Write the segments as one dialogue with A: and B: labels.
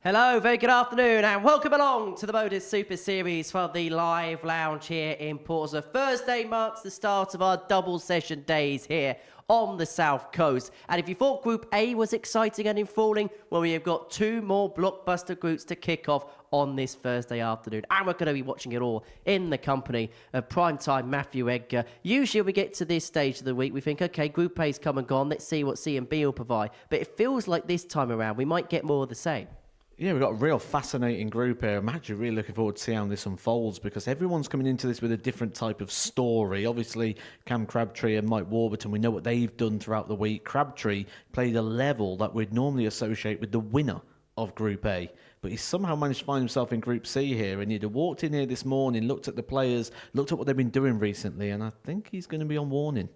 A: Hello, very good afternoon, and welcome along to the Modus Super Series for the live lounge here in Portsmouth. Thursday marks the start of our double session days here on the South Coast. And if you thought Group A was exciting and enthralling, well, we have got two more blockbuster groups to kick off on this Thursday afternoon. And we're going to be watching it all in the company of primetime Matthew Edgar. Usually when we get to this stage of the week, we think, okay, Group A's come and gone. Let's see what C and B will provide. But it feels like this time around, we might get more of the same.
B: Yeah, we've got a real fascinating group here. I'm actually really looking forward to see how this unfolds because everyone's coming into this with a different type of story. Obviously, Crabtree and Mike Warburton, we know what they've done throughout the week. Crabtree played a level that we'd normally associate with the winner of Group A, but he somehow managed to find himself in Group C here, and he'd have walked in here this morning, looked at the players, looked at what they've been doing recently, and I think he's going to be on warning.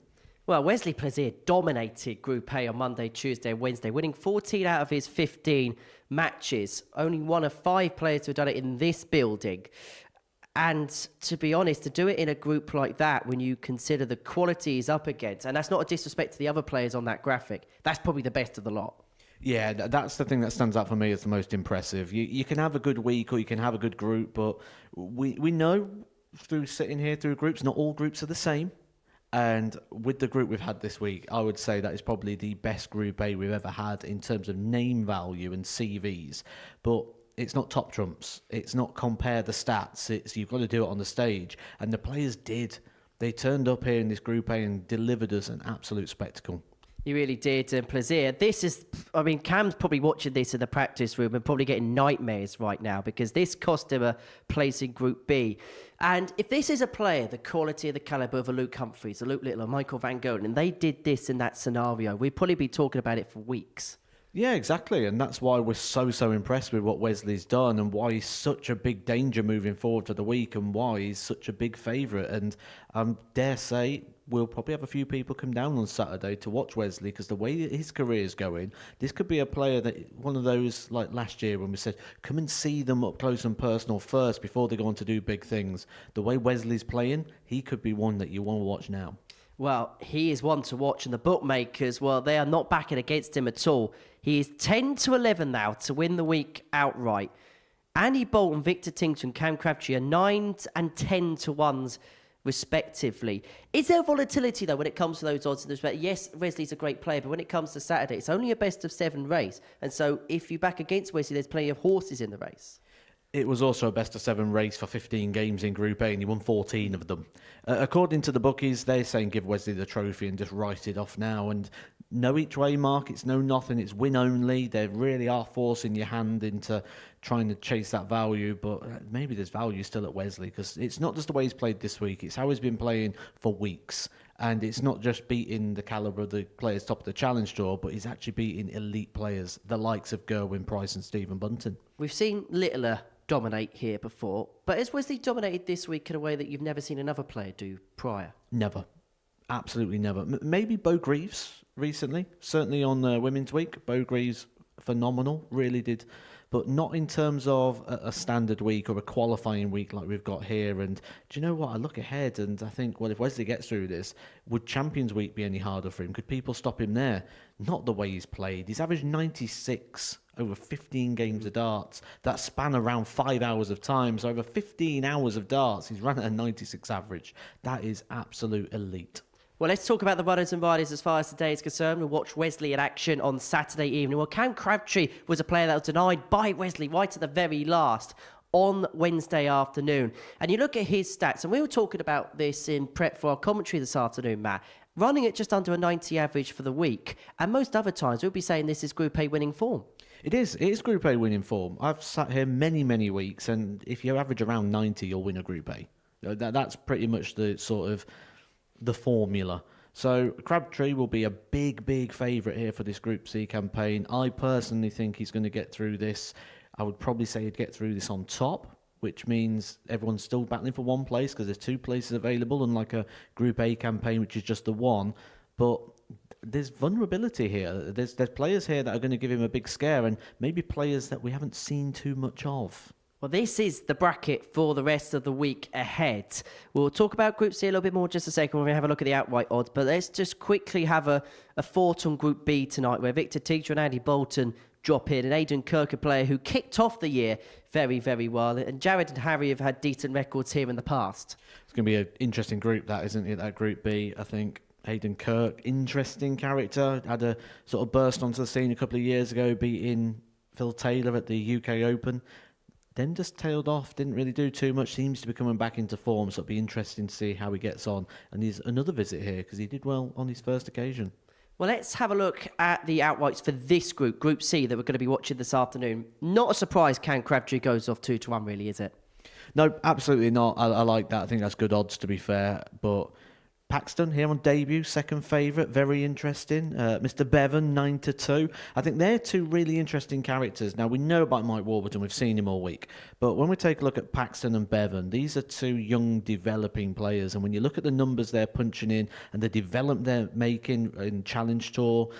A: Well, Wesley Plaisir dominated Group A on Monday, Tuesday, Wednesday, winning 14 out of his 15 matches. Only one of 5 players to have done it in this building. And to be honest, to do it in a group like that, when you consider the quality he's up against, and that's not a disrespect to the other players on that graphic, that's probably the best of the lot.
B: Yeah, that's the thing that stands out for me as the most impressive. You can have a good week or you can have a good group, but we know through sitting here through groups, not all groups are the same. And with the group we've had this week, I would say that is probably the best Group A we've ever had in terms of name value and CVs. But it's not top trumps. It's not compare the stats. It's you've got to do it on the stage. And the players did. They turned up here in this Group A and delivered us an absolute spectacle.
A: He really did, Plaisir. This is, I mean, Cam's probably watching this in the practice room and probably getting nightmares right now because this cost him a place in Group B. And if this is a player, the quality of the calibre of a Luke Humphreys, a Luke Little, or Michael Van Golen, and they did this in that scenario, we'd probably be talking about it for weeks.
B: Yeah, exactly. And that's why we're so impressed with what Wesley's done and why he's such a big danger moving forward for the week and why he's such a big favourite. And I dare say we'll probably have a few people come down on Saturday to watch Wesley because the way his career is going, this could be a player that one of those like last year when we said, come and see them up close and personal first before they go on to do big things. The way Wesley's playing, he could be one that you want to watch now.
A: Well, he is one to watch, and the bookmakers, well, they are not backing against him at all. He is 10-11 now to win the week outright. Andy Bolton, Victor Tincton, Cam Crabtree are 9 and 10 to 1s respectively. Is there volatility, though, when it comes to those odds in respect? Yes, Wesley's a great player, but when it comes to Saturday, it's only a best-of-7 race. And so if you back against Wesley, there's plenty of horses in the race.
B: It was also a best-of-7 race for 15 games in Group A, and he won 14 of them. According to the bookies, they're saying give Wesley the trophy and just write it off now. And no each way mark, it's no nothing, it's win only. They really are forcing your hand into trying to chase that value, but maybe there's value still at Wesley because it's not just the way he's played this week, it's how he's been playing for weeks. And it's not just beating the calibre of the players top of the Challenge Tour, but he's actually beating elite players, the likes of Gerwyn Price and Stephen Bunton.
A: We've seen Littler dominate here before, but has Wesley dominated this week in a way that you've never seen another player do prior?
B: Never. Absolutely never. Maybe Bo Greaves recently, certainly on Women's Week. Bo Greaves, phenomenal, really did. But not in terms of a standard week or a qualifying week like we've got here. And do you know what? I look ahead and I think, well, if Wesley gets through this, would Champions Week be any harder for him? Could people stop him there? Not the way he's played. He's averaged 96 over 15 games of darts. That span around 5 hours of time. So over 15 hours of darts, he's run at a 96 average. That is absolute elite.
A: Well, let's talk about the runners and riders as far as today is concerned. We'll watch Wesley in action on Saturday evening. Well, Cam Crabtree was a player that was denied by Wesley right at the very last on Wednesday afternoon. And you look at his stats, and we were talking about this in prep for our commentary this afternoon, Matt, running at just under a 90 average for the week. And most other times, we'll be saying this is Group A winning form.
B: It is Group A winning form. I've sat here many weeks, and if you average around 90, you'll win a Group A. That's pretty much the sort of the formula. So Crabtree will be a big favourite here for this Group C campaign. I personally think he's going to get through this. I would probably say he'd get through this on top, which means everyone's still battling for one place because there's 2 places available, unlike a Group A campaign, which is just the one. But there's vulnerability here. There's players here that are going to give him a big scare, and maybe players that we haven't seen too much of.
A: Well, this is the bracket for the rest of the week ahead. We'll talk about Group C a little bit more in just a second when we have a look at the outright odds, but let's just quickly have a thought on Group B tonight, where Victor Tincton and Andy Bolton drop in. And Aidan Kirk, a player who kicked off the year very, very well. And Jared and Harry have had decent records here in the past.
B: It's going to be an interesting group, that, isn't it? That Group B, I think. Aidan Kirk, interesting character. Had a sort of burst onto the scene a couple of years ago, beating Phil Taylor at the UK Open. Then just tailed off, didn't really do too much. Seems to be coming back into form, so it'll be interesting to see how he gets on. And he's another visit here because he did well on his first occasion.
A: Well, let's have a look at the outrights for this group, Group C, that we're going to be watching this afternoon. Not a surprise, Crabtree goes off 2-1, really, is it?
B: No, absolutely not. I like that. I think that's good odds, to be fair. But Paxton here on debut, second favourite, very interesting. Mr. Bevan, 9-2. I think they're two really interesting characters. Now, we know about Mike Warburton, we've seen him all week. But when we take a look at Paxton and Bevan, these are two young, developing players. And when you look at the numbers they're punching in and the development they're making in Challenge Tour,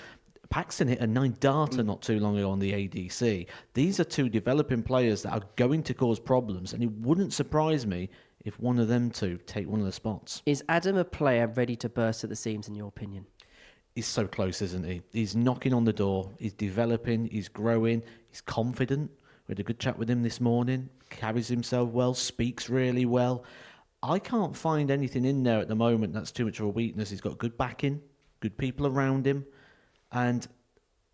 B: Paxton hit a 9-darter not too long ago on the ADC. These are two developing players that are going to cause problems. And it wouldn't surprise me if one of them two take one of the spots.
A: Is Adam a player ready to burst at the seams, in your opinion?
B: He's so close, isn't he? He's knocking on the door. He's developing. He's growing. He's confident. We had a good chat with him this morning. Carries himself well. Speaks really well. I can't find anything in there at the moment that's too much of a weakness. He's got good backing, good people around him. And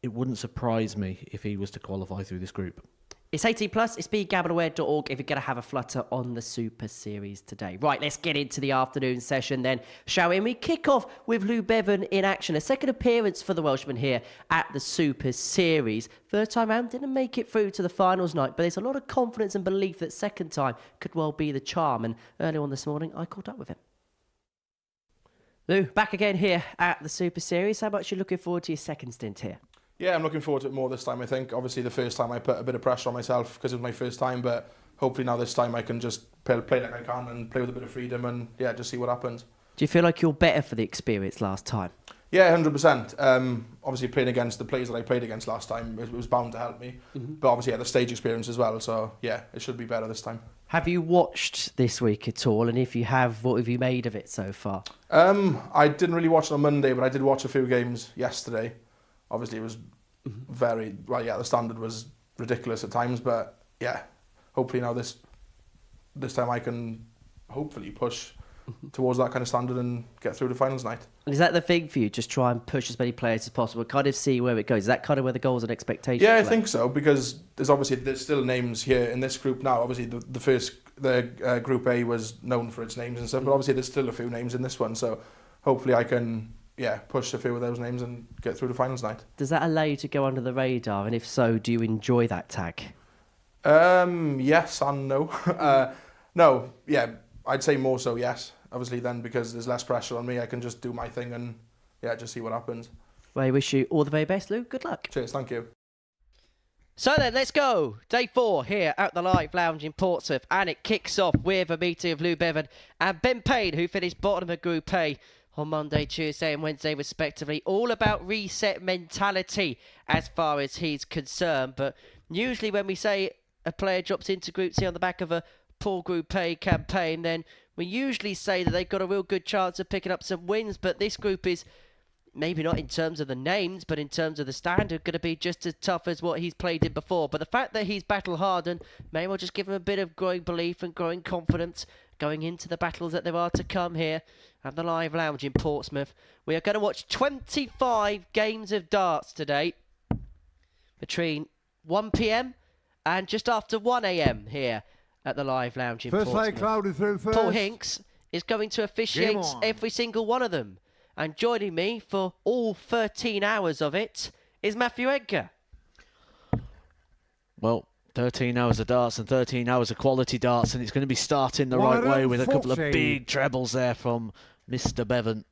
B: it wouldn't surprise me if he was to qualify through this group.
A: It's 18 plus. It's begambleaware.org if you're going to have a flutter on the Super Series today. Right, let's get into the afternoon session then, shall we? And we kick off with Llew Bevan in action. A second appearance for the Welshman here at the Super Series. Third time round, didn't make it through to the finals night, but there's a lot of confidence and belief that second time could well be the charm. And earlier on this morning, I caught up with him. Llew, back again here at the Super Series. How much are you looking forward to your second stint here?
C: Yeah, I'm looking forward to it more this time, I think. Obviously, the first time I put a bit of pressure on myself because it was my first time, but hopefully now this time I can just play like I can and play with a bit of freedom and, yeah, just see what happens.
A: Do you feel like you're better for the experience last time?
C: Yeah, 100%. Obviously, playing against the players that I played against last time, it was bound to help me. But obviously, the stage experience as well, so, yeah, it should be better this time.
A: Have you watched this week at all? And if you have, what have you made of it so far?
C: I didn't really watch it on Monday, but I did watch a few games yesterday. Obviously, it was very, well, yeah, the standard was ridiculous at times, but yeah, hopefully now this time I can hopefully push towards that kind of standard and get through the finals night.
A: And is that the thing for you? Just try and push as many players as possible, kind of see where it goes. Is that kind of where the goals and expectations
C: Yeah, I think so, because there's still names here in this group now. Obviously, the Group A was known for its names and stuff, but obviously there's still a few names in this one, so hopefully I can push a few of those names and get through the finals night.
A: Does that allow you to go under the radar? And if so, do you enjoy that tag?
C: Yes and no. No, yeah, I'd say more so yes. Obviously then, because there's less pressure on me, I can just do my thing and, yeah, just see what happens.
A: Well, I wish you all the very best, Llew. Good luck.
C: Cheers, thank you.
A: So then, let's go. Day 4 here at the Live Lounge in Portsmouth. And it kicks off with a meeting of Llew Bevan and Ben Payne, who finished bottom of Group A on Monday, Tuesday and Wednesday respectively. All about reset mentality as far as he's concerned. But usually when we say a player drops into Group C on the back of a poor Group A campaign, then we usually say that they've got a real good chance of picking up some wins. But this group is, maybe not in terms of the names, but in terms of the standard, going to be just as tough as what he's played in before. But the fact that he's battle-hardened may well just give him a bit of growing belief and growing confidence going into the battles that there are to come here at the Live Lounge in Portsmouth. We are going to watch 25 games of darts today between 1 p.m. and just after 1 a.m. here at the Live Lounge in Portsmouth.
D: First crowded through first.
A: Paul Hinks is going to officiate every single one of them. And joining me for all 13 hours of it is Matthew Edgar.
B: Well, 13 hours of darts and 13 hours of quality darts, and it's going to be starting the right way with a couple of big trebles there from Mr. Bevan.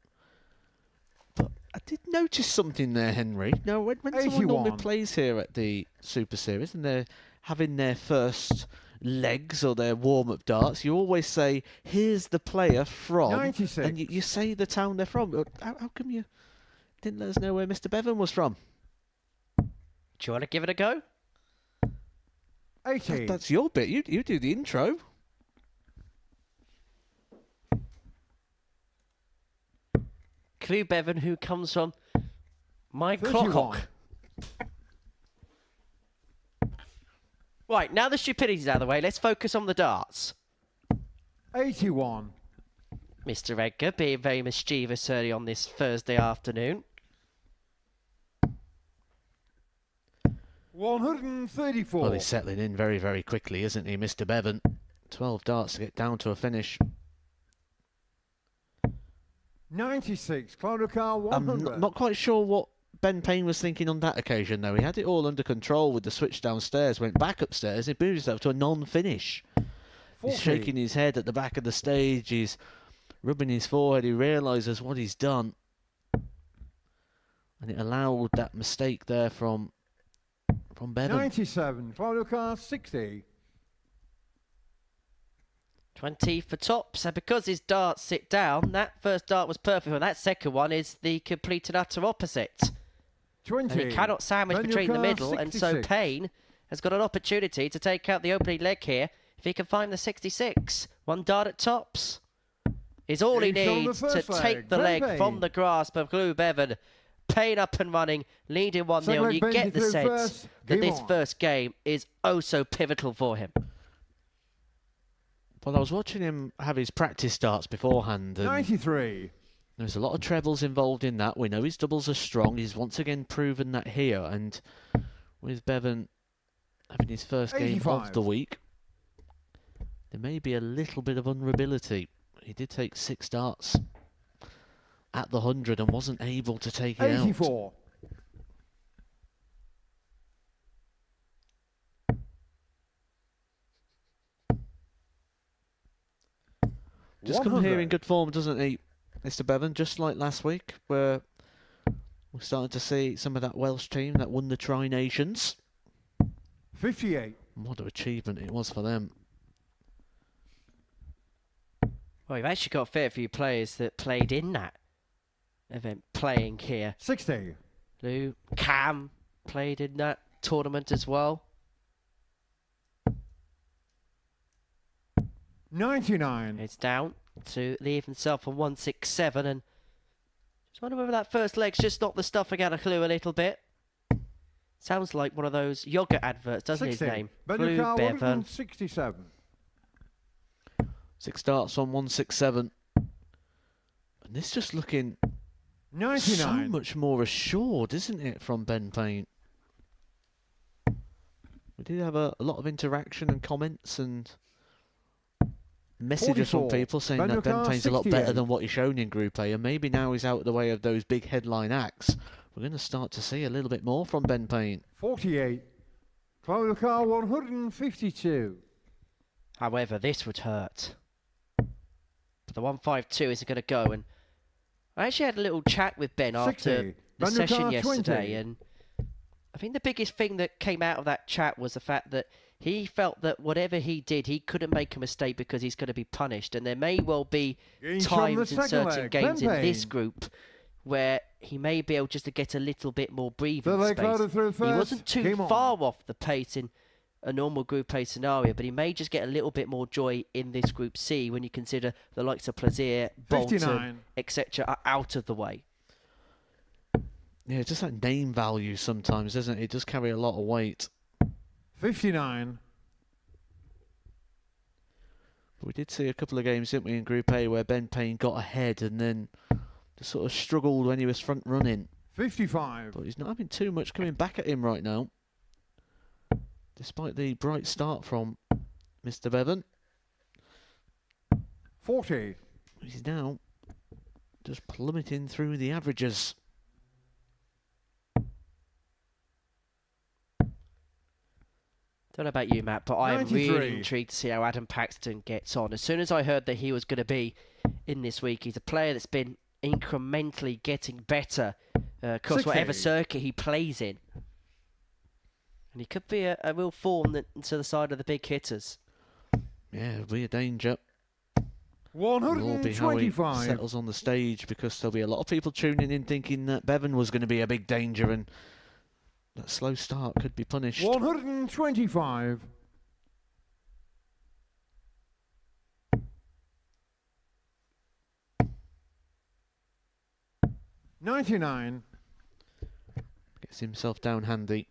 B: But I did notice something there, Henry. Now, when someone normally plays here at the Super Series and they're having their first legs or their warm-up darts, you always say, here's the player from,
D: 96.
B: and you say the town they're from. How come you didn't let us know where Mr. Bevan was from?
A: Do you want to give it a go?
D: 18.
B: That's your bit. You do the intro.
A: Llew Bevan, who comes from my
D: 31.
A: clock. Right, now the stupidity's out of the way, let's focus on the darts.
D: 81.
A: Mr. Edgar being very mischievous early on this Thursday afternoon.
D: 134.
B: Well, he's settling in very, very quickly, isn't he, Mr. Bevan? 12 darts to get down to a finish.
D: 96. Clonakar 100.
B: I'm not quite sure what Ben Payne was thinking on that occasion, though. He had it all under control with the switch downstairs, went back upstairs, he moved himself to a non-finish.
D: 40.
B: He's shaking his head at the back of the stage, he's rubbing his forehead, he realises what he's done. And it allowed that mistake there from Bevan.
D: 97. Clonakar 60.
A: 20 for tops, and because his darts sit down, that first dart was perfect, and that second one is the complete and utter opposite.
D: 20.
A: And he cannot sandwich between the middle, and so
D: 66.
A: Payne has got an opportunity to take out the opening leg here if he can find the 66. One dart at tops is all he
D: Each on the
A: needs to
D: first leg.
A: take the
D: Ben
A: leg from
D: Payne.
A: the grasp of Llew Bevan. Payne up and running, leading 1-0.
D: Second leg,
A: You
D: Benji
A: get the
D: through
A: sense
D: first.
A: that
D: Game
A: this
D: on.
A: first game is oh so pivotal for him.
B: Well, I was watching him have his practice starts beforehand, and
D: 93.
B: there's a lot of trebles involved in that. We know his doubles are strong. He's once again proven that here, and with Bevan having his first game of
D: 85.
B: the week, there may be a little bit of vulnerability. He did take 6 darts at the 100 and wasn't able to take it out.
D: 84.
B: Just come here in
D: 100.
B: good form, doesn't he, Mr. Bevan? Just like last week, where we're starting to see some of that Welsh team that won the Tri-Nations.
D: 58.
B: What an achievement it was for them.
A: Well, you've actually got a fair few players that played in that event playing here.
D: 60.
A: Lou, Cam played in that tournament as well.
D: 99.
A: It's down to leave himself on 167, and just wonder whether that first leg's just knocked the stuffing out of Llew a little bit. Sounds like one of those yogurt adverts, doesn't his
D: 60.
A: name?
D: Ben
A: Llew
D: Newcar
A: Bevan.
D: 167.
B: 6 darts on 167. And this just looking
D: 99.
B: so much more assured, isn't it, from Ben Payne? We did have a lot of interaction and comments and messages from
D: 44.
B: people saying
D: Ben
B: that Ben
D: Newcar,
B: Payne's a lot better
D: 68.
B: than what he's shown in Group A, and maybe now he's out of the way of those big headline acts. We're going to start to see a little bit more from Ben Payne.
D: 48. Clonakar 152.
A: However, this would hurt. But the 152 isn't going to go, and I actually had a little chat with Ben
D: 60.
A: after the
D: Ben
A: session
D: Newcar,
A: yesterday,
D: 20.
A: and I think the biggest thing that came out of that chat was the fact that he felt that whatever he did, he couldn't make a mistake because he's going to be punished. And there may well be
D: Gains from the
A: times in
D: second
A: certain
D: leg.
A: games
D: Ben
A: in this
D: Payne.
A: group where he may be able just to get a little bit more breathing
D: Third leg
A: space.
D: loaded through
A: He
D: first.
A: wasn't too
D: Game on.
A: far off the pace in a normal Group A scenario, but he may just get a little bit more joy in this Group C when you consider the likes of Plaisir, Bolton,
D: 59.
A: etc. are out of the way.
B: Yeah, just that name value sometimes, doesn't it? It does carry a lot of weight.
D: 59.
B: But we did see a couple of games, didn't we, in Group A where Ben Payne got ahead and then just sort of struggled when he was front running.
D: 55.
B: But he's not having too much coming back at him right now, despite the bright start from Mr. Bevan.
D: 40.
B: He's now just plummeting through the averages.
A: Don't know about you, Matt, but I am really
D: 93.
A: intrigued to see how Adam Paxton gets on. As soon as I heard that he was going to be in this week, he's a player that's been incrementally getting better across
D: 60.
A: whatever circuit he plays in. And he could be a real form to the side of the big hitters.
B: Yeah, it'll be a danger. It'll all be how he
D: 125.
B: settles on the stage, because there'll be a lot of people tuning in thinking that Bevan was going to be a big danger, and that slow start could be punished.
D: 125. 99.
B: Gets himself down handy.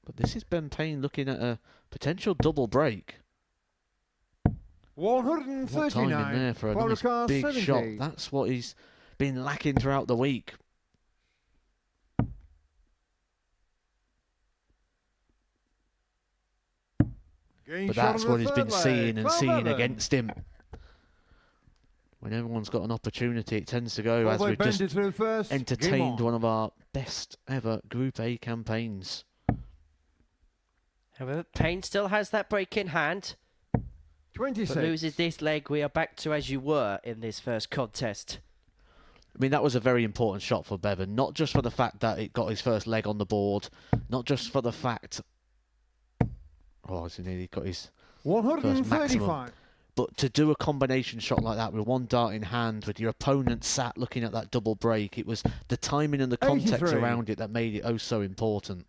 B: But this is Ben Payne looking at a potential double break.
D: 139.
B: What timing there for a nice
D: Clerical
B: big
D: 70.
B: shot. That's what he's been lacking throughout the week.
D: Gain
B: But
D: shot
B: that's
D: on
B: what
D: the
B: he's been
D: third leg.
B: seeing and seeing
D: 12-11.
B: against him. When everyone's got an opportunity, it tends to go as
D: Although
B: we've
D: bent
B: just
D: it through first. Game
B: entertained
D: on.
B: one of our best ever Group A campaigns.
A: However, Payne still has that break in hand.
D: 26.
A: But loses this leg, we are back to as you were in this first contest.
B: I mean, that was a very important shot for Bevan, not just for the fact that it got his first leg on the board, not just for the fact... Oh, he nearly got his first maximum.
D: 135.
B: But to do a combination shot like that with one dart in hand, with your opponent sat looking at that double break, it was the timing and the context
D: 83.
B: around it that made it oh so important.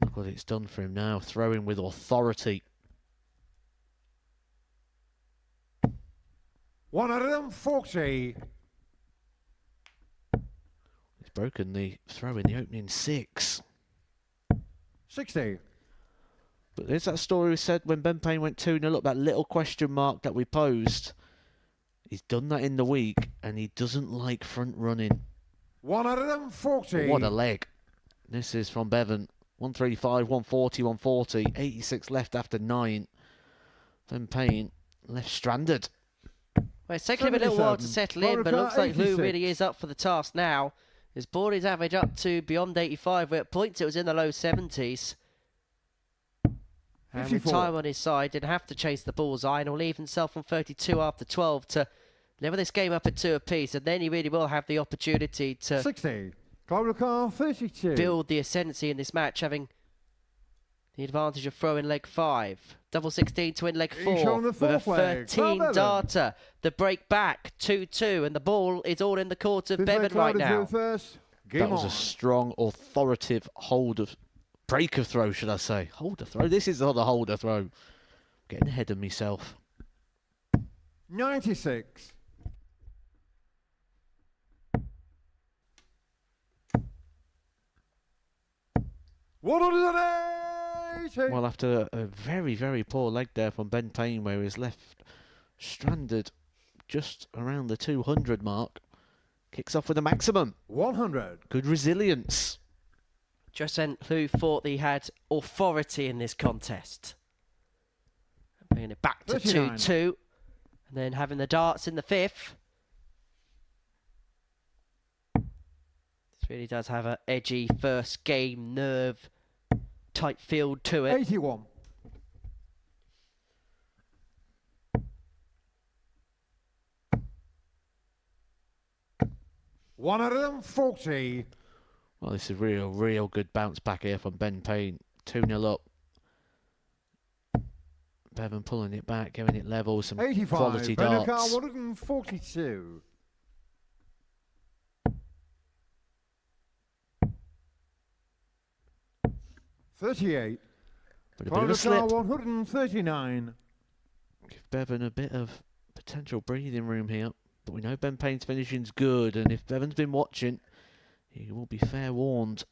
B: Look what it's done for him now, throwing with authority.
D: 140.
B: He's broken the throw in the opening 6.
D: 60.
B: But there's that story we said when Ben Payne went 2-0 up, that little question mark that we posed. He's done that in the week, and he doesn't like front running.
D: 140.
B: What a leg. This is from Bevan. 135, 140, 140. 86 left after 9. Ben Payne left stranded.
A: Well, it's taken him a little while to
D: 77.
A: settle in, but it looks like Llew
D: 86.
A: really is up for the task now. His board is average up to beyond 85, where at points it was in the low 70s. And with
D: 54.
A: time on his side, didn't have to chase the bullseye, and will leave himself on 32 after 12 to level this game up at 2 apiece, and then he really will have the opportunity to
D: 60. Clerical 32.
A: build the ascendancy in this match, having the advantage of throwing leg 5. Double 16 to win leg
D: He's
A: 4
D: shown the
A: with a
D: fourth leg.
A: 13
D: 12-11.
A: darter. The break back 2-2, and the ball is all in the court of
D: Fifth
A: Bevan
D: leg
A: right
D: clouded
A: now.
D: through first. Game
B: That was
D: on.
B: a strong, authoritative hold of... break of throw, should I say. Hold of throw. This is not the hold of throw. Getting ahead of myself.
D: 96.
B: Well, after a very, very poor leg there from Ben Payne, where he's left stranded just around the 200 mark, kicks off with a maximum.
D: 100.
B: Good resilience.
A: Just then, Llew thought he had authority in this contest. Bringing it back to
D: 39.
A: 2-2, and then having the darts in the 5th. This really does have an edgy first game nerve type feel to it.
D: 81. $140.
B: Well, this is real good bounce back here from Ben Payne. 2-0 up. Bevan pulling it back, giving it level, some
D: 85.
B: quality
D: Benucar
B: darts.
D: 142. $38.
B: But a bit of a slip.
D: 139.
B: Give Bevan a bit of potential breathing room here. But we know Ben Payne's finishing's good, and if Bevan's been watching, he will be fair warned.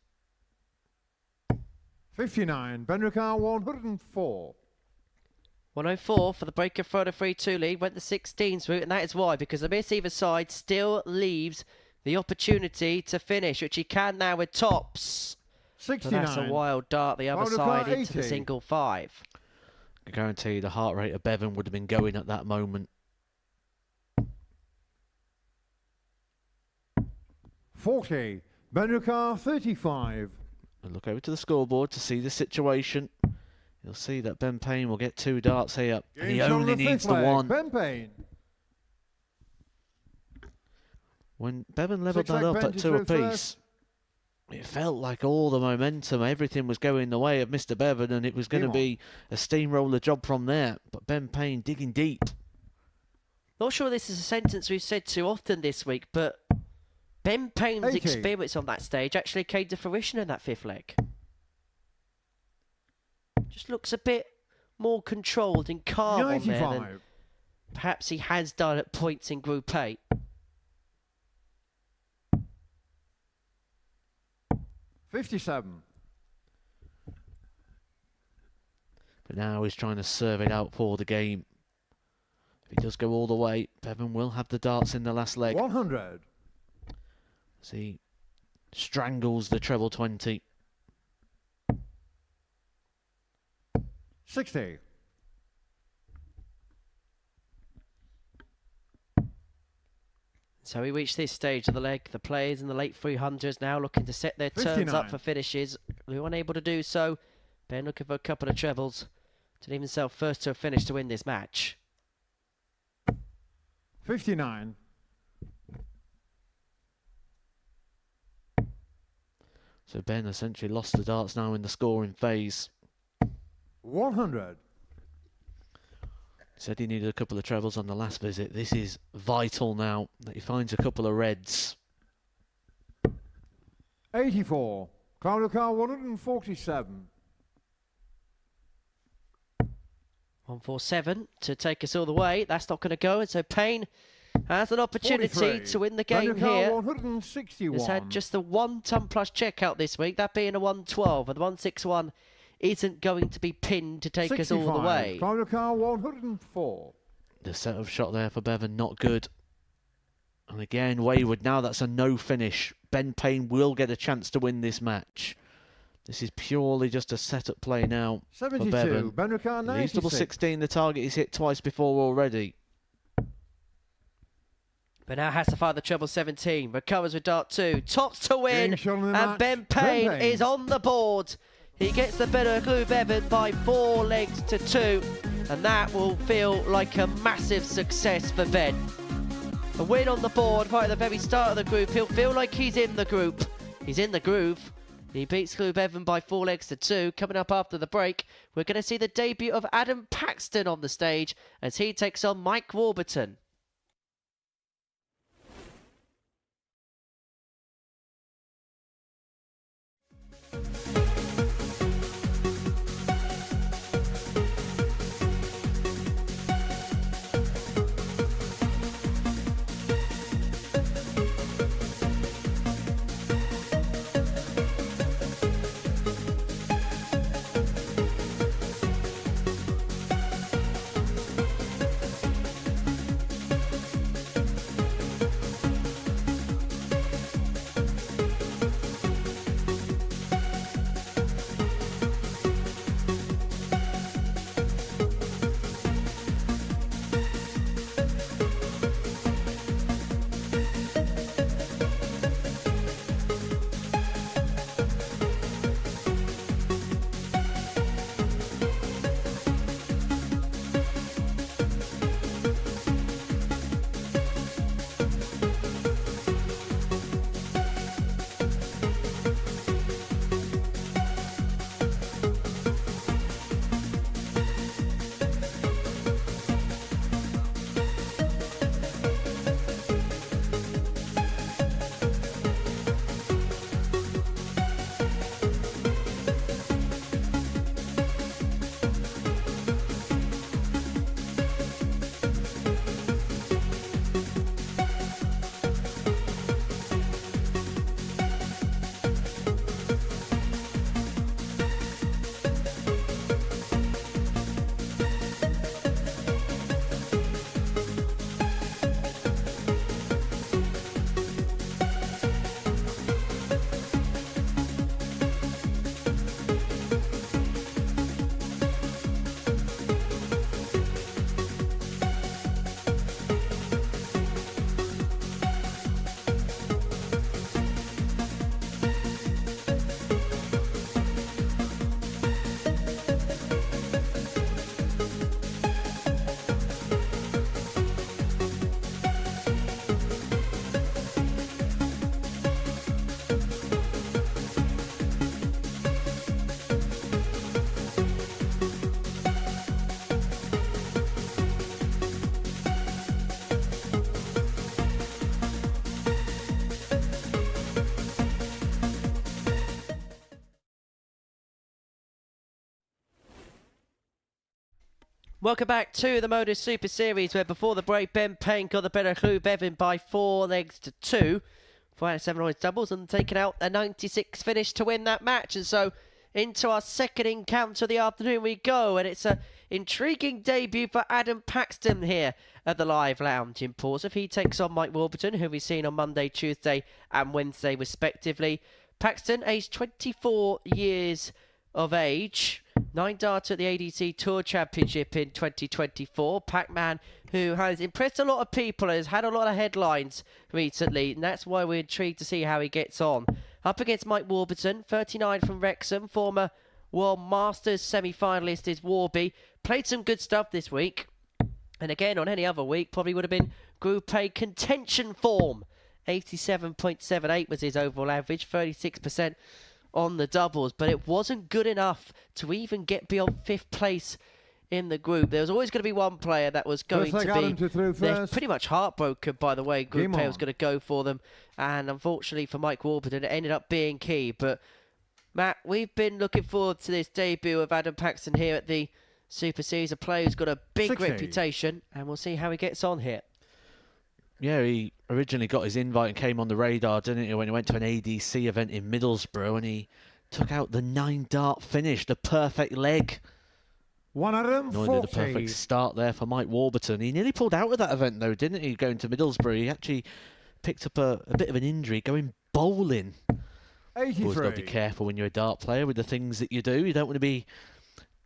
D: 59. Benucar 104.
A: 104 for the breaker throw to 3-2 lead. Went the 16s route, and that is why, because the miss either side still leaves the opportunity to finish, which he can now with tops. But
D: 69.
A: that's a wild dart the other
D: Round of
A: side
D: car
A: into the
D: 80.
A: single 5.
B: I guarantee you the heart rate of Bevan would have been going at that moment.
D: 40. Benucar 35.
B: And look over to the scoreboard to see the situation. You'll see that Ben Payne will get 2 darts here, and he
D: Game shot on
B: only
D: the
B: needs
D: fifth
B: the
D: leg.
B: 1.
D: Ben Payne.
B: When Bevan levelled that
D: Six-leg
B: up at
D: bench
B: 2
D: is through
B: apiece, it felt like all the momentum, everything was going the way of Mr. Bevan, and it was going to
D: Game on.
B: be a steamroller job from there. But Ben Payne digging deep.
A: Not sure this is a sentence we've said too often this week, but Ben Payne's
D: 80.
A: experience on that stage actually came to fruition in that 5th leg. Just looks a bit more controlled and calm on there than
D: 95.
A: perhaps he has done at points in Group 8.
D: 57.
B: But now he's trying to serve it out for the game. If he does go all the way, Bevan will have the darts in the last leg.
D: 100.
B: As he strangles the treble 20.
D: 60.
A: So we reached this stage of the leg. The players in the late 300s now looking to set their turns
D: 59.
A: up for finishes. We were unable to do so. Ben looking for a couple of trebles to leave himself first to a finish to win this match.
D: 59.
B: So Ben essentially lost the darts now in the scoring phase.
D: 100.
B: Said he needed a couple of trebles on the last visit. This is vital now that he finds a couple of reds.
D: 84. Cloud car 147.
A: 147 to take us all the way. That's not going to go. And so Payne has an opportunity
D: 43.
A: to win the game
D: Car
A: here.
D: 161.
A: He's had just the 1 ton plus checkout this week, that being a 112. And the 161 isn't going to be pinned to take us all the way.
D: Cloud car 104.
B: The set-up shot there for Bevan, not good. And again, wayward. Now that's a no finish. Ben Payne will get a chance to win this match. This is purely just a set-up play now
D: 72.
B: for Bevan.
D: Benricar
B: He's
D: 96.
B: double 16. The target is hit twice before already.
A: But now has to fire the treble 17. Recovers with dart 2. Tops to win.
D: Game shot of the
A: And
D: match,
A: Ben Payne is on the board. He gets the better of Llew Bevan by 4 legs to 2. And that will feel like a massive success for Ben. A win on the board right at the very start of the group. He'll feel like he's in the group. He's in the groove. He beats Llew Bevan by 4 legs to 2. Coming up after the break, we're going to see the debut of Adam Paxton on the stage as he takes on Mike Warburton. Welcome back to the Modus Super Series, where before the break, Ben Payne got the better of Llew Bevan by 4 legs to 2. 4 out of 7 on his doubles and taking out a 96 finish to win that match. And so into our second encounter of the afternoon we go, and it's a intriguing debut for Adam Paxton here at the Live Lounge in Portsmouth. He takes on Mike Warburton, who we've seen on Monday, Tuesday and Wednesday respectively. Paxton, aged 24 years of age, 9 darts at the ADC Tour Championship in 2024. Pac-Man, who has impressed a lot of people, has had a lot of headlines recently, and that's why we're intrigued to see how he gets on. Up against Mike Warburton, 39 from Wrexham, former World Masters semi-finalist is Warby. Played some good stuff this week, and again on any other week probably would have been Group A contention form. 87.78 was his overall average, 36% on the doubles, but it wasn't good enough to even get beyond 5th place in the group. There was always going to be one player that was going to be they're pretty much heartbroken by the way Group A was going to go for them, and unfortunately for Mike Warburton it ended up being key. But Matt, we've been looking forward to this debut of Adam Paxton here at the Super Series, a player who's got a big
D: 60.
A: reputation, and we'll see how he gets on here.
B: Yeah, he originally got his invite and came on the radar, didn't he, when he went to an ADC event in Middlesbrough, and he took out the 9-dart finish, the perfect leg.
D: 140.
B: The perfect start there for Mike Warburton. He nearly pulled out of that event, though, didn't he, going to Middlesbrough? He actually picked up a bit of an injury going bowling.
D: 83.
B: Always got to be careful when you're a dart player with the things that you do. You don't want to be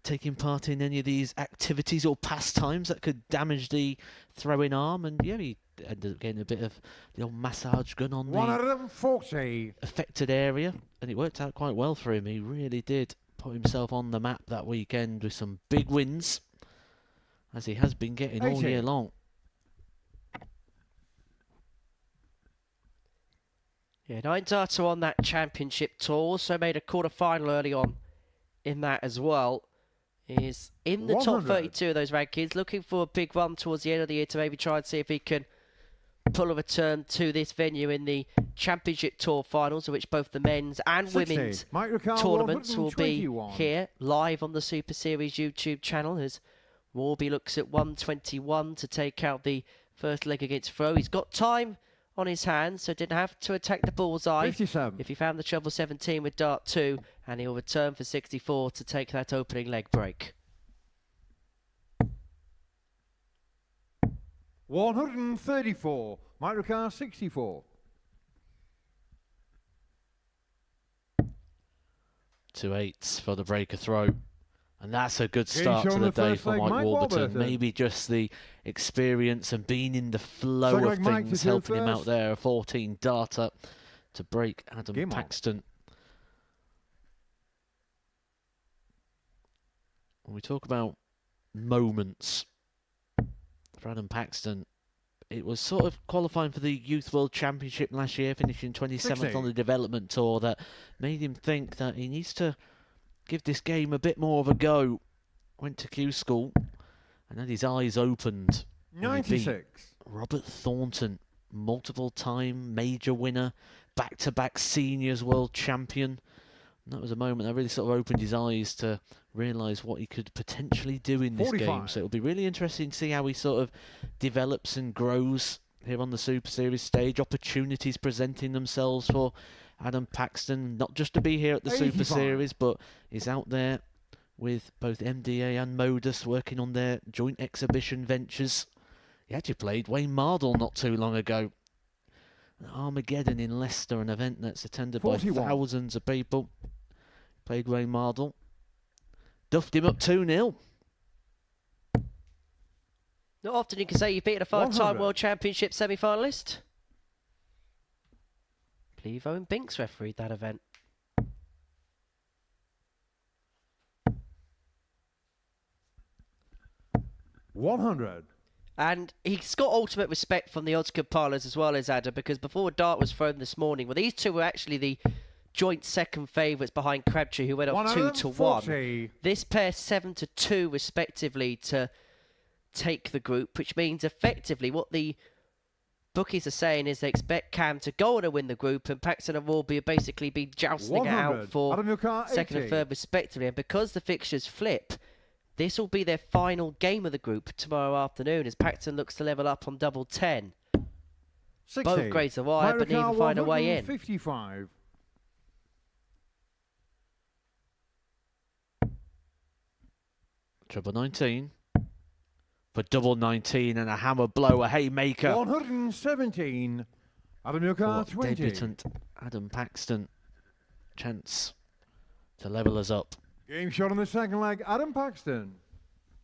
B: taking part in any of these activities or pastimes that could damage the throwing arm. And yeah, he ended up getting a bit of the old massage gun on the
D: 140.
B: affected area, and it worked out quite well for him. He really did put himself on the map that weekend with some big wins, as he has been getting all
D: 80.
B: year long.
A: Yeah, 9-darter on that championship tour, also made a quarter-final early on in that as well. Is in the top
D: 100.
A: 32 of those rankings, looking for a big run towards the end of the year to maybe try and see if he can pull a return to this venue in the Championship Tour finals, of which both the men's and
D: 60.
A: women's
D: Mike Ricard,
A: tournaments will be
D: 121.
A: here live on the Super Series YouTube channel, as Warby looks at 121 to take out the first leg against Fro. He's got time on his hands, so didn't have to attack the bullseye
D: 57.
A: if he found the treble 17 with dart 2, and he'll return for 64 to take that opening leg break.
D: 134. Mike Ricard, 64.
B: 2 8s for the breaker throw. And that's a good start
D: Game
B: to
D: shown
B: the
D: the
B: day
D: first
B: for
D: leg,
B: Mike
D: Mike
B: Warburton.
D: Warburton.
B: Maybe just the experience and being in the flow
D: Second
B: of
D: leg, Mike,
B: things
D: to field
B: helping him out
D: first.
B: there. A 14 darter to break Adam
D: Game on.
B: Paxton. When we talk about moments for Adam Paxton, it was sort of qualifying for the Youth World Championship last year, finishing 27th
D: 60.
B: on the development tour, that made him think that he needs to give this game a bit more of a go. Went to Q school and had his eyes opened. when he beat
D: 96.
B: Robert Thornton, multiple time major winner, back-to-back seniors world champion. And that was a moment that really sort of opened his eyes to realise what he could potentially do in this
D: 45.
B: game. So it'll be really interesting to see how he sort of develops and grows here on the Super Series stage. Opportunities presenting themselves for Adam Paxton, not just to be here at the Super
D: 85.
B: Series, but is out there with both MDA and Modus working on their joint exhibition ventures. He actually played Wayne Mardle not too long ago. Armageddon in Leicester, an event that's attended
D: 41.
B: by thousands of people. Played Wayne Mardle. Duffed him up 2-0.
A: Not often you can say you've beaten a 5-time
D: 100.
A: World Championship semi-finalist. I believe Owen Binks refereed that event.
D: $100.
A: And he's got ultimate respect from the odds compilers as well as Adam, because before dart was thrown this morning, well, these two were actually the joint second favourites behind Crabtree, who went up 2-1.
D: 140.
A: This pair 7-2 respectively to take the group, which means effectively what the bookies are saying is they expect Cam to go on and win the group, and Paxton and Warby have basically been jousting it out
D: 100.
A: for
D: Adam Yukar,
A: second
D: 80.
A: and third respectively. And because the fixtures flip, this will be their final game of the group tomorrow afternoon as Paxton looks to level up on double 10.
D: 60.
A: Both grades are wide, but neither find a way in.
D: 55.
B: Treble 19. For double 19 and a hammer blow, a haymaker.
D: 117. Adam Yukar,
B: For
D: 20.
B: debutant Adam Paxton. Chance to level us up.
D: Game shot on the second leg, Adam Paxton.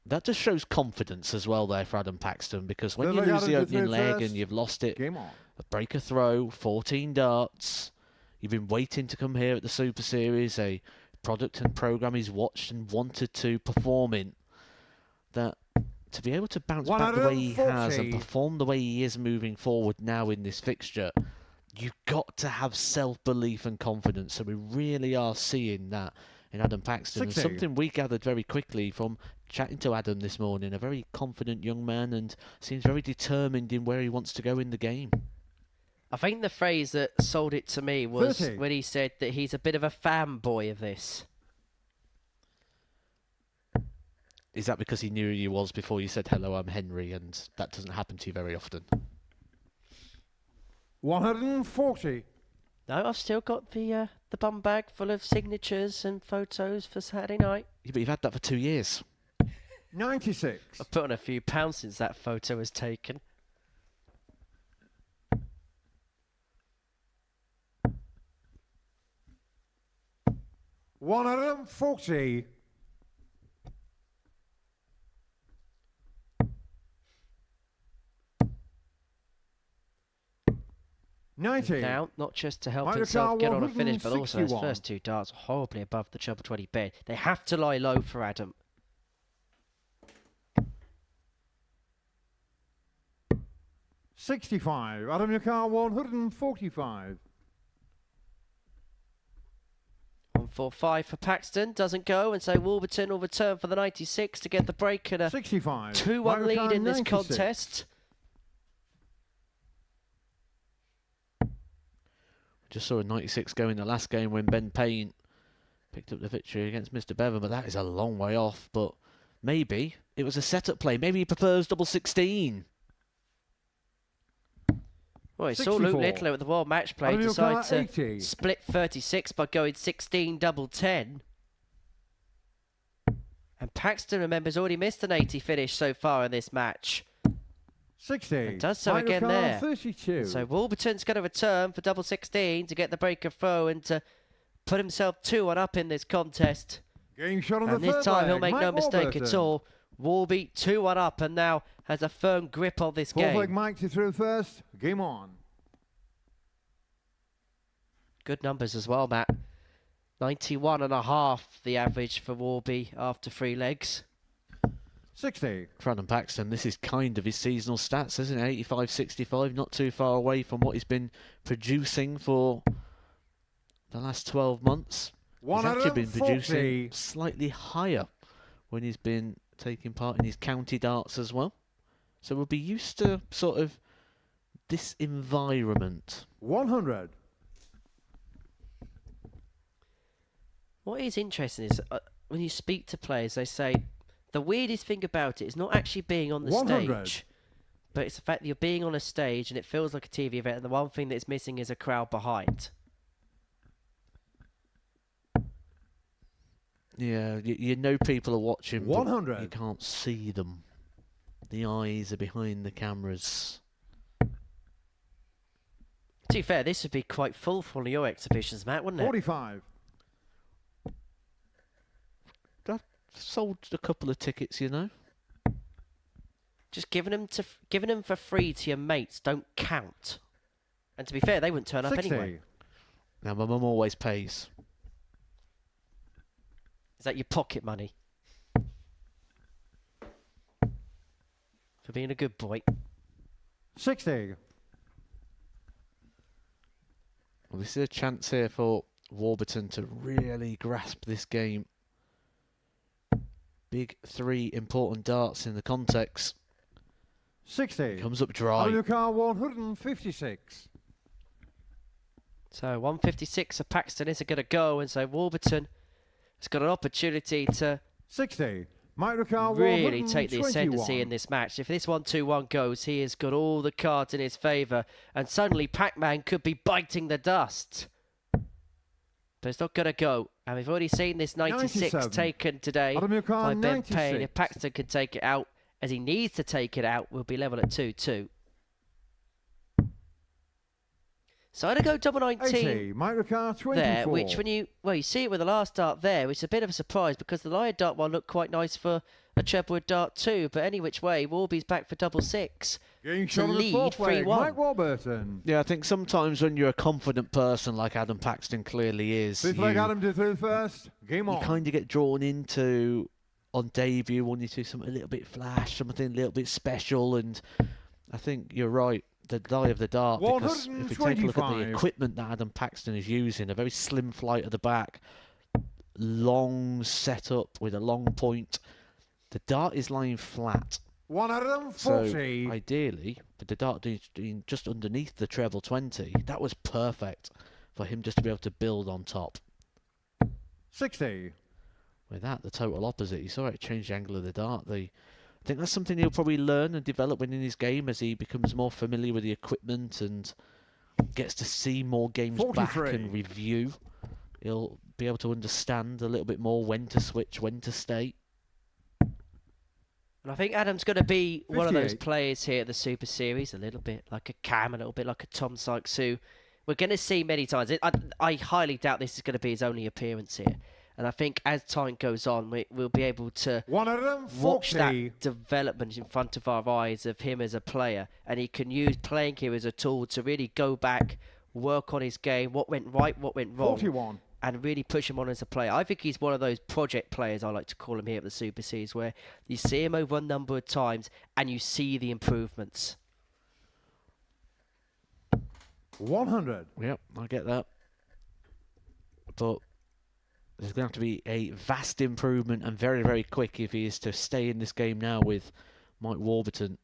B: That just shows confidence as well there for Adam Paxton, because when
D: Third
B: you
D: leg,
B: lose
D: Adam
B: the
D: to
B: opening
D: third
B: leg
D: first.
B: and you've lost it,
D: Game on.
B: a break a throw, 14 darts, you've been waiting to come here at the Super Series, a product and program he's watched and wanted to perform in, that to be able to bounce back the way he has and
D: 140.
B: perform the way he is moving forward now in this fixture, you've got to have self-belief and confidence. So we really are seeing that in Adam Paxton. And
D: 60.
B: something we gathered very quickly from chatting to Adam this morning, a very confident young man and seems very determined in where he wants to go in the game.
A: I think the phrase that sold it to me was
D: 30.
A: when he said that he's a bit of a fanboy of this.
B: Is that because he knew who you was before you said, hello, I'm Henry, and that doesn't happen to you very often?
D: 140.
A: No, I've still got the bum bag full of signatures and photos for Saturday night.
B: Yeah, but you've had that for 2 years.
D: 96.
A: I've put on a few pounds since that photo was taken.
D: $140. 90.
A: Now, not just to help
D: Minor
A: himself
D: car
A: get on a finish, but also his
D: 161.
A: first two darts are horribly above the treble 20 bed. They have to lie low for Adam.
D: $65. Adam Yukar, 145.
A: 145 for Paxton, doesn't go, and so Warburton will return for the 96 to get the break and a
D: 65.
A: 2-1
D: Minor
A: lead
D: car,
A: in this
D: 96.
A: contest.
B: Just saw a 96 go in the last game when Ben Payne picked up the victory against Mr. Bevan, but that is a long way off. But maybe it was a setup play. Maybe he prefers double 16.
A: Well, he saw Luke
D: 64.
A: Littler at the World Match Play
D: Adam
A: decide
D: Yukar,
A: to
D: 80.
A: split 36 by going 16 double 10. And Paxton, remember, has already missed an 80 finish so far in this match.
D: 60.
A: And does so
D: Minor
A: again
D: car,
A: there.
D: 32.
A: So Warburton's going to return for double 16 to get the break of throw and to put himself 2-1 up in this contest.
D: Game shot on
A: And
D: the
A: this
D: third
A: time he'll
D: leg,
A: make no
D: Mike
A: mistake
D: Warburton.
A: at all. Warby 2-1 up and now has a firm grip on this
D: Fourth leg,
A: game.
D: Mike to through first. Game on.
A: Good numbers as well, Matt. 91.5 the average for Warby after 3 legs.
D: 60.
B: For Adam Paxton, this is kind of his seasonal stats, isn't it? 85-65, not too far away from what he's been producing for the last 12 months. He's actually been
D: 140.
B: producing slightly higher when he's been taking part in his county darts as well. So we'll be used to sort of this environment.
D: 100.
A: What is interesting is when you speak to players, they say the weirdest thing about it is not actually being on the
D: 100.
A: stage, but it's the fact that you're being on a stage and it feels like a TV event, and the one thing that's missing is a crowd behind.
B: Yeah, you know people are watching, but
D: 100.
B: you can't see them. The eyes are behind the cameras.
A: To be fair, this would be quite full for one of your exhibitions, Matt, wouldn't it?
D: 45.
B: I've sold a couple of tickets, you know.
A: Just giving them for free to your mates don't count. And to be fair, they wouldn't turn up
D: 60.
A: anyway.
B: Now, my mum always pays.
A: Is that your pocket money? For being a good boy.
D: 60.
B: Well, this is a chance here for Warburton to really grasp this game. Big 3 important darts in the context.
D: 60.
B: Comes up dry.
D: Adam Yukar, 156.
A: So 156 of Paxton isn't going to go, and so Warburton has got an opportunity to
D: 60. Microcar
A: really take the
D: 121.
A: ascendancy in this match. If this 1-2-1 goes, he has got all the cards in his favour, and suddenly Pac-Man could be biting the dust. But it's not going to go. And we've already seen this 96
D: 97.
A: taken today
D: Adam, your car,
A: by Ben
D: 96.
A: Payne. If Paxton can take it out, as he needs to take it out, we'll be level at 2-2. So I'm going to go double 19
D: 80. Microcar 24.
A: there, which when you see it with the last dart there, which is a bit of a surprise because the lion dart one looked quite nice for a treble dart too. But any which way, Warby's back for double 6
D: Getting
A: to
D: shot on the
A: lead
D: fourth leg,
A: 3-1.
D: Mike Warburton.
B: Yeah, I think sometimes when you're a confident person like Adam Paxton clearly is,
D: Fifth
B: you,
D: leg, Adam did through first. Game
B: you
D: on.
B: kind of get drawn into, on debut, wanting to do something a little bit flash, something a little bit special, and I think you're right. The lie of the dart, because if we take a look at the
D: 125.
B: equipment that Adam Paxton is using, a very slim flight at the back, long setup with a long point, the dart is lying flat.
D: 140.
B: So ideally, with the dart being just underneath the treble 20, that was perfect for him just to be able to build on top.
D: 60.
B: With that, the total opposite. You saw it change the angle of the dart. I think that's something he'll probably learn and develop within his game as he becomes more familiar with the equipment and gets to see more games
D: 43.
B: back and review. He'll be able to understand a little bit more when to switch, when to stay.
A: And I think Adam's going to be one of those
D: 58.
A: players here at the Super Series, a little bit like a Cam, a little bit like a Tom Sykes, who we're going to see many times. I highly doubt this is going to be his only appearance here. And I think as time goes on, we'll be able to
D: 140.
A: watch that development in front of our eyes of him as a player. And he can use playing here as a tool to really go back, work on his game, what went right, what went wrong.
D: 41.
A: And really push him on as a player. I think he's one of those project players, I like to call him here at the Super Series, where you see him over a number of times and you see the improvements.
D: 100.
B: Yep, I get that. But there's going to have to be a vast improvement and very, very quick if he is to stay in this game now with Mike Warburton.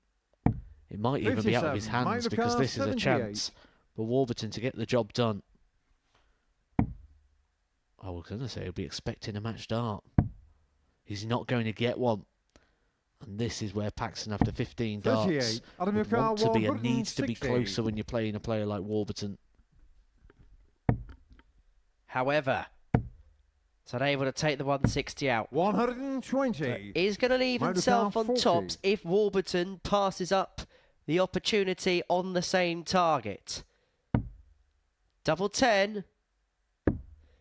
B: It might even be out of his
D: 57.
B: hands
D: Mike
B: because this is a
D: 78.
B: chance for Warburton to get the job done. I was going to say he'll be expecting a match dart. He's not going to get one. And this is where Paxton, after 15 darts,
D: 38. Adam
B: would
D: Yukar,
B: want to be and needs to be
D: 160.
B: closer when you're playing a player like Warburton.
A: However, it's unable to take the 160 out.
D: 120.
A: He's going to leave
D: Mike
A: himself
D: Yukar,
A: on
D: 40.
A: tops if Warburton passes up the opportunity on the same target. Double 10.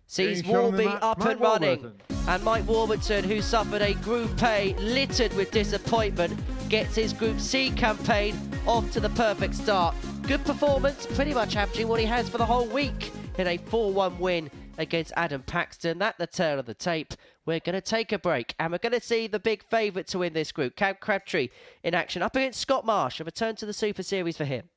A: Sees
D: Being shown in the
A: Warby
D: match,
A: up
D: Mike
A: and running.
D: Warburton.
A: And Mike Warburton, who suffered a Group A littered with disappointment, gets his Group C campaign off to the perfect start. Good performance, pretty much averaging what he has for the whole week in a 4-1 win against Adam Paxton. That's the turn of the tape. We're going to take a break and we're going to see the big favourite to win this group, Crabtree, in action up against Scott Marsh. A return to the Super Series for him.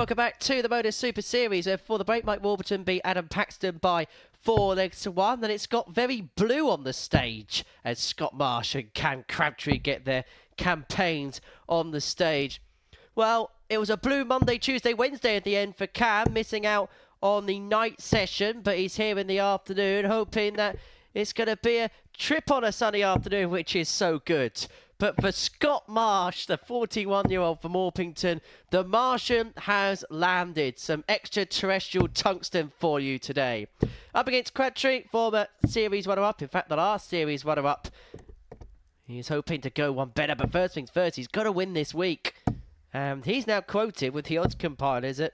A: Welcome back to the Modus Super Series. For the break, Mike Warburton beat Adam Paxton by 4-1. Then it's got very blue on the stage as Scott Marsh and Cam Crabtree get their campaigns on the stage. Well, it was a blue Monday, Tuesday, Wednesday at the end for Cam, missing out on the night session, but he's here in the afternoon, hoping that it's going to be a trip on a sunny afternoon, which is so good. But for Scott Marsh, the 41-year-old from Orpington, the Martian has landed. Some extraterrestrial tungsten for you today. Up against Crabtree, former series runner-up. In fact, the last series runner-up. He's hoping to go one better, but first things first, he's got to win this week. He's now quoted with the odds compilers at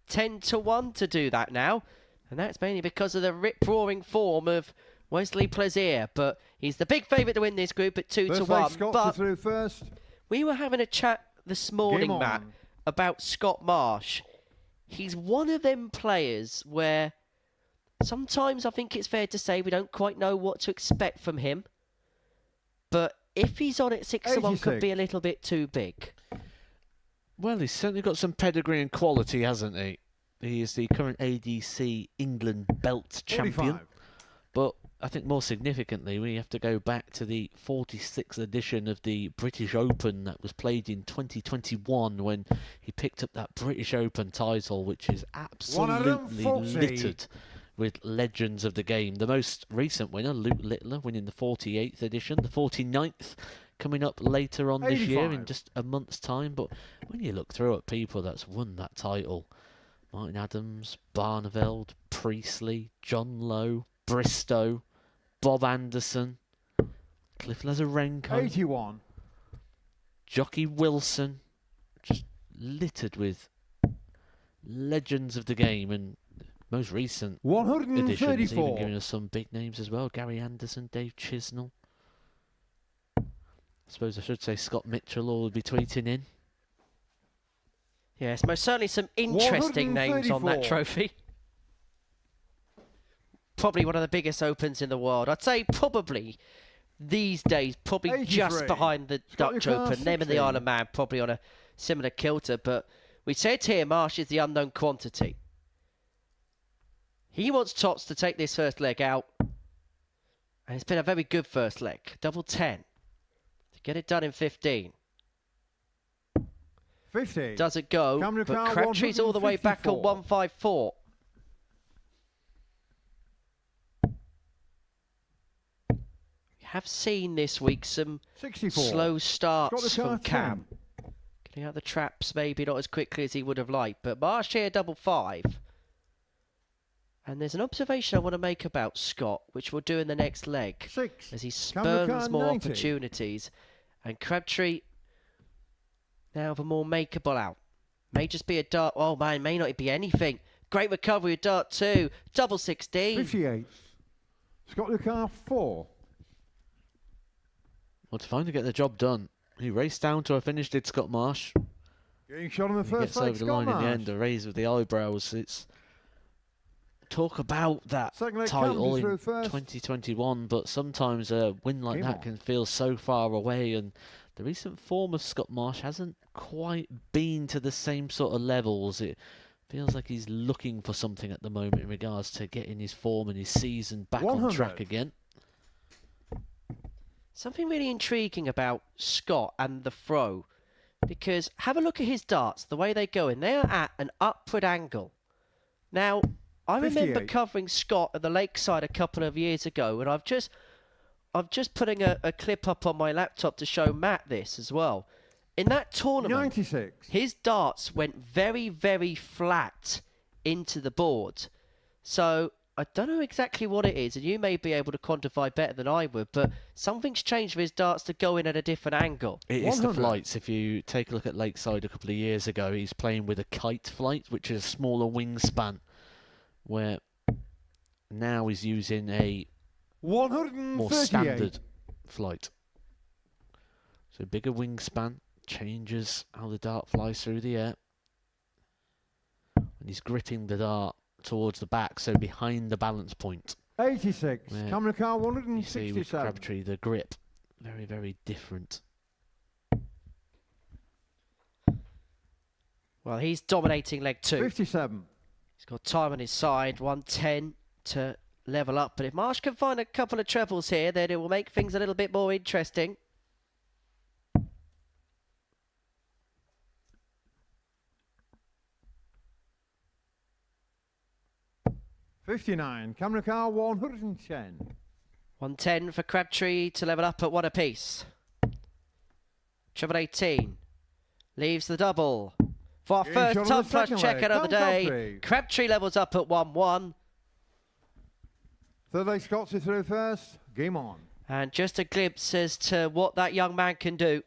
A: 10-1 to do that now. And that's mainly because of the rip-roaring form of Wesley Plaisir, but he's the big favourite to win this group at 2-1. But
D: through first.
A: We were having a chat this morning, Matt, about Scott Marsh. He's one of them players where sometimes I think it's fair to say we don't quite know what to expect from him. But if he's on at 6-1, could be a little bit too big.
B: Well, he's certainly got some pedigree and quality, hasn't he? He is the current ADC England belt champion.
D: 45.
B: But I think more significantly, we have to go back to the 46th edition of the British Open that was played in 2021 when he picked up that British Open title, which is absolutely
D: 140.
B: littered with legends of the game. The most recent winner, Luke Littler, winning the 48th edition, the 49th coming up later on this year in just a month's time. But when you look through at people that's won that title, Martin Adams, Barneveld, Priestley, John Lowe, Bristow, Bob Anderson, Cliff Lazarenko,
D: 81.
B: Jockey Wilson, just littered with legends of the game, and most recent editions even giving us some big names as well. Gary Anderson, Dave Chisnell. I suppose I should say Scott Mitchell all will be tweeting in.
A: Yes, most certainly some interesting names on that trophy. Probably one of the biggest opens in the world. I'd say probably these days, probably
D: 83.
A: just behind the Dutch Open. Them and the Isle of Man probably on a similar kilter. But we said here Marsh is the unknown quantity. He wants Tots to take this first leg out. And it's been a very good first leg. Double 10. To get it done in 15.
D: 50.
A: Does it go? But Crabtree's all the way back on 154. Have seen this week some
D: 64.
A: slow starts from Cam. Getting out the traps maybe not as quickly as he would have liked. But Marsh here, double 5. And there's an observation I want to make about Scott, which we'll do in the next leg.
D: 6.
A: As he spurns more
D: 90.
A: opportunities. And Crabtree now have a more makeable out. May just be a dart. Oh man, may not be anything. Great recovery with dart 2. Double 16.
D: 58. Scott Lucar 4.
B: Well, to finally get the job done, he raced down to a finish, did Scott Marsh.
D: Getting shot on the
B: He
D: first
B: gets
D: leg,
B: over the
D: Scott
B: line in the
D: Marsh.
B: end, a raise with the eyebrows. It's talk about that
D: Second leg
B: title
D: comes through
B: in
D: first.
B: 2021, but sometimes a win like that can feel so far away, and the recent form of Scott Marsh hasn't quite been to the same sort of levels. It feels like he's looking for something at the moment in regards to getting his form and his season back
D: 100.
B: on track again.
A: Something really intriguing about Scott and the throw, because have a look at his darts, the way they go in. They are at an upward angle. Now, I remember
D: 58.
A: covering Scott at the Lakeside a couple of years ago, and I'm just putting a clip up on my laptop to show Matt this as well. In that tournament,
D: 96.
A: his darts went very, very flat into the board. So I don't know exactly what it is, and you may be able to quantify better than I would, but something's changed for his darts to go in at a different angle.
B: It is the
D: 100.
B: flights. If you take a look at Lakeside a couple of years ago, he's playing with a kite flight, which is a smaller wingspan, where now he's using a more
D: 138.
B: standard flight. So bigger wingspan, changes how the dart flies through the air. And he's gripping the dart towards the back, so behind the balance point.
D: 86.
B: Yeah.
D: Camera car
B: You see with
D: 167.
B: Crabtree, the grip, very, very different.
A: Well, he's dominating leg 2.
D: 57.
A: He's got time on his side, 110 to level up. But if Marsh can find a couple of trebles here, then it will make things a little bit more interesting.
D: 59. Camera car 110.
A: 110 for Crabtree to level up at 1 apiece. Treble 18 leaves the double. For our
D: Game
A: first
D: shot on
A: top
D: the
A: plus
D: second
A: checker
D: leg.
A: of the
D: Come
A: day.
D: Crabtree.
A: Crabtree levels up at 1-1.
D: Third leg Scots is through first. Game on.
A: And just a glimpse as to what that young man can do.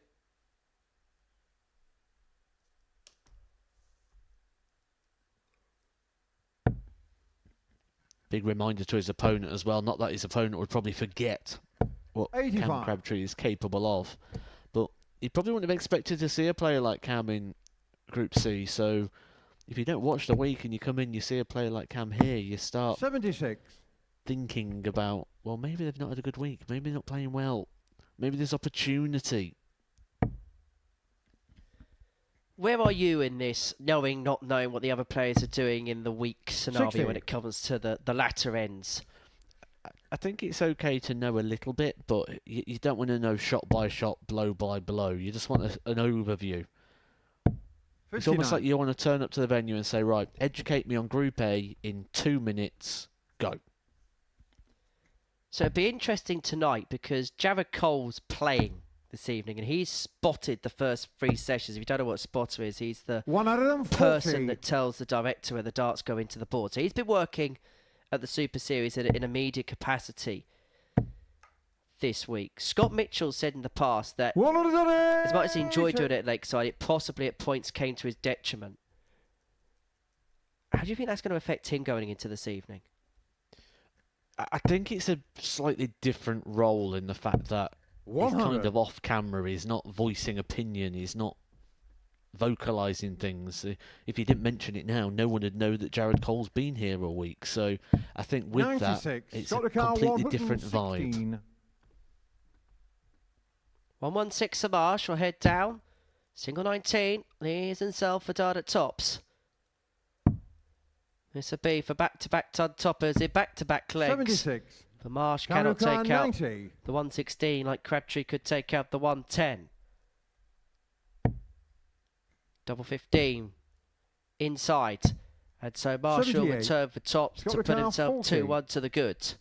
B: Big reminder to his opponent as well. Not that his opponent would probably forget what
D: 85.
B: Cam Crabtree is capable of. But he probably wouldn't have expected to see a player like Cam in Group C. So if you don't watch the week and you come in, you see a player like Cam here, you start
D: 76.
B: thinking about, well, maybe they've not had a good week. Maybe they're not playing well. Maybe there's opportunity.
A: Where are you in this, not knowing what the other players are doing in the week scenario
D: 60.
A: when it comes to the latter ends?
B: I think it's okay to know a little bit, but you don't want to know shot by shot, blow by blow. You just want an overview.
D: 59.
B: It's almost like you want to turn up to the venue and say, right, educate me on Group A in 2 minutes, go.
A: So it'd be interesting tonight because Jared Cole's playing this evening and he's spotted the first 3 sessions. If you don't know what a spotter is, he's the
D: 140.
A: person that tells the director where the darts go into the board. So he's been working at the Super Series in a media capacity this week. Scott Mitchell said in the past that
D: 180.
A: as much as he enjoyed doing it at Lakeside, it possibly at points came to his detriment. How do you think that's going to affect him going into this evening?
B: I think it's a slightly different role in the fact that he's
D: 100.
B: kind of off camera. He's not voicing opinion. He's not vocalising things. If he didn't mention it now, no one would know that Jared Cole's been here all week. So I think with
D: 96.
B: that, it's
D: Got
B: a
D: the car
B: completely different vibe.
D: 116.
A: 116 for Marsh will head down. Single 19 leaves himself for dart at tops. This will be for back-to-back toppers in back-to-back legs.
D: 76.
A: The Marsh
D: Camera
A: cannot
D: car
A: take out
D: 90.
A: the 116 like Crabtree could take out the 110. Double 15 inside. And so Marsh will
D: 78.
A: return for tops
D: Scott
A: to put
D: McCall,
A: himself
D: 40.
A: 2-1 to the good.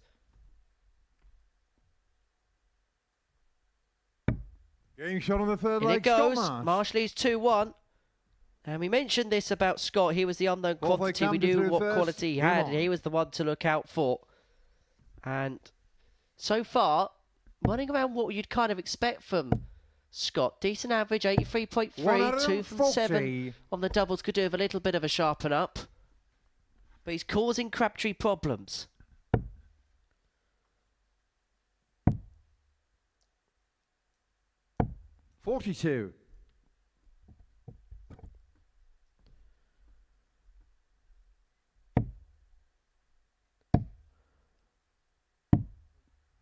D: Getting shot on the third
A: In
D: leg.
A: it goes.
D: Scott
A: Marsh leads 2-1. And we mentioned this about Scott. He was the unknown
D: Fourth
A: quantity. We
D: leg
A: knew
D: through
A: what
D: first.
A: quality he
D: Game
A: had.
D: on.
A: He was the one to look out for. And so far, running around what you'd kind of expect from Scott. Decent average, 83.3, 2 from 7
D: 140.
A: on the doubles. Could do with a little bit of a sharpen up. But he's causing Crabtree problems.
D: $42.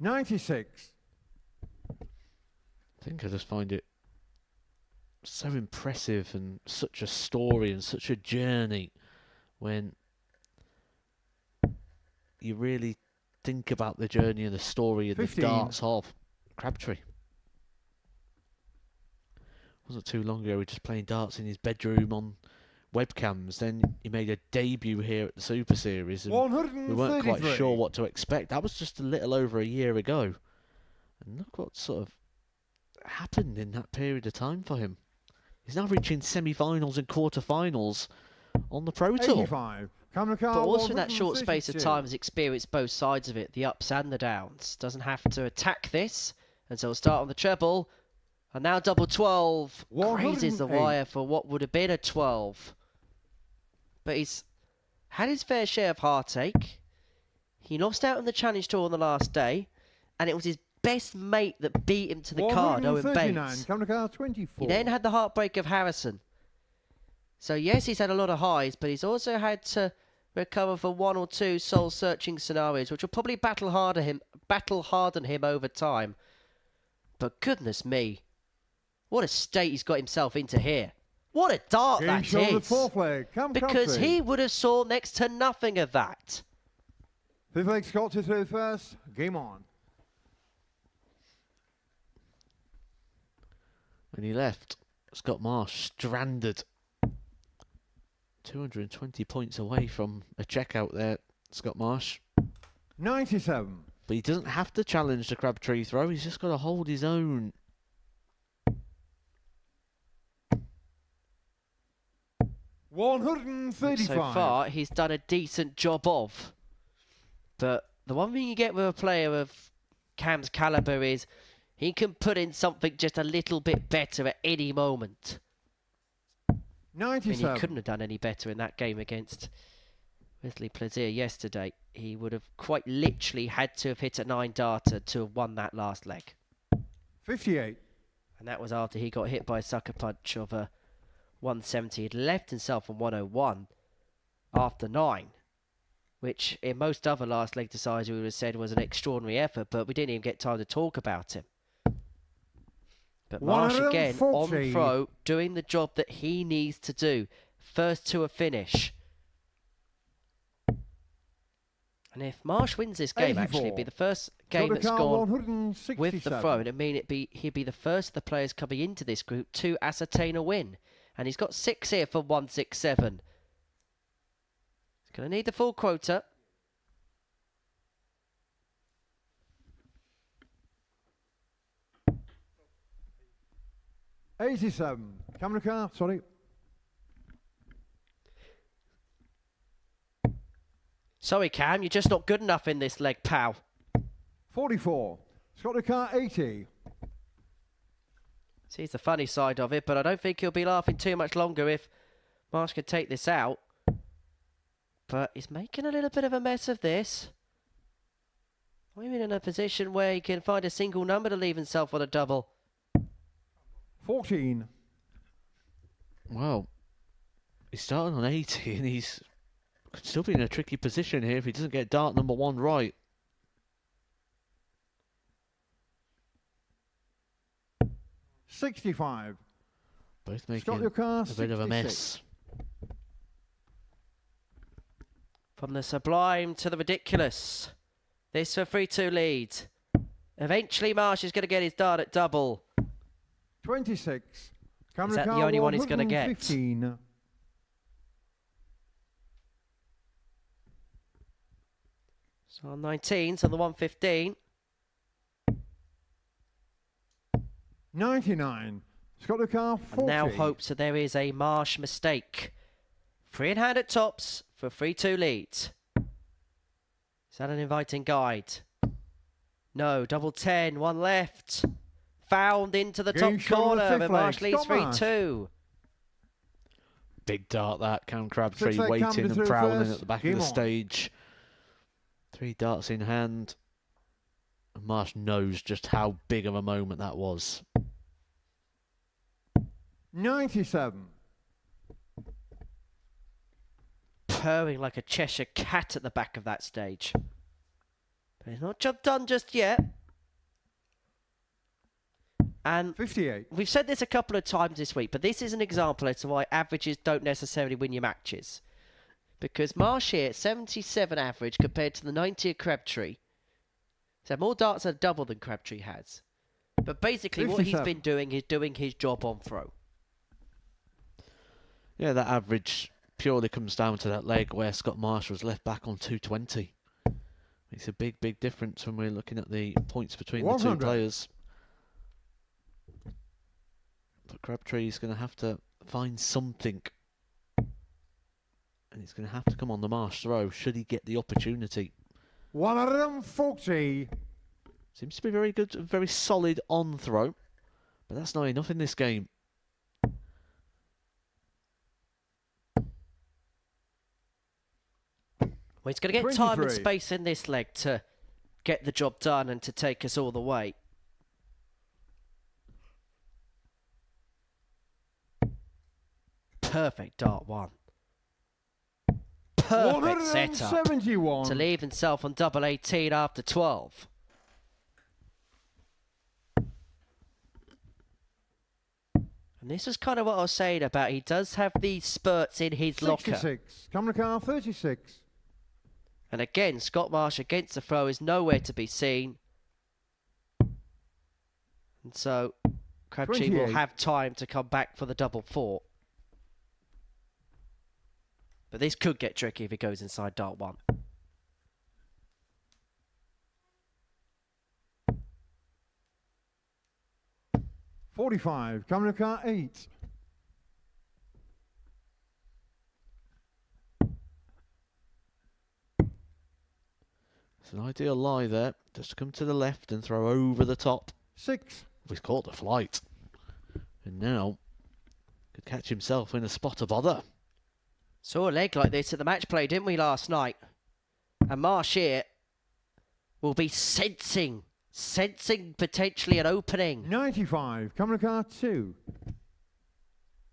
D: $96.
B: I think I just find it so impressive and such a story and such a journey when you really think about the journey and the story and
D: 15.
B: the darts of Crabtree. Wasn't too long ago, he was just playing darts in his bedroom on webcams. Then he made a debut here at the Super Series, and we weren't quite
D: 133.
B: sure what to expect. That was just a little over a year ago, and look what sort of happened in that period of time for him. He's now reaching semi-finals and quarter-finals on the Pro Tour.
D: 85. Camera car
A: But also in that short space of
D: 132.
A: time has experienced both sides of it, the ups and the downs. Doesn't have to attack this. And so we'll start on the treble. And now double 12. Grazes the
D: 108.
A: wire for what would have been a 12. But he's had his fair share of heartache. He lost out on the Challenge Tour on the last day. And it was his best mate that beat him to the card, Owen
D: 139.
A: Bates.
D: Camera car 24.
A: He then had the heartbreak of Harrison. So yes, he's had a lot of highs, but he's also had to recover for 1 or 2 soul-searching scenarios, which will probably battle harden him over time. But goodness me, what a state he's got himself into here. What a dart
D: Game
A: that
D: shot on the
A: is.
D: fourth leg. Cam
A: Because
D: Crabtree.
A: he would have saw next to nothing of that.
D: Fifth leg Scott to throw first. Game on.
B: When he left, Scott Marsh stranded. 220 points away from a checkout there, Scott Marsh.
D: 97.
B: But he doesn't have to challenge the Crabtree throw. He's just got to hold his own.
D: $135.
A: So far, he's done a decent job of. But the one thing you get with a player of Cam's caliber is he can put in something just a little bit better at any moment. I mean,
D: 97.
A: he couldn't have done any better in that game against Wesley Plaisir yesterday. He would have quite literally had to have hit a 9-darter to have won that last leg.
D: 58.
A: And that was after he got hit by a sucker punch of a 170. He'd left himself on 101 after 9, which in most other last leg decides we would have said was an extraordinary effort, but we didn't even get time to talk about him. But Marsh again, on
D: 140.
A: throw, doing the job that he needs to do. First to a finish. And if Marsh wins this game, actually, it'd be the first game that's gone with the throw. And it'd mean he'd be the first of the players coming into this group to ascertain a win. And he's got 6 here for 167. He's going to need the full quota.
D: $87. Camera car, sorry.
A: Sorry, Cam, you're just not good enough in this leg, pal.
D: 44. Scott the car, 80.
A: Sees the funny side of it, but I don't think he'll be laughing too much longer if Marsh can take this out. But he's making a little bit of a mess of this. Not even in a position where he can find a single number to leave himself on a double.
D: 14.
B: Well, he's starting on 80 and he's could still be in a tricky position here if he doesn't get dart number 1 right.
D: $65.
B: Both
D: Scott
B: making
D: your car,
B: a bit of a
D: 66.
B: mess.
A: From the sublime to the ridiculous. This for 3-2 lead. Eventually Marsh is going to get his dart at double.
D: 26. Camera
A: Is that the
D: car,
A: only one he's gonna get?
D: 115.
A: So on 19, so the 115.
D: 99. Scott the car, 40.
A: And now hopes that there is a Marsh mistake. 3 in hand at tops for a 3-2 lead. Is that an inviting guide? No, double 10, 1 left. Found into the
D: Game
A: top
D: shot on the
A: corner,
D: fifth
A: but
D: leg.
A: Marsh leads
D: Scott Marsh.
A: 3-2.
B: Big dart that, Cam Crabtree
D: Six leg
B: waiting
D: Cam
B: and
D: through
B: prowling
D: first.
B: at the back
D: Game
B: of the
D: on.
B: stage. 3 darts in hand. And Marsh knows just how big of a moment that was.
D: 97.
A: Purring like a Cheshire cat at the back of that stage. But he's not done just yet. And
D: 58.
A: we've said this a couple of times this week, but this is an example as to why averages don't necessarily win your matches. Because Marsh here, 77 average compared to the 90 of Crabtree. So more darts at double than Crabtree has. But basically what he's
D: 57.
A: been doing is doing his job on throw.
B: Yeah, that average purely comes down to that leg where Scott Marsh was left back on 220. Makes a big, big difference when we're looking at the points between the 2
D: 100.
B: players. But Crabtree's going to have to find something. And he's going to have to come on the Marsh throw should he get the opportunity.
D: 140.
B: Seems to be very good, very solid on throw. But that's not enough in this game.
A: Well, he's going to get time and
D: 23.
A: space in this leg to get the job done and to take us all the way. Perfect dart 1. Perfect setup
D: 171.
A: to leave himself on double 18 after 12. And this is kind of what I was saying about he does have these spurts in his locker.
D: 66. Come to car 36.
A: And again, Scott Marsh against the throw is nowhere to be seen. And so Crabtree will
D: 28.
A: have time to come back for the double four. But this could get tricky if it goes inside dart one.
D: $45. Come to car 8.
B: It's an ideal lie there. Just come to the left and throw over the top.
D: 6.
B: He's caught the flight. And now could catch himself in a spot of bother.
A: Saw a leg like this at the match play, didn't we, last night? And Marsh here will be sensing potentially an opening.
D: 95. Come to car 2.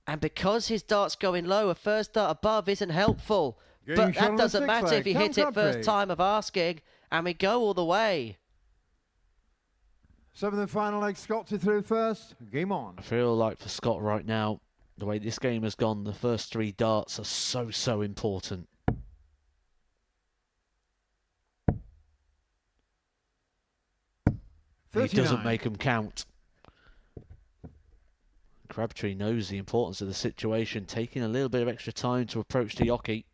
A: And because his dart's going low, a first dart above isn't helpful.
D: Game
A: But
D: shot
A: that
D: on the
A: doesn't
D: six
A: matter
D: leg.
A: if he
D: Come
A: hits it first
D: Crabtree.
A: time of asking, and we go all the way.
D: 7th and final leg. Scott to through first. Game on.
B: I feel like for Scott right now, the way this game has gone, the first 3 darts are so important. He doesn't make them count. Crabtree knows the importance of the situation, taking a little bit of extra time to approach the Yoki.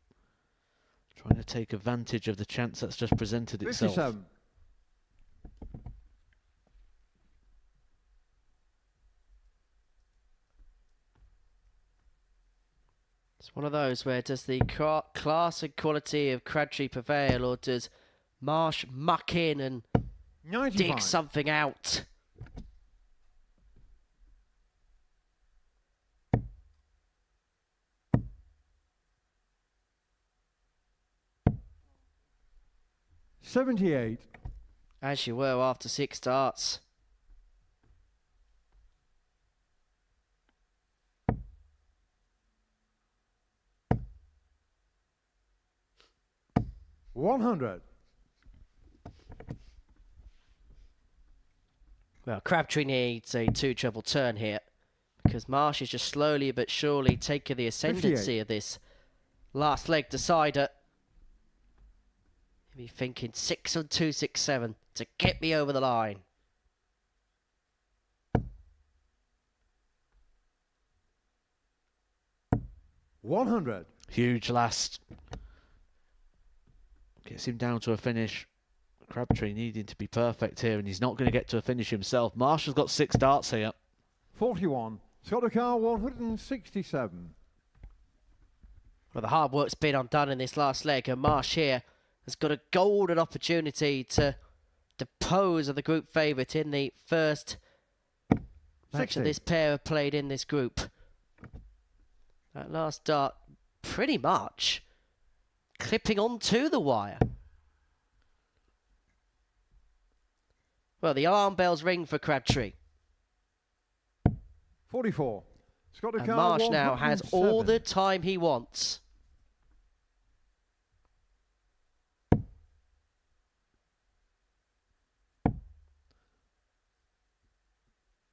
B: Trying to take advantage of the chance that's just presented itself.
D: 57.
A: It's one of those where does the class and quality of Crabtree prevail, or does Marsh muck in and
D: 95.
A: dig something out?
D: $78.
A: As you were after 6 darts.
D: $100.
A: Well, Crabtree needs a 2-treble turn here, because Marsh is just slowly but surely taking the ascendancy
D: 58.
A: of this last leg decider. He'll be thinking 6 on 2, 6, 7 to get me over the line.
D: $100.
B: Huge last. Gets him down to a finish. Crabtree needing to be perfect here, and he's not going to get to a finish himself. Marsh has got 6 darts here.
D: 41. Scott to car 167.
A: Well, the hard work's been undone in this last leg, and Marsh here has got a golden opportunity to depose of the group favourite in the first match
D: 60.
A: that this pair have played in this group. That last dart, pretty much clipping onto the wire. Well, the alarm bells ring for Crabtree.
D: 44. Scott to
A: And
D: car
A: Marsh now has all
D: 107.
A: the time he wants.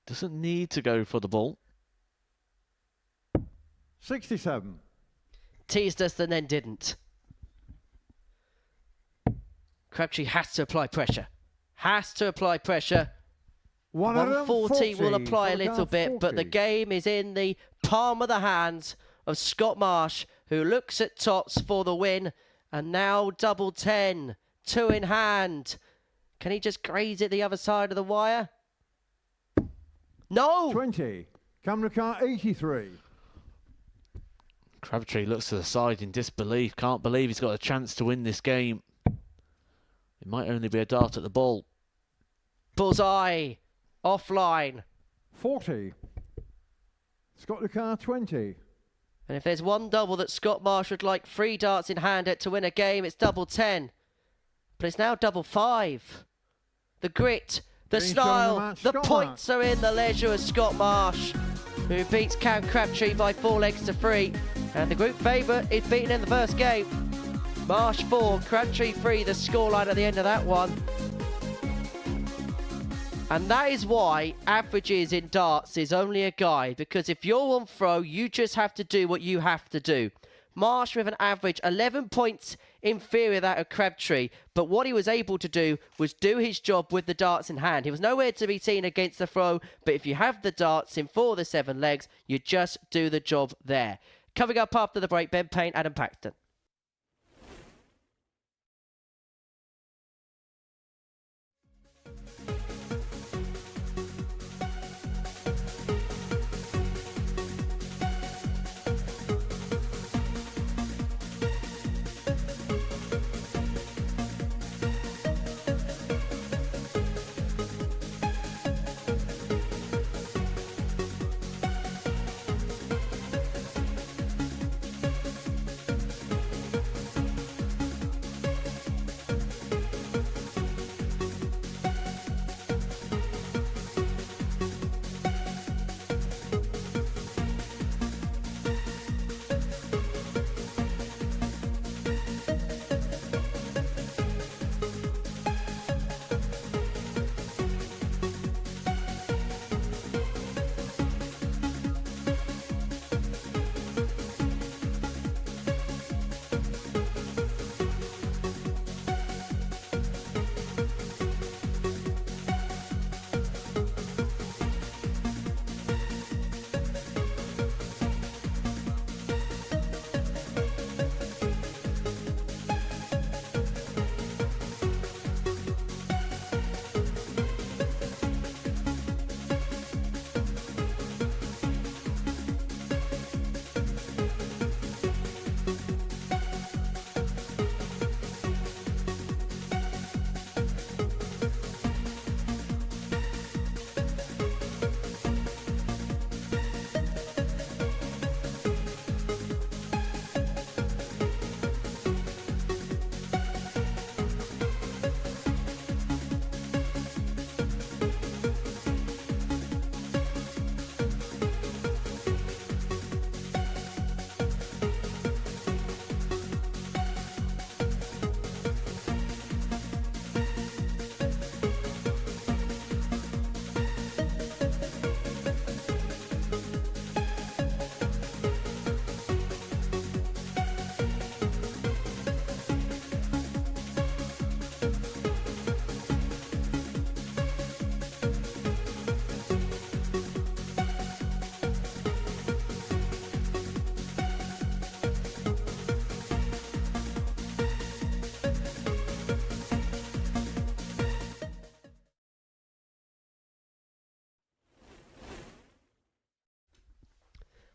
B: Doesn't need to go for the ball.
D: 67.
A: Teased us and then didn't. Crabtree has to apply pressure. Has to apply pressure. 140 will apply a little bit, but the game is in the palm of the hands of Scott Marsh, who looks at tops for the win. And now double 10, 2 in hand. Can he just graze it the other side of the wire? No!
D: 20. Camera car 83.
B: Crabtree looks to the side in disbelief. Can't believe he's got a chance to win this game. It might only be a dart at the ball.
A: Bullseye. Offline.
D: 40. Scott to car 20.
A: And if there's one double that Scott Marsh would like 3 darts in hand at to win a game, it's double 10. But it's now double 5. The grit, the
D: Being shown
A: style,
D: the match,
A: the
D: Scott
A: points are in the leisure of Scott Marsh, who beats Cam Crabtree by 4 legs to 3. And the group favourite is beaten in the first game. Marsh 4, Crabtree 3, the scoreline at the end of that one. And that is why averages in darts is only a guide, because if you're on throw, you just have to do what you have to do. Marsh with an average 11 points inferior that of Crabtree, but what he was able to do was do his job with the darts in hand. He was nowhere to be seen against the throw, but if you have the darts in 4 of the 7 legs, you just do the job there. Coming up after the break, Ben Payne, Adam Paxton.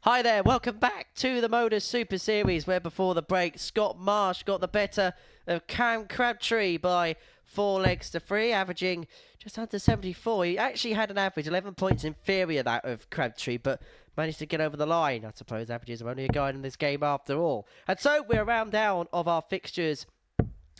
A: Hi there, welcome back to the Modus Super Series, where before the break, Scott Marsh got the better of Crabtree by 4 legs to 3, averaging just under 74. He actually had an average 11 points inferior that of Crabtree, but managed to get over the line. I suppose averages are only a guide in this game after all. And so we're around down of our fixtures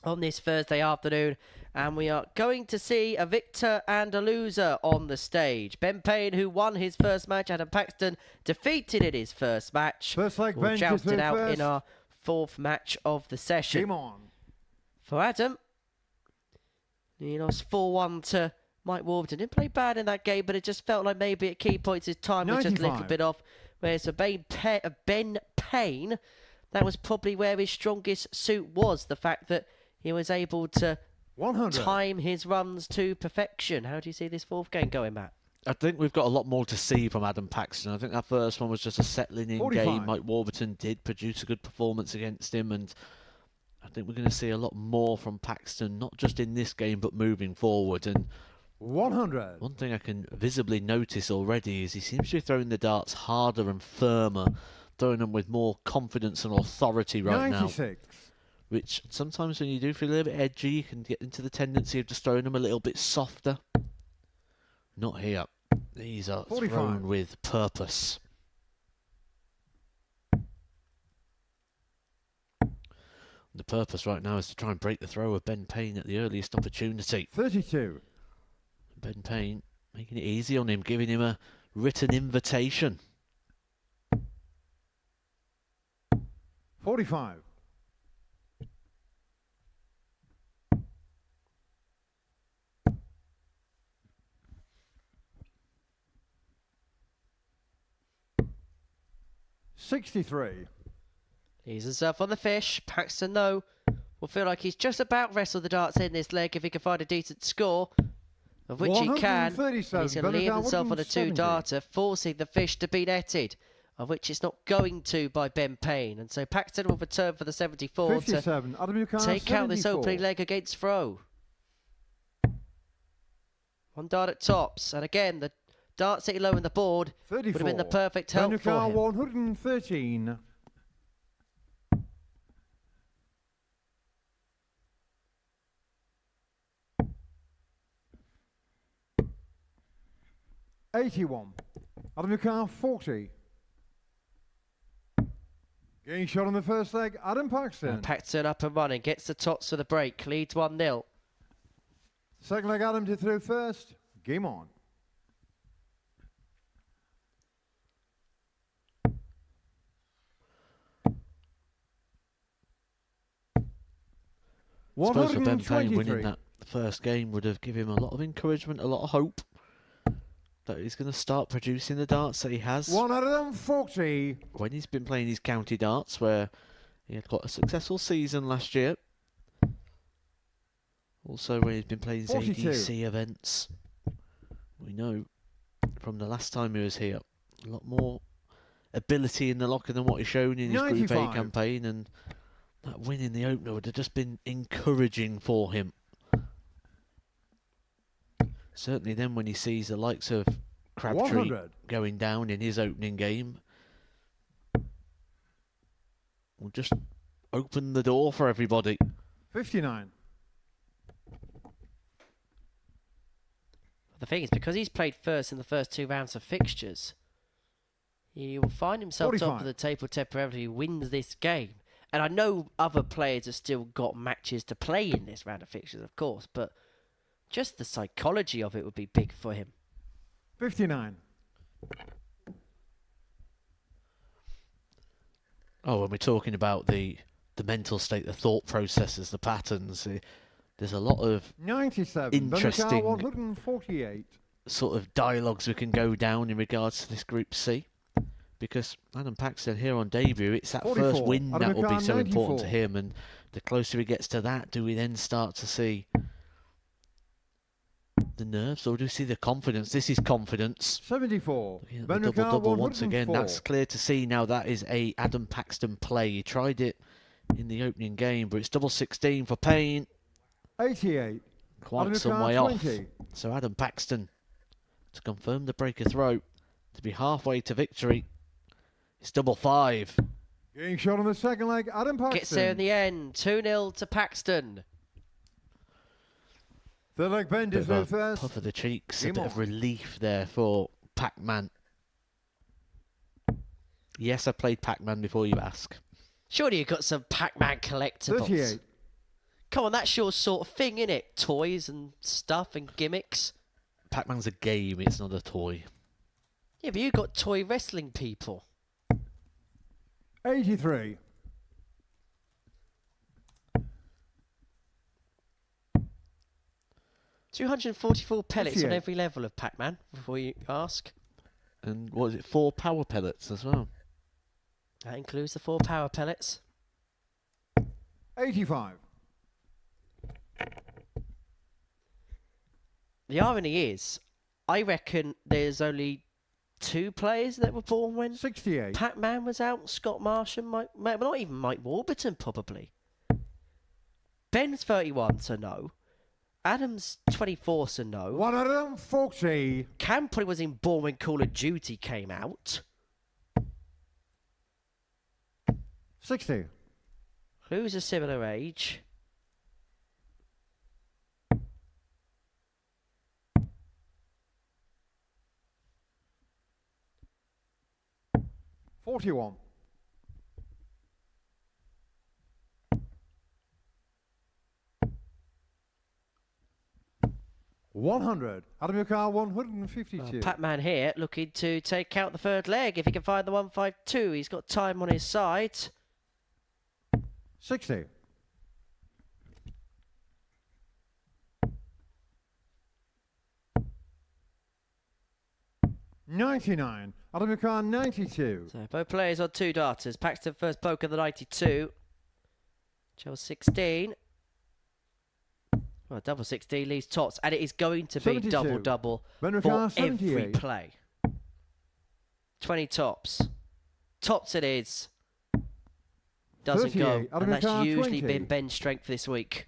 A: on this Thursday afternoon, and we are going to see a victor and a loser on the stage. Ben Payne, who won his first match, Adam Paxton defeated in his first match.
D: First leg,
A: We'll
D: bench
A: joust
D: is
A: it out
D: first.
A: in our 4th match of the session.
D: Game on.
A: For Adam, he lost 4-1 to Mike Warburton. Didn't play bad in that game, but it just felt like maybe at key points his time was just a little
D: 95.
A: bit off. Whereas for Ben Payne, that was probably where his strongest suit was. The fact that he was able to
D: 100.
A: time his runs to perfection. How do you see this 4th game going, Matt?
B: I think we've got a lot more to see from Adam Paxton. I think that first one was just a settling in
D: 45.
B: game. Mike Warburton did produce a good performance against him, and I think we're going to see a lot more from Paxton, not just in this game, but moving forward. And
D: 100.
B: one thing I can visibly notice already is he seems to be throwing the darts harder and firmer, throwing them with more confidence and authority right
D: 96.
B: now. Which sometimes when you do feel a little bit edgy, you can get into the tendency of just throwing them a little bit softer. Not here. These are
D: 45.
B: thrown with purpose. The purpose right now is to try and break the throw of Ben Payne at the earliest opportunity.
D: 32.
B: Ben Payne making it easy on him, giving him a written invitation.
D: 45. 63.
A: He's himself on the fish. Paxton, though, will feel like he's just about wrestled the darts in this leg if he can find a decent score, of which he can. And he's going to leave himself on a 2-darter, forcing the fish to be netted, of which it's not going to by Ben Payne. And so Paxton will return for the 74 to take out this opening leg against Fro. 1 dart at tops, and again the dart sitting low on the board
D: 34.
A: would have been the perfect help for him.
D: 113. 81. Adam your car 40. Getting shot on the first leg, Adam Paxton.
A: And Paxton up and running, gets the tops for the break, leads 1-0.
D: Second leg, Adam to through first. Game on.
B: I suppose for Ben Payne winning that first game would have given him a lot of encouragement, a lot of hope that he's going to start producing the darts that he has.
D: 140.
B: When he's been playing his county darts, where he had quite a successful season last year. Also, when he's been playing his
D: 42.
B: ADC events, we know from the last time he was here, a lot more ability in the locker than what he's shown in his
D: 95.
B: Group A campaign, and that win in the opener would have just been encouraging for him. Certainly then when he sees the likes of Crabtree
D: 100.
B: going down in his opening game, will just open the door for everybody.
D: 59.
A: The thing is, because he's played first in the first 2 rounds of fixtures, he will find himself
D: 45.
A: top of the table temporarily. He wins this game. And I know other players have still got matches to play in this round of fixtures, of course, but just the psychology of it would be big for him.
D: 59.
B: Oh, when we're talking about the mental state, the thought processes, the patterns, there's a lot of
D: 97.
B: interesting
D: 148.
B: sort of dialogues we can go down in regards to this Group C. Because Adam Paxton here on debut, it's that
D: 44.
B: first win that will be so
D: 94.
B: important to him. And the closer he gets to that, do we then start to see the nerves, or do we see the confidence? This is confidence.
D: 74.
B: Looking at the double-double once again. That's clear to see now. That is a Adam Paxton play. He tried it in the opening game, but it's double 16 for Payne.
D: 88.
B: Quite some way off. So Adam Paxton to confirm the breaker throw, to be halfway to victory. It's double 5.
D: Getting shot on the second leg, Adam Paxton.
A: Gets there in the end, 2-0 to Paxton.
D: Third leg bend is no first.
B: Puff of the cheeks,
D: Game
B: a bit
D: on.
B: of relief there for Pac-Man. Yes, I played Pac-Man before you ask.
A: Surely you've got some Pac-Man collectibles.
D: 38.
A: Come on, that's your sort of thing, innit? Toys and stuff and gimmicks.
B: Pac-Man's a game, it's not a toy.
A: Yeah, but you've got toy wrestling people.
D: 83.
A: $244 pellets on
D: 58.
A: every level of Pac-Man, before you ask.
B: And what is it, 4 power pellets as well?
A: That includes the 4 power pellets.
D: 85.
A: The irony is, I reckon there's only 2 players that were born when
D: 68.
A: Pac-Man was out. Scott Marsh and Mike, well, not even Mike Warburton, probably. Ben's 31, so no. Adam's 24, so no.
D: 140.
A: Cam probably wasn't born when Call of Duty came out.
D: 60.
A: Who's a similar age?
D: $41. 100. Adam your car 152.
A: Pac-Man here looking to take out the third leg. If he can find the 152, he's got time on his side.
D: 60. 99. 99. Adam McCann, 92.
A: So both players on 2 darters. Paxton first poke of the 92. Chell 16. Well, double 16 leaves tops, and it is going to be
D: 72.
A: double-double
D: Ben
A: for
D: McCann,
A: every
D: 78.
A: play. 20 tops. Tops it is. Doesn't go.
D: 38. Adam
A: And that's
D: McCann,
A: usually
D: 20.
A: been Ben's strength this week.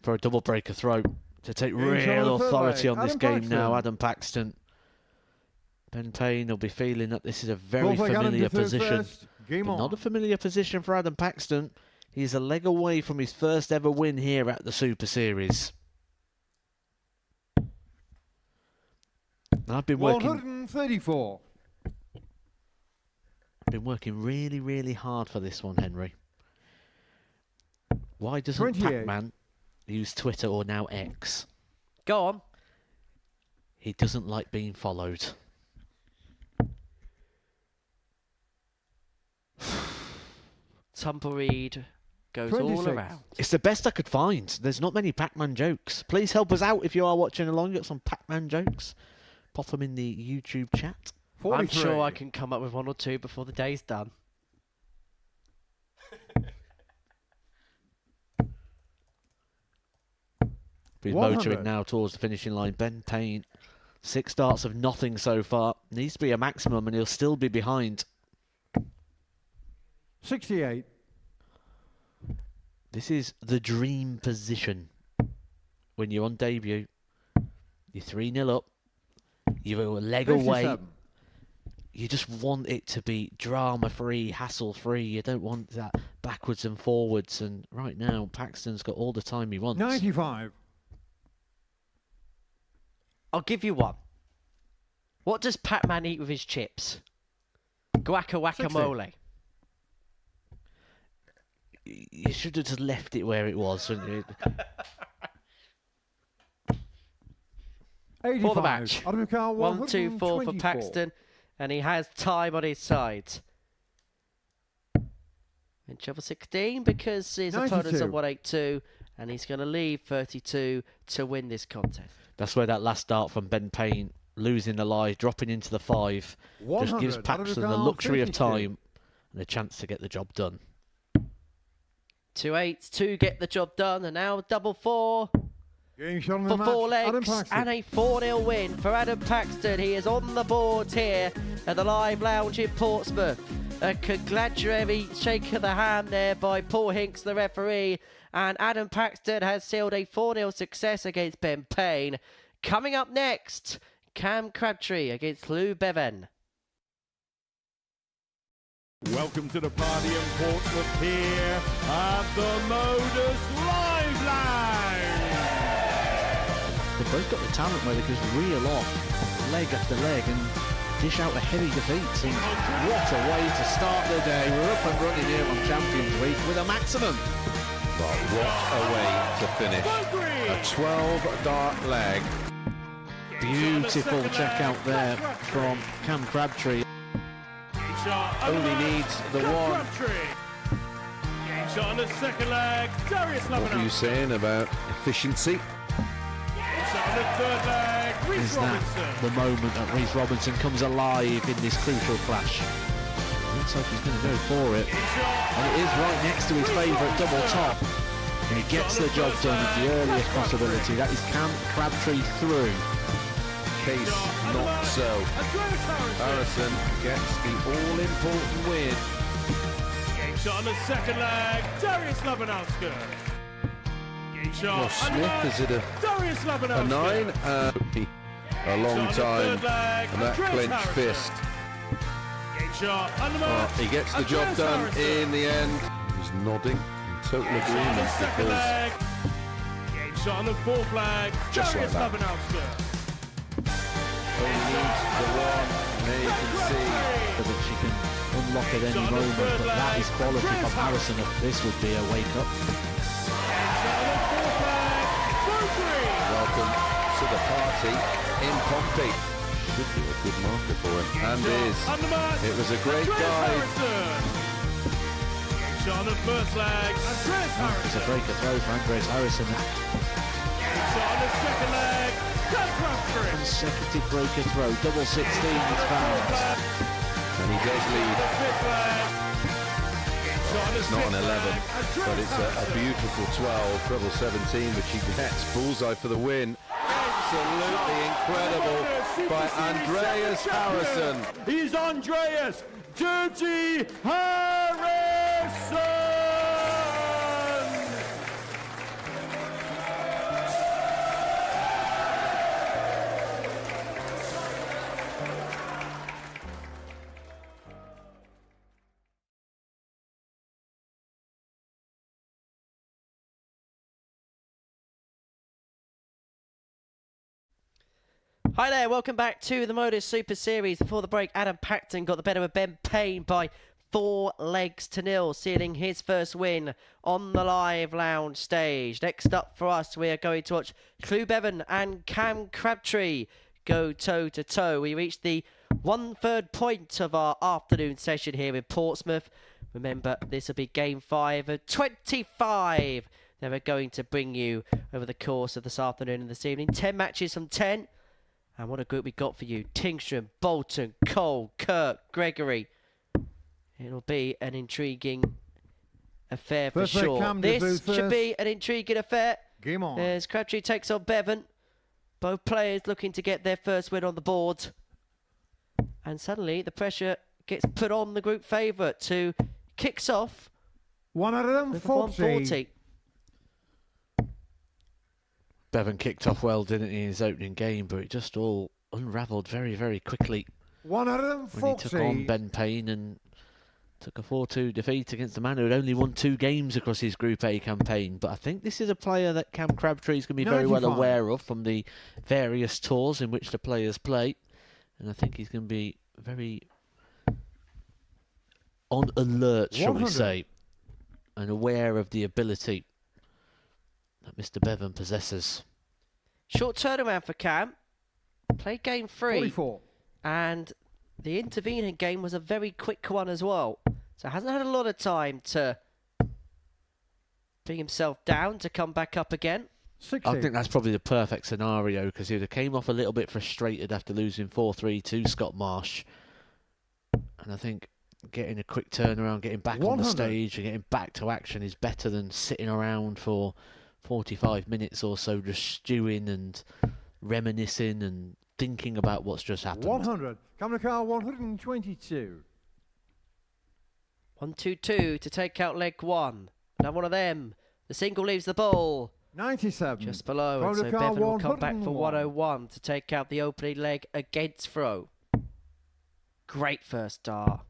B: For a double breaker throw to take
D: Game
B: real
D: on the third
B: authority
D: leg.
B: on this
D: Adam
B: game now,
D: Paxton.
B: Adam Paxton. Ben Payne will be feeling that this is a very
D: Fourth leg, Adam
B: familiar
D: to third
B: position.
D: first. Game
B: But
D: on.
B: not a familiar position for Adam Paxton. He's a leg away from his first ever win here at the Super Series. I've been working
D: 134.
B: really, really hard for this one, Henry. Why doesn't
D: 28.
B: Pac-Man use Twitter or now X?
A: Go on.
B: He doesn't like being followed.
A: Tumbleweed goes all
D: 26.
A: around.
B: It's the best I could find. There's not many Pac-Man jokes. Please help us out if you are watching along. Got some Pac-Man jokes. Pop them in the YouTube chat.
D: 43.
A: I'm sure I can come up with 1 or 2 before the day's done.
B: He's
D: 100.
B: motoring now towards the finishing line. Ben Payne, 6 starts of nothing so far. Needs to be a maximum and he'll still be behind.
D: 68.
B: This is the dream position. When you're on debut, you're 3-0 up. You're a leg away.
D: 57.
B: You just want it to be drama-free, hassle-free. You don't want that backwards and forwards. And right now, Paxton's got all the time he wants.
D: 95.
A: I'll give you one. What does Pac-Man eat with his chips? Guacamole.
B: You should have just left it where it was, shouldn't you?
D: 85.
A: For the match.
D: Adam McCann,
A: 1, 2, 4 for
D: 124.
A: Paxton, and he has time on his side. In trouble 16 because his opponent's
D: 92.
A: on 182, and he's going to leave 32 to win this contest.
B: That's where that last start from Ben Payne, losing the lie, dropping into the 5, just gives
D: 100.
B: Paxton the
D: Adam McCann,
B: luxury of
D: 52.
B: time and a chance to get the job done.
A: 2 8s to get the job done, and now double 4
D: Game shot on
A: for
D: the
A: 4
D: match. Adam
A: legs,
D: Paxton.
A: and a 4-0 win for Adam Paxton. He is on the board here at the Live Lounge in Portsmouth. A congratulatory shake of the hand there by Paul Hinks, the referee, and Adam Paxton has sealed a 4-0 success against Ben Payne. Coming up next, Crabtree against Llew Bevan.
E: Welcome to the party in Portsmouth here at the Modus Live Lounge.
B: They've both got the talent where they can just reel off leg after leg and dish out a heavy defeat. And what a way to start the day. We're up and running here on Champions Week with a maximum.
F: But what a way to finish. A 12-dart leg.
B: Beautiful check out there from Crabtree.
E: Only
F: needs the one.
E: Game shot on the second leg. Darius
F: What were you saying about efficiency?
E: Game shot on the third leg. Reece
B: Is that
E: Robinson.
B: the moment that Reece Robinson comes alive in this crucial clash? Looks like he's going to go for it. And it is right next to his favourite double top. And he gets the job done at the earliest possibility. That is Crabtree through.
F: Case not so. Harrison gets the all-important win.
E: Game shot on the second leg. Darius Labanowski. Game shot.
F: Well, Smith, is it
E: Darius
F: a
E: Labanowski.
F: 9? A long time. And that clenched fist.
E: Game shot on the
F: Oh,
E: mark.
F: he gets the job
E: Andreas
F: done
E: Harrison.
F: in the end. He's nodding in total
E: Game shot on the
F: agreement
E: second
F: because
E: leg. Game shot on the fourth leg.
F: Just
E: Darius
F: like that.
E: Labanowski.
F: only needs the one. There you can see.
B: So that she can unlock at any moment. But that is quality from Harrison. This would be a wake up.
F: Welcome to the party in Pompey. Should be a good marker for him. And is. It was a great guide.
E: Shot on the first leg. Andreas
B: It's a
E: Harrison.
B: breaker throw for Andreas Harrison.
E: Shot on the second leg. Crabtree.
B: Consecutive broken throw, double 16 is found.
F: And he does lead. It's not an 11, but it's a beautiful 12, treble 17, which he gets. Bullseye for the win. Absolutely incredible by Andreas Harrison.
E: He's Andreas Dirty Harrison.
A: Hi there, welcome back to the Modus Super Series. Before the break, Adam Paxton got the better of Ben Payne by 4 legs to 0, sealing his first win on the live lounge stage. Next up for us, we are going to watch Llew Bevan and Crabtree go toe-to-toe. We reached the 1/3 point of our afternoon session here in Portsmouth. Remember, this will be game 5 of 25 that we're going to bring you over the course of this afternoon and this evening. 10 matches from 10. And what a group we got for you. Tingstrom, Bolton, Cole, Kirk, Gregory. It'll be an intriguing affair for sure. This should be an intriguing affair.
D: Game on.
A: As Crabtree takes on Bevan. Both players looking to get their first win on the board. And suddenly the pressure gets put on the group favourite, who kicks off
D: 140.
B: Bevan kicked off well, didn't he, in his opening game, but it just all unravelled very, very quickly
D: 140.
B: when he took on Ben Payne and took a 4-2 defeat against a man who had only won 2 games across his Group A campaign. But I think this is a player that Crabtree is going to be very well aware of from the various tours in which the players play. And I think he's going to be very on alert, shall we say, and aware of the ability that Mr. Bevan possesses.
A: Short turnaround for Cam. Played game 3.
D: 44.
A: And the intervening game was a very quick one as well. So hasn't had a lot of time to bring himself down to come back up again.
D: 60.
B: I think that's probably the perfect scenario, because he came off a little bit frustrated after losing 4-3 to Scott Marsh. And I think getting a quick turnaround, getting back
D: 100.
B: on the stage and getting back to action is better than sitting around for 45 minutes or so just stewing and reminiscing and thinking about what's just happened.
D: 100. Camera car 122.
A: 1-2-2 to take out leg 1. Now one of them. The single leaves the ball
D: 97.
A: just below. And so Bevan will come back for 101 to take out the opening leg against throw. Great first dart.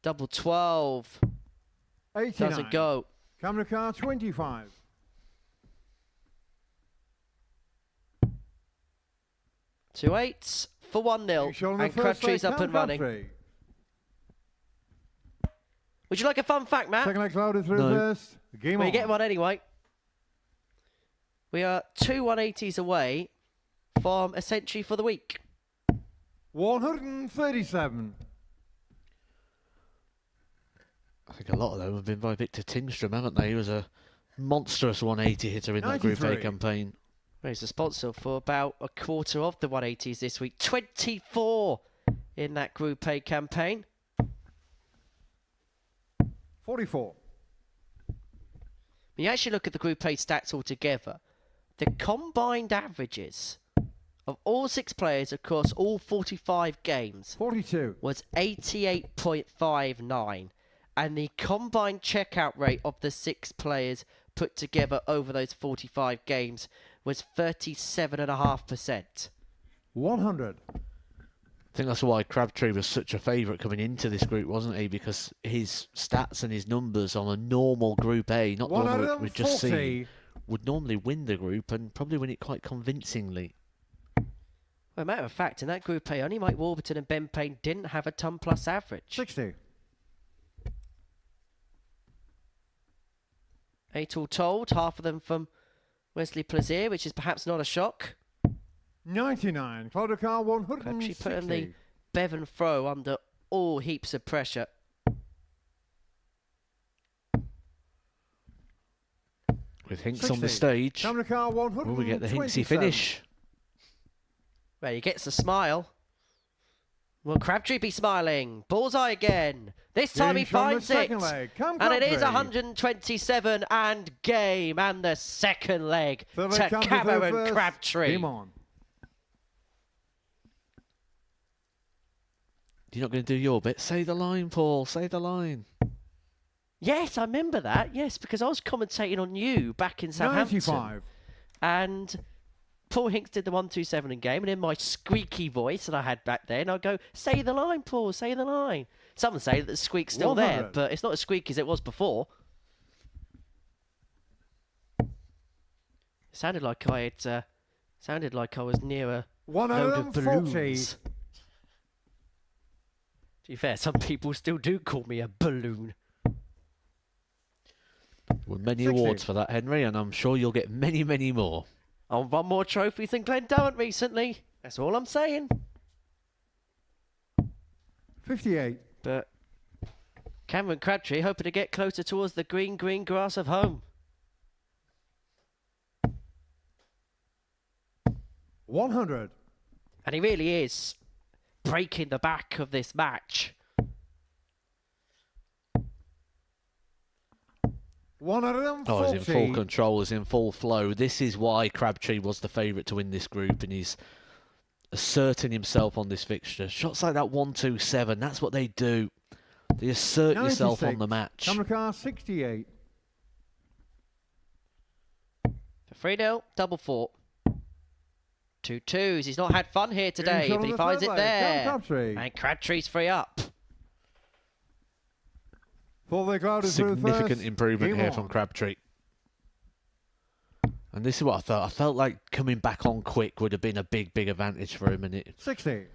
A: Double 12.
D: 89.
A: Doesn't go.
D: Camera car 25.
A: 2 8s for 1-0. And Crabtree's up and running. Would you like a fun fact, Matt?
D: Second leg loaded through
B: No.
D: first. Game
A: Well,
D: on.
A: you get one anyway. We are 2 180s away from a century for the week.
D: 137.
B: I think a lot of them have been by Victor Tingstrom, haven't they? He was a monstrous 180 hitter in that Group A
D: 93.
B: campaign.
A: He's responsible for about a quarter of the 180s this week. 24 in that Group A campaign.
D: 44.
A: When you actually look at the Group A stats altogether, the combined averages of all 6 players across all 45 games
D: 42.
A: was 88.59. And the combined checkout rate of the 6 players put together over those 45 games was 37.5%.
D: 100.
B: I think that's why Crabtree was such a favourite coming into this group, wasn't he? Because his stats and his numbers on a normal Group A, not the one we've just seen, would normally win the group and probably win it quite convincingly.
A: Well, matter of fact, in that Group A, only Mike Warburton and Ben Payne didn't have a ton plus average.
D: 60.
A: 8 all told, half of them from Wesley Plaisir, which is perhaps not a shock.
D: 99. Cloud car 160.
A: Crabtree putting the Bevan throw under all heaps of pressure.
B: With Hinks on the stage,
D: Camera car
B: will we get the Hinksy finish?
A: Well, he gets a smile. Will Crabtree be smiling? Bullseye again. This time he
D: Game from the
A: finds it.
D: second leg. Come,
A: And it is
D: Crabtree.
A: 127 and game. And the second leg
D: Third
A: to
D: leg comes
A: Camo
D: through
A: and
D: first.
A: Crabtree.
D: Game on.
B: You're not going to do your bit. Say the line, Paul. Say the line.
A: Yes, I remember that. Yes, because I was commentating on you back in Southampton.
D: 95.
A: And Paul Hinks did the 127 in game, and in my squeaky voice that I had back then, I'd go, say the line, Paul, say the line. Some would say that the squeak's still there,
D: 100.
A: but it's not as squeaky as it was before. It sounded like I had, sounded like I was near a load of
D: 140.
A: balloons. To be fair, some people still do call me a balloon.
B: Won many
D: 60.
B: awards for that, Henry, and I'm sure you'll get many, many more.
A: I won more trophies than Glenn Durrant recently. That's all I'm saying.
D: 58.
A: But Cameron Crabtree hoping to get closer towards the green grass of home.
D: 100.
A: And he really is breaking the back of this match.
D: 140.
B: Oh, he's in full control, he's in full flow. This is why Crabtree was the favourite to win this group, and he's asserting himself on this fixture. Shots like that 127, that's what they do. They assert yourself on the match.
D: Camera car 68.
A: For 3-0, double four. 2-2s. He's not had fun here today,
D: shot
A: but
D: on
A: he
D: the
A: finds
D: third
A: it
D: leg.
A: there.
D: Crabtree.
A: And Crabtree's free up.
D: Full leg loaded through
B: Significant
D: first.
B: improvement
D: Game
B: here
D: on.
B: from Crabtree. And this is what I thought. I felt like coming back on quick would have been a big, big advantage for him, and it
D: 60.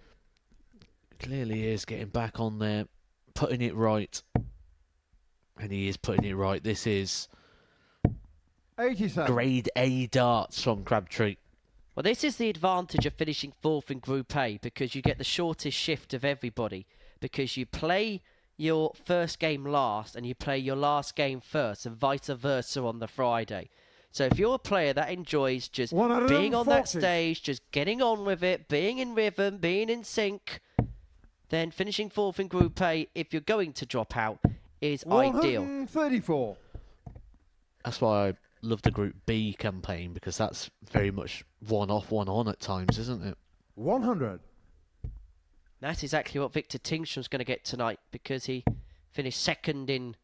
B: clearly is getting back on there, putting it right. And he is putting it right. This is
D: 87.
B: grade A darts from Crabtree.
A: Well, this is the advantage of finishing fourth in Group A, because you get the shortest shift of everybody, because you play your first game last and you play your last game first, and vice versa on the Friday. So if you're a player that enjoys just being on that
D: 140.
A: stage, just getting on with it, being in rhythm, being in sync, then finishing fourth in Group A, if you're going to drop out, is ideal.
D: 134.
B: That's why I love the Group B campaign, because that's very much one off, one on at times, isn't it?
D: 100.
A: That's exactly what Victor Tingstrom's going to get tonight, because he finished second in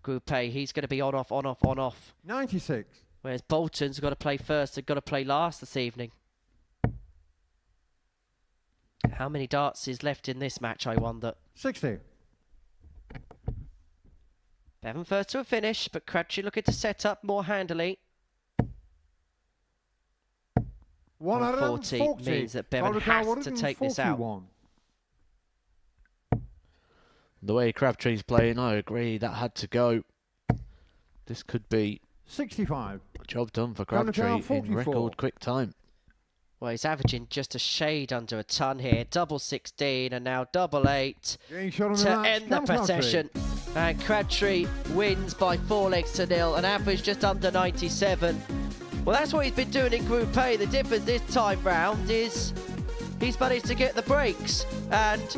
A: Group A. He's going to be on, off, on, off, on, off.
D: 96.
A: Whereas Bolton's got to play first and got to play last this evening. How many darts is left in this match, I wonder?
D: 60.
A: Bevan first to a finish, but Crabtree looking to set up more handily.
D: 140
A: means that Bevan has to take this out.
D: 141.
B: The way Crabtree's playing, I agree, that had to go. This could be
D: 65.
B: a job done for
D: Camera car
B: Crabtree in
D: 44.
B: record quick time.
A: Well, he's averaging just a shade under a ton here. Double 16 and now double 8
D: Getting shot on the
A: to
D: match.
A: end the
D: Come, Crabtree.
A: possession. And Crabtree wins by 4 legs to 0, an average just under 97. Well, that's what he's been doing in Group A. The difference this time round is he's managed to get the breaks. And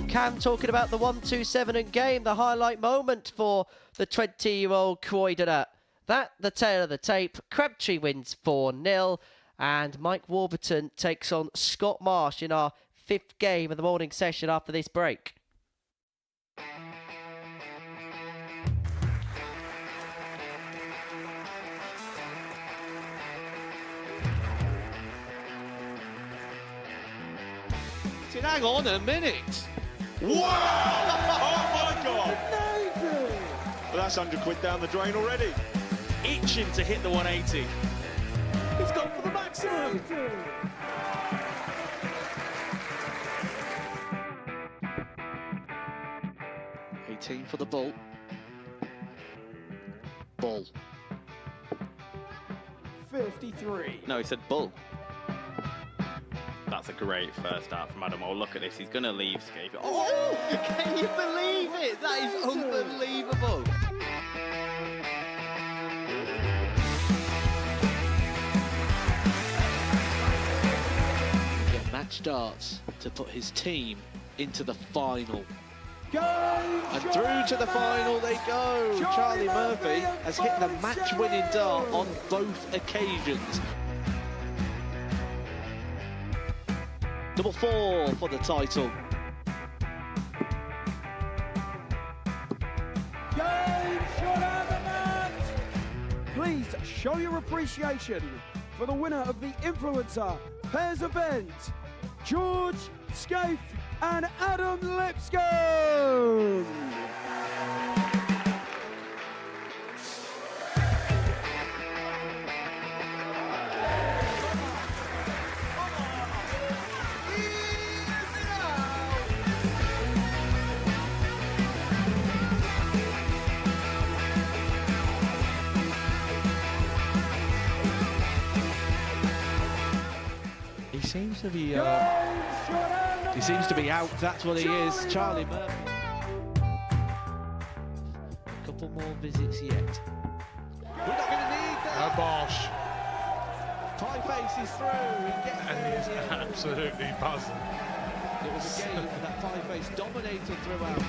A: Cam talking about the 127 in game, the highlight moment for the 20-year-old Croydener. That, the tail of the tape. Crabtree wins 4-0. And Mike Warburton takes on Scott Marsh in our 5th game of the morning session after this break.
F: Hang on a minute.
E: Wow! Oh my God! Well, that's £100 down the drain already.
G: Itching to hit the 180.
E: He's gone for the maximum.
B: 18 for the ball. Ball.
G: 53. No, he said bull. That's a great first start from Adam. Oh, look at this. He's going to leave Scape. Oh, can you believe it? That is unbelievable.
B: Get match
H: clutch darts to put his team into the final. And through to the final they go. Charlie Murphy has hit the match-winning dart on both occasions. Double 4 for the title.
I: Please show your appreciation for the winner of the Influencer Pairs event, George Scaife and Adam Lipscomb.
H: He seems to be out. That's what he is, Charlie Murphy. A couple more visits yet. We're not going to need that.
J: Marsh.
H: Pie Face is through. He gets
J: And he's absolutely buzzing.
H: It was a game that Pie Face dominated throughout.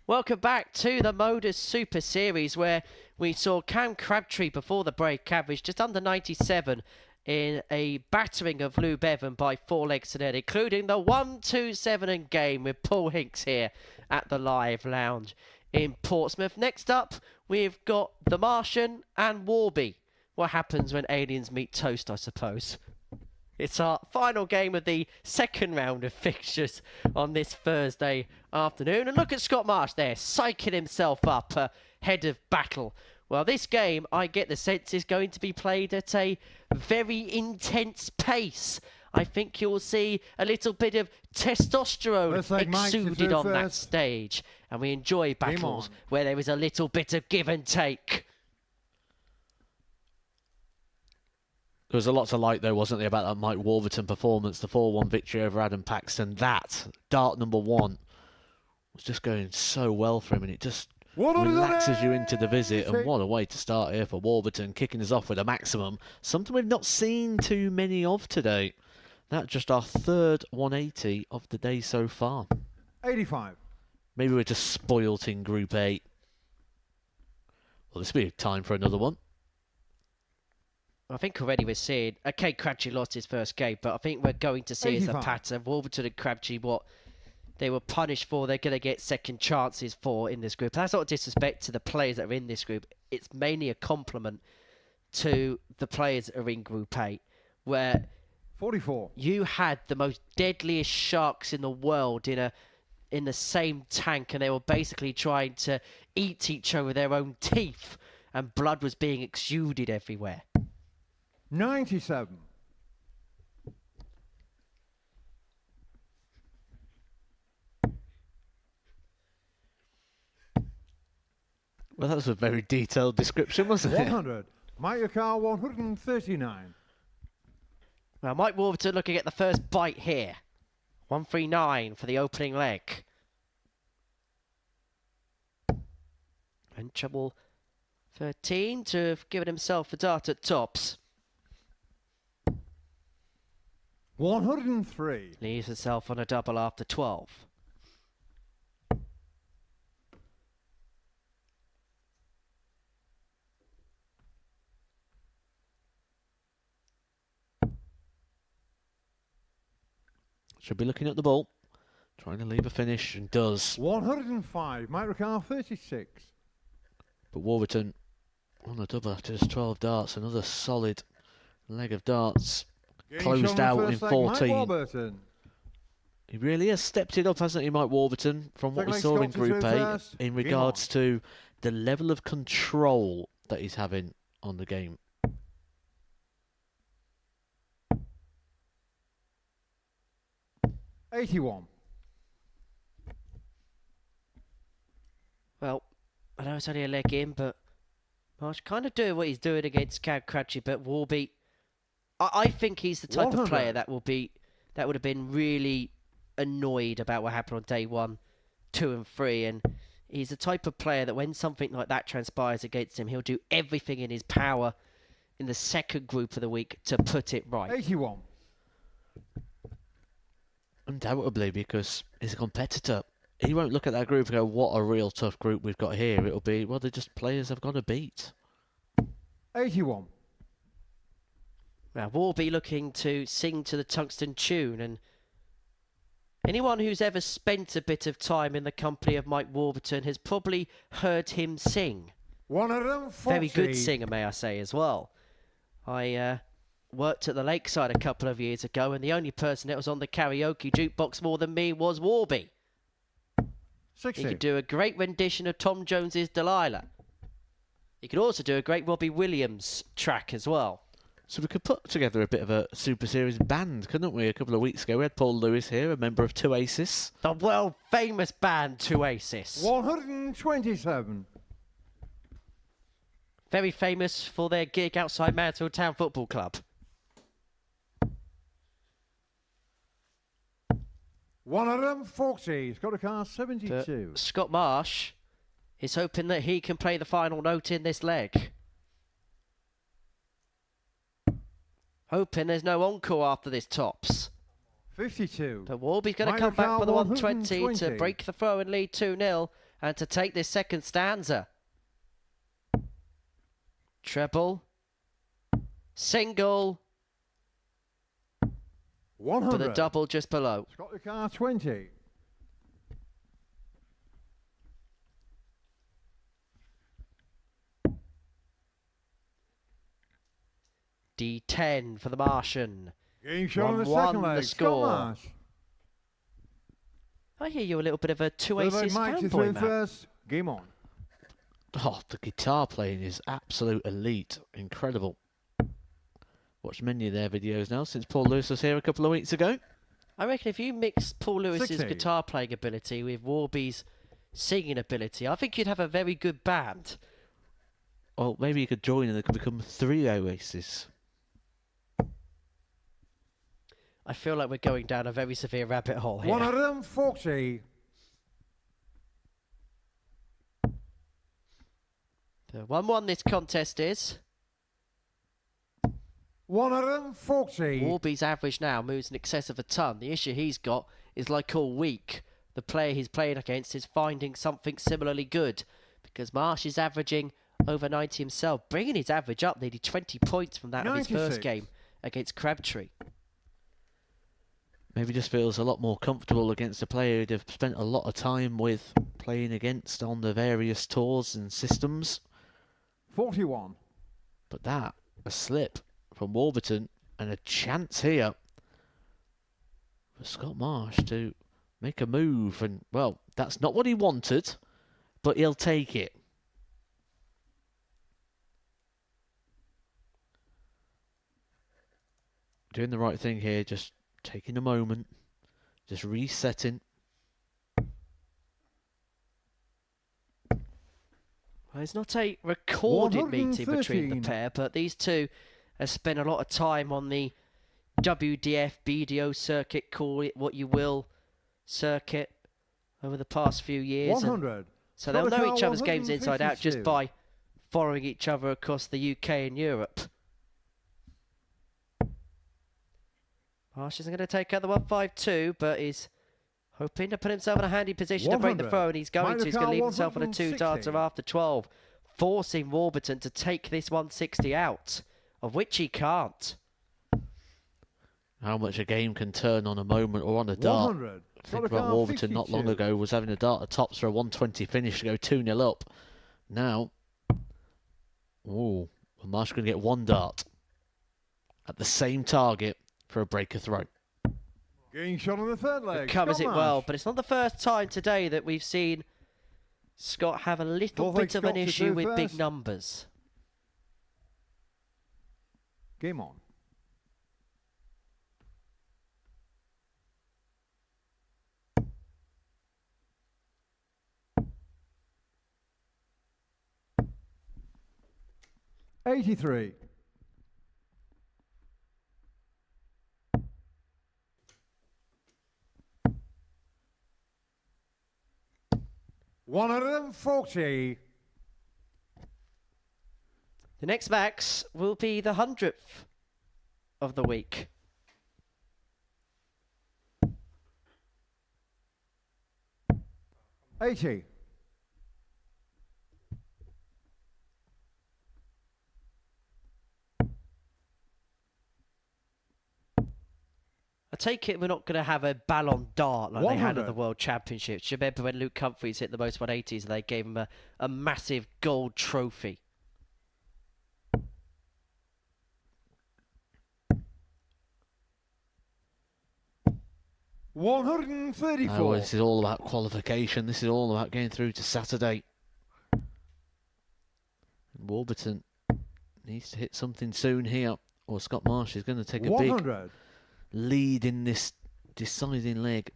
A: Welcome back to the Modus Super Series, where we saw Cam Crabtree before the break average just under 97 in a battering of Llew Bevan by 4 legs to nil, including the 1-2-7 and game with Paul Hinks here at the Live Lounge in Portsmouth. Next up, we've got the Martian and Warby. What happens when aliens meet toast, I suppose. It's our final game of the second round of fixtures on this Thursday afternoon. And look at Scott Marsh there, psyching himself up ahead of battle. Well, this game, I get the sense, is going to be played at a very intense pace. I think you'll see a little bit of testosterone exuded on that stage. And we enjoy battles where there is a little bit of give and take.
B: There was a lot to like, though, wasn't there, about that Mike Warburton performance, the 4-1 victory over Adam Paxton. That, dart number 1, was just going so well for him, and it just relaxes you into the visit. And what a way to start here for Warburton, kicking us off with a maximum, something we've not seen too many of today. That's just our third 180 of the day so far.
D: 85.
B: Maybe we're just spoilt in Group 8. Well, this will be time for another one.
A: I think already we're seeing, okay, Crabtree lost his first game, but I think we're going to see as a pattern, Warburton and Crabtree, what they were punished for, they're going to get second chances for in this group. That's not disrespect to the players that are in this group. It's mainly a compliment to the players that are in Group 8, where
D: 44.
A: You had the most deadliest sharks in the world in the same tank, and they were basically trying to eat each other with their own teeth, and blood was being exuded everywhere.
D: 97.
B: Well, that was a very detailed description, wasn't it?
D: 100. Mike Yakar, 139.
A: Well, Mike Warburton looking at the first bite here. 139 for the opening leg. And treble 13 to have given himself a dart at tops.
D: 103.
A: Leaves himself on a double after 12.
B: Should be looking at the ball, trying to leave a finish, and does.
D: 105. Mike Ricard, 36.
B: But Warburton on the double after his 12 darts, another solid leg of darts. Closed out in 14. He really has stepped it up, hasn't he, Mike Warburton, from what we saw in Group A in regards to the level of control that he's having on the game.
D: 81.
A: Well, I know it's only a leg in, but Marsh kind of doing what he's doing against Crabtree, but Warby, I think he's the type
D: 100.
A: of player that would have been really annoyed about what happened on day 1, 2 and 3, and he's the type of player that when something like that transpires against him, he'll do everything in his power in the second group of the week to put it right.
D: 81.
B: Undoubtedly, because he's a competitor. He won't look at that group and go, what a real tough group we've got here. It'll be, well, they're just players I've got to beat.
D: 81.
A: Now, Warby looking to sing to the Tungsten tune, and anyone who's ever spent a bit of time in the company of Mike Warburton has probably heard him sing.
D: 140.
A: Very good singer, may I say, as well. I worked at the Lakeside a couple of years ago, and the only person that was on the karaoke jukebox more than me was Warby.
D: 60.
A: He could do a great rendition of Tom Jones's Delilah. He could also do a great Robbie Williams track as well.
B: So we could put together a bit of a Super Series band, couldn't we? A couple of weeks ago, we had Paul Lewis here, a member of Two Aces.
A: The world-famous band Two Aces.
D: 127.
A: Very famous for their gig outside Mansfield Town Football Club.
D: 140. He's got a car 72.
A: But Scott Marsh is hoping that he can play the final note in this leg. Hoping there's no encore after this tops.
D: 52.
A: But Warby's going to come back for the 120 to break the throw and lead 2-0 and to take this second stanza. Treble. Single.
D: 100.
A: But a double just below.
D: He's got the car 20.
A: D10 for the Martian.
D: Game shot on the
A: 1-1
D: second leg.
A: the score.
D: Scott Marsh.
A: I hear you're a little bit of a Two Aces
D: Mike to
A: fanboy,
D: through
A: Matt.
D: first. Game on.
B: Oh, the guitar playing is absolute elite. Incredible. Watched many of their videos now since Paul Lewis was here a couple of weeks ago.
A: I reckon if you mix Paul Lewis's
D: 60.
A: guitar playing ability with Warby's singing ability, I think you'd have a very good band.
B: Or maybe you could join and they could become 3 Oasis.
A: I feel like we're going down a very severe rabbit hole here.
D: 140.
A: The 1-1 this contest is.
D: 140.
A: Warby's average now moves in excess of a ton. The issue he's got is, like all week, the player he's playing against is finding something similarly good, because Marsh is averaging over 90 himself, bringing his average up nearly 20 points from that of his
D: 96.
A: first game against Crabtree.
B: Maybe just feels a lot more comfortable against a player he'd have spent a lot of time with playing against on the various tours and systems.
D: 41.
B: But that, a slip from Warburton and a chance here for Scott Marsh to make a move. And, well, that's not what he wanted, but he'll take it. Doing the right thing here, just taking a moment, just resetting.
A: Well, it's not a recorded meeting between the
D: 113.
A: pair, but these two have spent a lot of time on the WDF BDO circuit, call it what you will, circuit over the past few years.
D: 100.
A: So they'll know
D: Scott
A: each other's games inside out just
D: 152.
A: by following each other across the UK and Europe. Marsh isn't going to take out the 152, but is hoping to put himself in a handy position to break the
D: 100.
A: throw, and he's going to. He's going to leave himself on a
D: 160.
A: two-darter after 12, forcing Warburton to take this 160 out, of which he can't.
B: How much a game can turn on a moment or on a dart.
D: 100.
B: Think about Warburton not long ago was having a dart at tops for a 120 finish to go 2-0 up. Now, Marsh going to get one dart at the same target for a breaker throw.
D: Getting shot on the third leg.
A: It covers
D: Scott
A: it well,
D: Marsh.
A: but it's not the first time today that we've seen Scott have a little
D: Fourth leg
A: bit of an
D: Scott to
A: issue
D: do
A: with big
D: first.
A: numbers.
D: Game on. 83. $140.
A: The next max will be the 100th of the week.
D: $80.
A: I take it we're not going to have a Ballon d'Or like they had at
D: 100.
A: the World Championships. Do you remember when Luke Humphries hit the most 180s and they gave him a massive gold trophy?
D: $134.
B: No, this is all about qualification. This is all about getting through to Saturday. Warburton needs to hit something soon here, or Scott Marsh is going to take a
D: 100.
B: big lead in this deciding leg.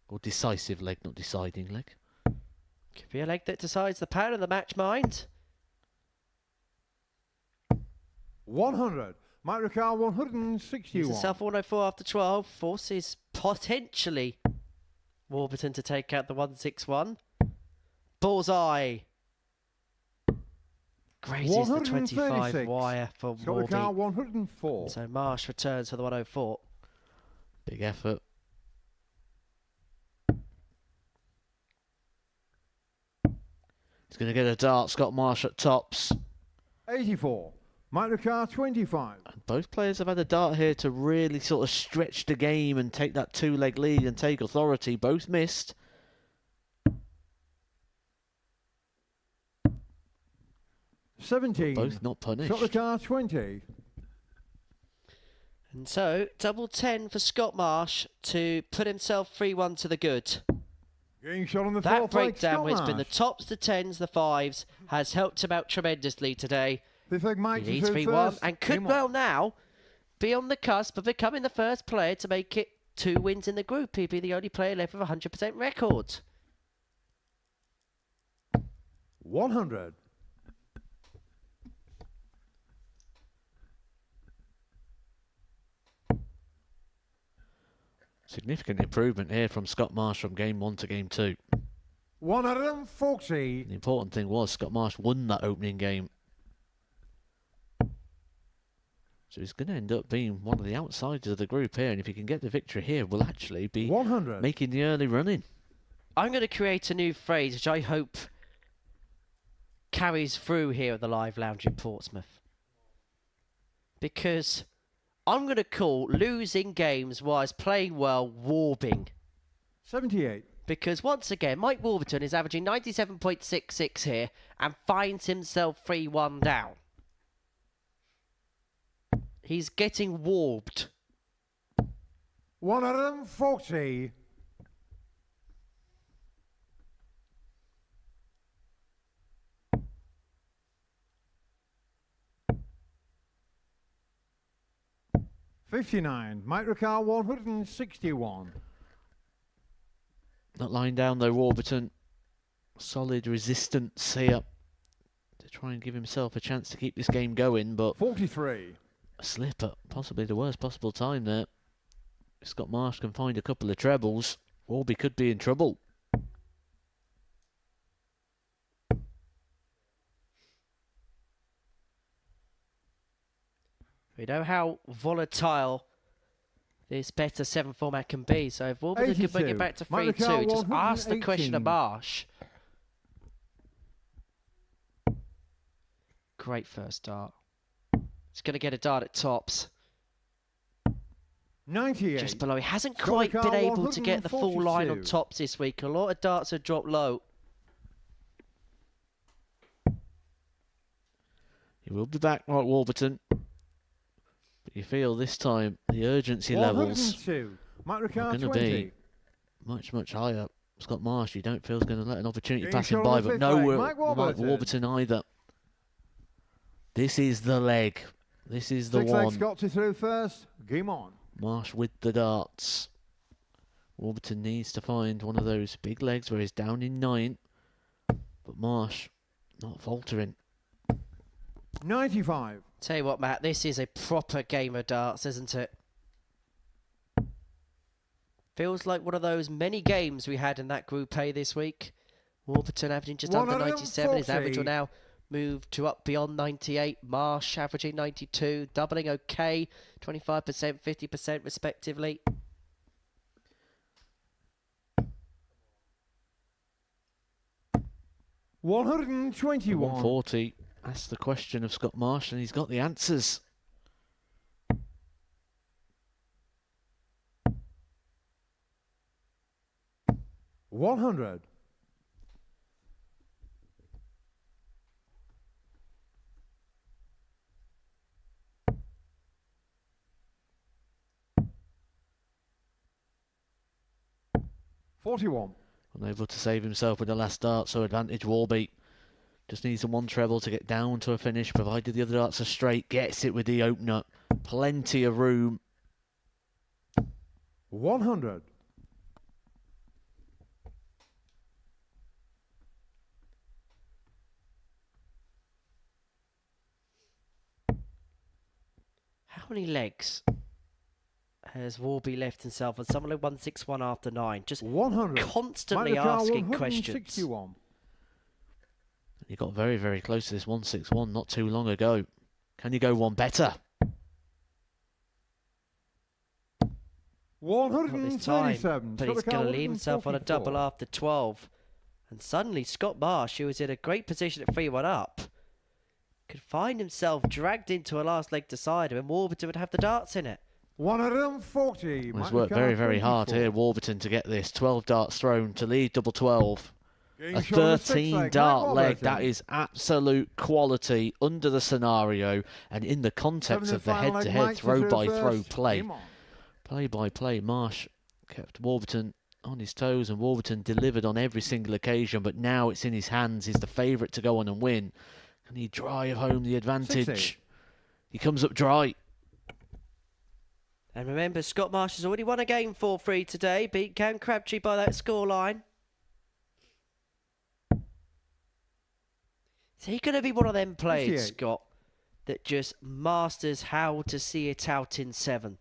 B: Or decisive leg, not deciding leg.
A: Could be a leg that decides the pound of the match, mind.
D: 100. Mike Ricard, 161.
A: He's himself 104 after 12. Forces potentially Warburton to take out the 161. Bullseye. Grazes the 25
D: 136.
A: wire for
D: Scott
A: Wardy.
D: Ricard, 104.
A: So Marsh returns for the 104.
B: Big effort. He's going to get a dart. Scott Marsh at tops.
D: 84. Mike Ricard, 25.
B: And both players have had a dart here to really sort of stretch the game and take that two-leg lead and take authority. Both missed.
D: $17.
B: Both not punished.
D: Scott Ricard, 20.
A: And so, double 10 for Scott Marsh to put himself 3-1 to the good.
D: Getting shot on the
A: That
D: fourth leg,
A: breakdown,
D: Scott
A: where it's been the
D: Marsh.
A: tops, the 10s, the 5s, has helped him out tremendously today.
D: Fifth leg, Mike
A: He leads
D: through
A: 3-1
D: first.
A: and could
D: Game on.
A: well now be on the cusp of becoming the first player to make it 2 wins in the group. He'd be the only player left with a 100% record.
D: 100.
B: Significant improvement here from Scott Marsh from game 1 to game 2.
D: 140.
B: The important thing was Scott Marsh won that opening game. So he's going to end up being one of the outsiders of the group here. And if he can get the victory here, we'll actually be
D: 100.
B: making the early running.
A: I'm going to create a new phrase, which I hope carries through here at the Live Lounge in Portsmouth. Because I'm going to call losing games whilst playing well warbing.
D: 78.
A: Because once again, Mike Warburton is averaging 97.66 here and finds himself 3-1 down. He's getting warped.
D: 140. $59. Mike Ricard, 161.
B: Not lying down though, Warburton. Solid resistance here to try and give himself a chance to keep this game going, but
D: 43.
B: a slip at possibly the worst possible time there. If Scott Marsh can find a couple of trebles, Warby could be in trouble.
A: We know how volatile this better 7 format can be. So if Warburton can bring
D: 82.
A: it back to
D: Mike
A: 3-2,
D: Ricard,
A: just ask the question of
D: 118.
A: Marsh. Great first dart. He's going to get a dart at tops.
D: 98.
A: Just below. He hasn't
D: Scott
A: quite been
D: Ricard,
A: able to get the full line on
D: 142.
A: tops this week. A lot of darts have dropped low.
B: He will be back, Mark Warburton. But you feel this time the urgency levels
D: 102. Mike
B: are
D: Ricard,
B: going to
D: 20.
B: be much, much higher. Scott Marsh, you don't feel is going to let an opportunity
D: Getting
B: pass him
D: shot
B: by,
D: on the
B: but
D: fifth
B: no,
D: leg,
B: Mike
D: Mike Warburton.
B: Warburton either. This is the leg. This is the
D: Six leg
B: one.
D: Scott to through first. Game on.
B: Marsh with the darts. Warburton needs to find one of those big legs where he's down in 9. But Marsh not faltering.
D: 95.
A: Tell you what, Matt, this is a proper game of darts, isn't it? Feels like one of those many games we had in that Group A this week. Warburton averaging just under 97. His average will now move to up beyond 98. Marsh averaging 92. Doubling okay. 25%, 50% respectively.
D: $121.
B: 140. That's the question of Scott Marsh, and he's got the answers.
D: $100. $41.
B: Unable to save himself with the last dart, so advantage Warby. Just needs a one treble to get down to a finish, provided the other darts are straight. Gets it with the opener. Plenty of room.
D: 100.
A: How many legs has Warby left himself on someone like 161 after 9? Just
D: 100.
A: constantly asking questions.
B: You got very, very close to this 161 not too long ago. Can you go one better?
D: 137.
A: But he's going to leave himself on a double after 12. And suddenly Scott Marsh, who was in a great position at 3-1 up, could find himself dragged into a last leg decider, and Warburton would have the darts in it.
D: 140.
B: Well, he's worked very, very hard here, Warburton, to get this. 12 darts thrown to lead double 12. A 13 dart leg, that is absolute quality under the scenario and in the context of the head-to-head throw-by-throw play. Play-by-play, Marsh kept Warburton on his toes, and Warburton delivered on every single occasion, but now it's in his hands. He's the favourite to go on and win. Can he drive home the advantage?
D: 60.
B: He comes up dry.
A: And remember, Scott Marsh has already won a game 4-3 today, beat Cam Crabtree by that scoreline. Is he going to be one of them players,
D: 58.
A: Scott, that just masters how to see it out in 7?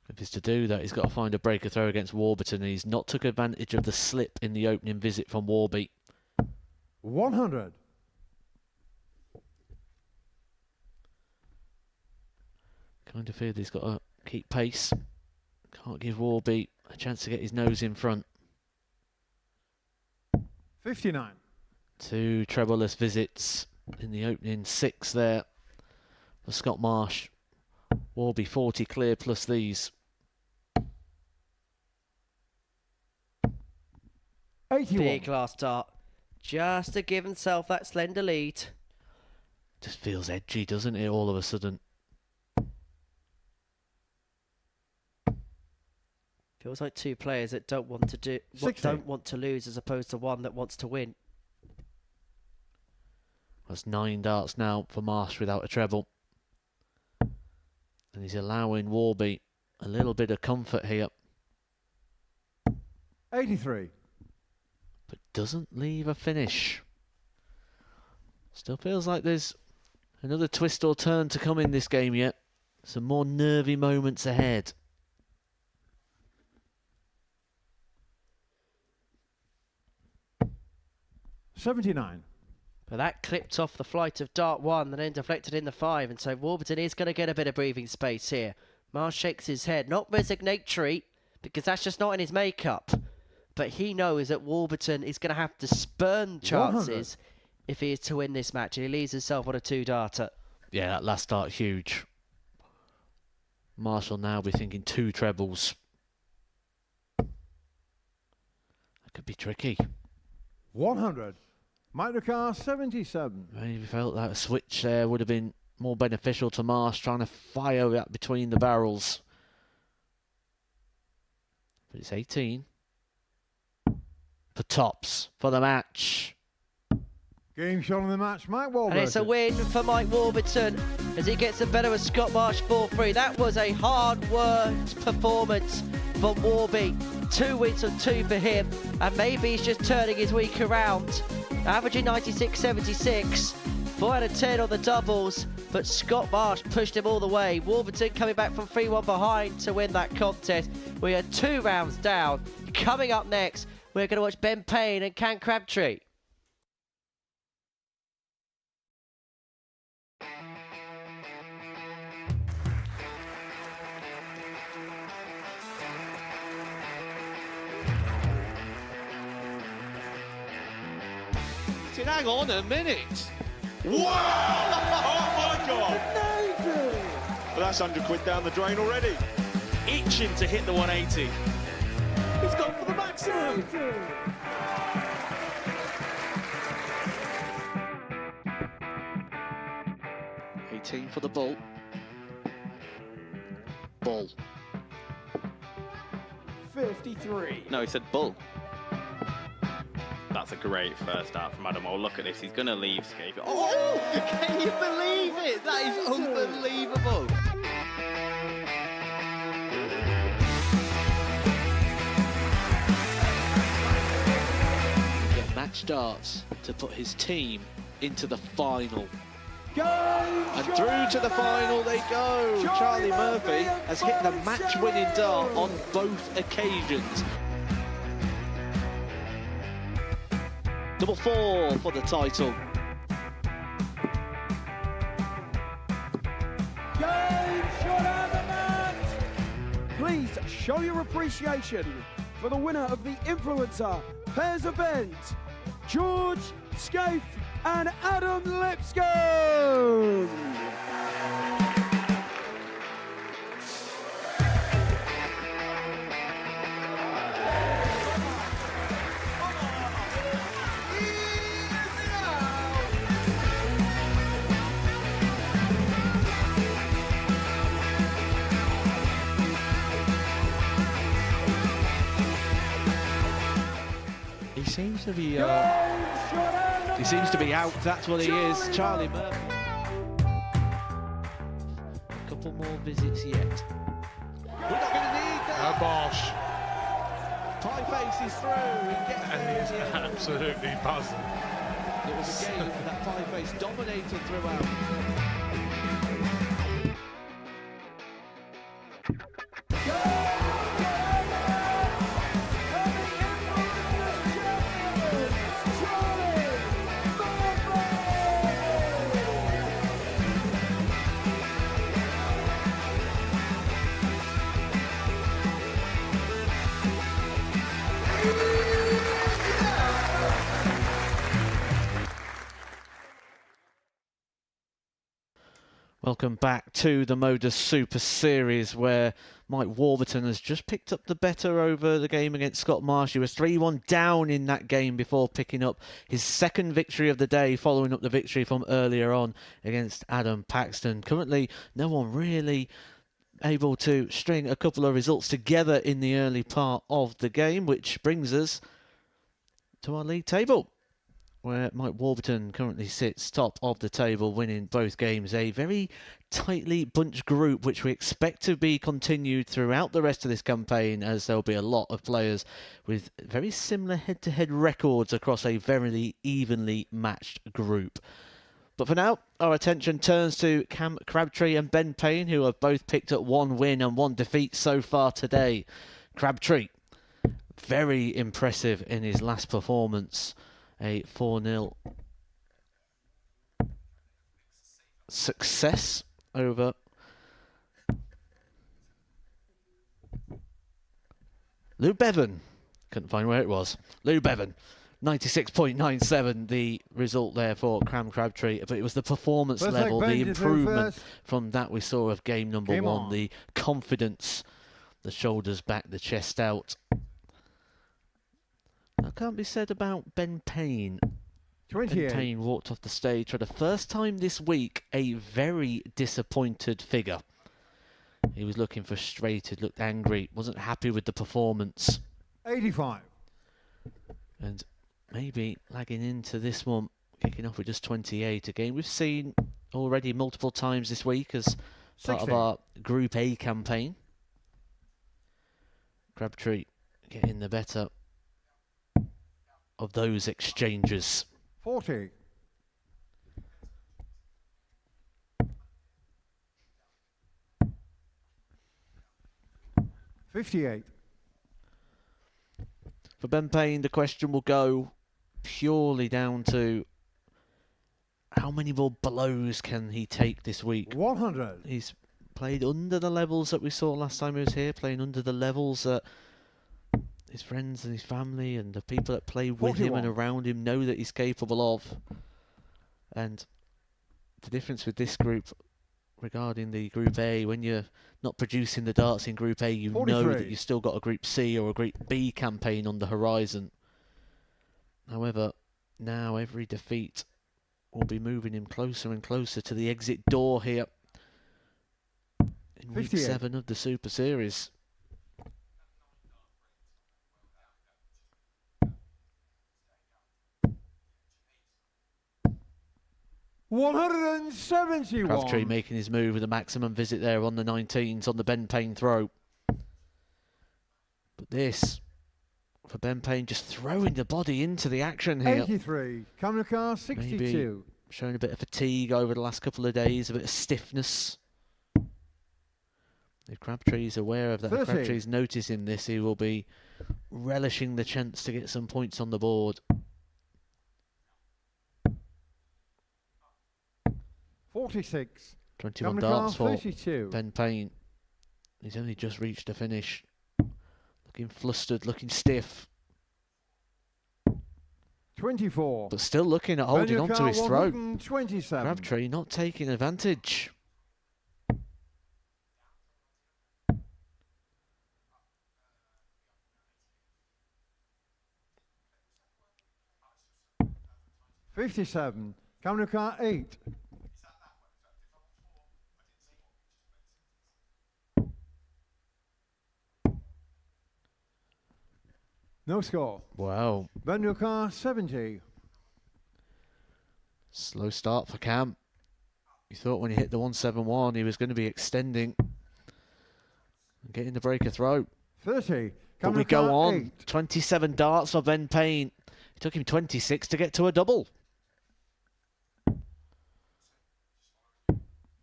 B: If he's to do that, he's got to find a breaker throw against Warburton. He's not took advantage of the slip in the opening visit from Warby.
D: 100.
B: Kind of feared he's got to keep pace. Can't give Warby a chance to get his nose in front.
D: 59.
B: 2 treble-less visits in the opening 6 there for Scott Marsh. Warby 40 clear plus these.
D: 81.
A: Big last dart. Just to give himself that slender lead.
B: Just feels edgy, doesn't it, all of a sudden?
A: Feels like two players that don't want to lose, as opposed to one that wants to win.
B: That's 9 darts now for Marsh without a treble. And he's allowing Warby a little bit of comfort here.
D: 83.
B: But doesn't leave a finish. Still feels like there's another twist or turn to come in this game yet. Some more nervy moments ahead.
D: $79.
A: But that clipped off the flight of dart 1 and then deflected in the 5. And so Warburton is going to get a bit of breathing space here. Marsh shakes his head. Not resignatory, because that's just not in his makeup. But he knows that Warburton is going to have to spurn chances 100. If he is to win this match. And he leaves himself on a 2-darter.
B: Yeah, that last dart, huge. Marsh will now be thinking 2 trebles. That could be tricky.
D: 100. Microcar 77.
B: Maybe felt that a switch there would have been more beneficial to Marsh, trying to fire that between the barrels. But it's 18. For tops, for the match.
D: Game shot in the match, Mike Warburton.
A: And it's a win for Mike Warburton as he gets the better of Scott Marsh 4-3. That was a hard-worked performance for Warby. 2 wins and 2 for him. And maybe he's just turning his week around. Averaging 96.76. 4 out of 10 on the doubles, but Scott Marsh pushed him all the way. Warburton coming back from 3-1 behind to win that contest. We are 2 rounds down. Coming up next, we're going to watch Ben Payne and Can Crabtree.
H: Hang on a minute.
E: Wow! Oh my God!
J: Well, that's 100 quid down the drain already.
G: Itching to hit the 180.
I: He's gone for the maximum.
H: 18 for the ball. Ball.
I: 53.
G: No, he said bull. That's a great first out from Adam. Oh, look at this. He's going to leave Scape. Oh, can you believe it? That is unbelievable.
H: Get match darts to put his team into the final.
I: Game
H: And through to the final they go. Charlie Murphy has hit the match-winning dart on both occasions. Double 4 for the title.
I: Game shot out of the net. Please show your appreciation for the winner of the Influencer Pairs event, George Scaife and Adam Lipscomb.
H: He seems to be out, that's what he is, Charlie Murphy. A couple more visits yet. We're not going to need that.
J: Marsh.
H: Pie face is through, he gets
J: And
H: there
J: he's
H: in the end.
J: absolutely buzzing.
H: It was a game that Pie face dominated throughout.
B: Welcome back to the Modus Super Series, where Mike Warburton has just picked up the better over the game against Scott Marsh. He was 3-1 down in that game before picking up his second victory of the day, following up the victory from earlier on against Adam Paxton. Currently, no one really able to string a couple of results together in the early part of the game, which brings us to our league table, where Mike Warburton currently sits top of the table, winning both games. A very tightly bunched group, which we expect to be continued throughout the rest of this campaign, as there'll be a lot of players with very similar head-to-head records across a very evenly matched group. But for now, our attention turns to Cam Crabtree and Ben Payne, who have both picked up 1 win and 1 defeat so far today. Crabtree, very impressive in his last performance. A 4-0 success over Llew Bevan. Couldn't find where it was. Llew Bevan, 96.97 the result there for Cam Crabtree. But it was the performance level, the improvement from that we saw of game number 1. The confidence, the shoulders back, the chest out. That can't be said about Ben Payne. Ben Payne walked off the stage for the first time this week, a very disappointed figure. He was looking frustrated, looked angry, wasn't happy with the performance.
D: 85.
B: And maybe lagging into this one, kicking off with just 28. A game we've seen already multiple times this week as part of our Group A campaign. Crabtree getting the better of those exchanges.
D: 40. 58.
B: For Ben Payne, the question will go purely down to how many more blows can he take this week?
D: 100.
B: He's played under the levels that we saw last time he was here, playing under the levels that his friends and his family and the people that play with
D: 41.
B: him and around him know that he's capable of. And the difference with this group regarding the Group A, when you're not producing the darts in Group A, you
D: 43.
B: know that you've still got a Group C or a Group B campaign on the horizon. However, now every defeat will be moving him closer and closer to the exit door here in week
D: 58.
B: 7 of the Super Series.
D: $171.
B: Crabtree making his move with a maximum visit there on the 19s on the Ben Payne throw. But this, for Ben Payne, just throwing the body into the action here.
D: 83. Camera car 62.
B: Maybe showing a bit of fatigue over the last couple of days, a bit of stiffness. If Crabtree's aware of that, if
D: 30.
B: Crabtree's noticing this, he will be relishing the chance to get some points on the board.
D: 46.
B: 21
D: Camera car
B: darts for
D: 32.
B: Ben Payne. He's only just reached the finish. Looking flustered, looking stiff,
D: 24.
B: but still looking at holding on to his throat.
D: 127.
B: Crabtree not taking advantage.
D: $57. Camera car 8. No score.
B: Wow.
D: Venue car 70.
B: Slow start for Cam. You thought when he hit the 171 he was going to be extending and getting the breaker throw.
D: 30.
B: But we go on. 27 darts for Ben Payne. It took him 26 to get to a double.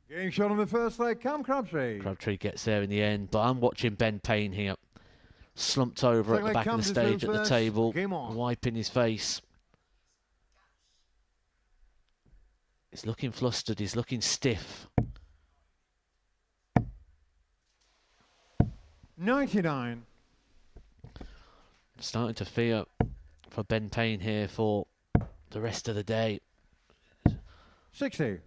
D: Game shot on the first leg, Cam Crabtree.
B: Crabtree gets there in the end, but I'm watching Ben Payne here. Slumped over at the back of the stage at the table, wiping his face. He's looking flustered, he's looking stiff.
D: 99.
B: I'm starting to fear for Ben Payne here for the rest of the day.
D: 60.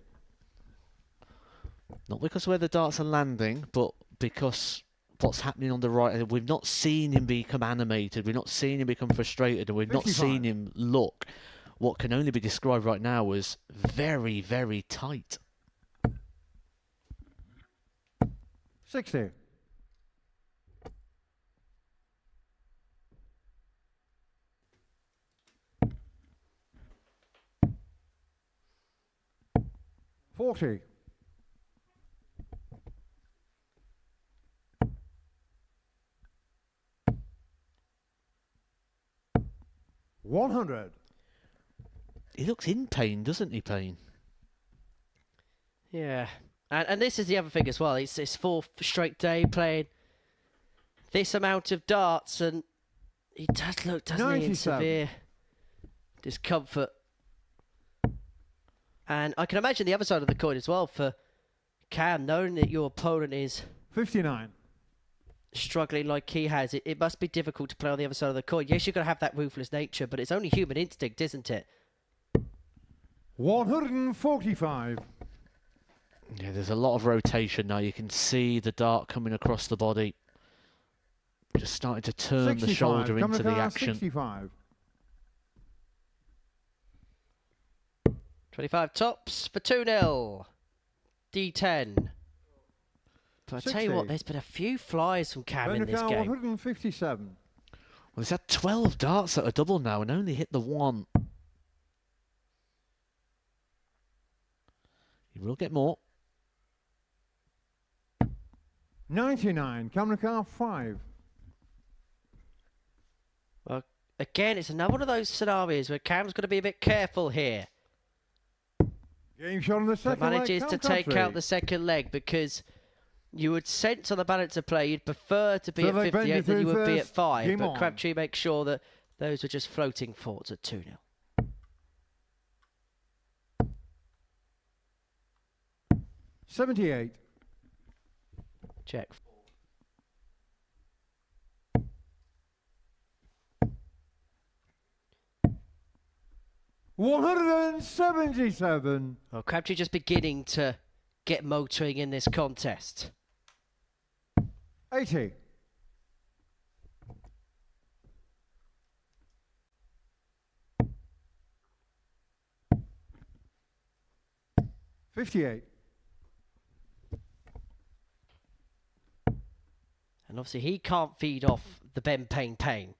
B: Not because where the darts are landing, but because what's happening on the right. We've not seen him become animated. We've not seen him become frustrated. And we've
D: 55.
B: not seen him look what can only be described right now as very, very tight.
D: 60. $40. $100.
B: He looks in pain, doesn't he, Payne?
A: Yeah. And this is the other thing as well. It's his fourth straight day playing this amount of darts, and he does look, doesn't he, in
D: 97.
A: severe discomfort. And I can imagine the other side of the coin as well for Cam, knowing that your opponent is
D: 59.
A: struggling like he has. It must be difficult to play on the other side of the coin. Yes, you've got to have that ruthless nature, but it's only human instinct, isn't it?
D: 145.
B: Yeah, there's a lot of rotation now. You can see the dart coming across the body. Just starting to turn
D: 65.
B: the shoulder
D: Come
B: into the
D: car,
B: action.
D: 65.
A: 25 tops for 2-0. D10. But I tell you what,
D: 60.
A: there's been a few flies from Cam in this
D: Car,
A: game.
D: 157.
B: Well, he's had 12 darts at a double now and only hit the one. He will get more.
D: 99. Camera car 5.
A: Well, again, it's another one of those scenarios where Cam's got to be a bit careful here.
D: Game shot on the
A: But
D: second leg,
A: manages
D: Cam
A: to take
D: Crabtree.
A: out the second leg because You would sense on the balance of play you'd prefer to be
D: So
A: at
D: they bend
A: 58
D: you
A: than you
D: through
A: would be at
D: first.
A: 5,
D: Game
A: but
D: on.
A: Crabtree makes sure that those were just floating thoughts at 2-0.
D: $78.
A: Check.
D: $177.
A: Well, Crabtree just beginning to get motoring in this contest.
D: 80. $58.
A: And obviously he can't feed off the Ben Payne.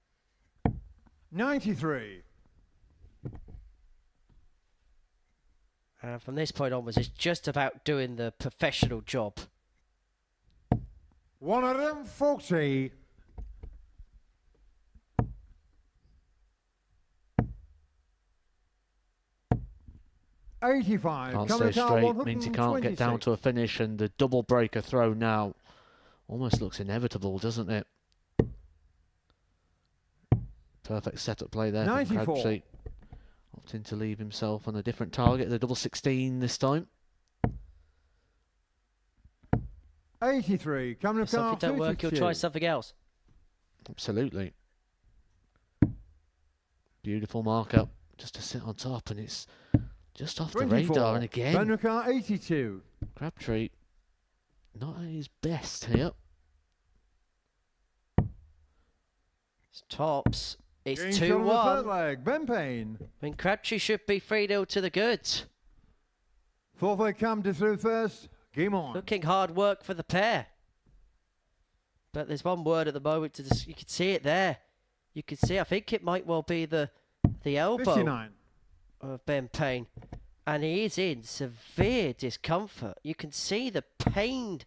D: 93.
A: And from this point onwards, it's just about doing the professional job.
D: 140. $85.
B: Can't
D: Coming
B: stay
D: down,
B: straight, means he can't get down
D: 126.
B: to a finish, and the double breaker throw now almost looks inevitable, doesn't it? Perfect setup play there from
D: 94.
B: Crabtree. Opting to leave himself on a different target, the double 16 this time.
D: 83. Coming
A: If something
D: up,
A: don't work, you'll try something else.
B: Absolutely. Beautiful markup, just to sit on top, and it's just off the radar. And again,
D: Benricar 82.
B: Crabtree not at his best here.
A: It's tops. It's
D: Game shot on the third
A: 2-1.
D: leg. Ben Payne.
A: I mean, Crabtree should be 3-0 to the goods.
D: Fourth leg come to through first. Game on.
A: Looking hard work for the pair. But there's one word at the moment to you can see it there. You can see, I think it might well be the elbow
D: 59.
A: of Ben Payne. And he is in severe discomfort. You can see the pained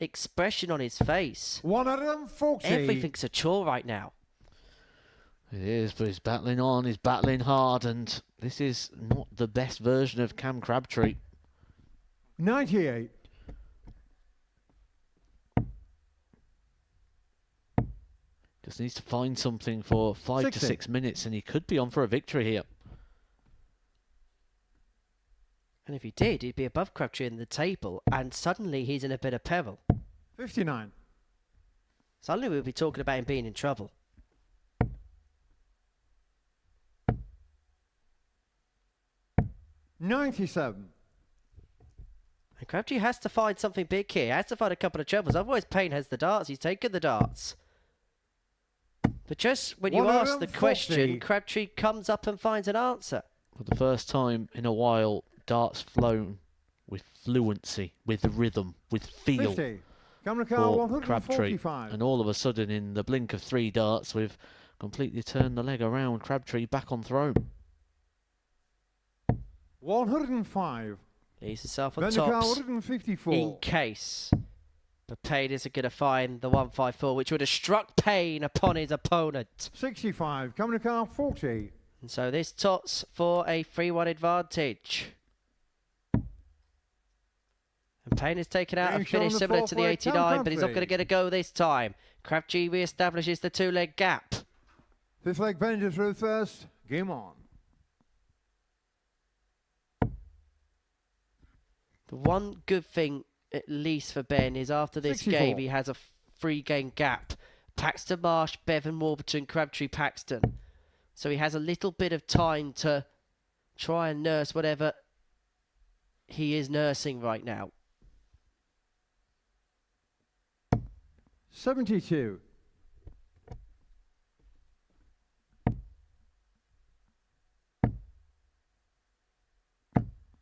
A: expression on his face.
D: 140.
A: Everything's a chore right now.
B: It is, but he's battling on, he's battling hard, and this is not the best version of Cam Crabtree.
D: 98.
B: Just needs to find something for 5 to
D: 60.
B: 6 minutes, and he could be on for a victory here.
A: And if he did, he'd be above Crabtree in the table, and suddenly he's in a bit of peril.
D: 59.
A: Suddenly we'll be talking about him being in trouble.
D: $97.
A: And Crabtree has to find something big here. He has to find a couple of trebles. Otherwise, Payne has the darts. He's taken the darts. But just when you ask the
D: 140.
A: question, Crabtree comes up and finds an answer.
B: For the first time in a while, darts flown with fluency, with rhythm, with feel
D: 50. Coming to car
B: for Crabtree.
D: 145.
B: And all of a sudden, in the blink of 3 darts, we've completely turned the leg around. Crabtree back on throne.
D: 105.
A: Leaves himself on
D: Benricar
A: tops
D: 154.
A: in case. But Payne isn't going to find the 154, which would have struck Payne upon his opponent.
D: 65. Coming to car 40.
A: And so this tots for a 3-1 advantage. And Payne has taken out a
D: Game shot on
A: finish
D: the
A: similar
D: fourth
A: to the
D: leg,
A: 89, but he's not
D: Crabtree.
A: going to get a go this time. Crabtree re-establishes the 2-leg gap.
D: Fifth leg bender through first. Game on.
A: The one good thing, at least for Ben, is after this
D: 64.
A: game, he has a 3-game gap. Paxton, Marsh, Bevan, Warburton, Crabtree, Paxton. So he has a little bit of time to try and nurse whatever he is nursing right now.
D: 72.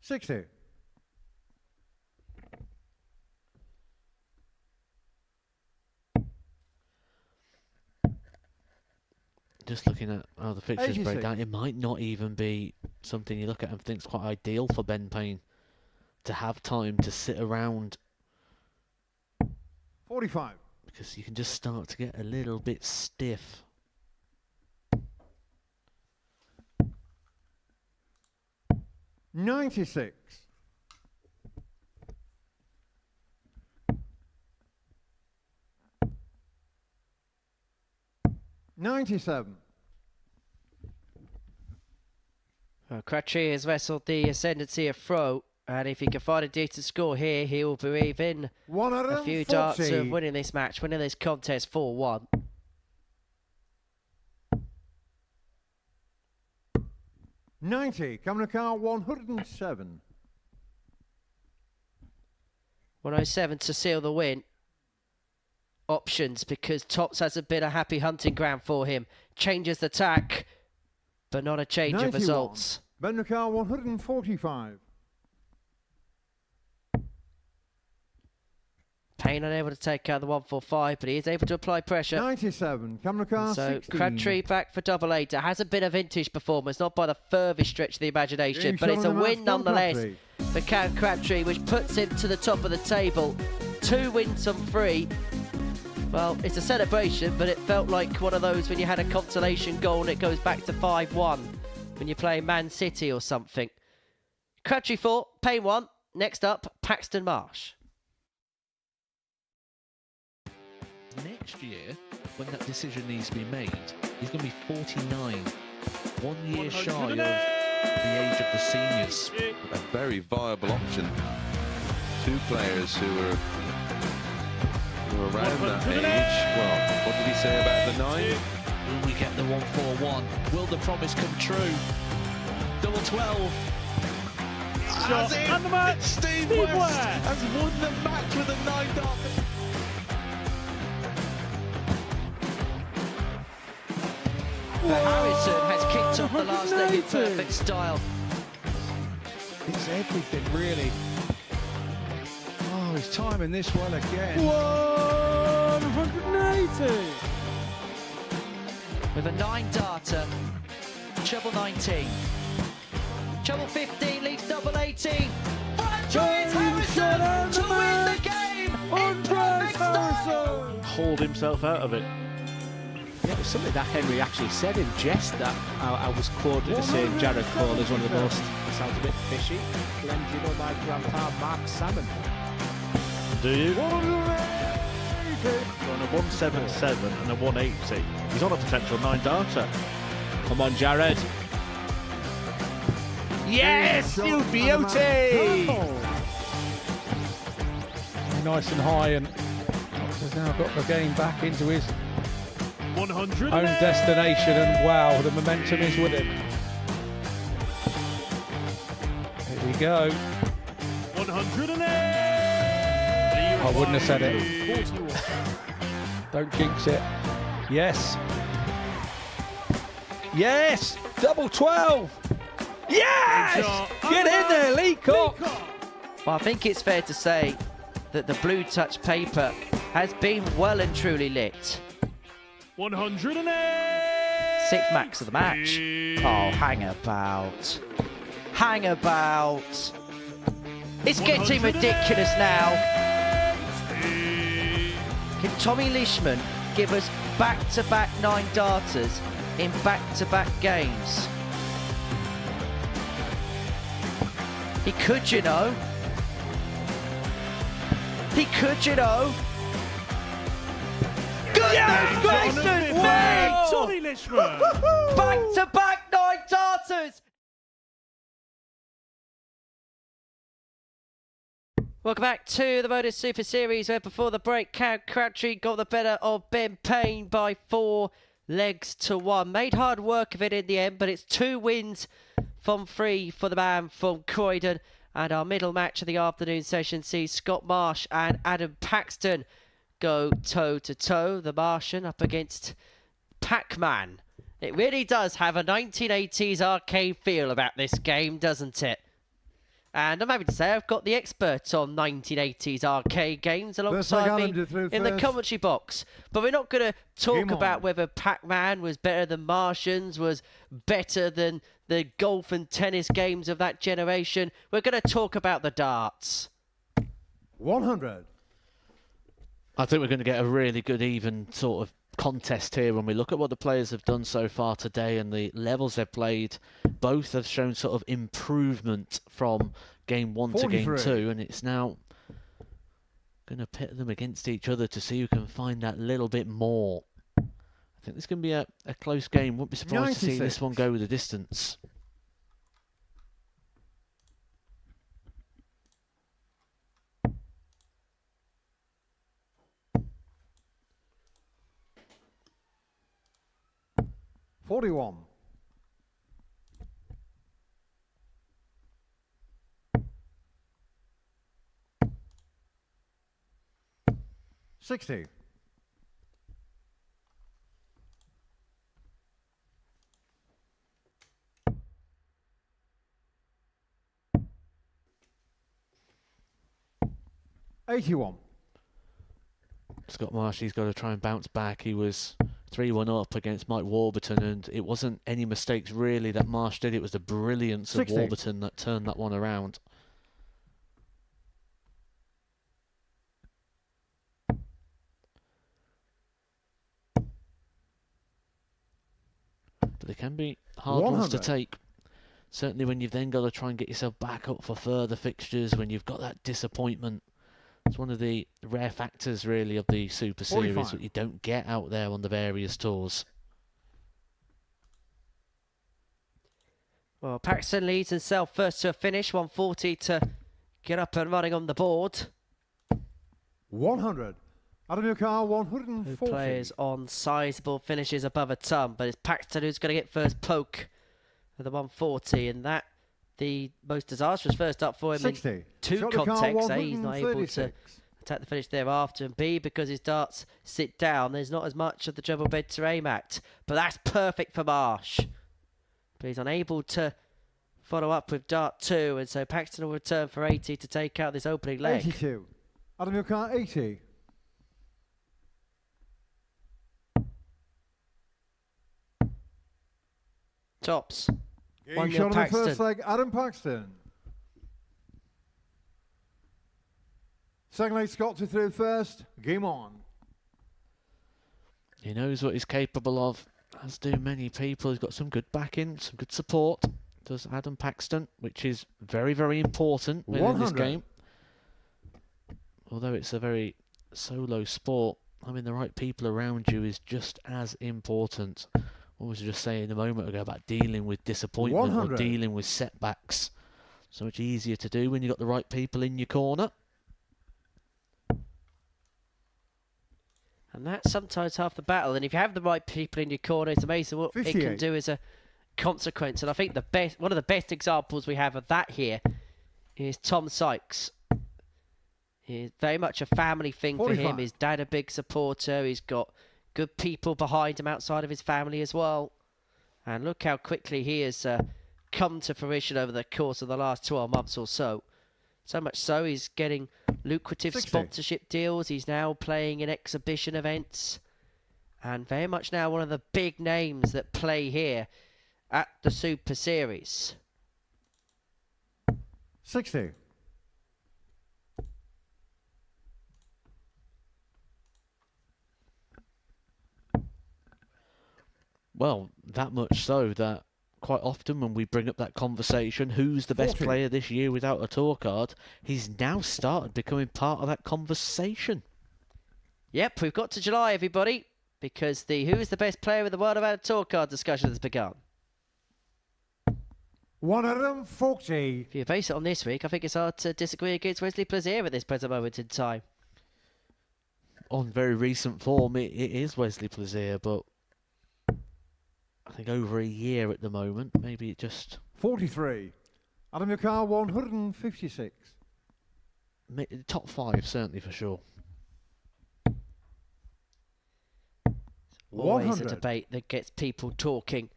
D: $60.
B: Just looking at how the fixtures
D: 86.
B: break down, it might not even be something you look at and think is quite ideal for Ben Payne to have time to sit around,
D: 45.
B: because you can just start to get a little bit stiff.
D: $96. 97.
A: Well, Crabtree has wrestled the ascendancy of throw, and if he can find a decent score here, he will be within a few darts of winning this match, winning this contest 4-1.
D: $90, coming to car 107.
A: 107 to seal the win. Options, because Tops has a bit of happy hunting ground for him. Changes the tack, but not a change
D: 91.
A: of results.
D: Ben the car 145.
A: Payne unable to take out the 145, but he is able to apply pressure.
D: 97, coming to car
A: So
D: 16.
A: Crabtree back for double eight. It has a bit of vintage performance, not by the furthest stretch of the imagination, but it's a win nonetheless for Cam Crabtree, which puts him to the top of the table. 2 wins on 3. Well, it's a celebration, but it felt like one of those when you had a consolation goal and it goes back to 5-1 when you're playing Man City or something. Crabtree 4, Payne 1. Next up, Paxton Marsh.
B: Next year, when that decision needs to be made, he's going to be 49. 1 year shy of the age of the seniors.
F: A very viable option. 2 players who are around that age. Well, what did he say about the 9?
B: Will we get the 141? Will the promise come true? Double 12.
E: And the match,
F: Steve
E: West
F: has won the match with a 9 dart.
A: Harrison has kicked off the last leg in perfect style.
K: It's everything, really. Oh, he's timing this well again.
I: 180.
A: With a 9-darter, treble 19. Treble 15 leaves double 18. Franchise Harrison to win the game in perfect style.
L: Hauled himself out of it. Yeah, it was something that Henry actually said in jest that I was quoted as saying Jared Cole is one of the most, sounds a bit fishy. Glenn, do you know my grandpa Mark Salmon? Do you? On a 177 and a 180. He's on a potential 9-darter. Come on, Jared. Yes, you beauty!
K: Nice and high, and Knox has now got the game back into his
E: 100
K: own destination, and wow, the momentum is with him. Here we go.
E: 108.
K: I wouldn't have said it. Don't jinx it. Yes. Yes! Double 12! Yes! Get in there, Lee Cock!
A: Well, I think it's fair to say that the blue touch paper has been well and truly lit.
E: 108.
A: 6th max of the match. Oh, hang about. Hang about. It's getting ridiculous now. Can Tommy Leishman give us back-to-back 9-darters in back-to-back games? He could, you know. He could, you know. Goodness gracious me!
E: Tommy Leishman.
A: Back-to-back 9-darters! Welcome back to the Modus Super Series, where before the break, Cam Crabtree got the better of Ben Payne by 4 legs to 1. Made hard work of it in the end, but it's 2 wins from 3 for the man from Croydon. And our middle match of the afternoon session sees Scott Marsh and Adam Paxton go toe-to-toe. The Martian up against Pac-Man. It really does have a 1980s arcade feel about this game, doesn't it? And I'm happy to say I've got the expert on 1980s arcade games alongside me in the commentary box. But we're not going to talk about whether Pac-Man was better than Martians, was better than the golf and tennis games of that generation. We're going to talk about the darts.
D: 100.
B: I think we're going to get a really good even sort of contest here when we look at what the players have done so far today and the levels they've played. Both have shown sort of improvement from game 1 to game 2, and it's now going to pit them against each other to see who can find that little bit more. I I think this can be a close game. Wouldn't be surprised to see this one go the distance.
D: $41. 60. $81.
B: Scott Marsh, he's got to try and bounce back. He was 3-1 up against Mike Warburton, and it wasn't any mistakes really that Marsh did. It was the brilliance
D: 60.
B: of Warburton that turned that one around. But they can be hard ones to take. Certainly when you've then got to try and get yourself back up for further fixtures, when you've got that disappointment. It's one of the rare factors, really, of the Super Series
D: 45.
B: that you don't get out there on the various tours.
A: Well, Paxton leads himself first to a finish, 140 to get up and running on the board.
D: 100. Adam your car, 140.
A: Who plays on sizable finishes above a ton, but it's Paxton who's going to get first poke at the 140, and that the most disastrous first up for him
D: 60.
A: in two
D: Shot the car,
A: contexts. A, he's not able to
D: 136.
A: attack the finish thereafter, and B, because his darts sit down, there's not as much of the treble bed to aim at. But that's perfect for Marsh. But he's unable to follow up with dart 2, and so Paxton will return for 80 to take out this opening leg.
D: 82. Adam your car, 80.
A: Tops.
D: Game
A: 1-0
D: shot on the
A: Paxton.
D: first leg, Adam Paxton. Second leg, Scott to through first. Game on.
B: He knows what he's capable of, as do many people. He's got some good backing, some good support. Does Adam Paxton, which is very, very important in this
D: 100.
B: game. Although it's a very solo sport, having the right people around you is just as important. What was I just saying a moment ago about dealing with disappointment
D: 100.
B: or dealing with setbacks? So much easier to do when you've got the right people in your corner.
A: And that's sometimes half the battle. And if you have the right people in your corner, it's amazing what it can
D: 58.
A: do as a consequence. And I think one of the best examples we have of that here is Tom Sykes. It's very much a family thing for him.
D: 45.
A: His dad a big supporter. He's got good people behind him outside of his family as well. And look how quickly he has come to fruition over the course of the last 12 months or so. So much so, he's getting lucrative
D: 60.
A: sponsorship deals. He's now playing in exhibition events. And very much now one of the big names that play here at the Super Series.
D: 60.
B: Well, that much so that quite often when we bring up that conversation, who's the best
D: 40.
B: player this year without a tour card, he's now started becoming part of that conversation.
A: Yep, we've got to July, everybody, because the who's the best player in the world without a tour card discussion has begun.
D: 140.
A: If you base it on this week, I think it's hard to disagree against Wesley Plaisir at this present moment in time.
B: On very recent form, it is Wesley Plaisir, but I think over a year at the moment. Maybe it just
D: 43. Adam your car, 156.
B: top 5 certainly for sure.
A: Always a
D: 100.
A: debate that gets people talking.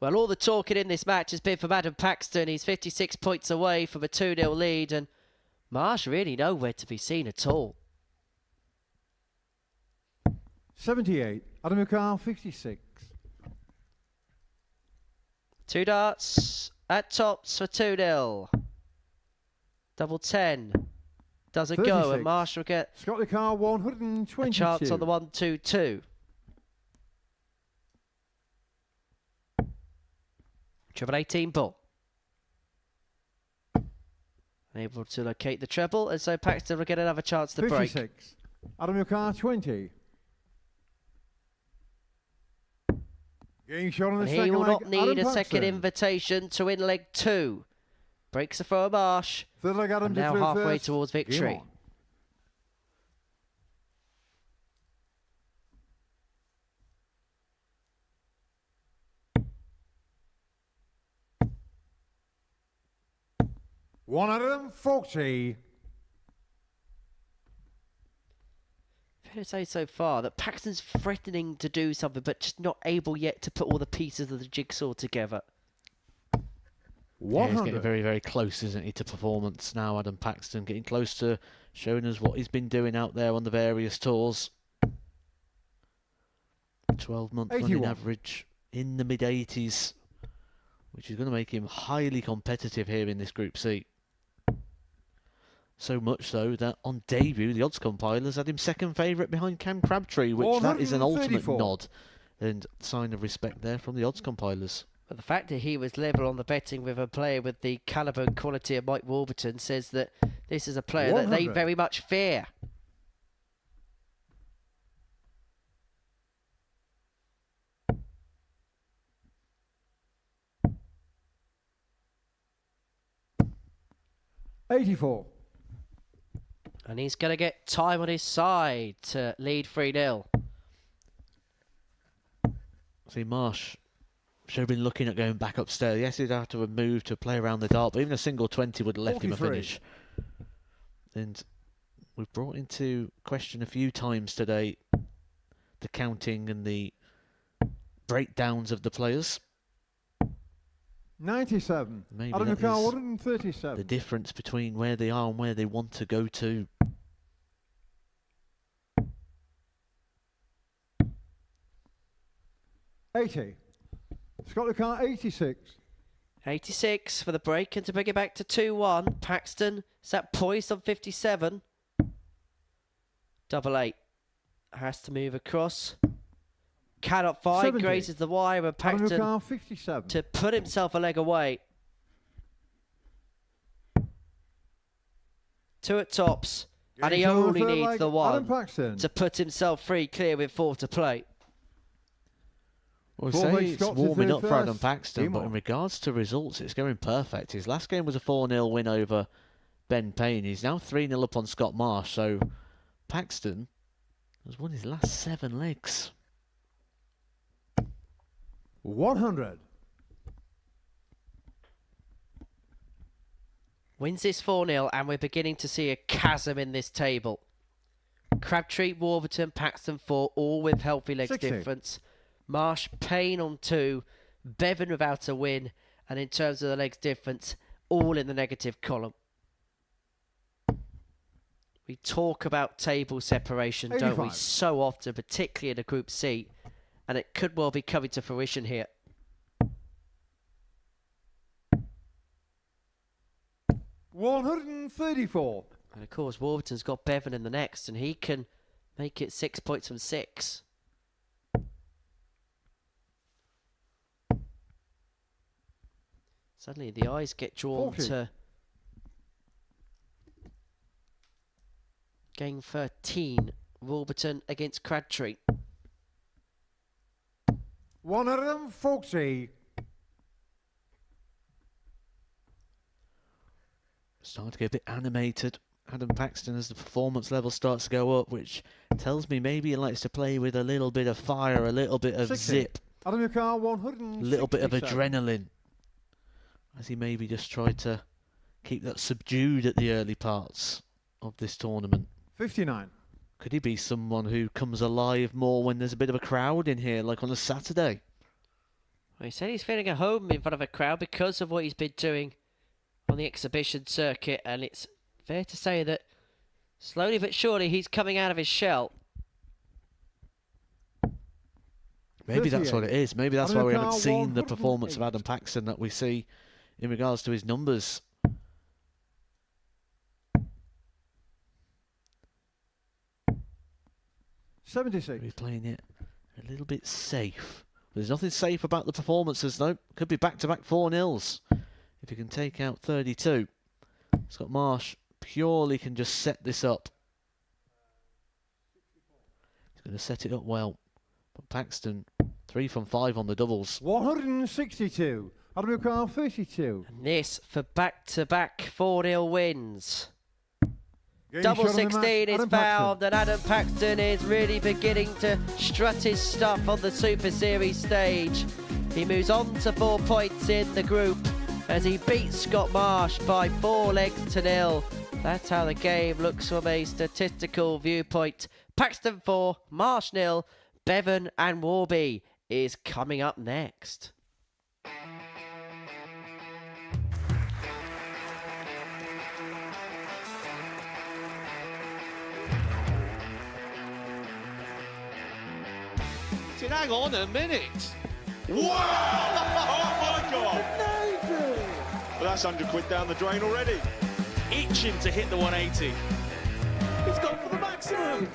A: Well, all the talking in this match has been from Adam Paxton. He's 56 points away from a 2-0 lead, and Marsh really nowhere to be seen at all.
D: 78. Adam your car, 56.
A: 2 darts at tops for 2-0. Double 10. Doesn't go,
D: 36.
A: and Marsh will get
D: Scott the car, 122.
A: a chance on the 1-2-2. Treble 18 ball. Able to locate the treble, and so Paxton will get another chance to break.
D: 56. Adam your car, 20. Getting shot on the
A: And he
D: second
A: will
D: leg,
A: not need
D: Adam
A: a second
D: Paxton.
A: invitation to win leg 2. Breaks the throw of Marsh.
D: Third leg, Adam
A: And
D: to
A: now
D: throw
A: halfway
D: first.
A: towards
D: Game
A: victory.
D: on. $140.
A: Fair to say so far that Paxton's threatening to do something, but just not able yet to put all the pieces of the jigsaw together.
B: Yeah, he's getting very, very close, isn't he, to performance now, Adam Paxton. Getting close to showing us what he's been doing out there on the various tours. 12-month running average in the mid-80s, which is going to make him highly competitive here in this Group C. So much so that on debut, the odds compilers had him second favourite behind Cam Crabtree, which that is an ultimate nod and sign of respect there from the odds compilers.
A: But the fact that he was level on the betting with a player with the calibre and quality of Mike Warburton says that this is a player that they very much fear.
D: $84.
A: And he's going to get time on his side to lead 3-0.
B: See, Marsh should have been looking at going back upstairs. Yes, he'd have to have moved to play around the dart, but even a single 20 would have left him a finish. And we've brought into question a few times today the counting and the breakdowns of the players.
D: 97.
B: Maybe
D: Adam
B: that
D: McCall,
B: is
D: 137.
B: the difference between where they are and where they want to go to.
D: $80. Scott LeCar, 86.
A: 86 for the break, and to bring it back to 2-1. Paxton sat poised on 57. Double 8. Has to move across. Cannot find.
D: 70.
A: Grazes the wire, and
D: Adam
A: Paxton
D: McCall, 57.
A: to put himself a leg away. 2 at tops. And he only needs the one to put himself free clear with 4 to play.
B: Well, we say it's warming up for Adam Paxton, but in regards to results, it's going perfect. His last game was a 4-0 win over Ben Payne. He's now 3-0 up on Scott Marsh, so Paxton has won his last 7 legs.
D: 100.
A: Wins this 4-0, and we're beginning to see a chasm in this table. Crabtree, Warburton, Paxton 4, all with healthy legs
D: 60.
A: difference. Marsh, Payne on 2, Bevan without a win, and in terms of the legs difference, all in the negative column. We talk about table separation,
D: 85.
A: don't we, so often, particularly in a Group C, and it could well be coming to fruition here.
D: $134.
A: And of course, Warburton's got Bevan in the next, and he can make it 6 points from 6. Suddenly the eyes get drawn
D: 40.
A: to game 13, Warburton against Crabtree.
D: 140.
B: Starting to get a bit animated, Adam Paxton, as the performance level starts to go up, which tells me maybe he likes to play with a little bit of fire, a little bit of
D: 60.
B: zip,
D: Adam McCall, 167.
B: a little bit of adrenaline, as he maybe just tried to keep that subdued at the early parts of this tournament.
D: 59.
B: Could he be someone who comes alive more when there's a bit of a crowd in here, like on a Saturday?
A: Well, he said he's feeling at home in front of a crowd because of what he's been doing on the exhibition circuit, and it's fair to say that slowly but surely he's coming out of his shell.
B: Maybe that's what it is. Maybe that's why we haven't seen the
D: 108.
B: performance of Adam Paxton that we see in regards to his numbers.
D: $76.
B: We're playing it a little bit safe. There's nothing safe about the performances, though. Could be back-to-back 4-0s. If you can take out 32. Scott Marsh purely can just set this up. He's going to set it up well. But Paxton 3 from 5 on the doubles.
D: 162. Adam Carl 32.
A: And this for back-to-back 4-0 wins.
D: Game
A: Double
D: shot on the
A: 16
D: match,
A: is
D: Adam
A: found,
D: Paxton.
A: and Adam Paxton is really beginning to strut his stuff on the Super Series stage. He moves on to 4 points in the group as he beats Scott Marsh by 4 legs to 0. That's how the game looks from a statistical viewpoint. Paxton 4, Marsh 0, Bevan and Warby is coming up next.
H: Hang on a minute.
J: Wow! Oh my God! Well, that's £100 down the drain already.
K: Itching to hit the 180.
I: He's gone for the maximum.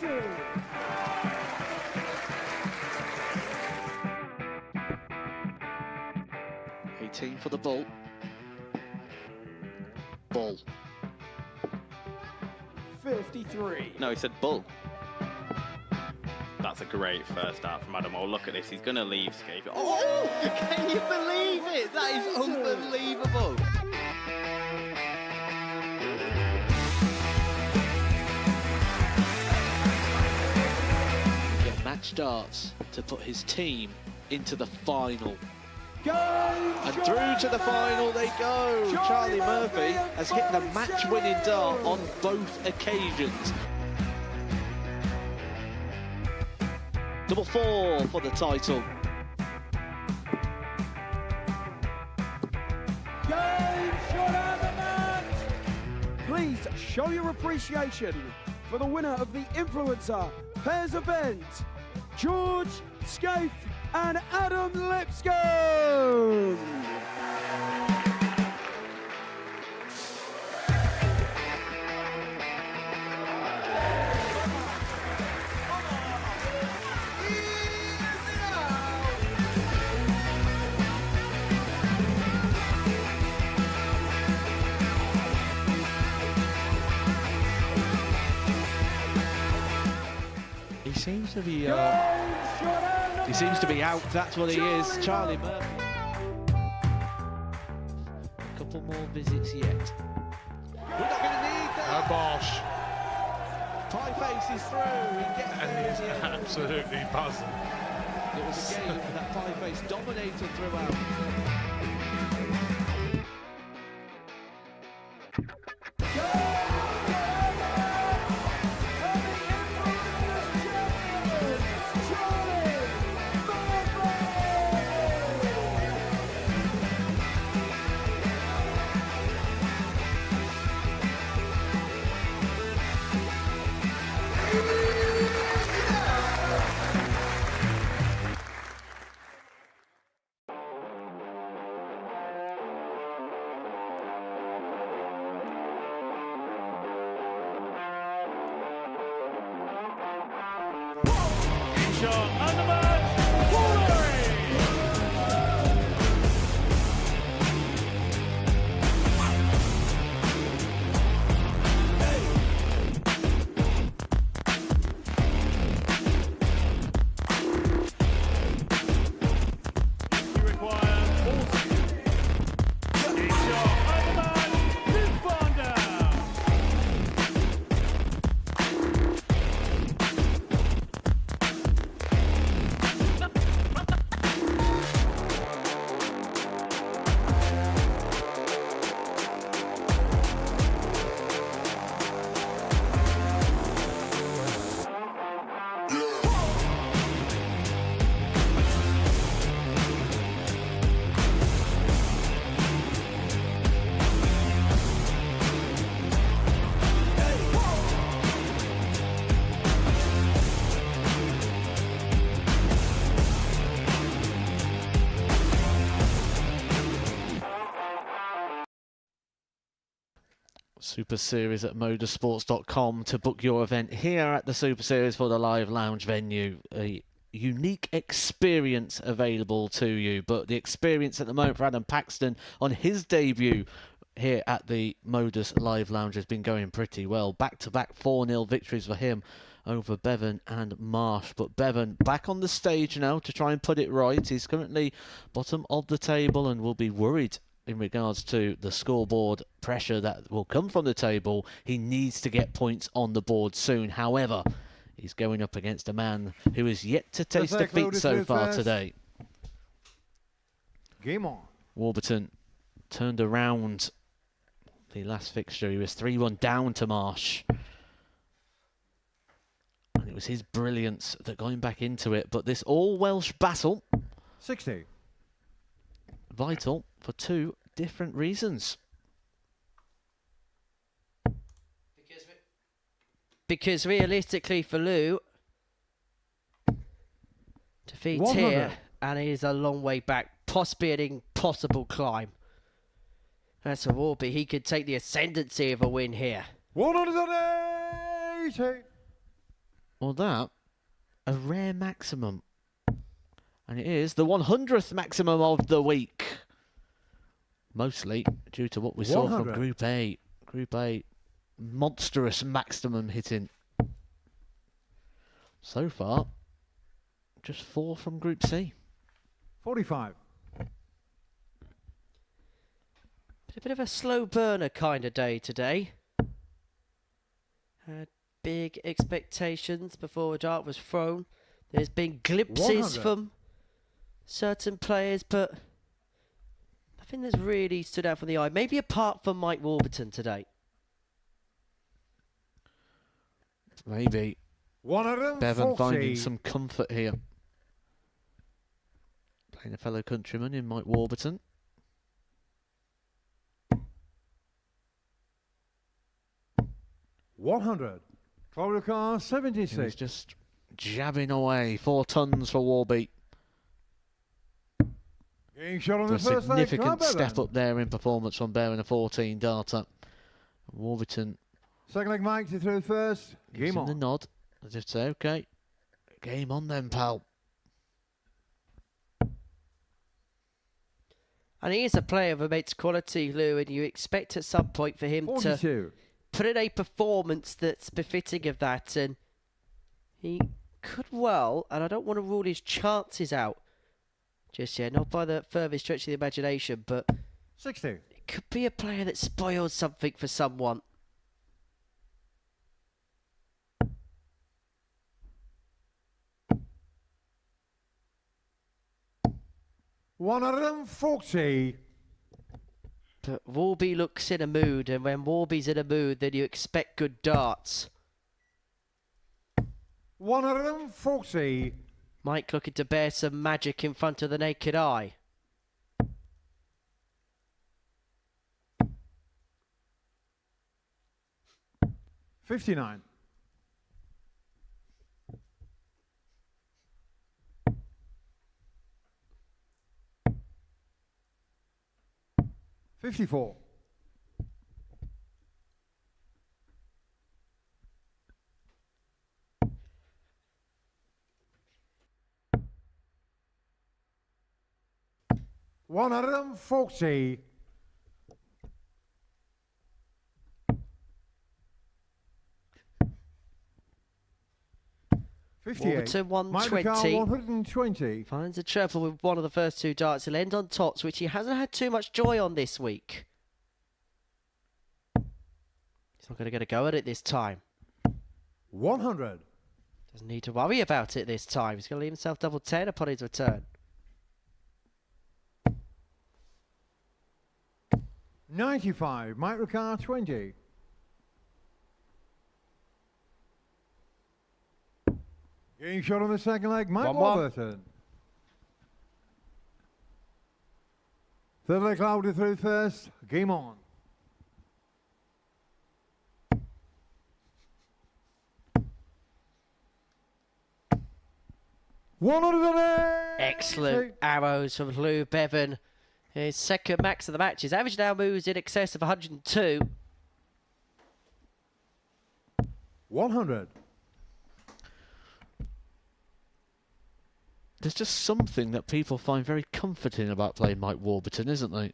H: 18 for the bull. Bull.
I: 53.
G: No, he said bull. That's a great first out from Adam. Oh, look at this. He's going to leave Scape.
H: Oh, can you believe it? That is unbelievable. Get match starts to put his team into the final. And through to the final they go. Charlie Murphy has hit the match-winning dart on both occasions. Double 4 for the title.
I: Game shot out the match. Please show your appreciation for the winner of the Influencer Pairs event, George Scaife and Adam Lipscomb.
L: He seems to be out. That's what he is. Charlie Murphy. A couple more visits yet. We're not going to need that.
M: Marsh.
L: Pie face is through. He gets
M: And he's absolutely buzzing.
L: It was a game that pie face dominated throughout.
B: Super Series at motorsports.com to book your event here at the Super Series for the live lounge venue. A unique experience available to you, but the experience at the moment for Adam Paxton on his debut here at the Modus live lounge has been going pretty well. Back-to-back 4-0 victories for him over Bevan and Marsh. But Bevan back on the stage now to try and put it right. He's currently bottom of the table and will be worried in regards to the scoreboard pressure that will come from the table. He needs to get points on the board soon. However, he's going up against a man who is yet to taste defeat so far today.
D: Game on.
B: Warburton turned around the last fixture. He was 3-1 down to Marsh. And it was his brilliance that got him back into it. But this all-Welsh battle,
D: 60.
B: vital for two different reasons.
A: Because realistically for Llew, defeat here, and it is a long way back, possibly an impossible climb. That's a Warby. He could take the ascendancy of a win here.
D: 180.
B: Well, that, a rare maximum. And it is the 100th maximum of the week. Mostly due to what we saw from Group A. Group A, monstrous maximum hitting. So far, just 4 from Group C.
D: 45.
A: A bit of a slow burner kind of day today. Had big expectations before a dart was thrown. There's been glimpses from certain players, but nothing that's really stood out from the eye. Maybe apart from Mike Warburton today.
B: Maybe. Bevan finding some comfort here. Playing a fellow countryman in Mike Warburton.
D: Clover car 76.
B: He's just jabbing away. 4 tons for Warby.
D: Getting shot on
B: For
D: the
B: a
D: first leg.
B: significant step up there in performance from bearing a 14 darter. Warburton.
D: Second leg, Mike, to throw first. Game on.
B: The nod, as if to say, okay, game on then, pal.
A: And he is a player of immense quality, Llew, and you expect at some point for him
D: 42.
A: to put in a performance that's befitting of that, and he could well, and I don't want to rule his chances out just yet, not by the furthest stretch of the imagination, but
D: 60.
A: It could be a player that spoils something for someone.
D: $140.
A: But Warby looks in a mood, and when Warby's in a mood, then you expect good darts.
D: 140.
A: Mike looking to bear some magic in front of the naked eye.
D: $59. $54. $140.
A: Warburton 120.
D: 120.
A: Finds a treble with one of the first 2 darts. He'll end on tops, which he hasn't had too much joy on this week. He's not going to get a go at it this time.
D: 100.
A: Doesn't need to worry about it this time. He's going to leave himself double 10 upon his return.
D: 95. Mike Ricard 20. Getting shot on the second leg, Mike Warburton. Third leg clouded through first. Game on.
A: Excellent arrows from Llew Bevan. His second max of the match. His average now moves in excess of 102.
D: 100.
B: There's just something that people find very comforting about playing Mike Warburton, isn't there?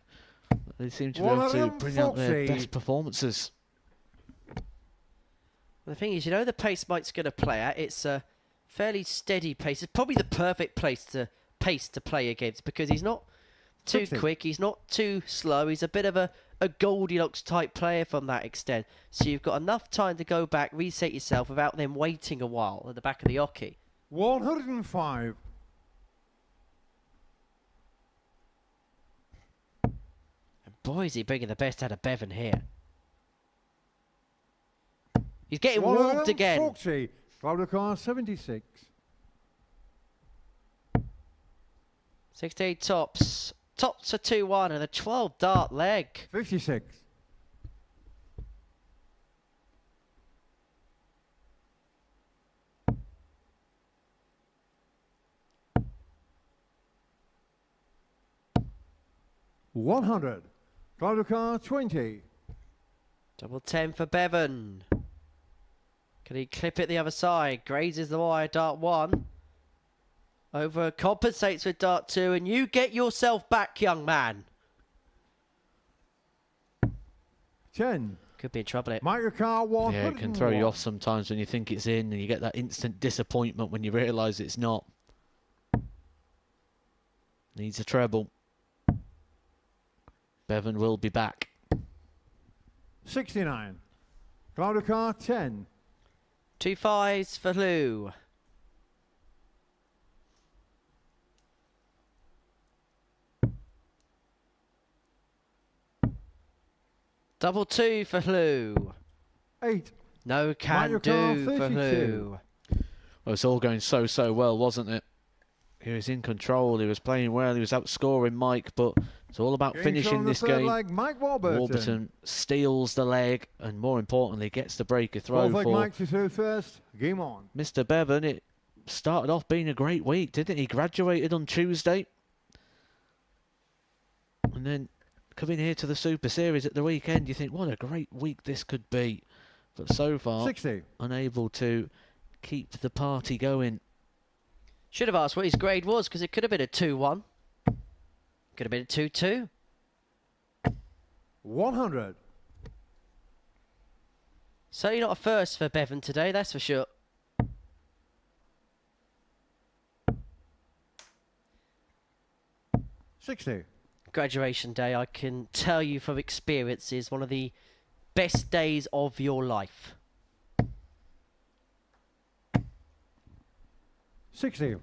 B: They seem to be able to bring out their best performances.
A: The thing is, you know the pace Mike's going to play at, it's a fairly steady pace. It's probably the perfect pace to play against because he's not too quick, he's not too slow, he's a bit of a Goldilocks type player from that extent. So you've got enough time to go back, reset yourself without them waiting a while at the back of the hockey.
D: 105.
A: And boy, is he bringing the best out of Bevan here. He's getting warped again.
D: 140. Cloud car 76.
A: 16 tops. Tops are 2-1 and a 12 dart leg.
D: 56. $100. Cloud car 20.
A: Double 10 for Bevan. Can he clip it the other side? Grazes the wire, dart 1. Overcompensates with dart 2, and you get yourself back, young man.
D: 10.
A: Could be in trouble here.
D: Microcar 1.
B: Yeah, it can throw you off sometimes when you think it's in, and you get that instant disappointment when you realise it's not. Needs a treble. Bevan will be back.
D: 69. Cloud car 10.
A: 2 5s for Llew. Double 2 for Llew.
D: 8.
A: No can do for Llew.
B: Well, it's all going so well, wasn't it? He was in control, he was playing well, he was outscoring Mike, but it's all about finishing this game.
D: Mike
B: Warburton steals the leg and, more importantly, gets the breaker throw for
D: Mike to throw first. Game on.
B: Mr. Bevan. It started off being a great week, didn't it? He graduated on Tuesday. And then coming here to the Super Series at the weekend, you think, what a great week this could be. But so far,
D: 60.
B: Unable to keep the party going.
A: Should have asked what his grade was, because it could have been a 2-1. Could have been a 2-2.
D: 100.
A: So you're not a first for Bevan today, that's for sure.
D: $60.
A: Graduation day, I can tell you from experience, is one of the best days of your life.
D: 60.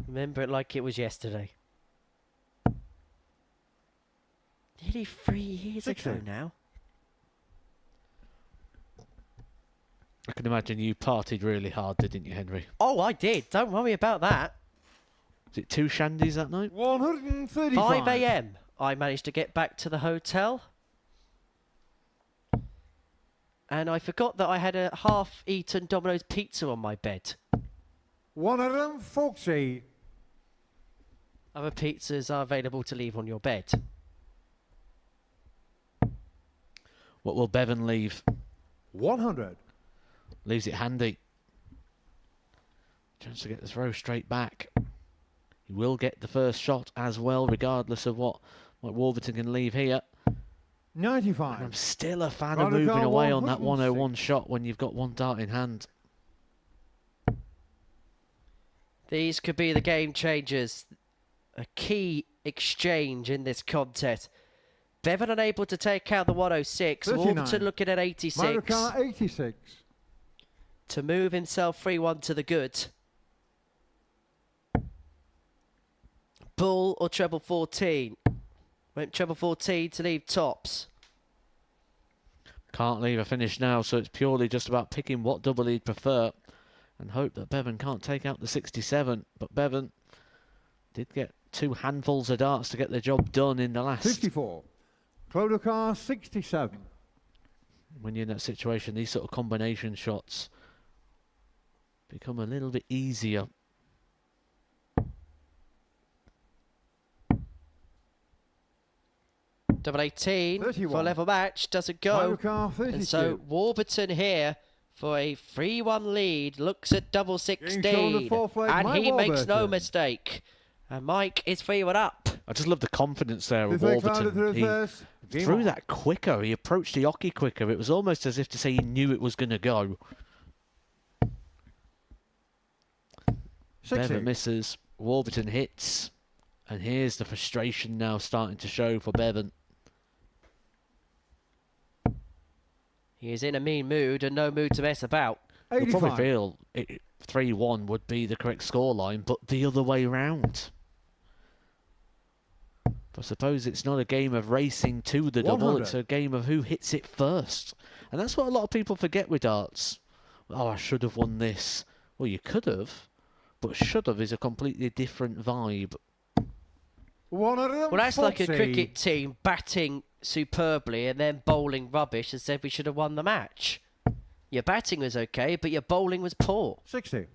A: Remember it like it was yesterday. Nearly 3 years
D: 60.
A: ago now.
B: I can imagine you partied really hard, didn't you, Henry?
A: Oh, I did. Don't worry about that.
B: Was it 2 shandies that night?
D: 135.
A: 5 a.m. I managed to get back to the hotel. And I forgot that I had a half-eaten Domino's pizza on my bed.
D: 140.
A: Other pizzas are available to leave on your bed.
B: What will Bevan leave?
D: 100.
B: Leaves it handy. Chance to get the throw straight back. He will get the first shot as well, regardless of what Warburton can leave here.
D: 95.
B: And I'm still a fan of moving away on that 101 shot when you've got one dart in hand.
A: These could be the game changers. A key exchange in this contest. Bevan unable to take out the 106.
D: 39.
A: Warburton looking at 86.
D: Microcar 86.
A: To move himself 3-1 to the good. Bull or treble 14? Went treble 14 to leave tops.
B: Can't leave a finish now, so it's purely just about picking what double he'd prefer and hope that Bevan can't take out the 67. But Bevan did get 2 handfuls of darts to get the job done in the last.
D: 54. Clodocar 67.
B: When you're in that situation, these sort of combination shots become a little bit easier.
A: Double 18
D: 31.
A: for a level match. Doesn't go.
D: Microcar 32.
A: And so Warburton here for a 3-1 lead. Looks at double 16. And he makes no mistake. And Mike is 3-1 up.
B: I just love the confidence there of Warburton. He threw that quicker. He approached the hockey quicker. It was almost as if to say he knew it was going to go. Bevan misses. Warburton hits. And here's the frustration now starting to show for Bevan.
A: He is in a mean mood and no mood to mess about.
B: You probably feel 3-1 would be the correct scoreline, but the other way round. I suppose it's not a game of racing to the double, it's a game of who hits it first. And that's what a lot of people forget with darts. Oh, I should have won this. Well, you could have, but should have is a completely different vibe.
A: Well, that's like a cricket team batting superbly and then bowling rubbish and said we should have won the match. Your batting was okay, but your bowling was poor.
D: 60.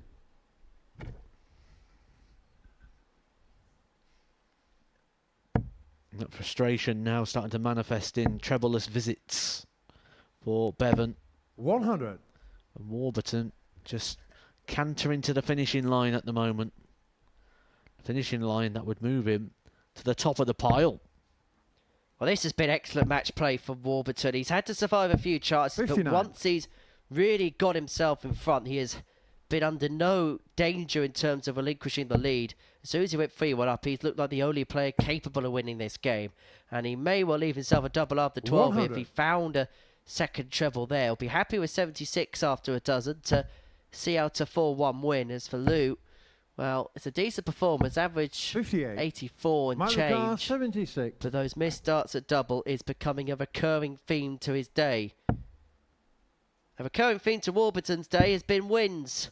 B: That frustration now starting to manifest in trebleless visits for Bevan.
D: 100.
B: And Warburton just cantering to the finishing line at the moment. Finishing line that would move him to the top of the pile.
A: Well, this has been excellent match play for Warburton. He's had to survive a few chances,
D: 59.
A: but once he's really got himself in front, he has been under no danger in terms of relinquishing the lead. As soon as he went 3-1 up, he's looked like the only player capable of winning this game. And he may well leave himself a double after 12 if he found a second treble there. He'll be happy with 76 after a dozen to see out a 4-1 win. As for Llew, well, it's a decent performance, average
D: 58.
A: 84 and change.
D: 76.
A: But those missed darts at double is becoming a recurring theme to his day. A recurring theme to Warburton's day has been wins.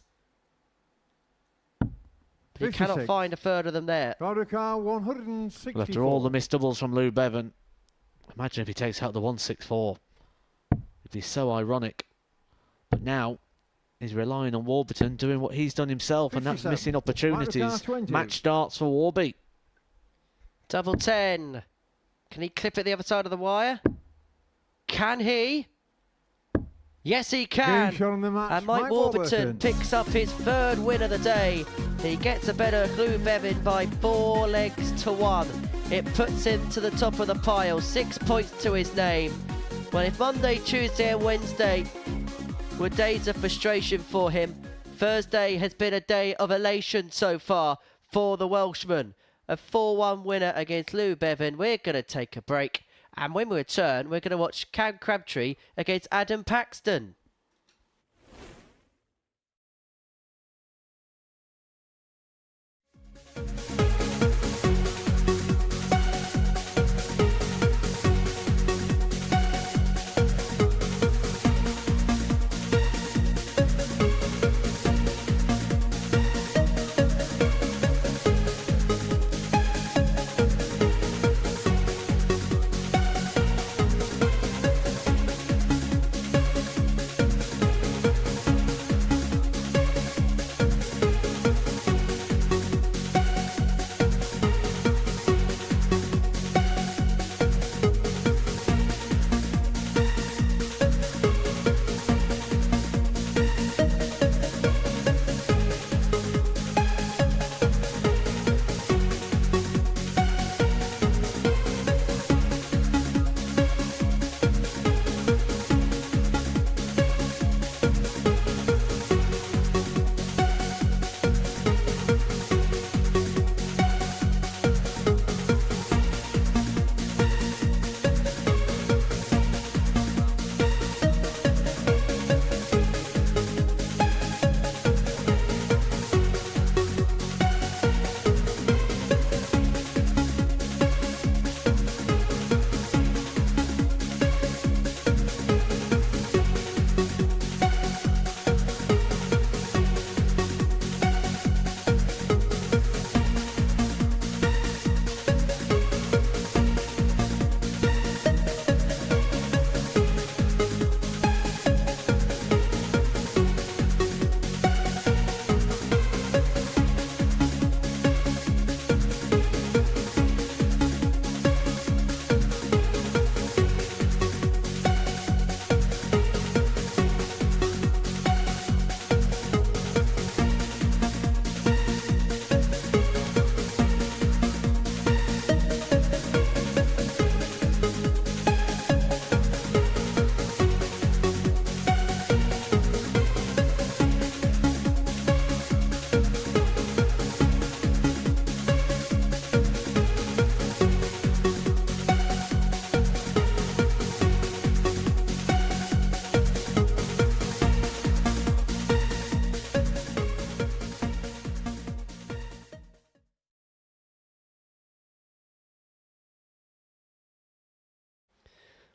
A: But he cannot find a third of them there.
B: Well,
D: 164.
B: after all the missed doubles from Llew Bevan, imagine if he takes out the 164. It'd be so ironic. But now he's relying on Warburton doing what he's done himself, 57. And that's missing opportunities. Match darts for Warby.
A: Double 10. Can he clip it the other side of the wire? Can he? Yes, he can. And Mike Warburton picks up his third win of the day. He gets a better Llew Bevan by 4 legs to 1. It puts him to the top of the pile. 6 points to his name. Well, if Monday, Tuesday and Wednesday were days of frustration for him, Thursday has been a day of elation so far for the Welshman. A 4-1 winner against Llew Bevan. We're going to take a break. And when we return, we're going to watch Crabtree against Adam Paxton.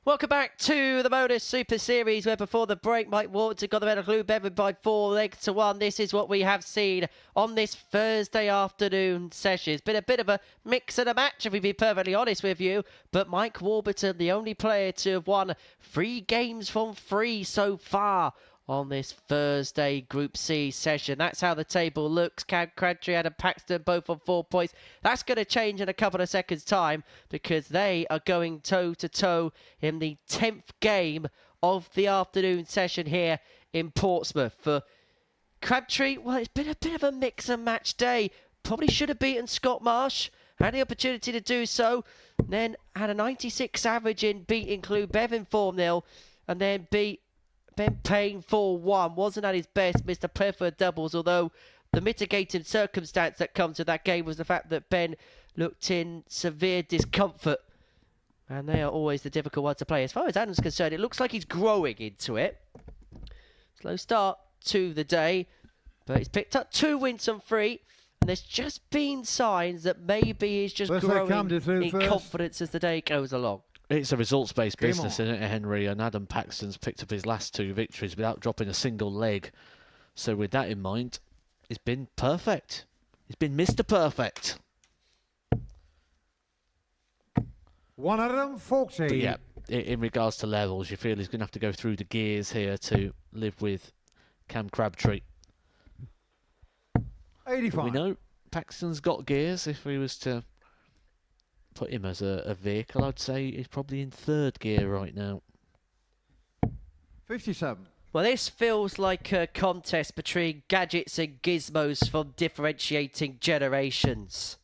A: Welcome back to the Modus Super Series, where before the break, Mike Warburton got the better of Llew Bevan by 4-1. This is what we have seen on this Thursday afternoon session. It's been a bit of a mix and a match, if we be perfectly honest with you. But Mike Warburton, the only player to have won 3 games from 3 so far on this Thursday Group C session. That's how the table looks. Crabtree and Paxton both on 4 points. That's going to change in a couple of seconds' time because they are going toe-to-toe in the 10th game of the afternoon session here in Portsmouth. For Crabtree, well, it's been a bit of a mix and match day. Probably should have beaten Scott Marsh. Had the opportunity to do so. Then had a 96 average in beating Llew Bevan 4-0. And then beat Payne 4-1. Wasn't at his best, missed a prayer for doubles, although the mitigating circumstance that comes to that game was the fact that Ben looked in severe discomfort. And they are always the difficult ones to play. As far as Adam's concerned, it looks like he's growing into it. Slow start to the day, but he's picked up 2 wins from 3. And there's just been signs that maybe he's just growing in confidence as the day goes along.
B: It's a results-based business, isn't it, Henry? And Adam Paxton's picked up his last 2 victories without dropping a single leg. So with that in mind, he's been perfect. He's been Mr. Perfect.
D: 140.
B: But yeah, in regards to levels, you feel he's going to have to go through the gears here to live with Cam Crabtree.
D: 85.
B: We know Paxton's got gears. If he was to put him as a vehicle, I'd say he's probably in 3rd gear right now.
D: 57.
A: Well, this feels like a contest between gadgets and gizmos from differentiating generations.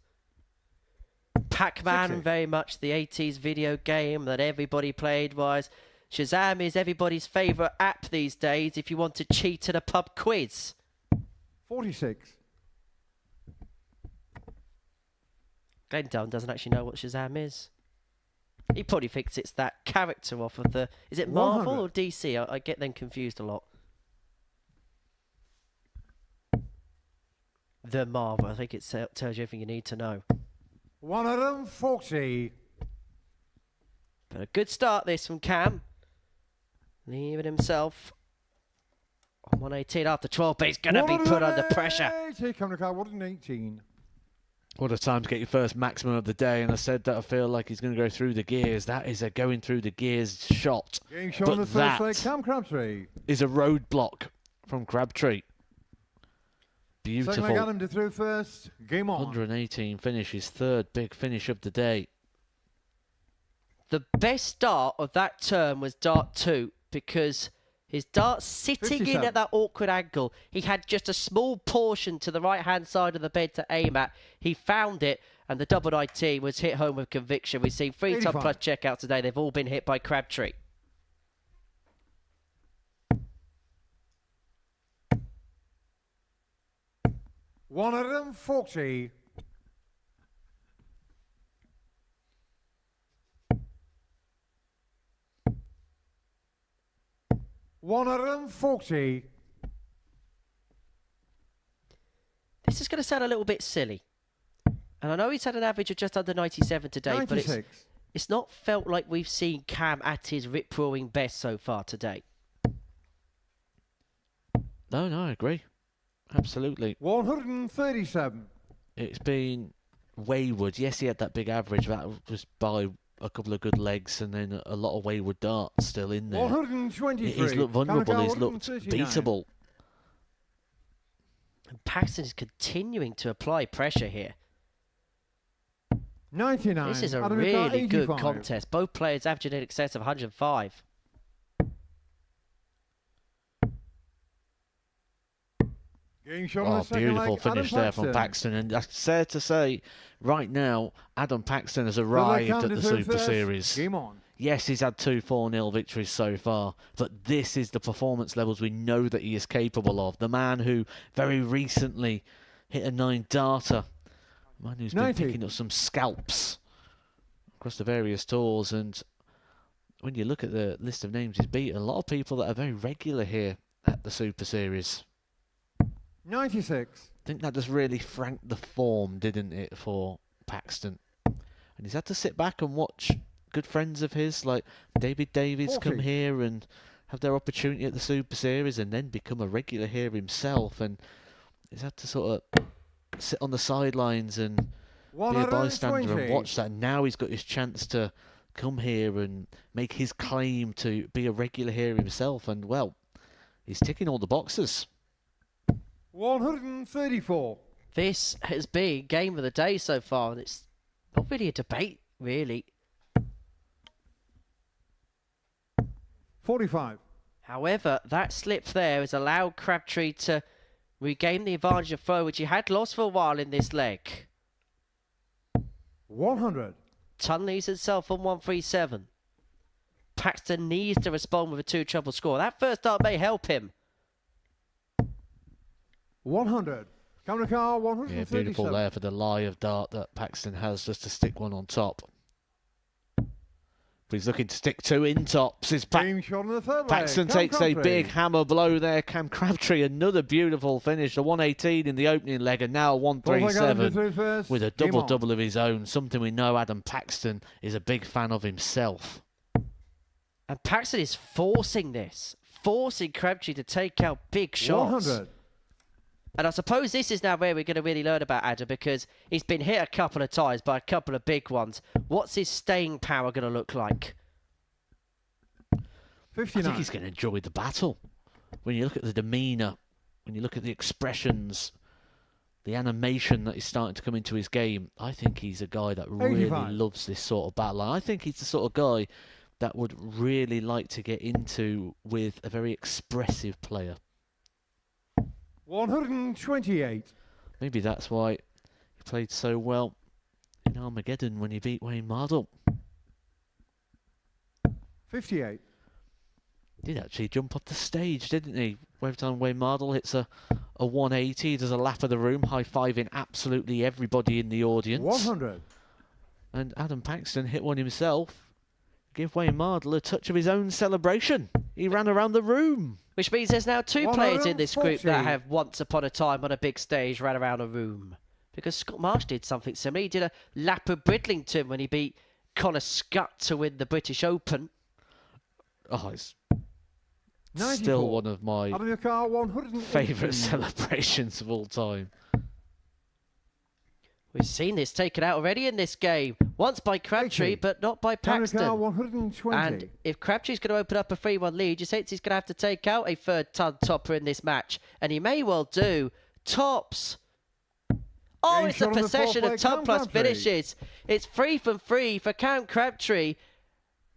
A: Pac-Man, very much the 80s video game that everybody played, was Shazam is everybody's favourite app these days if you want to cheat at a pub quiz.
D: 46.
A: Glenn Dunn doesn't actually know what Shazam is. He probably thinks it's that character off of the... Is it Marvel
D: 100.
A: or DC? I get them confused a lot. The Marvel. I think it tells you everything you need to know.
D: 140.
A: But a good start this from Cam. Leaving himself on 118 after 12, but he's going to be put under pressure.
D: Here comes the car, 118.
B: What a time to get your first maximum of the day, and I said that I feel like he's going to go through the gears. That is a going through the gears shot.
D: But that Cam Crabtree
B: is a roadblock from Crabtree. Beautiful.
D: Second leg Adam to through first. Game on.
B: 118 finish, his 3rd big finish of the day.
A: The best start of that turn was dart 2 because his dart sitting
D: 57.
A: in at that awkward angle. He had just a small portion to the right-hand side of the bed to aim at. He found it, and the double IT was hit home with conviction. We've seen 3 top plus checkouts today. They've all been hit by Crabtree.
D: $140. 140.
A: This is going to sound a little bit silly. And I know he's had an average of just under 97 today,
D: 96.
A: but it's not felt like we've seen Cam at his rip-roaring best so far today.
B: No, I agree. Absolutely.
D: 137.
B: It's been wayward. Yes, he had that big average. That was by a couple of good legs and then a lot of wayward darts still in there.
D: 123.
B: He's looked vulnerable. He's looked beatable.
A: And Paxton is continuing to apply pressure here.
D: 99.
A: This is a really good contest. Both players averaging in excess of 105.
B: Oh, beautiful finish there from Paxton. And that's fair to say, right now, Adam Paxton has arrived at the Super Series.
D: Game on.
B: Yes, he's had 2 4-0 victories so far, but this is the performance levels we know that he is capable of. The man who very recently hit a 9-darter. The man who's been picking up some scalps across the various tours. And when you look at the list of names he's beaten, a lot of people that are very regular here at the Super Series.
D: 96.
B: I think that just really franked the form, didn't it, for Paxton? And he's had to sit back and watch good friends of his, like David Davies, come here and have their opportunity at the Super Series and then become a regular here himself. And he's had to sort of sit on the sidelines and be a bystander and watch that. And now he's got his chance to come here and make his claim to be a regular here himself. And, well, he's ticking all the boxes.
D: 134.
A: This has been game of the day so far, and it's not really a debate, really.
D: 45.
A: However, that slip there has allowed Crabtree to regain the advantage of throw, which he had lost for a while in this leg.
D: 100.
A: Ton leaves himself on 137. Paxton needs to respond with a 2-trouble score. That first dart may help him.
D: 100. Camera car 137.
B: Yeah, beautiful there for the lie of dart that Paxton has, just to stick one on top. But he's looking to stick 2 in tops. Paxton takes a big hammer blow there. Cam Crabtree, another beautiful finish. A 118 in the opening leg and now a 137 with a double-double of his own. Something we know Adam Paxton is a big fan of himself.
A: And Paxton is forcing this. Forcing Crabtree to take out big shots.
D: 100.
A: And I suppose this is now where we're going to really learn about Adam, because he's been hit a couple of times by a couple of big ones. What's his staying power going to look like?
D: 59.
B: I think he's going to enjoy the battle. When you look at the demeanour, when you look at the expressions, the animation that is starting to come into his game, I think he's a guy that really
D: 85.
B: loves this sort of battle. And I think he's the sort of guy that would really like to get into with a very expressive player.
D: 128.
B: Maybe that's why he played so well in Armageddon when he beat Wayne Mardle.
D: 58.
B: Did actually jump off the stage, didn't he? Every time Wayne Mardle hits a 180, he does a lap of the room, high-fiving absolutely everybody in the audience.
D: 100.
B: And Adam Paxton hit one himself. Give Wayne Mardle a touch of his own celebration. He ran around the room.
A: Which means there's now 2 players in this group that have once upon a time on a big stage ran around a room. Because Scott Marsh did something similar. He did a lap of Bridlington when he beat Connor Scutt to win the British Open.
B: Oh, it's
D: 94.
B: still one of my
D: Out of your car, 118.
B: favourite celebrations of all time.
A: We've seen this taken out already in this game. Once by Crabtree,
D: 80.
A: but not by Paxton.
D: Car 120.
A: And if Crabtree's going to open up a 3-1 lead, you sense he's going to have to take out a 3rd-ton topper in this match. And he may well do. Tops. Oh,
D: Game
A: it's a
D: shot on the
A: possession
D: fourth
A: of ton-plus
D: Crabtree.
A: finishes. It's 3 from 3 for Cam Crabtree.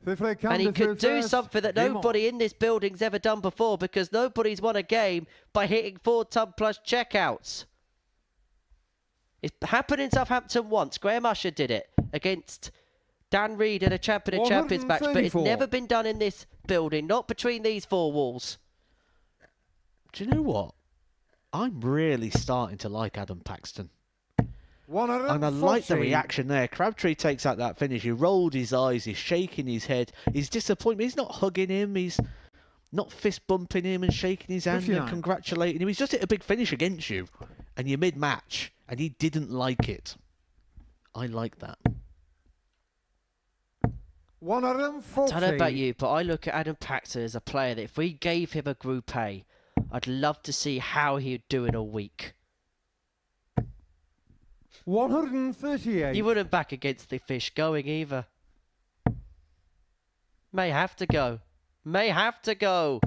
A: And he could do something that nobody in this building's ever done before, because nobody's won a game by hitting 4-ton-plus checkouts. It happened in Southampton once. Graham Usher did it against Dan Reed in a Champion of Champions match, but it's never been done in this building, not between these 4 walls.
B: Do you know what? I'm really starting to like Adam Paxton.
D: 114.
B: And I like the reaction there. Crabtree takes out that finish. He rolled his eyes. He's shaking his head. He's disappointed. He's not hugging him. He's not fist bumping him and shaking his hand
D: 59.
B: and congratulating him. He's just hit a big finish against you. And you're mid-match. And he didn't like it. I like that.
D: 140.
A: I don't know about you, but I look at Adam Paxton as a player that if we gave him a Group A, I'd love to see how he'd do in a week.
D: 138.
A: You wouldn't back against the fish going either. May have to go. May have to go.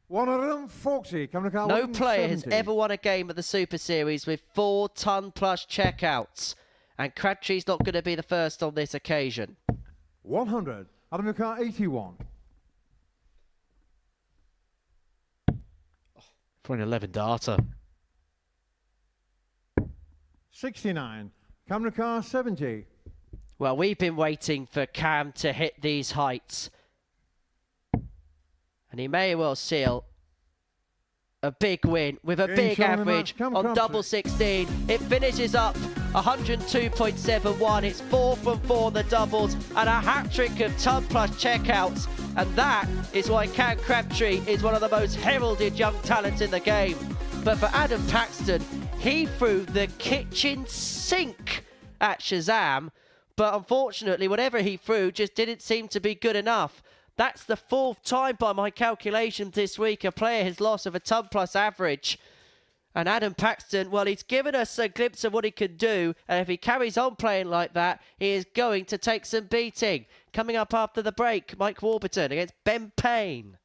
D: 140.
A: No player has ever won a game of the Super Series with 4-ton-plus checkouts. And Crabtree's not going to be the first on this occasion.
D: 100. Adam your car 81.
B: For an 11 darter.
D: 69. Camera car 70.
A: Well, we've been waiting for Cam to hit these heights. And he may well seal a big win with a big average on double 16. It finishes up 102.71. It's 4 from 4 on the doubles and a hat-trick of ton-plus checkouts. And that is why Cam Crabtree is one of the most heralded young talents in the game. But for Adam Paxton, he threw the kitchen sink at Shazam But unfortunately, whatever he threw just didn't seem to be good enough. That's the 4th time by my calculations this week a player has lost of a ton-plus average. And Adam Paxton, well, he's given us a glimpse of what he can do. And if he carries on playing like that, he is going to take some beating. Coming up after the break, Mike Warburton against Ben Payne.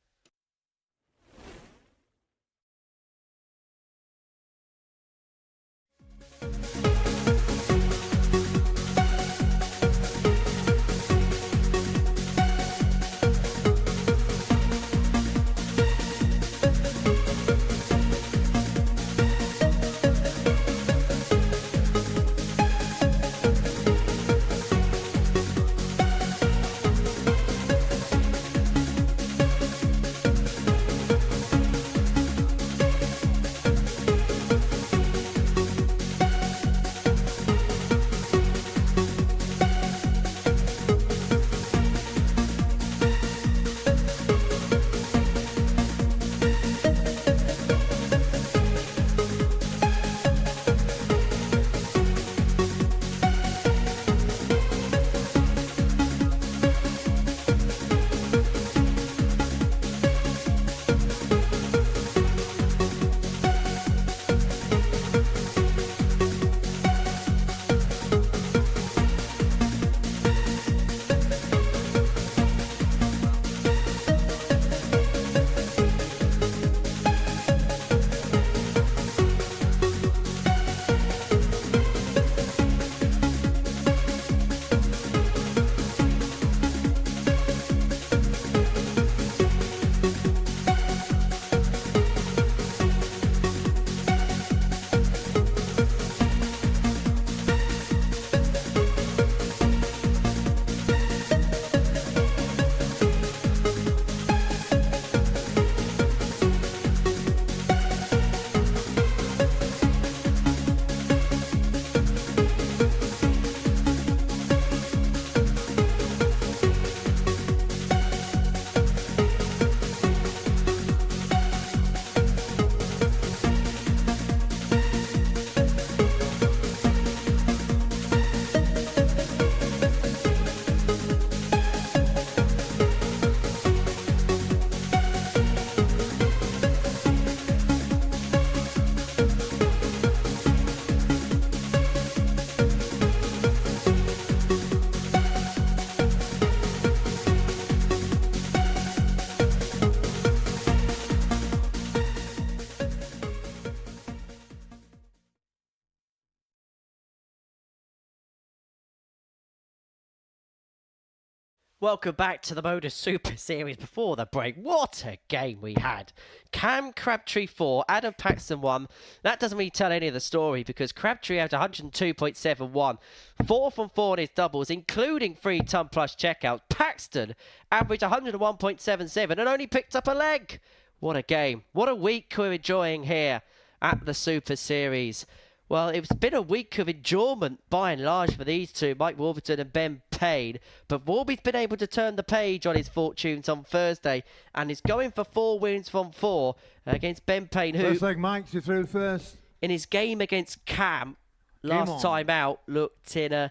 A: Welcome back to the Modus Super Series. Before the break, what a game we had. Crabtree 4, Adam Paxton 1. That doesn't really tell any of the story because Crabtree had 102.71. 4 from 4 in his doubles, including 3 ton-plus checkouts. Paxton averaged 101.77 and only picked up a leg. What a game. What a week we're enjoying here at the Super Series. Well, it's been a week of enjoyment by and large for these two, Mike Warburton and Ben Payne. But Warby's been able to turn the page on his fortunes on Thursday and is going for 4 wins from 4 against Ben Payne, who,
D: First leg, Mike, you through first.
A: in his game against Cam last time out, looked in a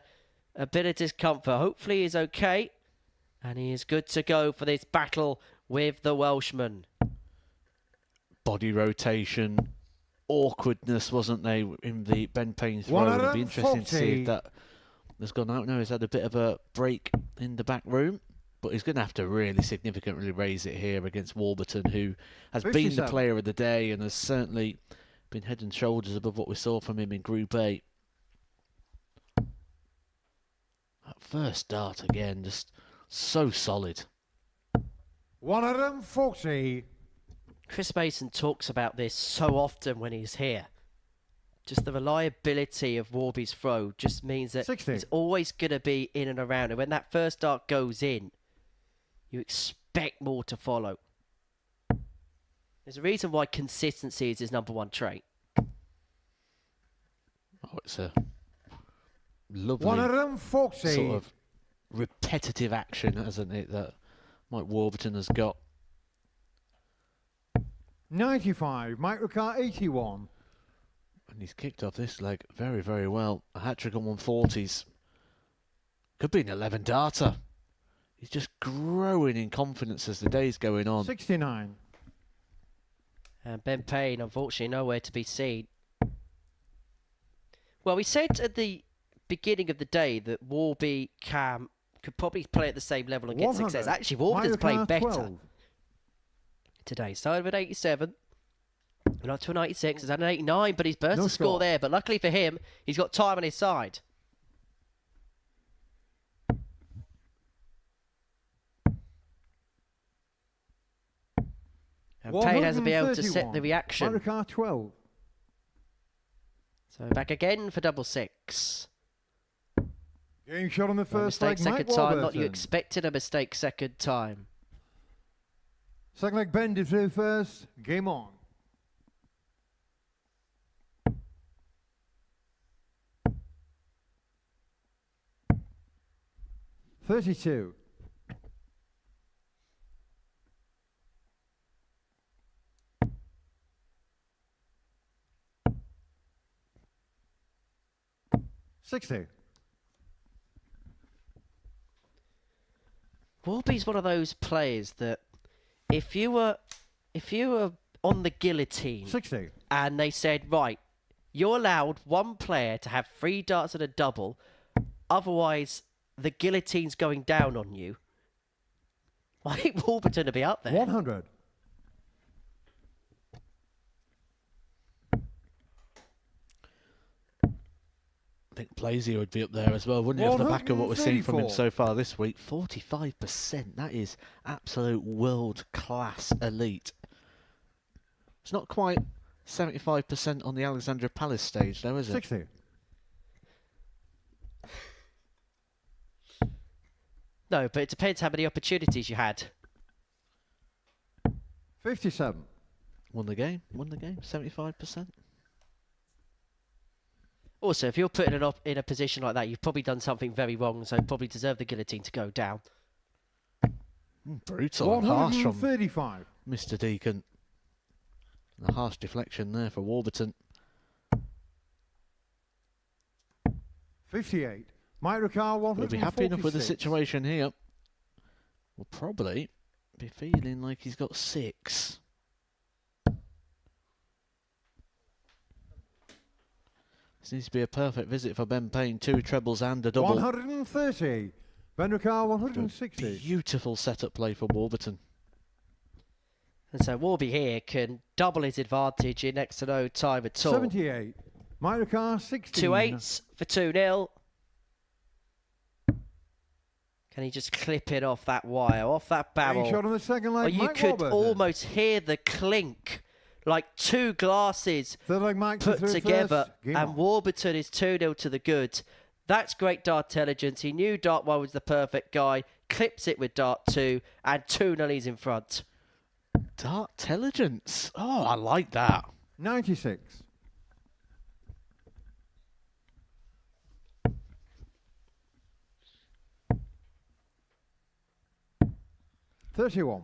A: bit of discomfort. Hopefully he's okay and he is good to go for this battle with the Welshman.
B: Body rotation, awkwardness, wasn't they, in the Ben Payne throw? It'll be interesting to see if that has gone out now. He's had a bit of a break in the back room, but he's going to have to really significantly raise it here against Warburton, who has been the player of the day and has certainly been head and shoulders above what we saw from him in Group A. That first start again, just so solid.
D: 140.
A: Chris Mason talks about this so often when he's here. Just the reliability of Warby's throw just means that
D: 60.
A: It's always going to be in and around. And when that first dart goes in, you expect more to follow. There's a reason why consistency is his #1 trait.
B: Oh, it's a lovely
D: 140.
B: sort of repetitive action, hasn't it, that Mike Warburton has got.
D: 95. Mike Ricard 81.
B: And he's kicked off this leg very, very well. A hat-trick on 140s. Could be an 11 darter. He's just growing in confidence as the day's going on.
D: 69.
A: And Ben Payne, unfortunately, nowhere to be seen. Well, we said at the beginning of the day that Warby, Cam could probably play at the same level and get success. Actually, Warburton's playing better today. Started with 87. Went up to an 86. He's had an 89, but he's burst the score there. But luckily for him, he's got time on his side. And Payne hasn't been able to set the reaction.
D: Car 12.
A: So back again for double six.
D: Game shot on the first leg,
A: mistake second time.
D: Warburton.
A: Not you expected a mistake second time.
D: Second leg bended through first. Game on. $32. $60.
A: Warby's one of those players that if you were on the guillotine
D: 60.
A: And they said, right, you're allowed one player to have 3 darts and a double, otherwise the guillotine's going down on you, I think Warburton to be up there.
D: 100.
B: I think Blazier would be up there as well, wouldn't he? Off the back of what we've seen from him so far this week. 45%. That is absolute world-class elite. It's not quite 75% on the Alexandra Palace stage, though, is it?
D: 60.
A: No, but it depends how many opportunities you had.
D: 57.
B: Won the game. 75%.
A: Also, if you're put in a position like that, you've probably done something very wrong, so probably deserve the guillotine to go down.
B: Brutal and harsh from
D: 135.
B: Mr. Deacon. A harsh deflection there for Warburton.
D: 58. Mike Ricard, 146.
B: We'll be happy enough with the situation here. We'll probably be feeling like he's got 6. This needs to be a perfect visit for Ben Payne. 2 trebles and a double.
D: 130. Ben Ricard, 160.
B: Beautiful setup play for Warburton.
A: And so Warby here can double his advantage in next to no time at all.
D: 78. Mike Ricard, 16.
A: 2 8s for 2-0. Can he just clip it off that wire, off that barrel?
D: Shot on the second leg,
A: or you
D: Mike
A: could
D: Warburton.
A: almost hear the clink, like 2 glasses put together, and Warburton is 2-0 to the good. That's great dart intelligence. He knew dart 1 was the perfect guy, clips it with dart 2, and 2-0 he's in front.
B: Dart intelligence. Oh, I like that.
D: 96. $31.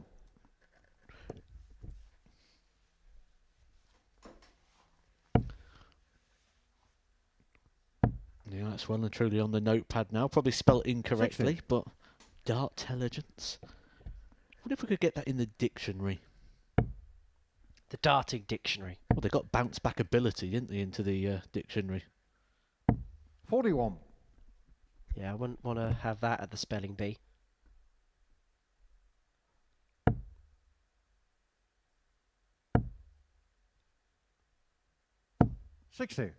B: Yeah, that's well and truly on the notepad now. Probably spelt incorrectly,
D: 60.
B: but dart intelligence. What if we could get that in the dictionary?
A: The darting dictionary.
B: Well, they got bounce back ability, didn't they, into the dictionary?
D: 41.
A: Yeah, I wouldn't want to have that at the spelling bee.
D: $60.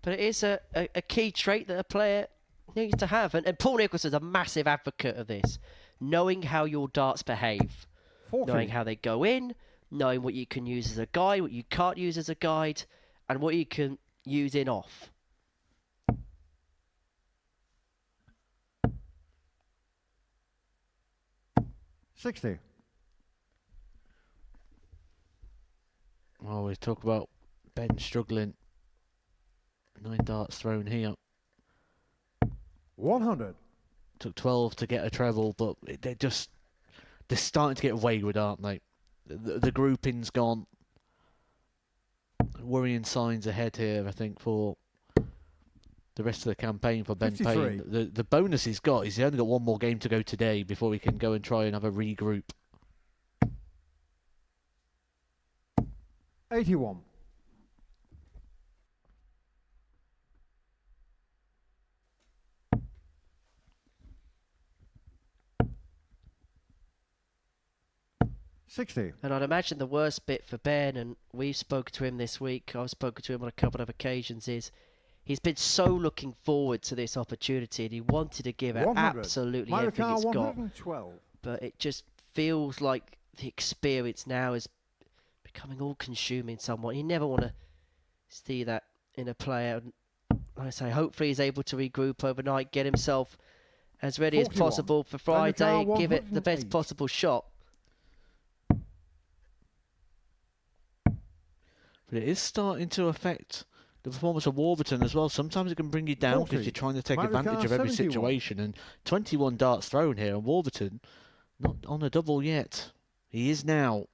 A: But it is a key trait that a player needs to have. And Paul Nicholson's a massive advocate of this. Knowing how your darts behave.
D: 40.
A: Knowing how they go in. Knowing what you can use as a guide, what you can't use as a guide. And what you can use in off.
D: $60.
B: Oh, we talk about Ben struggling. 9 darts thrown here.
D: 100.
B: Took 12 to get a treble, but they're starting to get wayward, aren't they? The grouping's gone. Worrying signs ahead here, I think, for the rest of the campaign for Ben
D: 53.
B: Payne. The bonus he's got is he's only got one more game to go today before he can go and try and have a regroup.
D: 81. $60.
A: And I'd imagine the worst bit for Ben, and we've spoken to him this week, I've spoken to him on a couple of occasions, is he's been so looking forward to this opportunity and he wanted to give it
D: 100.
A: absolutely
D: My
A: everything
D: car,
A: it's got.
D: 112.
A: But it just feels like the experience now is becoming all-consuming somewhat. You never want to see that in a player. And like I say, hopefully he's able to regroup overnight, get himself as ready as
D: 41.
A: possible for Friday, give it the best possible shot.
B: But it is starting to affect the performance of Warburton as well. Sometimes it can bring you down because you're trying to take advantage of every
D: 71.
B: situation. And 21 darts thrown here, and Warburton not on a double yet. He is now.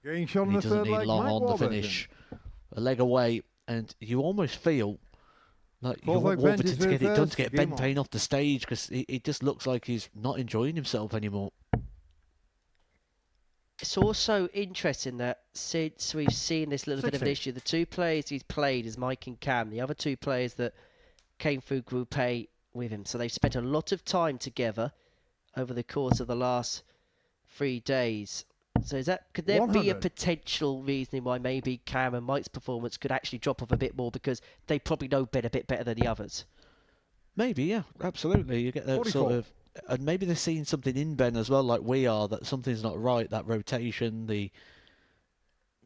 D: Getting shot
B: And
D: in
B: he
D: the
B: doesn't
D: third
B: need
D: leg.
B: long
D: Mike
B: on the
D: Warburton.
B: finish. A leg away, and you almost feel like you
D: Fourth
B: want
D: leg
B: Warburton
D: benches
B: to get it done,
D: reversed.
B: to get
D: Game
B: Ben
D: on.
B: Payne off the stage, because it just looks like he's not enjoying himself anymore.
A: It's also interesting that since we've seen this little bit of an
D: 60.
A: issue, the two players he's played is Mike and Cam, the other two players that came through Group A with him. So they've spent a lot of time together over the course of the last 3 days. So could there be a
D: 100.
A: potential reason why maybe Cam and Mike's performance could actually drop off a bit more because they probably know Ben a bit better than the others?
B: Maybe, yeah, absolutely. You get that
D: 44.
B: sort of, and maybe they're seeing something in Ben as well, like we are, that something's not right. That rotation, the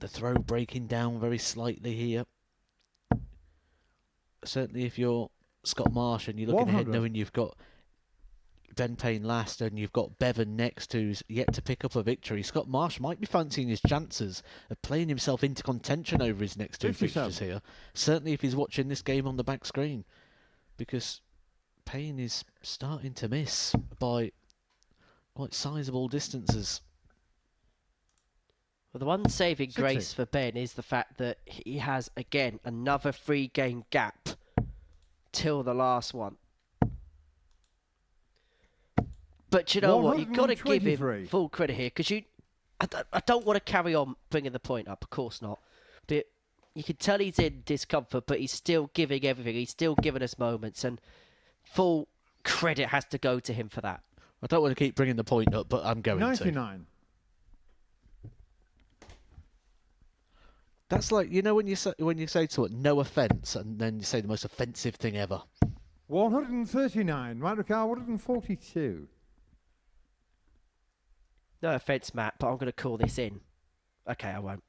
B: throw breaking down very slightly here. Certainly, if you're Scott Marsh and you're looking ahead,
D: 100.
B: knowing you've got Ben Payne last and you've got Bevan next, who's yet to pick up a victory, Scott Marsh might be fancying his chances of playing himself into contention over his next 2
D: 57.
B: fixtures here. Certainly, if he's watching this game on the back screen, because Payne is starting to miss by quite sizable distances.
A: Well, the one saving
D: 60.
A: grace for Ben is the fact that he has, again, another 3-game gap till the last one. But you know what? You've got to give him
D: 123.
A: full credit here because I don't want to carry on bringing the point up, of course not. But you can tell he's in discomfort, but he's still giving everything. He's still giving us moments, and full credit has to go to him for that.
B: I don't want to keep bringing the point up, but I'm going
D: 99.
B: to. That's like, you know, when you say to it, no offence, and then you say the most offensive thing ever.
D: 139. Ryder car 142.
A: No offence, Matt, but I'm going to call this in. Okay, I won't.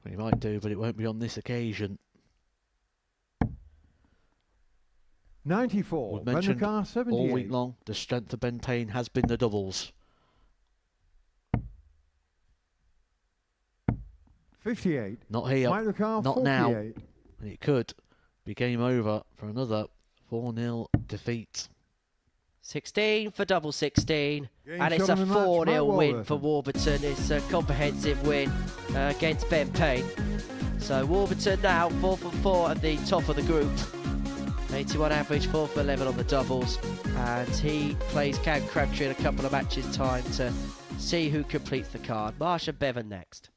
B: Well, you might do, but it won't be on this occasion.
D: 94.
B: We've mentioned
D: car 78.
B: all week long, the strength of Ben Payne has been the doubles.
D: 58.
B: Not here,
D: Ryder car
B: not
D: 48.
B: now. And it could be game over for another 4-0 defeat.
A: 16 for double 16,
D: Game
A: and it's
D: shot
A: a
D: of the match,
A: 4-0
D: Mike
A: win for
D: Warburton.
A: Warburton. It's a comprehensive win against Ben Payne. So Warburton now 4 for 4 at the top of the group. 81 average, 4 for 11 on the doubles, and he plays Cam Crabtree in a couple of matches' time to see who completes the card. Marsh and Bevan next.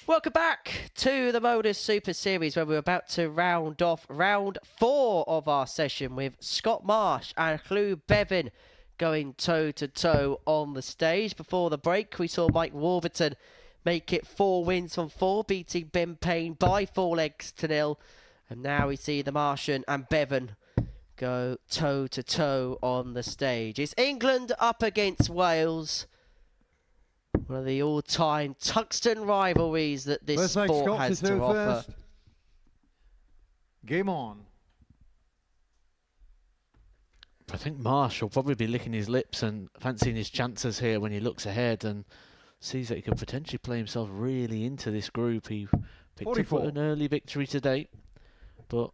A: Welcome back to the Modus Super Series, where we're about to round off round 4 of our session with Scott Marsh and Llew Bevan going toe-to-toe on the stage. Before the break, we saw Mike Warburton make it 4 wins from 4, beating Ben Payne by 4 legs to 0. And now we see the Martian and Bevan go toe-to-toe on the stage. It's England up against Wales. One of the all-time tungsten rivalries that this sport has to offer.
D: First. Game on.
B: I think Marsh will probably be licking his lips and fancying his chances here when he looks ahead and sees that he could potentially play himself really into this group. He picked up an early victory today, but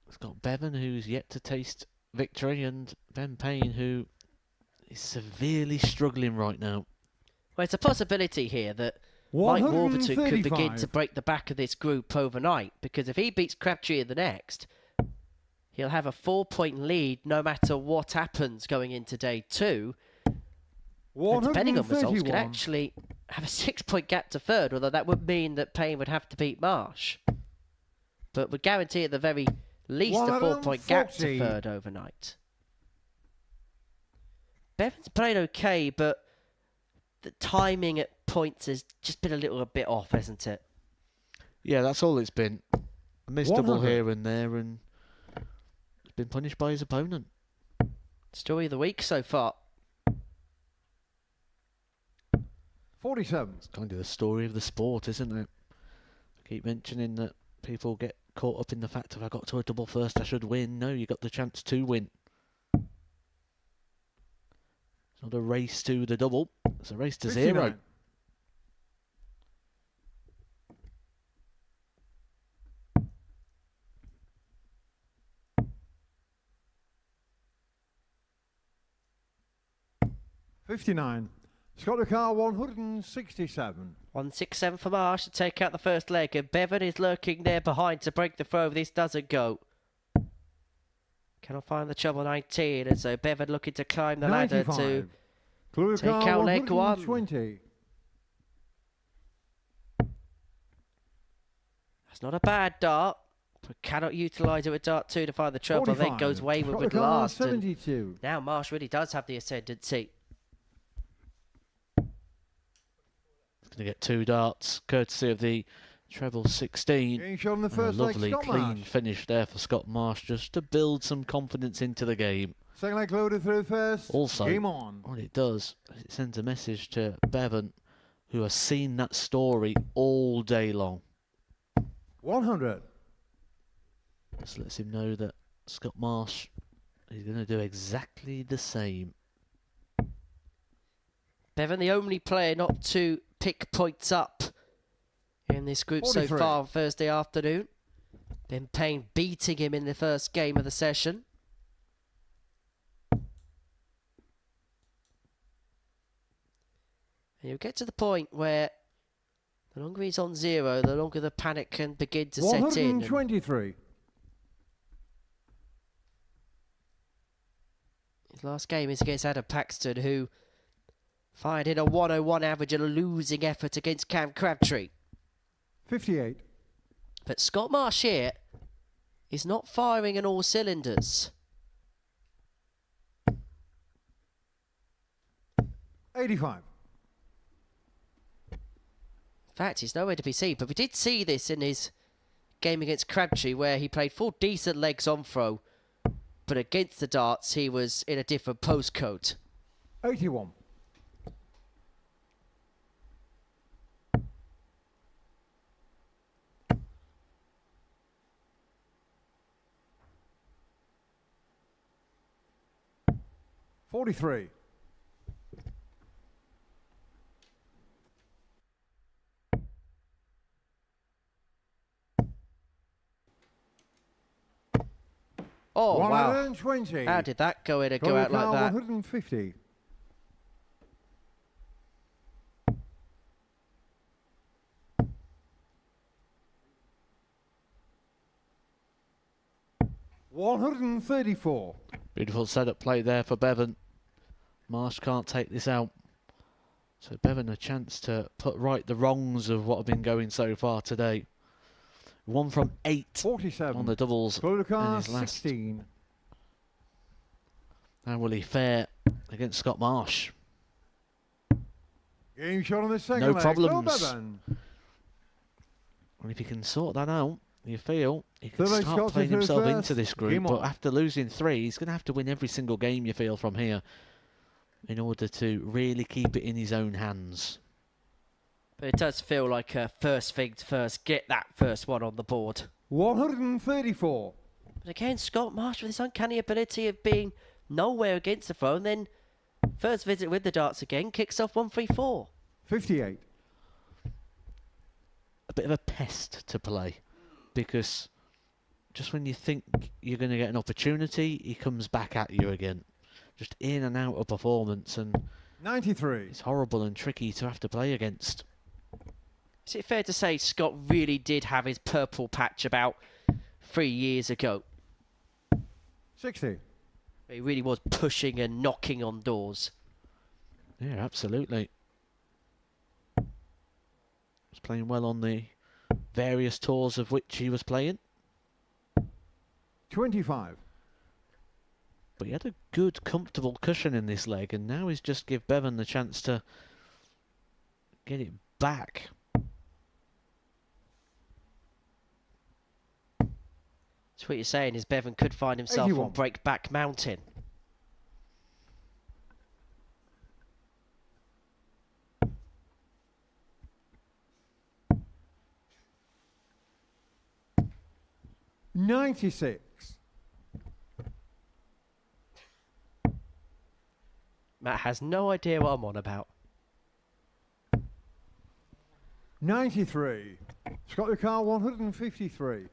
B: it's got Bevan, who's yet to taste victory, and Ben Payne, who is severely struggling right now.
A: Well, it's a possibility here that Mike Warburton could begin to break the back of this group overnight, because if he beats Crabtree in the next, he'll have a 4-point lead no matter what happens going into day 2. And depending on results, could actually have a 6-point gap to third, although that would mean that Payne would have to beat Marsh. But would guarantee at the very least a 4-point gap to third overnight. Bevan's played okay, but the timing at points has just been a little bit off, hasn't it?
B: Yeah, that's all it's been. A missed double here and there, and he's been punished by his opponent.
A: Story of the week so far.
D: 47.
B: It's kind of the story of the sport, isn't it? I keep mentioning that people get caught up in the fact if I got to a double first, I should win. No, you got the chance to win. It's not a race to the double. It's a race to
D: 59.
B: 0.
D: $59. Scott Ricard, 167.
A: 167 for Marsh to take out the first leg, and Bevan is lurking there behind to break the throw if this doesn't go. Cannot find the trouble 19, and so Bevan looking to climb the ladder to take out leg 1. That's not a bad dart, but cannot utilise it with dart 2 to find the trouble,
D: 45.
A: then goes wayward with last.
D: 72.
A: Now Marsh really does have the ascendancy.
B: Going to get 2 darts, courtesy of the treble 16.
D: Getting shot on the
B: And
D: first
B: a
D: leg,
B: lovely
D: Scott
B: clean
D: Marsh.
B: finish there for Scott Marsh, just to build some confidence into the game.
D: Second leg loaded through first.
B: Also,
D: Game on.
B: what it does is it sends a message to Bevan, who has seen that story all day long.
D: 100.
B: Just lets him know that Scott Marsh is going to do exactly the same.
A: Bevan, the only player not to pick points up in this group
D: 43.
A: so far on Thursday afternoon. Ben Payne beating him in the first game of the session. And you'll get to the point where the longer he's on 0, the longer the panic can begin to set in.
D: 123.
A: His last game is against Adam Paxton, who fired in a 101 average and a losing effort against Cam Crabtree.
D: 58.
A: But Scott Marsh here is not firing on all cylinders.
D: 85.
A: In fact, he's nowhere to be seen. But we did see this in his game against Crabtree, where he played 4 decent legs on throw. But against the darts, he was in a different postcode.
D: 81. $43.
A: Oh, wow.
D: 120.
A: How did that go in and go out like that?
D: 150. $134.
B: Beautiful setup play there for Bevan. Marsh can't take this out. So Bevan a chance to put right the wrongs of what have been going so far today. 1 from 8
D: 47
B: on the doubles in his last.
D: 16.
B: How will he fare against Scott Marsh?
D: Game shot on the second
B: No
D: leg.
B: problems.
D: Bevan.
B: And if he can sort that out, you feel he can
D: Third leg
B: start
D: shot
B: playing
D: into
B: himself
D: first.
B: into this group.
D: Game
B: But
D: on.
B: after losing 3, he's going to have to win every single game, you feel, from here in order to really keep it in his own hands.
A: But it does feel like first things first, get that first one on the board.
D: 134.
A: But again, Scott Marsh with his uncanny ability of being nowhere against the throw, and then first visit with the darts again, kicks off 134.
D: 58.
B: A bit of a pest to play, because just when you think you're going to get an opportunity, he comes back at you again. Just in and out of performance, and
D: 93.
B: it's horrible and tricky to have to play against.
A: Is it fair to say Scott really did have his purple patch about 3 years ago?
D: 60.
A: He really was pushing and knocking on doors.
B: Yeah, absolutely. Was playing well on the various tours of which he was playing.
D: 25.
B: But he had a good, comfortable cushion in this leg, and now he's just give Bevan the chance to get it back.
A: So what you're saying is Bevan could find himself
D: 81.
A: on Breakback Mountain.
D: $96.
A: Matt has no idea what I'm on about.
D: 93. Scott Ricard, 153.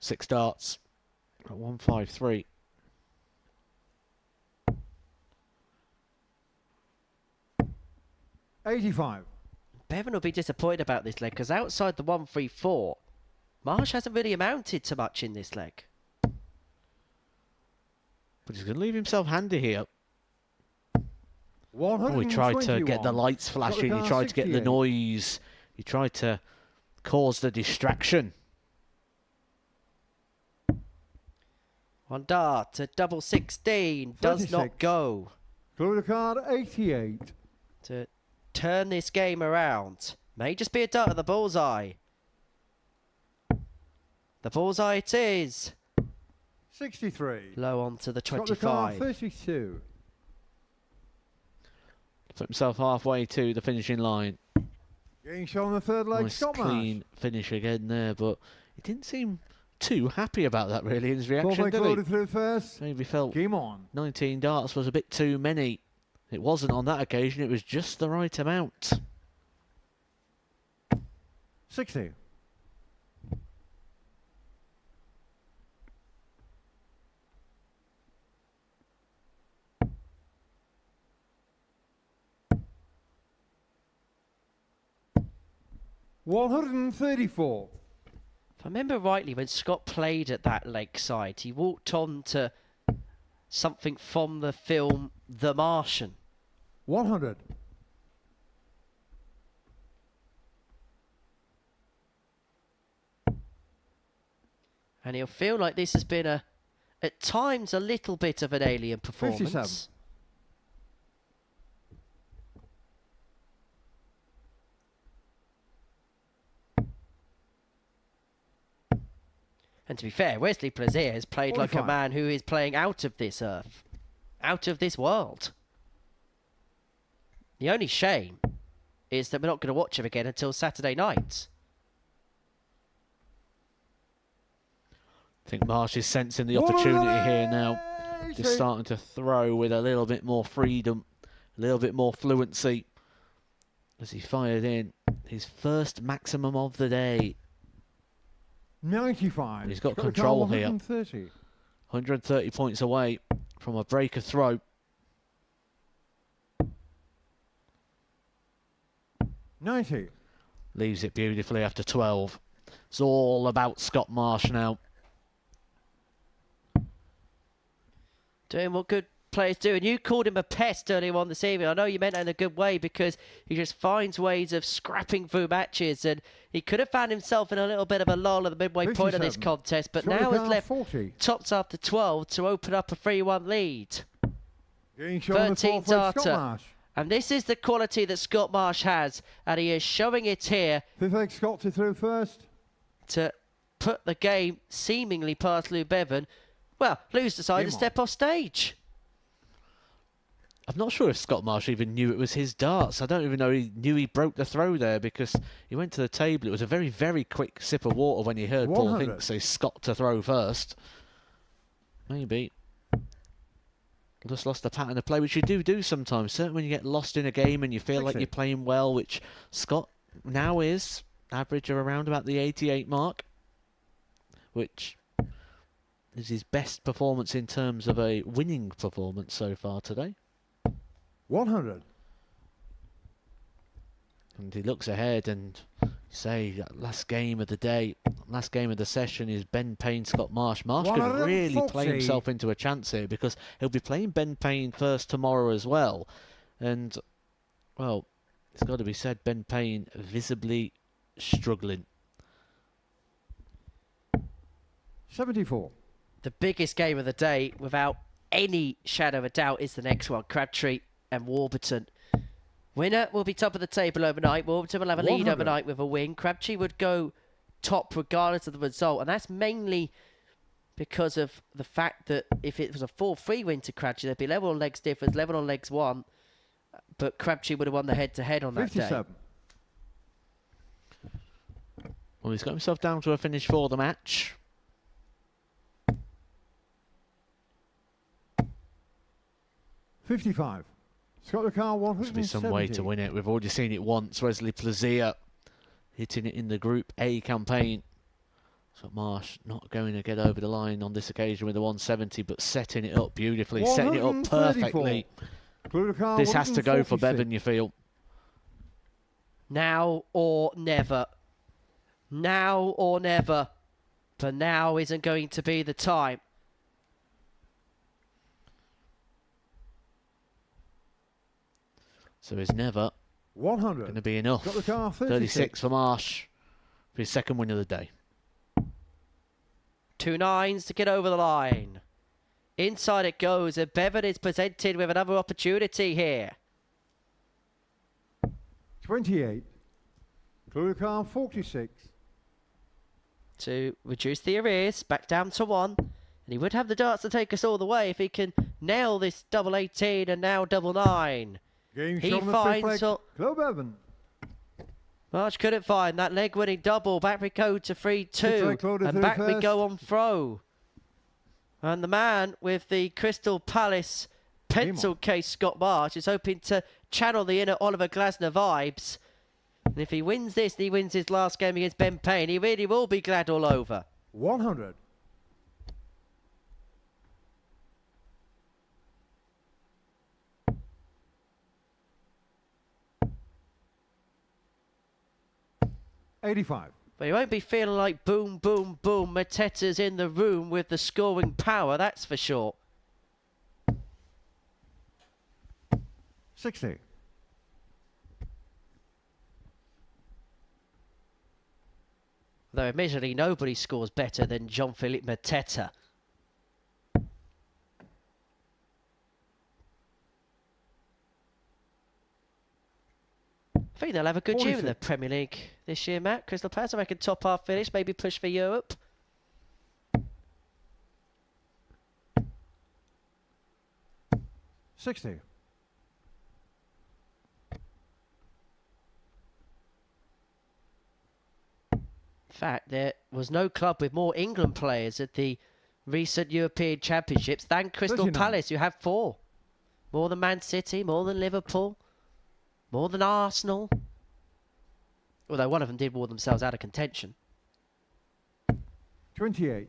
B: 6 darts at 153.
D: $85.
A: Bevan will be disappointed about this leg because outside the 134, Marsh hasn't really amounted to much in this leg.
B: But he's going to leave himself handy here.
D: 121.
B: Oh, he tried to get the lights flashing, he tried to get the noise, he tried to cause the distraction.
A: One dart to double 16, does not
D: 36.
A: go.
D: Clue the card, 88.
A: To turn this game around. May just be a dart at the bullseye. The bullseye it is.
D: 63.
A: Low on to the
D: Scott the card,
A: 25.
D: 32.
B: Put himself halfway to the finishing line.
D: Getting shot on the third leg,
B: Nice
D: Scott Marsh.
B: clean finish again there, but he didn't seem too happy about that really in his
D: Fourth
B: reaction,
D: leg
B: did
D: loaded
B: he?
D: through first.
B: Maybe felt
D: Game on.
B: 19 darts was a bit too many. It wasn't on that occasion, it was just the right amount.
D: 60. $134.
A: If I remember rightly, when Scott played at that lakeside, he walked on to something from the film The Martian.
D: 100.
A: And he'll feel like this has been at times, a little bit of an alien performance.
D: 57.
A: And to be fair, Wesley Plaisir has played like a
D: 45.
A: man who is playing out of this earth, out of this world. The only shame is that we're not going to watch him again until Saturday night.
B: I think Marsh is sensing the opportunity here now. Just starting to throw with a little bit more freedom, a little bit more fluency. As he fired in his first maximum of the day.
D: 95.
B: He's got
D: Scott Ricard,
B: control here.
D: 130.
B: 130 points away from a break of throw.
D: 90.
B: Leaves it beautifully after 12. It's all about Scott Marsh now.
A: Doing what good players do. And you called him a pest earlier on this evening. I know you meant that in a good way because he just finds ways of scrapping through matches. And he could have found himself in a little bit of a lull at the midway point of this contest. But now has left tops after 12 to open up a 3-1 lead. 13 data. And this is the quality that Scott Marsh has. And he is showing it here.
D: Who thinks Scott to through first?
A: To put the game seemingly past Llew Bevan. Well, Lew's decided to step off stage.
B: I'm not sure if Scott Marsh even knew it was his darts. I don't even know he knew he broke the throw there because he went to the table. It was a very, very quick sip of water when he heard 100. Paul Hinks say Scott to throw first. Maybe. Just lost the pattern of play, which you do sometimes. Certainly when you get lost in a game and you feel like you're playing well, which Scott now is. Average of around about the 88 mark, which is his best performance in terms of a winning performance so far today.
D: 100.
B: And he looks ahead and say that last game of the day, last game of the session is Ben Payne, Scott Marsh. Marsh could really play himself into a chance here because he'll be playing Ben Payne first tomorrow as well. And, well, it's got to be said, Ben Payne visibly struggling.
D: 74.
A: The biggest game of the day, without any shadow of a doubt, is the next one. Crabtree and Warburton. Winner will be top of the table overnight. Warburton will have a lead overnight with a win. Crabtree would go top regardless of the result. And that's mainly because of the fact that if it was a 4-3 win to Crabtree, there'd be level on legs difference, level on legs 1. But Crabtree would have won the head-to-head on that
D: 57.
A: day.
B: Well, he's got himself down to a finish for the match.
D: $55. Scott Lecard, 170.
B: Must be some way to win it. We've already seen it once. Wesley Plaisir hitting it in the Group A campaign. So Marsh not going to get over the line on this occasion with the 170, but setting it up beautifully, setting it up perfectly. This has to go for Bevan, you feel.
A: Now or never. Now or never. But now isn't going to be the time.
B: So is never
D: 100.
B: Going to be enough. 36 for Marsh for his second win of the day.
A: 2 9s to get over the line. Inside it goes, and Bevan is presented with another opportunity here.
D: 28. Lecard, 46.
A: To reduce the arrears, back down to 1. And he would have the darts to take us all the way if he can nail this double 18 and now double 9. He finds
D: Llew Bevan.
A: Marsh couldn't find that leg-winning double. Back we go to 3-2. And back we go on throw. And the man with the Crystal Palace pencil case, Scott Marsh, is hoping to channel the inner Oliver Glasner vibes. And if he wins this, he wins his last game against Ben Payne, he really will be glad all over.
D: 100. $85.
A: But he won't be feeling like boom, boom, boom. Mateta's in the room with the scoring power, that's for sure.
D: 60.
A: Though admittedly nobody scores better than Jean-Philippe Mateta. I think they'll have a good year in the Premier League this year, Matt. Crystal Palace, I reckon top half finish, maybe push for Europe.
D: $60.
A: In fact, there was no club with more England players at the recent European Championships than Crystal Palace, who have 4. More than Man City, more than Liverpool, more than Arsenal. Although one of them did wore themselves out of contention.
D: 28.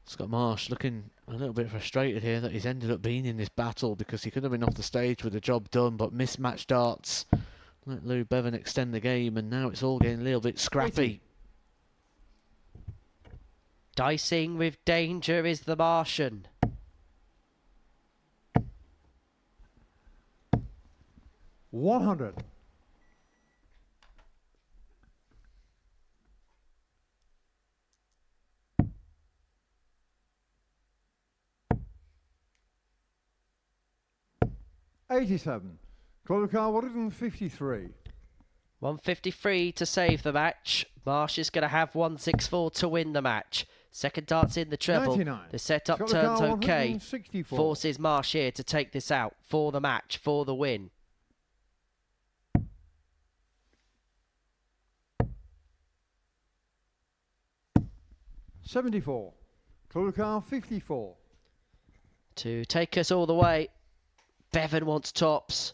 B: Scott Marsh looking a little bit frustrated here that he's ended up being in this battle because he could have been off the stage with the job done, but mismatched darts let Llew Bevan extend the game, and now it's all getting a little bit scrappy.
A: Dicing with danger is the Martian.
D: $100. $87. Club car 153.
A: 153 to save the match. Marsh is going to have 164 to win the match. Second dart's in the treble.
D: 99.
A: The setup
D: Scott
A: turns
D: Leclerc,
A: okay.
D: 164.
A: Forces Marsh here to take this out for the match, for the win.
D: $74. Club car 54.
A: To take us all the way, Bevan wants tops.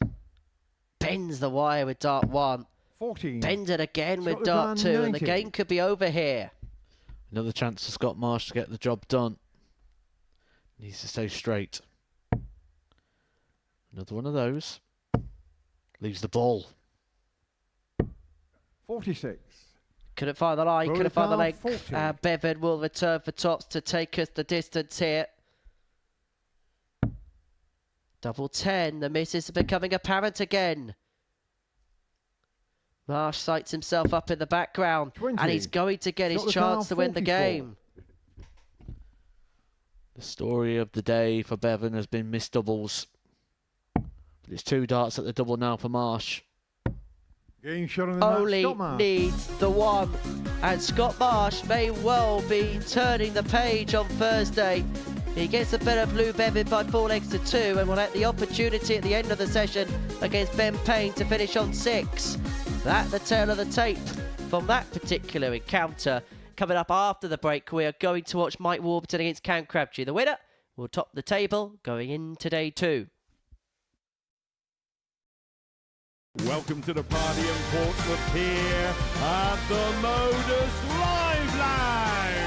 A: Bends the wire with dart 1.
D: 14.
A: Bends it again with
D: Scott
A: dart 2,
D: Leclerc,
A: and the
D: 90.
A: game could be over here.
B: Another chance for Scott Marsh to get the job done. Needs to stay straight. Another one of those. Leaves the ball.
D: 46.
A: Couldn't find the line, couldn't find the length.
D: 40.
A: Bevan will return for tops to take us the distance here. Double 10, the miss is becoming apparent again. Marsh sights himself up in the background,
D: 20.
A: and he's going to get his
D: Scott
A: chance to win the
D: 44.
A: game.
B: The story of the day for Bevan has been missed doubles. But it's 2 darts at the double now for Marsh.
D: Game shot on the
A: Only
D: match. Scott Marsh.
A: needs the 1, and Scott Marsh may well be turning the page on Thursday. He gets a better Llew Bevan by 4 legs to 2, and will have the opportunity at the end of the session against Ben Payne to finish on 6. That's the tail of the tape from that particular encounter. Coming up after the break, we are going to watch Mike Warburton against Cam Crabtree. The winner will top the table going into day 2.
E: Welcome to the party in Portsmouth here at the Modus Live Lounge.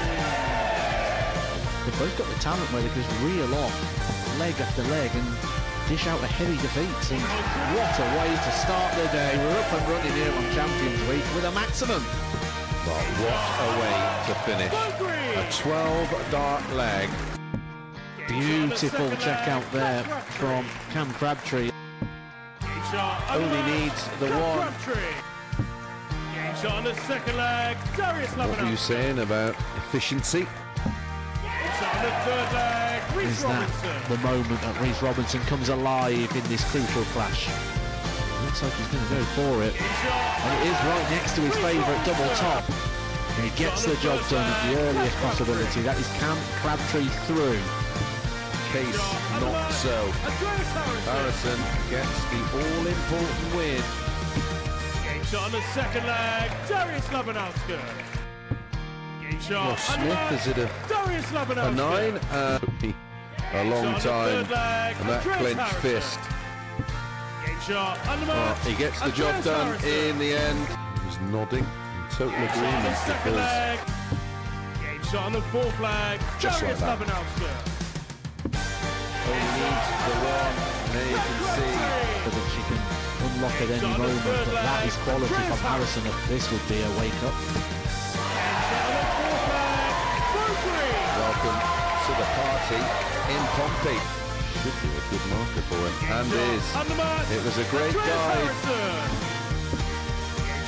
B: They've both got the talent where they can just reel off leg after leg and dish out a heavy defeat. What a way to start the day. We're up and running here on Champions Week with a maximum.
F: But what a way to finish. A 12-dart leg.
B: Beautiful check out there from Cam Crabtree.
E: Only
F: needs the 1.
E: Game shot on the second leg. Darius
F: What were you saying about efficiency?
E: Shot on the third leg.
B: Is that the moment that Reece Robinson comes alive in this crucial clash? Looks like he's going to go for it. And it is right next to his favourite double top. And he gets the job done at the earliest possibility. That is Cam Crabtree through.
F: Case not so. Harrison gets the all-important win.
E: Game shot on the second leg. Darius Labanowski. Game shot.
F: Well, Smith, is it a
E: Darius Labanowski.
F: 9? A long time. And that clenched fist.
E: Game shot.
F: Well, he gets the job done in the end. He's nodding in total agreement because
E: Game shot on the fourth leg.
F: Just like
E: Darius
F: that.
E: Labanowski.
F: only needs the 1. There you can see.
B: So that she can unlock at any moment, but that is quality from Harrison. This would be a wake-up.
F: Welcome to the party in Pompey. Should be a good marker for him, and is. It was a great guide.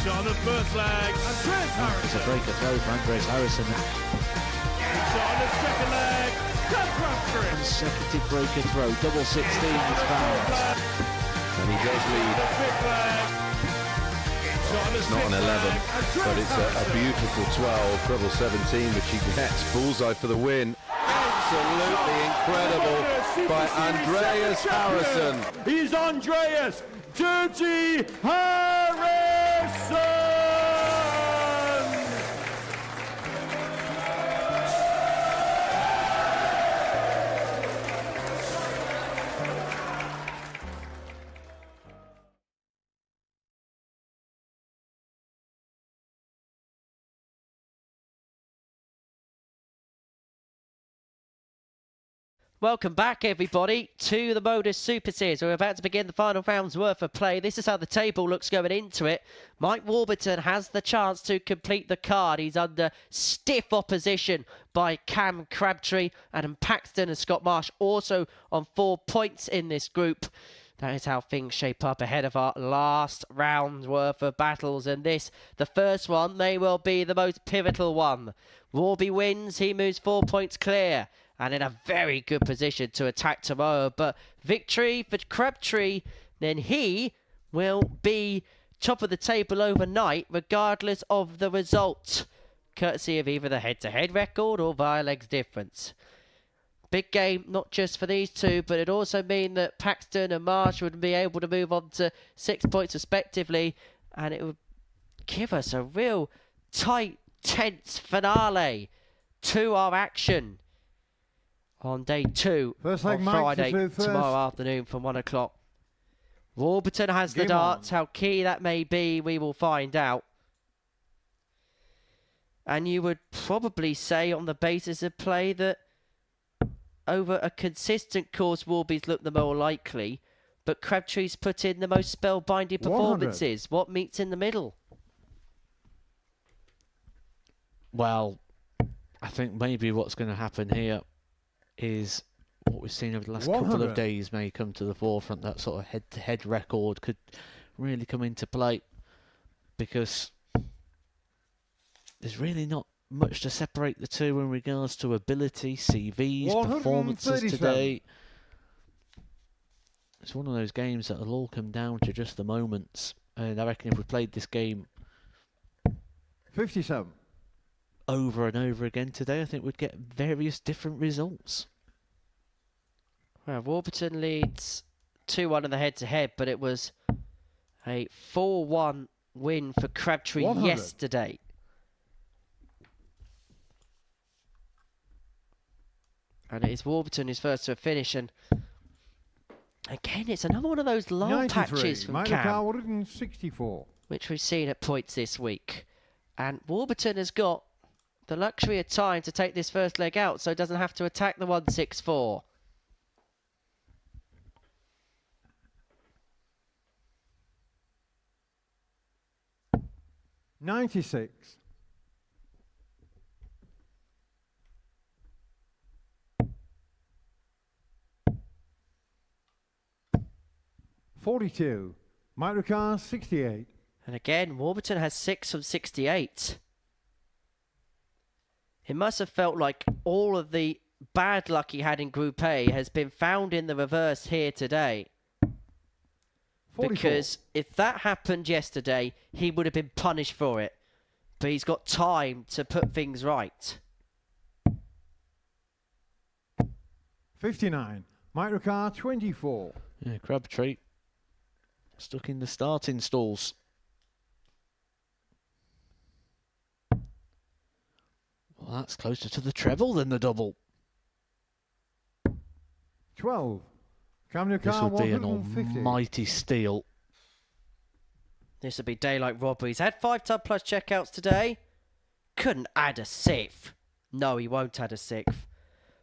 E: Shot on the first leg, Andreas
B: It's
E: Harrison.
B: a breaker throw for Andres Harrison.
E: Shot on the second leg, Cam Crabtree.
B: Consecutive breaker throw, double 16 is found.
F: And he does lead. It's not an 11, but it's a beautiful 12, treble 17, which he gets. Bullseye for the win. Absolutely incredible by Andreas Harrison.
E: He's Andreas Dirty Harrison!
A: Welcome back, everybody, to the Modus Super Series. We're about to begin the final round's worth of play. This is how the table looks going into it. Mike Warburton has the chance to complete the card. He's under stiff opposition by Cam Crabtree, Adam Paxton and Scott Marsh also on 4 points in this group. That is how things shape up ahead of our last round's worth of battles. And this, the first one, may well be the most pivotal one. Warby wins, he moves 4 points clear and in a very good position to attack tomorrow. But victory for Crabtree, then he will be top of the table overnight, regardless of the result, courtesy of either the head-to-head record or via legs difference. Big game, not just for these two, but it also mean that Paxton and Marsh would be able to move on to 6 points respectively, and it would give us a real tight, tense finale to our action on day 2 on Friday, tomorrow afternoon from 1 o'clock. Warburton has the darts. How key that may be, we will find out. And you would probably say, on the basis of play, that over a consistent course, Warby's look the more likely, but Crabtree's put in the most spellbinding performances. 100. What meets in the middle?
B: Well, I think maybe what's going to happen here is what we've seen over the last
D: 100.
B: couple of days may come to the forefront. That sort of head-to-head record could really come into play, because there's really not much to separate the two in regards to ability, CVs, performances today. It's one of those games that will all come down to just the moments. And I reckon if we played this game
D: 57
B: over and over again today, I think we'd get various different results.
A: Well, Warburton leads 2-1 in the head-to-head, but it was a 4-1 win for Crabtree
D: 100.
A: yesterday. And it is Warburton who's first to a finish. And again, it's another one of those long patches from Cam,
D: 164,
A: which we've seen at points this week. And Warburton has got the luxury of time to take this first leg out, so it doesn't have to attack the 164.
D: $96. $42. Microcar 68.
A: And again, Warburton has 6 from 68. It must have felt like all of the bad luck he had in Group A has been found in the reverse here today.
D: 44.
A: Because if that happened yesterday, he would have been punished for it. But he's got time to put things right.
D: 59. Microcar 24.
B: Yeah, Crabtree stuck in the starting stalls. Well, that's closer to the treble than the double.
D: 12. Camden
B: This
D: car
B: would be an
D: 150.
B: almighty steal.
A: This would be daylight robbery. He's had 5-ton plus checkouts today. Couldn't add a 6th. No, he won't add a 6th.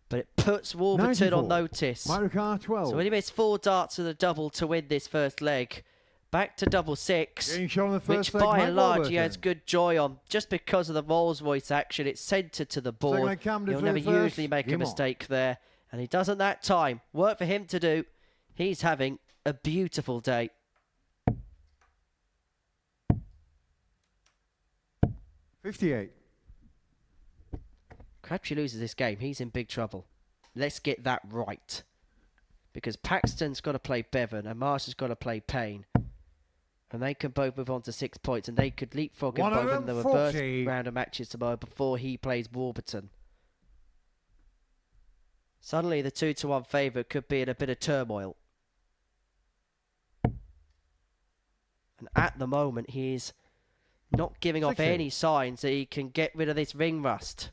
A: But it puts Warburton
D: 94.
A: on notice.
D: Microcar 12.
A: So when he missed 4 darts of the double to win this first leg, back to double 6,
D: Getting shown the
A: which
D: first leg,
A: by
D: Mike
A: and large
D: Warburton.
A: he has good joy on. Just because of the Rolls-Royce action, it's centred to the board.
D: leg, Camden
A: He'll
D: for
A: never
D: the first.
A: usually make a
D: Game on.
A: mistake there. And he doesn't that time. Work for him to do. He's having a beautiful day.
D: $58.
A: Crabtree loses this game. He's in big trouble. Let's get that right. Because Paxton's got to play Bevan and Marsh has got to play Payne. And they can both move on to 6 points. And they could leapfrog him both in the reverse
D: 140.
A: round of matches tomorrow before he plays Warburton. Suddenly the 2-1 favourite could be in a bit of turmoil. And at the moment he's not giving off
D: 60.
A: any signs that he can get rid of this ring rust.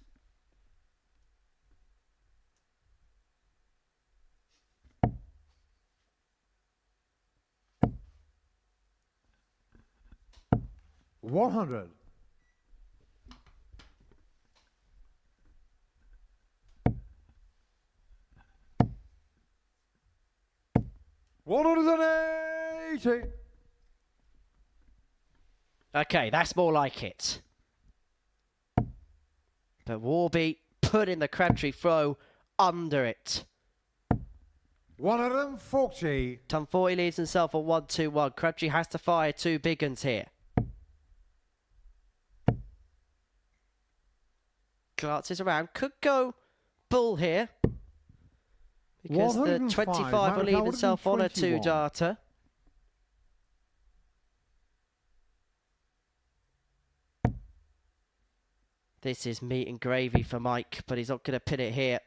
D: $100. 180.
A: Okay, that's more like it. But Warby putting the Crabtree throw under it.
D: 140.
A: Ton 40 leaves himself on 1-2-1. Crabtree has to fire 2 big uns here. Glances around. Could go bull here. Because the 25 will leave himself on a 2-darter. This is meat and gravy for Mike, but he's not going to pin it here.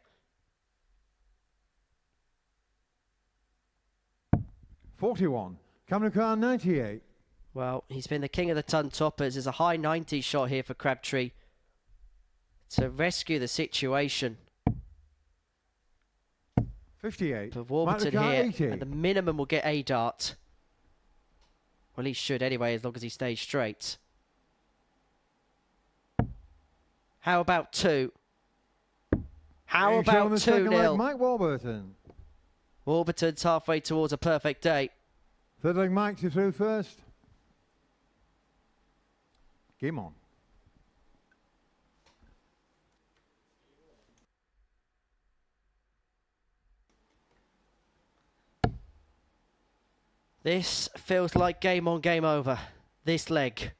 D: 41. Camera car 98.
A: Well, he's been the king of the ton toppers. There's a high 90 shot here for Crabtree to rescue the situation.
D: 58.
A: But Warburton here,
D: 80.
A: at the minimum, will get a dart. Well, he should anyway, as long as he stays straight. How about 2? How about 2-0?
D: Mike Warburton.
A: Warburton's halfway towards a perfect day.
D: Third leg Mike, you through first. Game on.
A: This feels like game on, game over. This leg.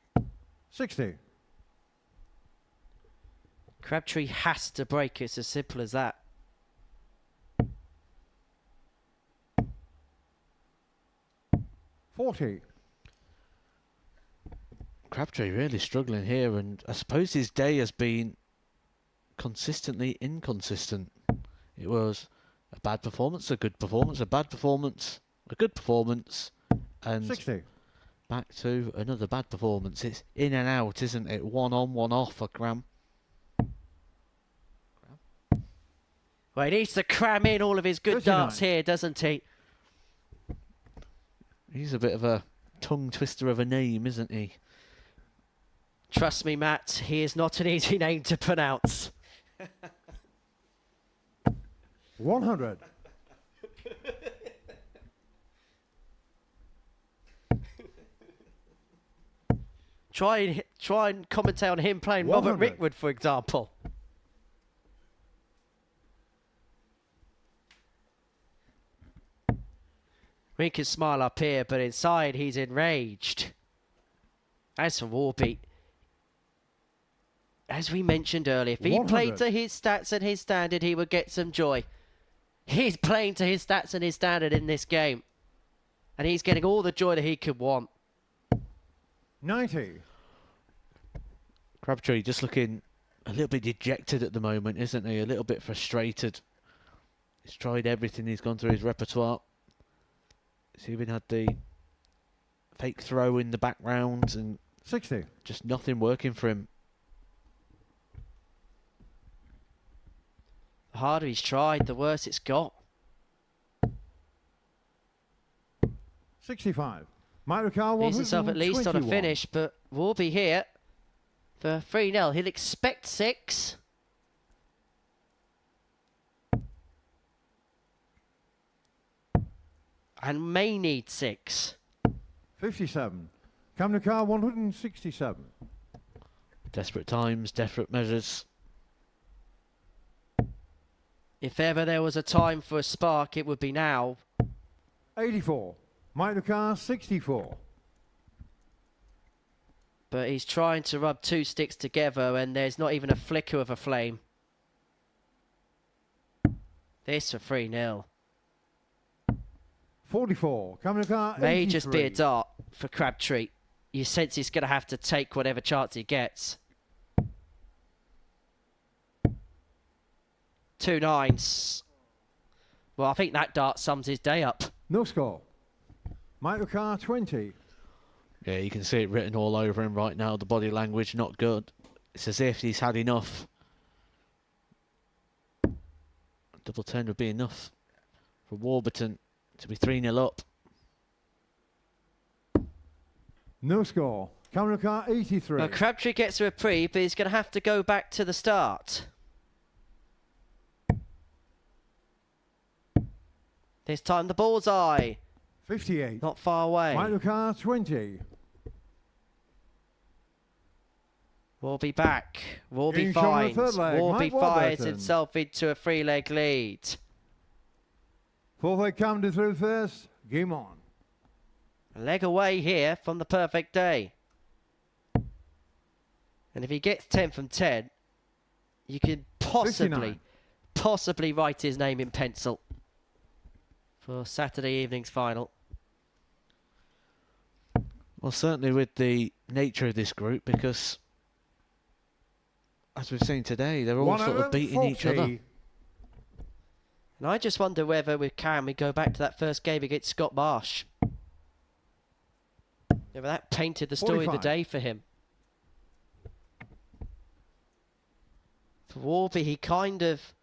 D: 60.
A: Crabtree has to break. It's as simple as that.
D: $40.
B: Crabtree really struggling here, and I suppose his day has been consistently inconsistent. It was a bad performance, a good performance, a bad performance, a good performance, and
D: 60.
B: Back to another bad performance. It's in and out, isn't it? One on, one off for Cram.
A: Well, he needs to cram in all of his good
D: 39.
A: darts here, doesn't he?
B: He's a bit of a tongue twister of a name, isn't he?
A: Trust me, Matt, he is not an easy name to pronounce.
D: 100.
A: Try and commentate on him playing Robert
D: 100.
A: Rickwood, for example. We can smile up here, but inside he's enraged. As for Warby, as we mentioned earlier, if he
D: 100.
A: played to his stats and his standard, he would get some joy. He's playing to his stats and his standard in this game. And he's getting all the joy that he could want.
D: 90.
B: Crabtree just looking a little bit dejected at the moment, isn't he? A little bit frustrated. He's tried everything. He's gone through his repertoire. He's even had the fake throw in the background and
D: 60.
B: just nothing working for him.
A: The harder he's tried, the worse it's got.
D: 65. Mike Ricard,
A: Leaves himself at least on a finish, but Warby here for 3-0. He'll expect 6. And may need 6.
D: 57. Camden Car 167.
B: Desperate times, desperate measures.
A: If ever there was a time for a spark, it would be now.
D: 84. Mike Ricard 64.
A: But he's trying to rub 2 sticks together and there's not even a flicker of a flame. This for 3-0.
D: 44. Camden Car 83.
A: May just be a dart for Crabtree. You sense he's going to have to take whatever chance he gets. 2 9s. Well, I think that dart sums his day up.
D: No score. Mike Ricard 20.
B: Yeah, you can see it written all over him right now. The body language, not good. It's as if he's had enough. Double 10 would be enough for Warburton to be 3-0 up.
D: No score. Camden Car 83.
A: Well, Crabtree gets a reprieve, but he's going to have to go back to the start. This time the bullseye.
D: 58.
A: Not far away.
D: Final car 20.
A: We'll be back. Warby
D: Game show on the
A: finds.
D: third leg,
A: Warby
D: Mike
A: fires
D: Warburton.
A: himself into a 3-leg lead.
D: Fourth leg counted through first. Game on.
A: A leg away here from the perfect day. And if he gets 10 from 10, you can possibly
D: 59.
A: write his name in pencil for Saturday evening's final.
B: Well, certainly with the nature of this group, because as we've seen today, they're all sort of beating each other.
A: And I just wonder whether we go back to that first game against Scott Marsh. Whether that painted the story of the
D: 45.
A: day for him. For Warby, he kind of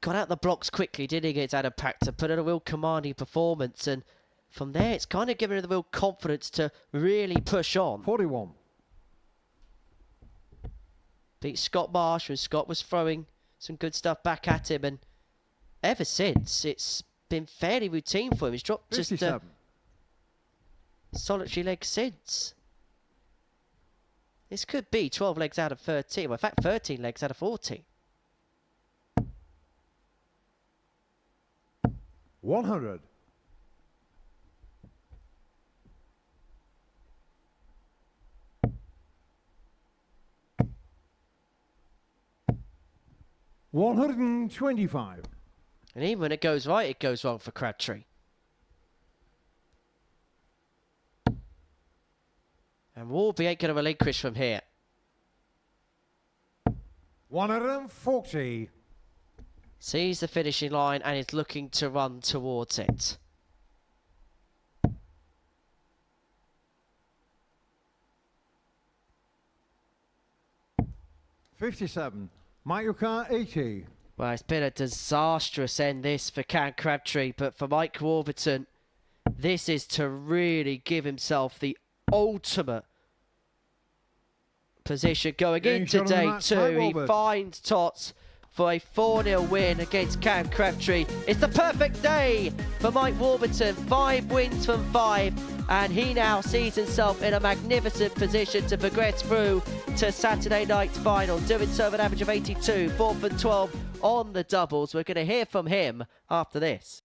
A: got out the blocks quickly, didn't he, against Adam Paxton, put in a real commanding performance, and from there it's kind of given him the real confidence to really push on.
D: 41.
A: Beat Scott Marsh when Scott was throwing some good stuff back at him, and ever since it's been fairly routine for him. He's dropped just
D: 57.
A: solitary legs since. This could be 12 legs out of 13. Well, in fact, 13 legs out of 14.
D: 100. $125.
A: And even when it goes right, it goes wrong for Crabtree. And Warby ain't going to relinquish from here.
D: 140.
A: Sees the finishing line and is looking to run towards it.
D: $57. Michael Car 80.
A: Well, it's been a disastrous end this for Cam Crabtree, but for Mike Warburton, this is to really give himself the ultimate position going into day two. He finds Tots for a 4-0 win against Cam Crabtree. It's the perfect day for Mike Warburton. 5 wins from 5, and he now sees himself in a magnificent position to progress through to Saturday night's final, doing so with an average of 82, 4th and 12 on the doubles. We're going to hear from him after this.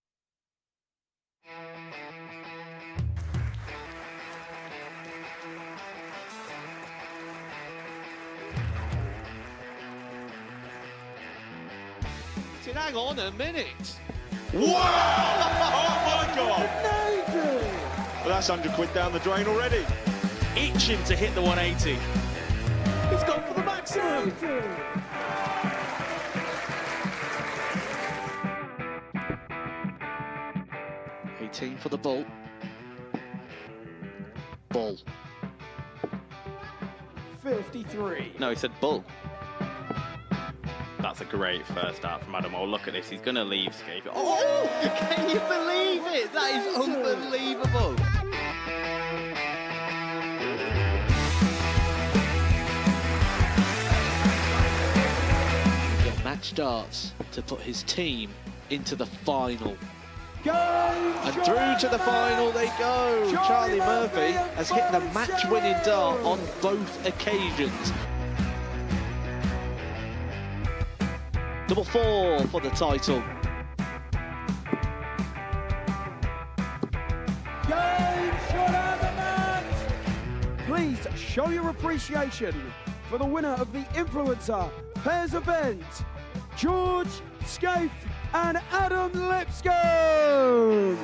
H: Hang on a minute.
J: Wow! Oh my God! Well, that's £100 down the drain already.
G: Itching to hit the 180.
I: He's gone for the maximum.
H: 18 for the bull. Bull.
I: 53.
G: No, he said bull. That's a great first out from Adam. Oh, look at this. He's going to leave Scape. Oh, can you believe it? That is unbelievable.
H: The match starts to put his team into the final. And through to the final they go. Charlie Murphy has hit the match-winning dart on both occasions. Double 4 for the title.
I: Game shot out the match. Please show your appreciation for the winner of the Influencer Pairs event, George Scaife and Adam Lipscomb.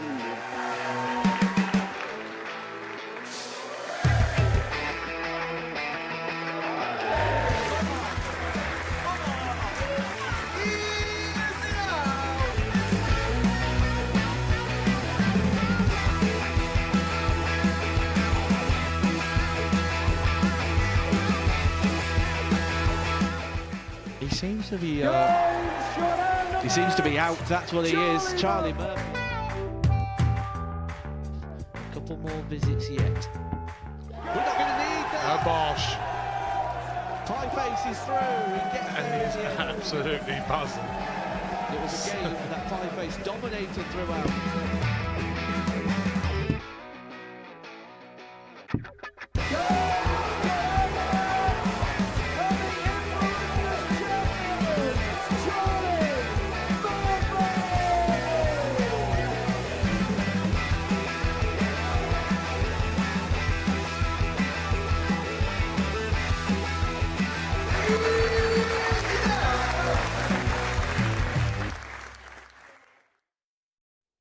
L: He seems to be out. That's what he is. Charlie Murphy. A couple more visits yet.
H: We're not going to need that.
M: Marsh.
H: Pie face is through. He gets
M: And
H: there
M: he's
H: in the end.
M: absolutely buzzing.
H: It was a game that Pie face dominated throughout.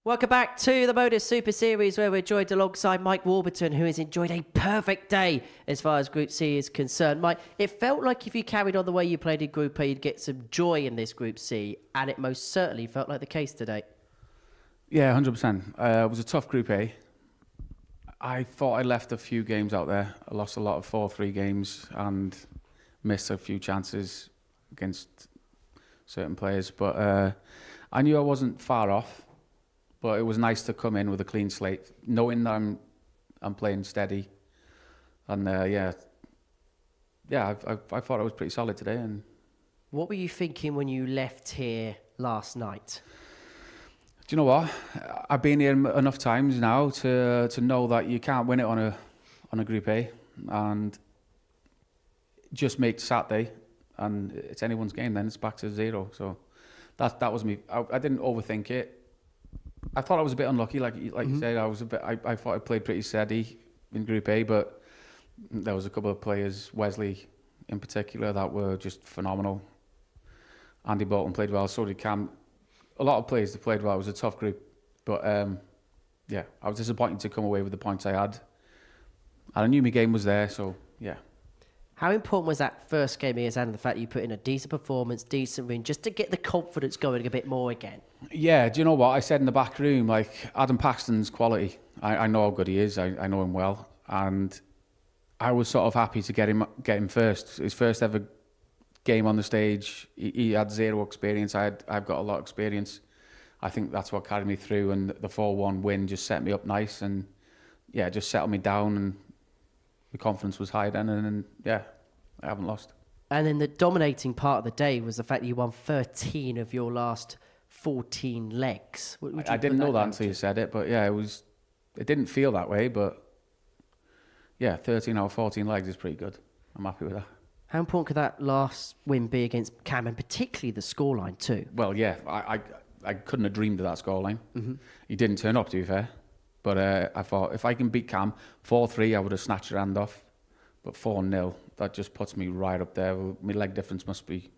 A: Welcome back to the Modus Super Series, where we're joined alongside Mike Warburton, who has enjoyed a perfect day as far as Group C is concerned. Mike, it felt like if you carried on the way you played in Group A, you'd get some joy in this Group C, and it most certainly felt like the case today.
N: Yeah, 100%. It was a tough Group A. I thought I left a few games out there. I lost a lot of 4-3 games and missed a few chances against certain players, but I knew I wasn't far off. But it was nice to come in with a clean slate, knowing that I'm playing steady, and I thought I was pretty solid today. And
A: what were you thinking when you left here last night?
N: Do you know what? I've been here enough times now to know that you can't win it on a Group A, and just make Saturday, and it's anyone's game. Then it's back to 0. So that was me. I didn't overthink it. I thought I was a bit unlucky, like you said. I thought I played pretty steady in Group A, but there was a couple of players, Wesley in particular, that were just phenomenal. Andy Bolton played well, so did Cam. A lot of players that played well. It was a tough group, but I was disappointed to come away with the points I had. And I knew my game was there, so yeah.
A: How important was that first game against and the fact that you put in a decent performance, decent win, just to get the confidence going a bit more again?
N: Yeah, do you know what? I said in the back room, like, Adam Paxton's quality. I know how good he is. I know him well. And I was sort of happy to get him first. His first ever game on the stage. He had 0 experience. I've got a lot of experience. I think that's what carried me through. And the 4-1 win just set me up nice. And, yeah, just settled me down. And the confidence was high then, and I haven't lost.
A: And then the dominating part of the day was the fact that you won 13 of your last 14 legs.
N: I didn't know that until you said it, but yeah, it didn't feel that way, but yeah, 13 out of 14 legs is pretty good. I'm happy with that.
A: How important could that last win be against Cam, and particularly the scoreline too?
N: Well, yeah, I couldn't have dreamed of that scoreline. He didn't turn up, to be fair. But I thought, if I can beat Cam, 4-3, I would have snatched your hand off. But 4-0, that just puts me right up there. My leg difference must be,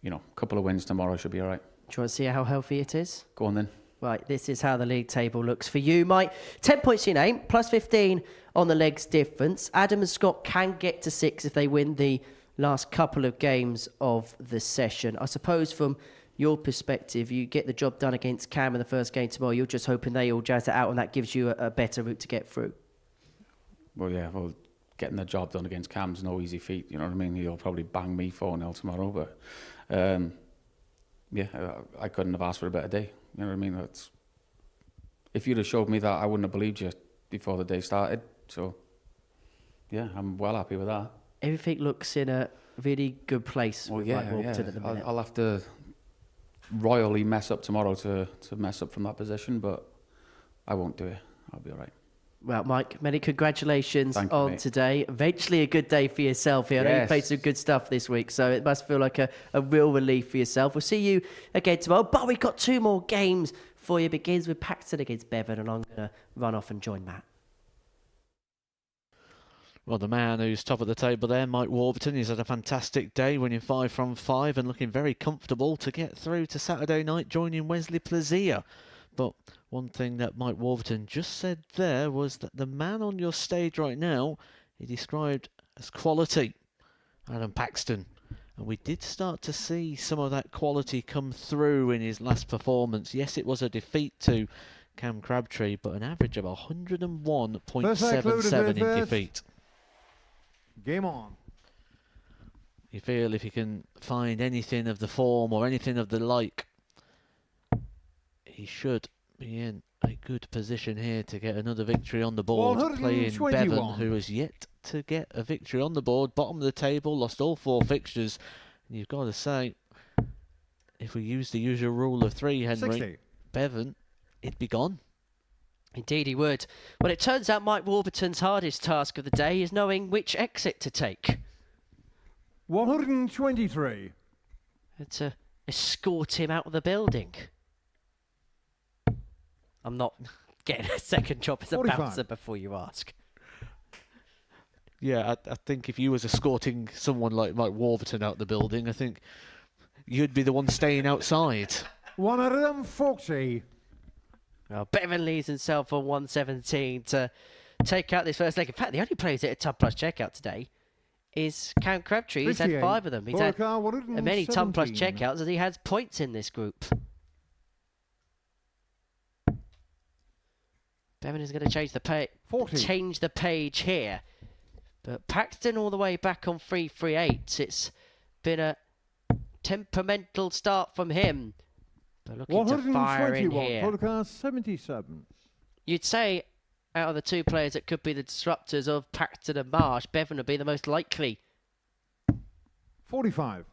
N: a couple of wins tomorrow should be all right.
A: Do you want to see how healthy it is?
N: Go on then.
A: Right, this is how the league table looks for you, Mike. 10 points to your name, plus 15 on the legs difference. Adam and Scott can get to 6 if they win the last couple of games of the session. I suppose from your perspective, you get the job done against Cam in the first game tomorrow. You're just hoping they all jazz it out, and that gives you a better route to get through.
N: Well, yeah, getting the job done against Cam's no easy feat. You know what I mean? He'll probably bang me 4-0 tomorrow, but I couldn't have asked for a better day. You know what I mean? If you'd have showed me that, I wouldn't have believed you before the day started. So, yeah, I'm well happy with that.
A: Everything looks in a really good place.
N: Well, yeah.
A: At the minute.
N: I'll have to royally mess up tomorrow to mess up from that position, but I won't do it. I'll be all right.
A: Well, Mike, many congratulations on
N: mate.
A: today. Eventually a good day for yourself here. I know you played some good stuff this week, so it must feel like a real relief for yourself. We'll see you again tomorrow, but we've got 2 more games for you. It begins with Paxton against Bevan, and I'm going to run off and join Matt.
B: Well, the man who's top of the table there, Mike Warburton, he's had a fantastic day, winning 5 from 5 and looking very comfortable to get through to Saturday night, joining Wesley Plazier. But one thing that Mike Warburton just said there was that the man on your stage right now, he described as quality, Adam Paxton. And we did start to see some of that quality come through in his last performance. Yes, it was a defeat to Cam Crabtree, but an average of 101.77 in defeat.
D: Game on.
B: You feel if you can find anything of the form or anything of the like, he should be in a good position here to get another victory on the board, playing Bevan, who has yet to get a victory on the board. Bottom of the table, lost all 4 fixtures. And you've got to say, if we use the usual rule of 3, Henry,
D: 60.
B: Bevan, it'd be gone.
A: Indeed he would. Well, it turns out Mike Warburton's hardest task of the day is knowing which exit to take.
D: 123.
A: To escort him out of the building. I'm not getting a second job as a
D: 45.
A: bouncer before you ask.
B: Yeah, I think if you was escorting someone like Mike Warburton out the building, I think you'd be the one staying outside.
D: 140.
A: Well, Bevan leads himself on 117 to take out this first leg. In fact, the only player who's hit a ton plus checkout today is Cam Crabtree. He's had 5 of them. He's had as many ton plus checkouts as he has points in this group. Bevan is going to change the page here. But Paxton all the way back on 338. It's been a temperamental start from him. But looking to fire in here.
D: Podcast 77.
A: You'd say out of the 2 players that could be the disruptors of Paxton and Marsh, Bevan would be the most likely.
D: 45.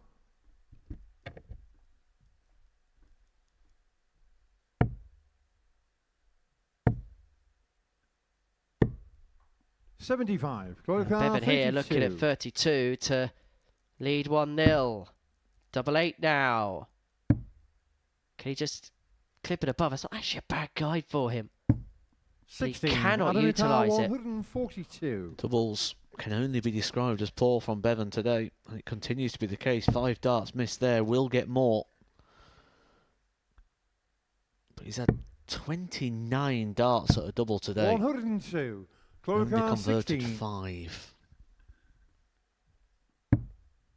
A: Bevan here looking at 32 to lead 1-0. 8 now. Can he just clip it above? That's not actually a bad guide for him.
D: 16.
A: He cannot utilise it.
D: 142.
B: Doubles can only be described as poor from Bevan today, and it continues to be the case. 5 darts missed there, will get more. But he's had 29 darts at a double today.
D: 102.
B: Only converted
D: 16.
B: 5.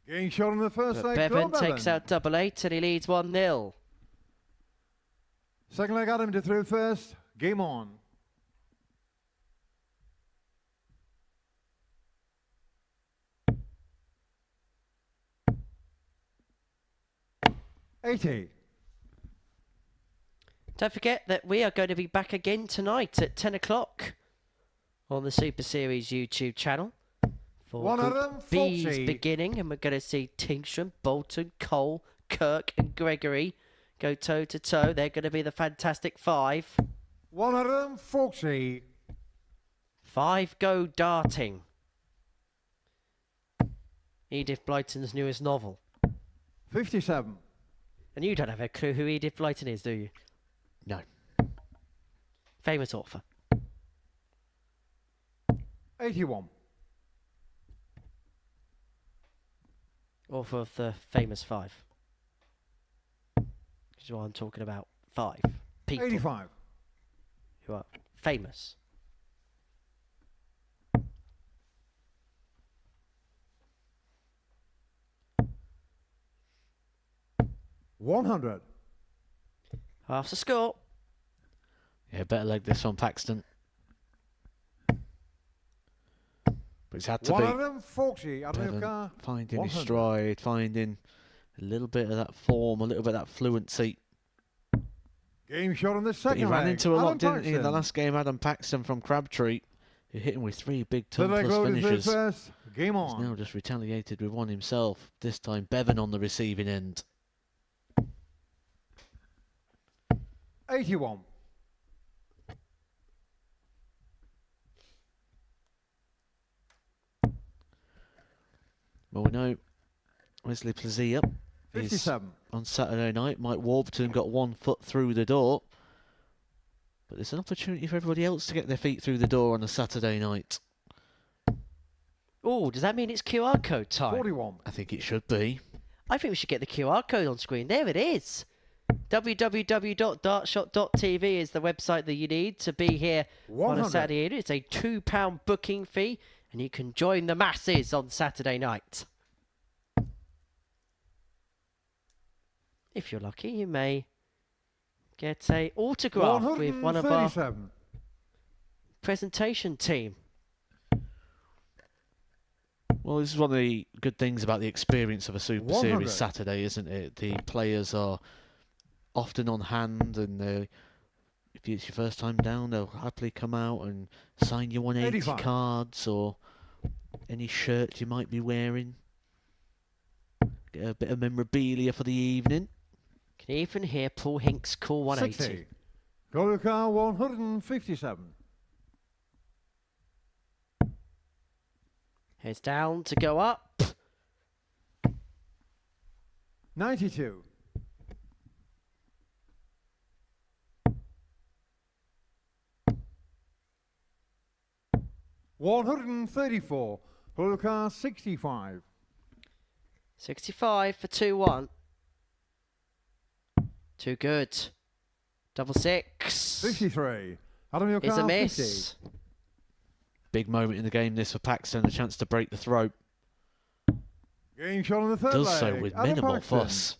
D: Getting shot on the first leg.
A: Bevan takes out 8 and he leads 1-0.
D: Second leg, Adam to through first. Game on. $80.
A: Don't forget that we are going to be back again tonight at 10 o'clock on the Super Series YouTube channel for Group B's beginning, and we're going to see Tingstrom, Bolton, Cole, Kirk and Gregory go toe-to-toe. They're going to be the Fantastic 5.
D: 140.
A: 5 go darting. Edith Blyton's newest novel.
D: 57.
A: And you don't have a clue who Edith Blyton is, do you?
B: No.
A: Famous author.
D: 81.
A: Author of the famous 5. Which is what I'm talking about. 5 people
D: 85.
A: who are famous.
D: $100.
A: Half the score.
B: Yeah, better leg this one, Paxton. But it's had to
D: 140.
B: Bevan finding his stride, finding a little bit of that form, a little bit of that fluency.
D: Game shot on the
B: But
D: second
B: he ran
D: leg.
B: into a lot,
D: Adam
B: didn't he, in the
D: Paxton.
B: last game, Adam Paxton from Crabtree. He hit him with 3 big
D: Third
B: ton
D: leg
B: plus
D: loaded through
B: finishes.
D: first. Game
B: He's
D: on.
B: now just retaliated with one himself. This time Bevan on the receiving end.
D: 81.
B: Well, we know Wesley Plazia is
D: 57.
B: on Saturday night. Mike Warburton got 1 foot through the door. But there's an opportunity for everybody else to get their feet through the door on a Saturday night.
A: Oh, does that mean it's QR code time?
D: 41.
B: I think it should be.
A: I think we should get the QR code on screen. There it is. www.dartshot.tv is the website that you need to be here on a
D: 100.
A: Saturday evening. It's a £2 booking fee, and you can join the masses on Saturday night. If you're lucky, you may get a autograph with one of our
D: 137.
A: presentation team.
B: Well, this is one of the good things about the experience of a Super
D: 100.
B: Series Saturday, isn't it? The players are often on hand, and if it's your first time down, they'll happily come out and sign you 180
D: 85.
B: cards or any shirt you might be wearing. Get a bit of memorabilia for the evening.
A: Can even hear Paul Hinks call 180.
D: 60. Go to car 157.
A: Heads down to go up.
D: 92. $134. Go to car 65.
A: 65 for 2-1. Too good. Double six.
D: 53. Adam, your
A: It's a
D: car,
A: miss.
D: 50.
B: Big moment in the game this for Paxton, a chance to break the throat.
D: Game shot on the third
B: Does
D: leg.
B: so with
D: Adam
B: minimal
D: Paxton.
B: fuss.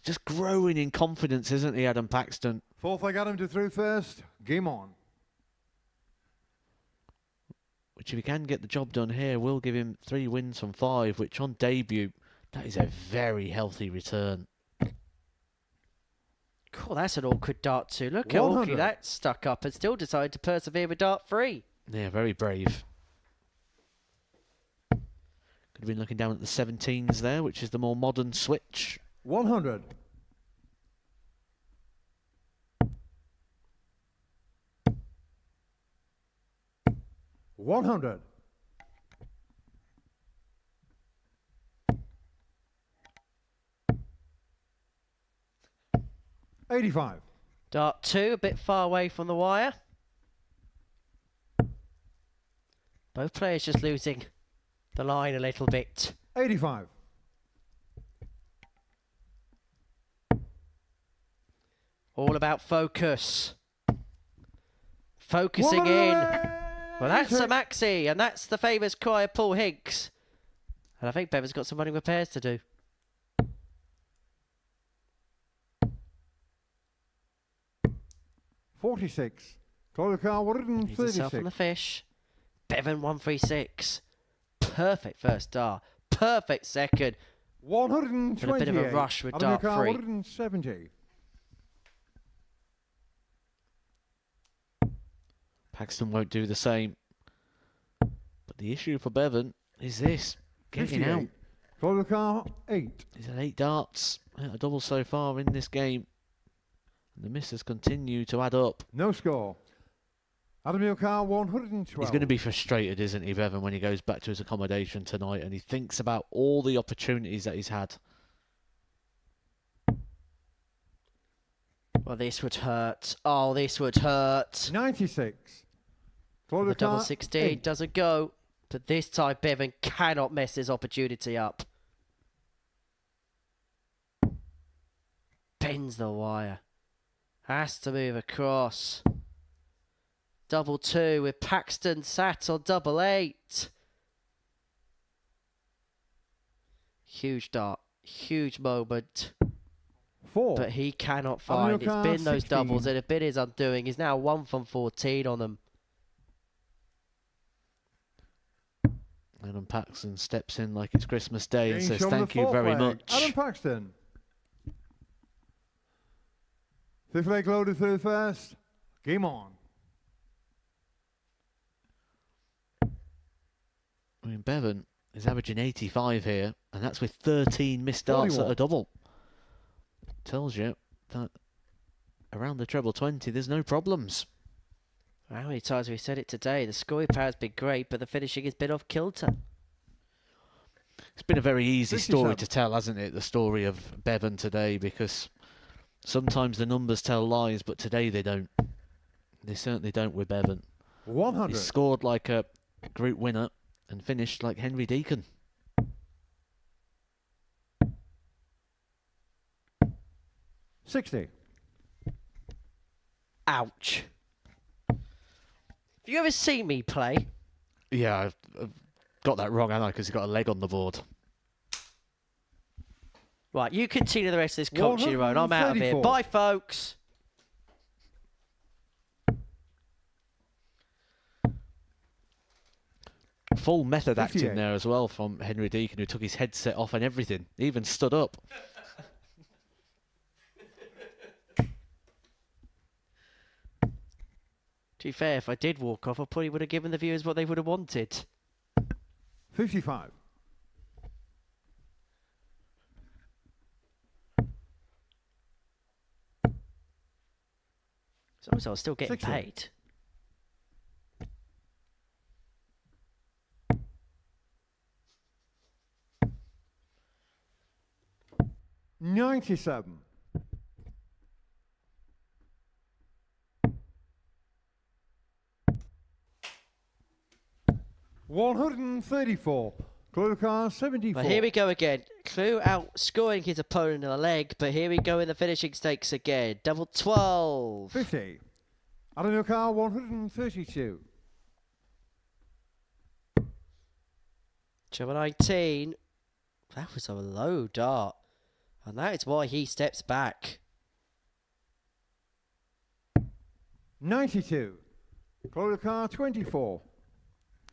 B: Just growing in confidence, isn't he, Adam Paxton?
D: Fourth leg, Adam to through first. Game on.
B: Which, if he can get the job done here, will give him 3 wins from 5, which on debut, that is a very healthy return.
A: Cool, that's an awkward dart too. Look how awkwardly that stuck up and still decided to persevere with dart 3.
B: Yeah, very brave. Could have been looking down at the 17s there, which is the more modern switch.
D: 100. $100. $85.
A: Dart 2, a bit far away from the wire. Both players just losing the line a little bit.
D: 85.
A: All about focus. Focusing in. Well, that's a maxi, and that's the famous cry of Paul Higgs. And I think Bevan's got some running repairs to do.
D: $46. Call car,
A: He's himself on the
D: 136.
A: fish. Bevan 136. Perfect first star. Perfect second.
D: 120.
A: Got a bit of a rush with
D: Adam, your
A: dart
D: car,
A: 3.
D: 170.
B: Paxton won't do the same. But the issue for Bevan is this. Getting
D: 58.
B: out.
D: Call car, 8.
B: He's had 8 darts. A double so far in this game. And the misses continue to add up.
D: No score. Adam, your car, 112.
B: He's going to be frustrated, isn't he, Bevan, when he goes back to his accommodation tonight and he thinks about all the opportunities that he's had.
A: Well, this would hurt. Oh, this would hurt.
D: 96. Call
A: The double
D: car,
A: 16
D: 8.
A: doesn't go. But this time, Bevan cannot mess his opportunity up. Bends the wire. Has to move across. Double 2 with Paxton sat on double 8. Huge dart. Huge moment.
D: 4.
A: But he cannot find. It's been those
D: 16.
A: doubles that have been his undoing. He's now 1 from 14 on them.
B: Adam Paxton steps in like it's Christmas Day and
D: Game
B: says
D: shot on the
B: thank you
D: fourth
B: very
D: leg.
B: much.
D: Adam Paxton. Fifth leg loaded through first. Game on.
B: I mean, Bevan is averaging 85 here, and that's with 13 missed darts at
D: 41.
B: a double. Tells you that around the treble 20, there's no problems.
A: How many times have we said it today? The scoring power's been great, but the finishing has been off kilter.
B: It's been a very easy
D: 57.
B: story to tell, hasn't it? The story of Bevan today, because sometimes the numbers tell lies, but today they don't. They certainly don't with Bevan.
D: 100.
B: He scored like a group winner and finished like Henry Deacon.
D: $60.
A: Ouch. Have you ever seen me play?
B: Yeah, I've got that wrong, haven't I? Because he's got a leg on the board.
A: Right, you continue the rest of this coaching your own. I'm out of here.
D: 134.
A: Bye, folks.
B: Full method acting
D: 58.
B: there as well from Henry Deacon, who took his headset off and everything. He even stood up.
A: To be fair, if I did walk off, I probably would have given the viewers what they would have wanted.
D: 55.
A: As long as I was still getting
D: 60.
A: paid.
D: $97. $134. Clue car 74.
A: But here we go again. Clue outscoring his opponent in the leg, but here we go in the finishing stakes again. Double 12.
D: 50. Out of your car 132.
A: Treble 19. That was a low dart. And that is why he steps back.
D: 92. Clue car 24.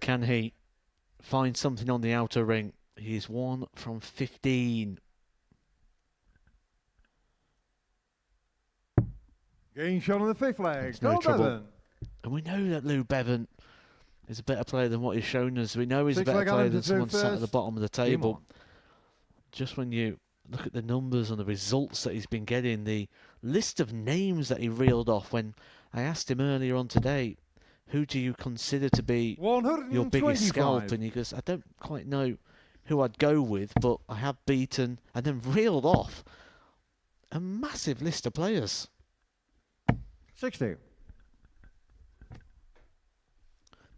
B: Can he find something on the outer ring? He's 1 from 15.
D: Getting shot on the fifth leg.
B: No
D: Llew
B: trouble.
D: Bevan.
B: And we know that Llew Bevan is a better player than what he's shown us. We know he's a
D: Six
B: better
D: leg
B: player
D: Allen
B: than
D: to
B: someone
D: do
B: sat at the
D: first.
B: bottom of the
D: Game
B: table.
D: on.
B: Just when you look at the numbers and the results that he's been getting, the list of names that he reeled off when I asked him earlier on today, who do you consider to be your biggest scalp? And he goes, I don't quite know who I'd go with, but I have beaten, and then reeled off a massive list of players.
D: 60.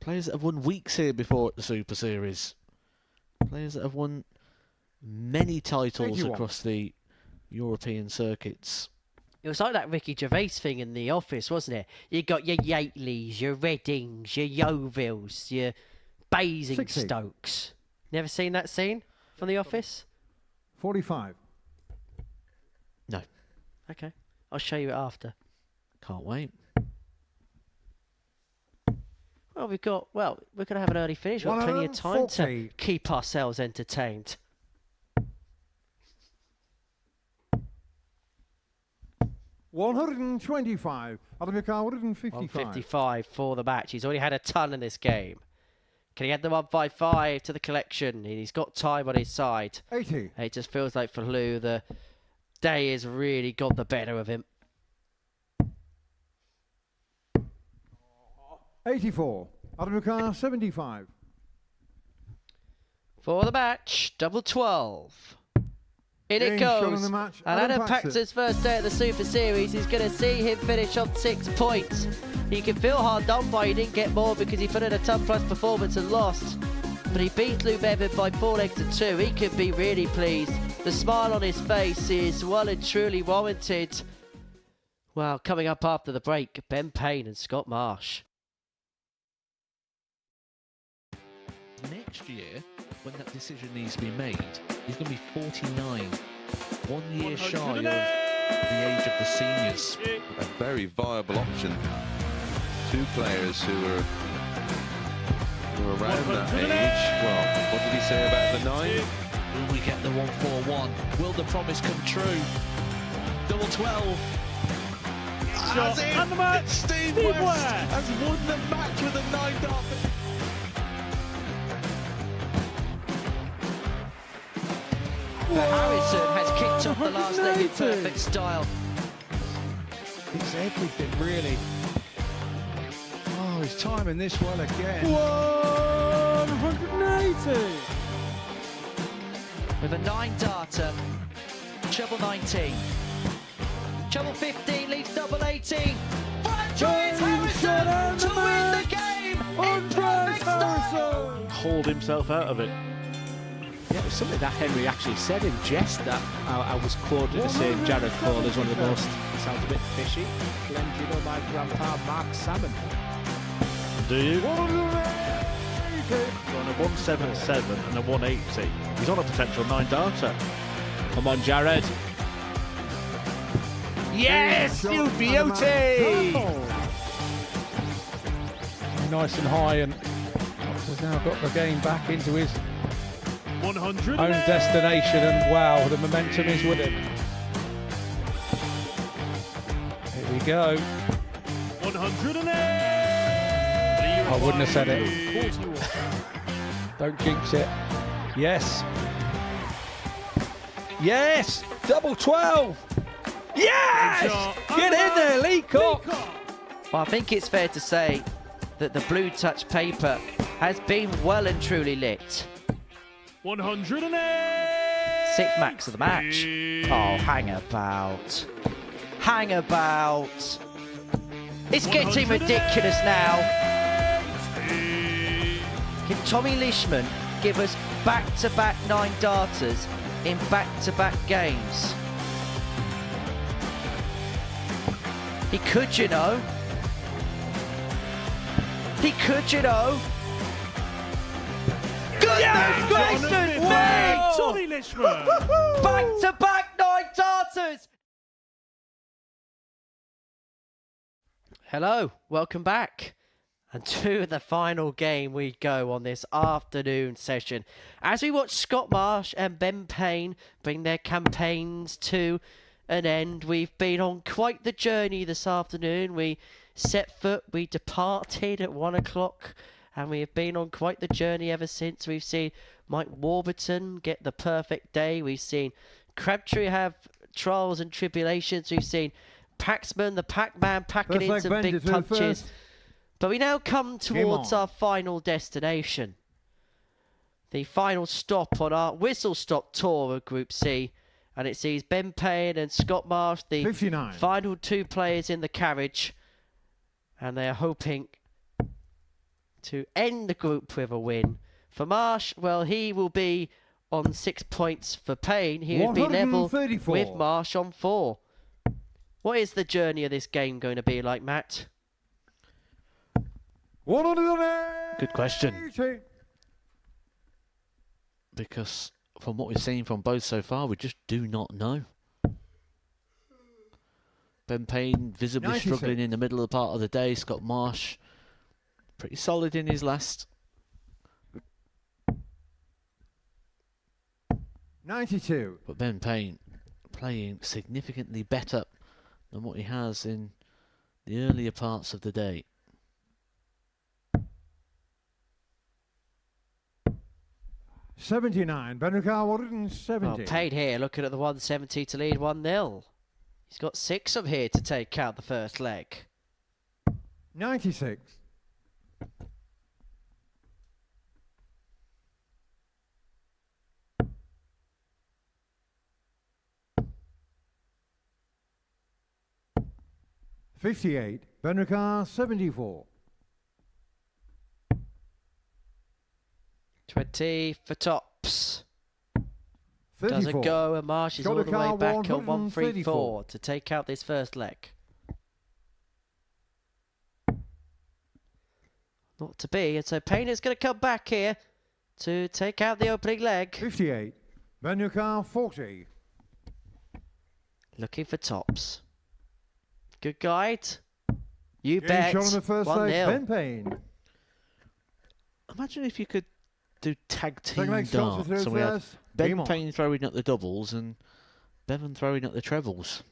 B: Players that have won weeks here before at the Super Series. Players that have won many titles
D: 81.
B: across the European circuits.
A: It was like that Ricky Gervais thing in The Office, wasn't it? You got your Yateleys, your Reddings, your Yeovilles, your
D: 60.
A: Basingstokes. Never seen that scene from The Office?
D: 45.
B: No.
A: Okay. I'll show you it after.
B: Can't wait.
A: Well, we're going to have an early finish. We've got plenty of time to
D: 140.
A: keep ourselves entertained.
D: 125. Out of your car 155.
A: 155 for the match. He's already had a ton in this game. Can he add the 155 to the collection? And he's got time on his side.
D: 80.
A: It just feels like for Llew, the day has really got the better of him.
D: 84. Out of your car 75.
A: For the match, double 12. In it
D: Game shot
A: goes.
D: in the match,
A: And
D: Adam
A: Adam
D: Paxton.
A: Paxton's first day at the Super Series is going to see him finish on 6 points. He can feel hard done by. He didn't get more because he put in a ton plus performance and lost. But he beat Llew Bevan by 4 legs to 2. He could be really pleased. The smile on his face is well and truly warranted. Well, coming up after the break, Ben Payne and Scott Marsh.
B: Next year, when that decision needs to be made, he's going to be 49. 1 year shy of the age of the seniors.
F: A very viable option. Two players who are around that age. Well, what did he say about the 9?
B: Will we get the 141? Will the promise come true? Double 12.
E: Shot and the match.
F: Steve
E: West
F: has won the match with a 9 dart.
A: But Harrison has kicked off the last leg in perfect style.
L: It's everything, really. Oh, he's timing this well again.
I: 180.
A: With a 9-darter, treble 19. Treble 15 leaves double 18. Franchise Harrison to win the game in perfect style.
M: Hauled himself out of it.
L: Yeah, it was something that Henry actually said in jest that I was quoted as saying Jared Cole is one of the most, sounds a bit fishy, blend, you know, my grandpa Mark Salmon.
M: Do you? On a 177 and a 180. He's on a potential 9-darter.
L: Come on, Jared. Yes, you beauty! Nice and high, and has now got the game back into his
M: 100.
L: own destination, and wow, the momentum is with him. Here we go.
M: 108.
L: I wouldn't have said it. Don't jinx it. Yes. Yes! Double 12! Yes! Get in there, Lee Cock!
A: Well, I think it's fair to say that the blue touch paper has been well and truly lit.
M: 108.
A: 6th max of the match. Oh, hang about. Hang about. It's getting ridiculous now. Can Tommy Leishman give us back-to-back 9-darters in back-to-back games. He could, you know. He could, you know. Goodness gracious me!
E: Tommy Lishman!
A: Back-to-back 9-darters! Hello, welcome back. And to the final game we go on this afternoon session. As we watch Scott Marsh and Ben Payne bring their campaigns to an end, we've been on quite the journey this afternoon. We set foot, we departed at 1 o'clock, and we have been on quite the journey ever since. We've seen Mike Warburton get the perfect day. We've seen Crabtree have trials and tribulations. We've seen Paxton, the Pac-Man, packing in some big punches. But we now come towards our final destination. The final stop on our whistle-stop tour of Group C. And it sees Ben Payne and Scott Marsh, the
D: 59.
A: final 2 players in the carriage. And they're hoping to end the group with a win. For Marsh, well, he will be on 6 points. For Payne, he would be level with Marsh on 4. What is the journey of this game going to be like, Matt?
B: Good question. Because from what we've seen from both so far, we just do not know. Ben Payne visibly
D: 96.
B: struggling in the middle of the part of the day. Scott Marsh pretty solid in his last.
D: 92.
B: But Ben Payne playing significantly better than what he has in the earlier parts of the day.
D: 79. Benukar Warburton 70.
A: Well, Payne here looking at the 170 to lead 1-0. He's got 6 of here to take out the first leg.
D: 96. 58. Benukar 74.
A: 20 for tops.
D: 34.
A: Doesn't go, and Marsh is all the way back at
D: 134
A: 134 to take out this first leg. Not to be, and so Payne is going to come back here to take out the opening leg.
D: 58. Benukar 40.
A: Looking for tops. Good guide. You
D: Game
A: bet.
D: shot on the first leg.
A: 1-0.
D: Ben Payne.
B: Imagine if you could do tag team
D: Second leg shot
B: darts.
D: through
B: So we had
D: first.
B: Ben
D: Game on.
B: Payne throwing at the doubles and Bevan throwing at the trebles.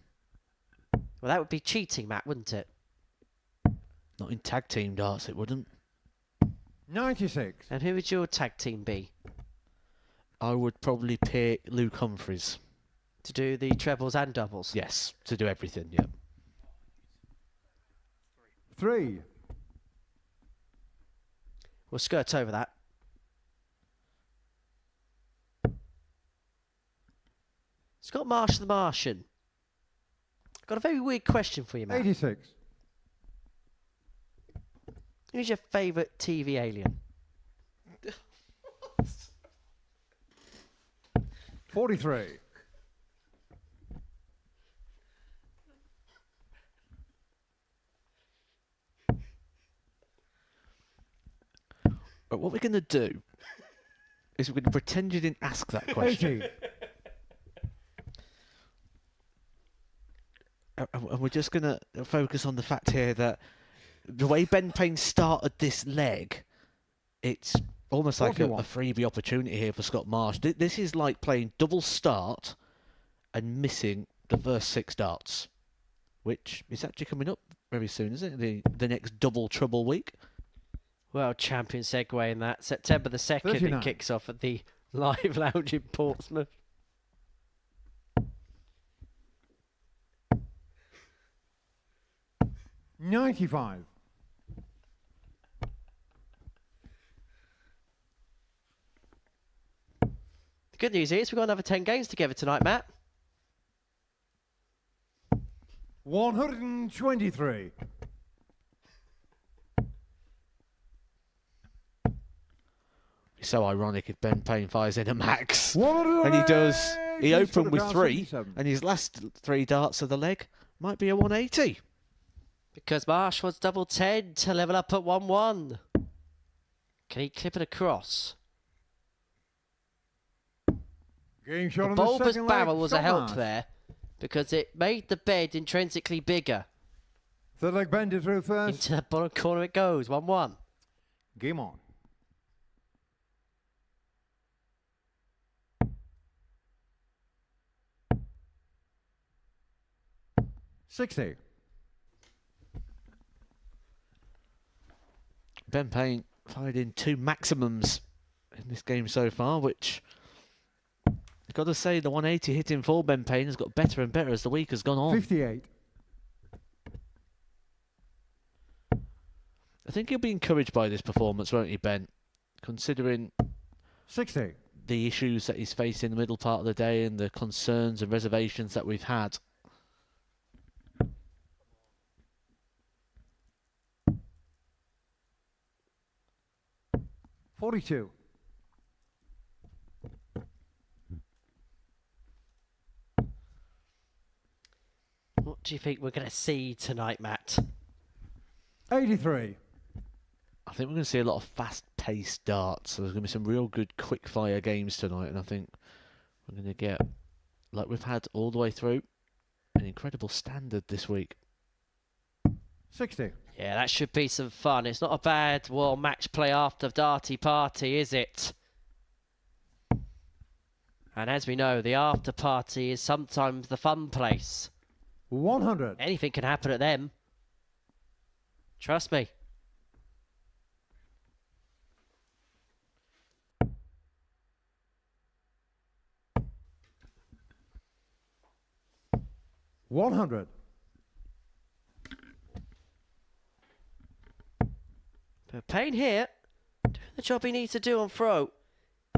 A: Well, that would be cheating, Matt, wouldn't it?
B: Not in tag team darts, it wouldn't.
D: 96.
A: And who would your tag team be?
B: I would probably pick Luke Humphries.
A: To do the trebles and doubles?
B: Yes, to do everything, yeah.
D: 3.
A: We'll skirt over that. Scott Marsh the Martian. I've got a very weird question for you, Matt.
D: 86.
A: Who's your favourite TV alien?
D: 43.
B: But what we're going to do is we're going to pretend you didn't ask that question.
D: 80.
B: And we're just going to focus on the fact here that the way Ben Payne started this leg, it's almost like a
D: 41.
B: freebie opportunity here for Scott Marsh. This is like playing double start and missing the first 6 darts, which is actually coming up very soon, isn't it? The next double trouble week.
A: Well, champion segue in that. September the 2nd,
D: 39.
A: it kicks off at the Live Lounge in Portsmouth.
D: $95.
A: The good news is we've got another 10 games together tonight, Matt.
D: 123.
B: It's so ironic if Ben Payne fires in a max. And he does. He opened with 3, and his last 3 darts of the leg might be a 180.
A: Because Marsh wants double 10 to level up at 1-1. Can he clip it across?
D: Game shot
A: The
D: on the
A: bulbous
D: second
A: barrel
D: leg,
A: was a
D: Scott
A: help
D: Marsh.
A: there because it made the bed intrinsically bigger.
D: Third leg bended through first.
A: Into the bottom corner it goes, 1-1.
D: Game on. $60.
B: Ben Payne fired in 2 maximums in this game so far, which I've got to say the 180 hitting for Ben Payne has got better and better as the week has gone on.
D: 58.
B: I think he'll be encouraged by this performance, won't he, Ben? Considering
D: 60.
B: the issues that he's faced in the middle part of the day and the concerns and reservations that we've had.
D: $42.
A: What do you think we're going to see tonight, Matt?
D: 83.
B: I think we're going to see a lot of fast-paced darts. So there's going to be some real good quick-fire games tonight, and I think we're going to get, like we've had all the way through, an incredible standard this week.
D: 60.
A: Yeah, that should be some fun. It's not a bad match play after Darty Party, is it? And as we know, the after party is sometimes the fun place.
D: 100.
A: Anything can happen at them. Trust me.
D: $100.
A: But Payne here, doing the job he needs to do on throw.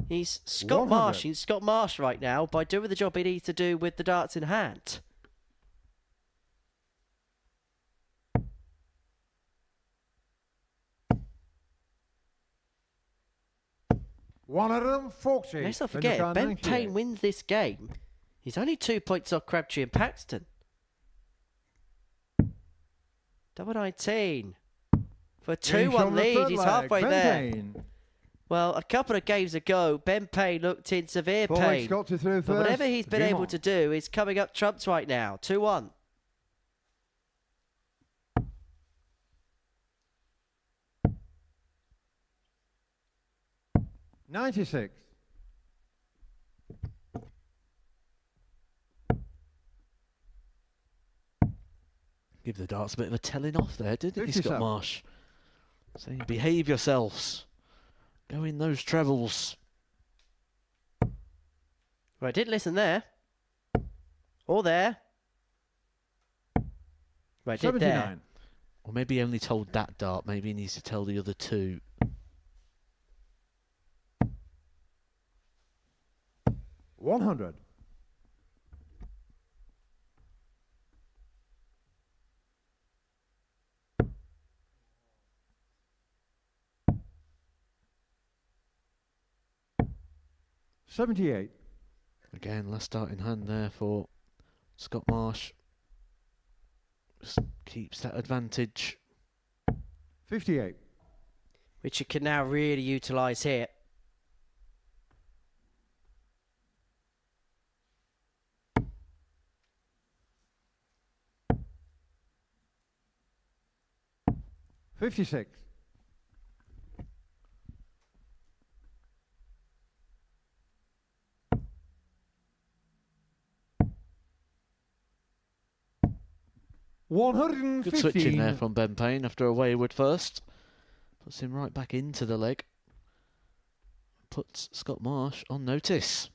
A: He's Scott
D: 100.
A: Marsh. He's Scott Marsh right now by doing the job he needs to do with the darts in hand.
D: $140.
A: Let's not forget, if Ben Payne wins this game, he's only 2 points off Crabtree and Paxton. Double 19. For a 2-1 lead, he's halfway there. Well, a couple of games ago, Ben Payne looked in severe pain. But whatever he's been able to do is coming up trumps right now. 2-1.
D: $96.
B: Give the darts a bit of a telling off there, didn't he, Scott
D: 57.
B: Marsh? Saying, behave yourselves. Go in those trebles.
A: Well, I didn't listen there. Or there. Right, did there.
D: 79.
B: Or maybe he only told that dart. Maybe he needs to tell the other 2.
D: $100. $78.
B: Again, last dart in hand there for Scott Marsh. Just keeps that advantage.
D: 58.
A: Which you can now really utilise here.
D: $56. $115.
B: Good switch in there from Ben Payne after a wayward first. Puts him right back into the leg. Puts Scott Marsh on notice.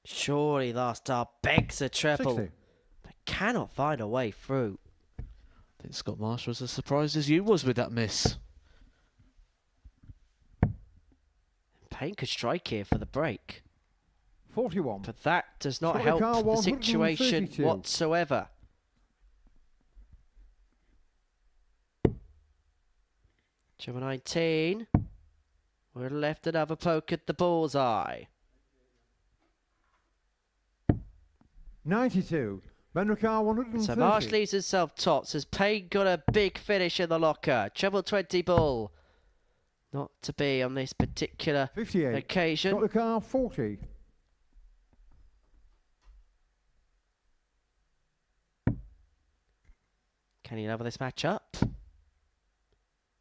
A: Surely last star begs a treble.
D: 60.
A: But cannot find a way through.
B: I think Scott Marsh was as surprised as you was with that miss.
A: Payne could strike here for the break.
D: 41.
A: But that does not
D: Scotty
A: help
D: Carr,
A: the situation
D: 132.
A: whatsoever. Treble 19. We're left another poke at the bullseye.
D: 92. Benricard 130.
A: So Marsh leaves himself tops. Has Payne got a big finish in the locker? Treble 20 bull. Not to be on this particular
D: 58.
A: occasion.
D: Got the car 40.
A: Can he level this match up?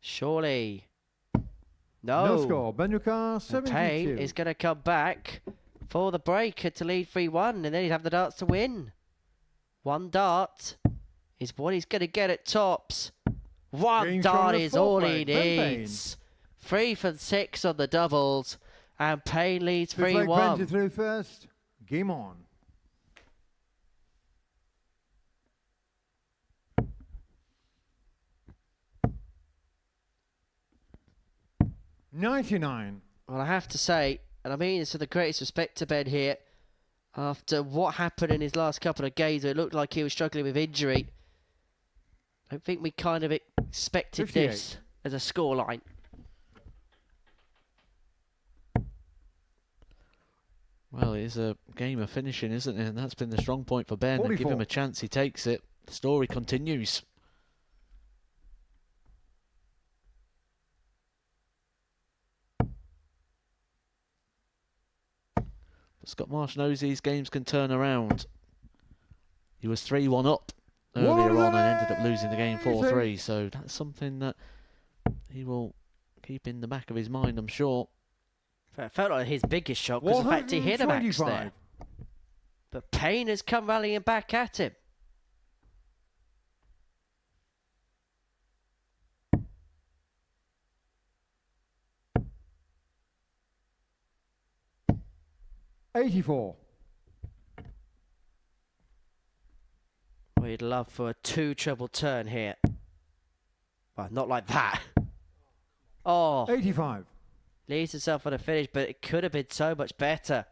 A: Surely. No.
D: No score. Benricard 72.
A: Payne is going to come back for the breaker to lead 3-1, and then he'd have the darts to win. One dart is what he's going to get at tops. One
D: Game
A: dart
D: shot
A: is
D: of
A: all
D: fourth
A: he
D: leg. Ben
A: needs. 3 for 6 on the doubles, and Payne leads
D: Fifth leg
A: 3-1.
D: Benji through first. Game on. $99.
A: Well, I have to say, and I mean this with the greatest respect to Ben here, after what happened in his last couple of games, where it looked like he was struggling with injury, I think we kind of expected
D: 58.
A: this as a scoreline.
B: Well, it is a game of finishing, isn't it? And that's been the strong point for Ben. And give
D: 44.
B: him a chance, he takes it. The story continues. But Scott Marsh knows these games can turn around. He was 3-1 up earlier on and ended up losing the game 4-3. So that's something that he will keep in the back of his mind, I'm sure.
A: It felt like his biggest shot because the fact he hit a max
D: 125.
A: there. But Payne has come rallying back at him.
D: $84.
A: We'd love for a 2 treble turn here. Well, not like that. Oh.
D: 85.
A: Leaves himself on a finish, but it could have been so much better.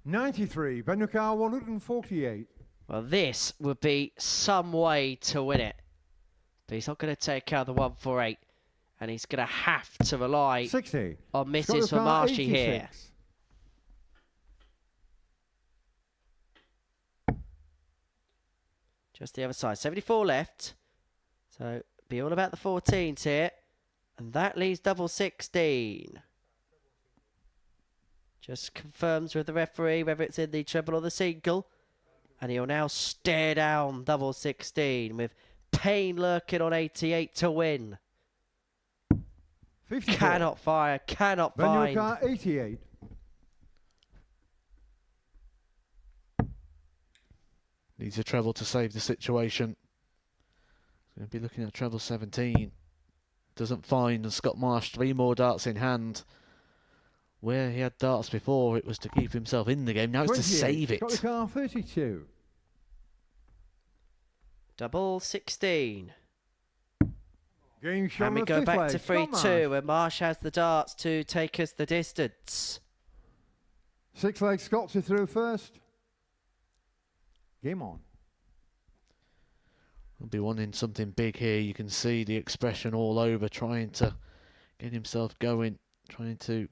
D: $93. Benricard 148.
A: Well, this would be some way to win it. But he's not going to take out the 148. And he's going to have to rely
D: 60.
A: on misses for Marshy here. Just the other side. 74 left. So be all about the 14s here. And that leaves double 16. Just confirms with the referee whether it's in the treble or the single. And he'll now stare down double 16 with Payne lurking on 88 to win.
D: 54.
A: Cannot fire, cannot find.
D: Benricard 88.
B: Needs a treble to save the situation. He's going to be looking at treble 17. Doesn't find, and Scott Marsh 3 more darts in hand. Where he had darts before, it was to keep himself in the game. Now it's to save it.
D: Got the car 32.
A: Double 16.
D: Game shot
A: And we
D: on the
A: go
D: fifth
A: back
D: leg.
A: to
D: Scott
A: 3-2, where Marsh has the darts to take us the distance.
D: 6 leg Scots are through first. Game on.
B: He'll be wanting something big here. You can see the expression all over, trying to get himself going, trying to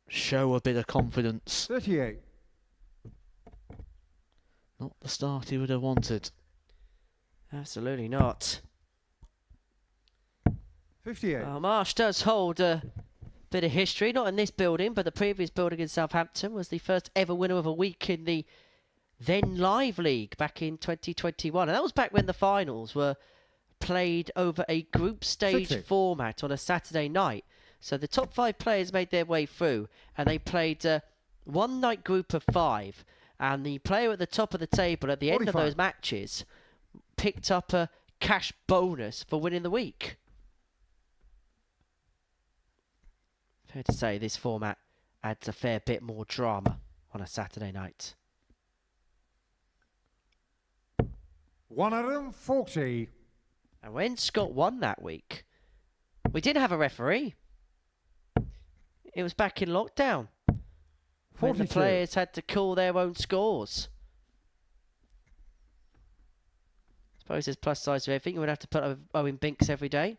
B: show a bit of confidence.
D: 38.
B: Not the start he would have wanted.
A: Absolutely not.
D: 58.
A: Marsh does hold a bit of history, not in this building, but the previous building in Southampton was the first ever winner of a week in the then Live League back in 2021. And that was back when the finals were played over a group stage
D: 60.
A: format on a Saturday night. So the top 5 players made their way through, and they played one night group of 5. And the player at the top of the table at the end of
D: 45.
A: those matches picked up a cash bonus for winning the week. Fair to say this format adds a fair bit more drama on a Saturday night.
D: 140.
A: And when Scott won that week, we didn't have a referee. It was back in lockdown. when the
D: 42.
A: players had to call their own scores. I suppose there's plus sides to everything. You would have to put Owen Binks every day.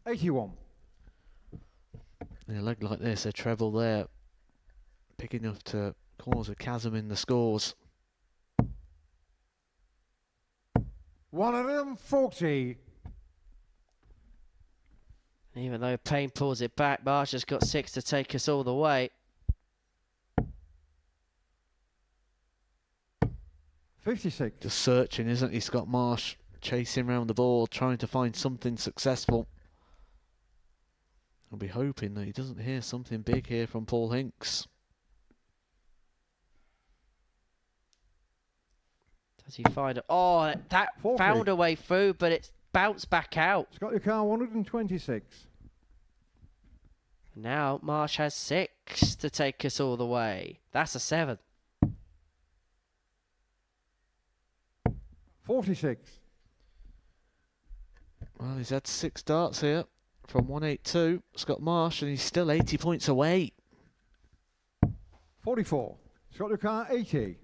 D: $81.
B: In a leg like this, a treble there, big enough to cause a chasm in the scores.
D: 140.
A: Even though Payne pulls it back, Marsh has got 6 to take us all the way.
D: 56.
B: Just searching, isn't he, Scott Marsh? Chasing around the board, trying to find something successful. I'll be hoping that he doesn't hear something big here from Paul Hinks.
A: Does he find it? Oh, that
D: 40.
A: found a way through, but it's bounced back out.
D: Scott your car 126.
A: Now Marsh has 6 to take us all the way. That's a 7.
D: 46.
B: Well, he's had 6 darts here from 182, Scott Marsh, and he's still 80 points away.
D: 44. Scott your car 80.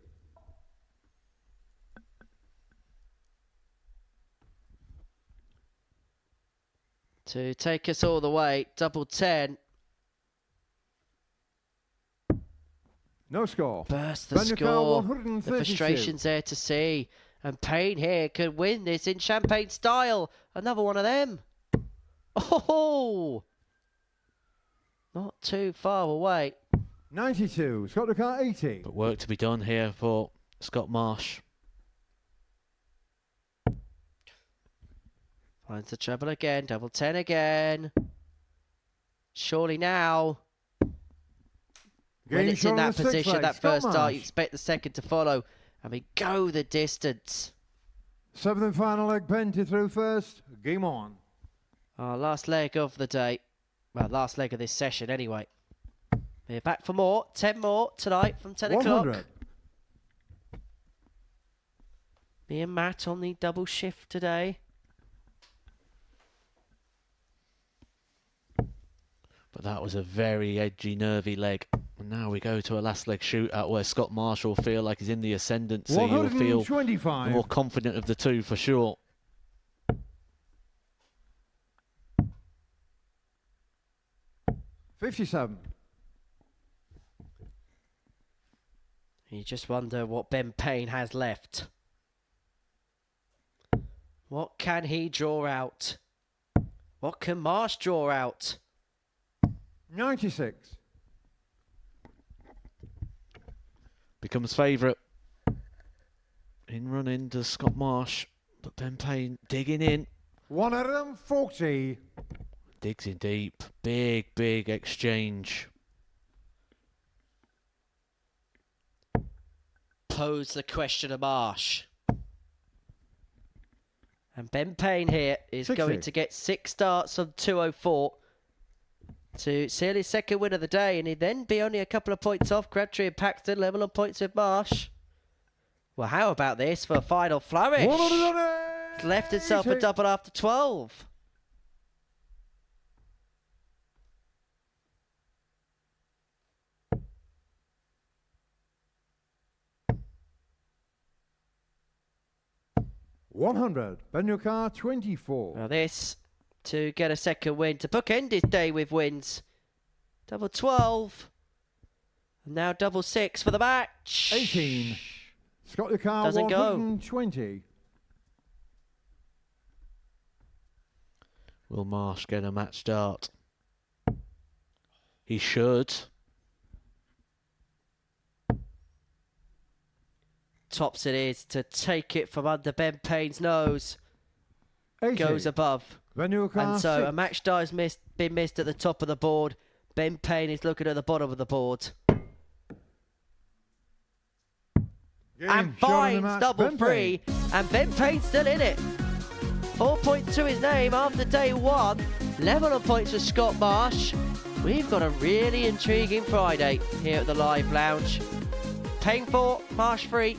A: To take us all the way, double 10.
D: No score.
A: Burst the
D: Brand new car,
A: score. The
D: 132.
A: frustration's there to see. And Payne here could win this in champagne style. Another one of them. Oh! Not too far away.
D: 92. Scott your car 80.
B: But work to be done here for Scott Marsh.
A: Finds the treble again. Double 10 again. Surely now. When it's in that position, that first start, you expect the second to follow. And we go the distance.
D: 7th and final leg, Penty through first. Game on.
A: Our last leg of the day. Well, last leg of this session anyway. We're back for more. 10 more tonight from 10 o'clock.
D: 100.
A: Me and Matt on the double shift today.
B: But that was a very edgy, nervy leg. And now we go to a last leg shootout where Scott Marsh will feel like he's in the ascendancy. He'll feel the more confident of the two for sure.
D: $57.
A: You just wonder what Ben Payne has left. What can he draw out? What can Marsh draw out?
D: 96.
B: Becomes favourite. In running to Scott Marsh. But Ben Payne digging in.
D: 140.
B: Digs in deep. Big, big exchange.
A: Pose the question to Marsh. And Ben Payne here is
D: 60.
A: going to get 6 starts on 204 to seal his second win of the day, and he'd then be only a couple of points off Crabtree and Paxton, level on points with Marsh. Well, how about this for a final flourish? It's left itself a double after 12.
D: $100. Ben your car 24.
A: Now this to get a second win to bookend his day with wins. Double 12. And now double 6 for the match.
D: 18. Scott your car
A: Doesn't go.
D: 120.
B: Will Marsh get a match start? He should.
A: Tops it is to take it from under Ben Payne's nose.
D: 80.
A: Goes above.
D: Ben your car
A: And so
D: 6.
A: a match die's been missed at the top of the board. Ben Payne is looking at the bottom of the board. And finds double
D: Ben
A: free. And Ben Payne's still in it. 4 points to his name after day 1. Level of points for Scott Marsh. We've got a really intriguing Friday here at the Live Lounge. Payne 4, Marsh 3.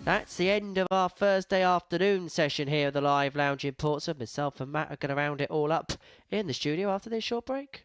A: That's the end of our Thursday afternoon session here at the Live Lounge in Portsmouth. Myself and Matt are going to round it all up in the studio after this short break.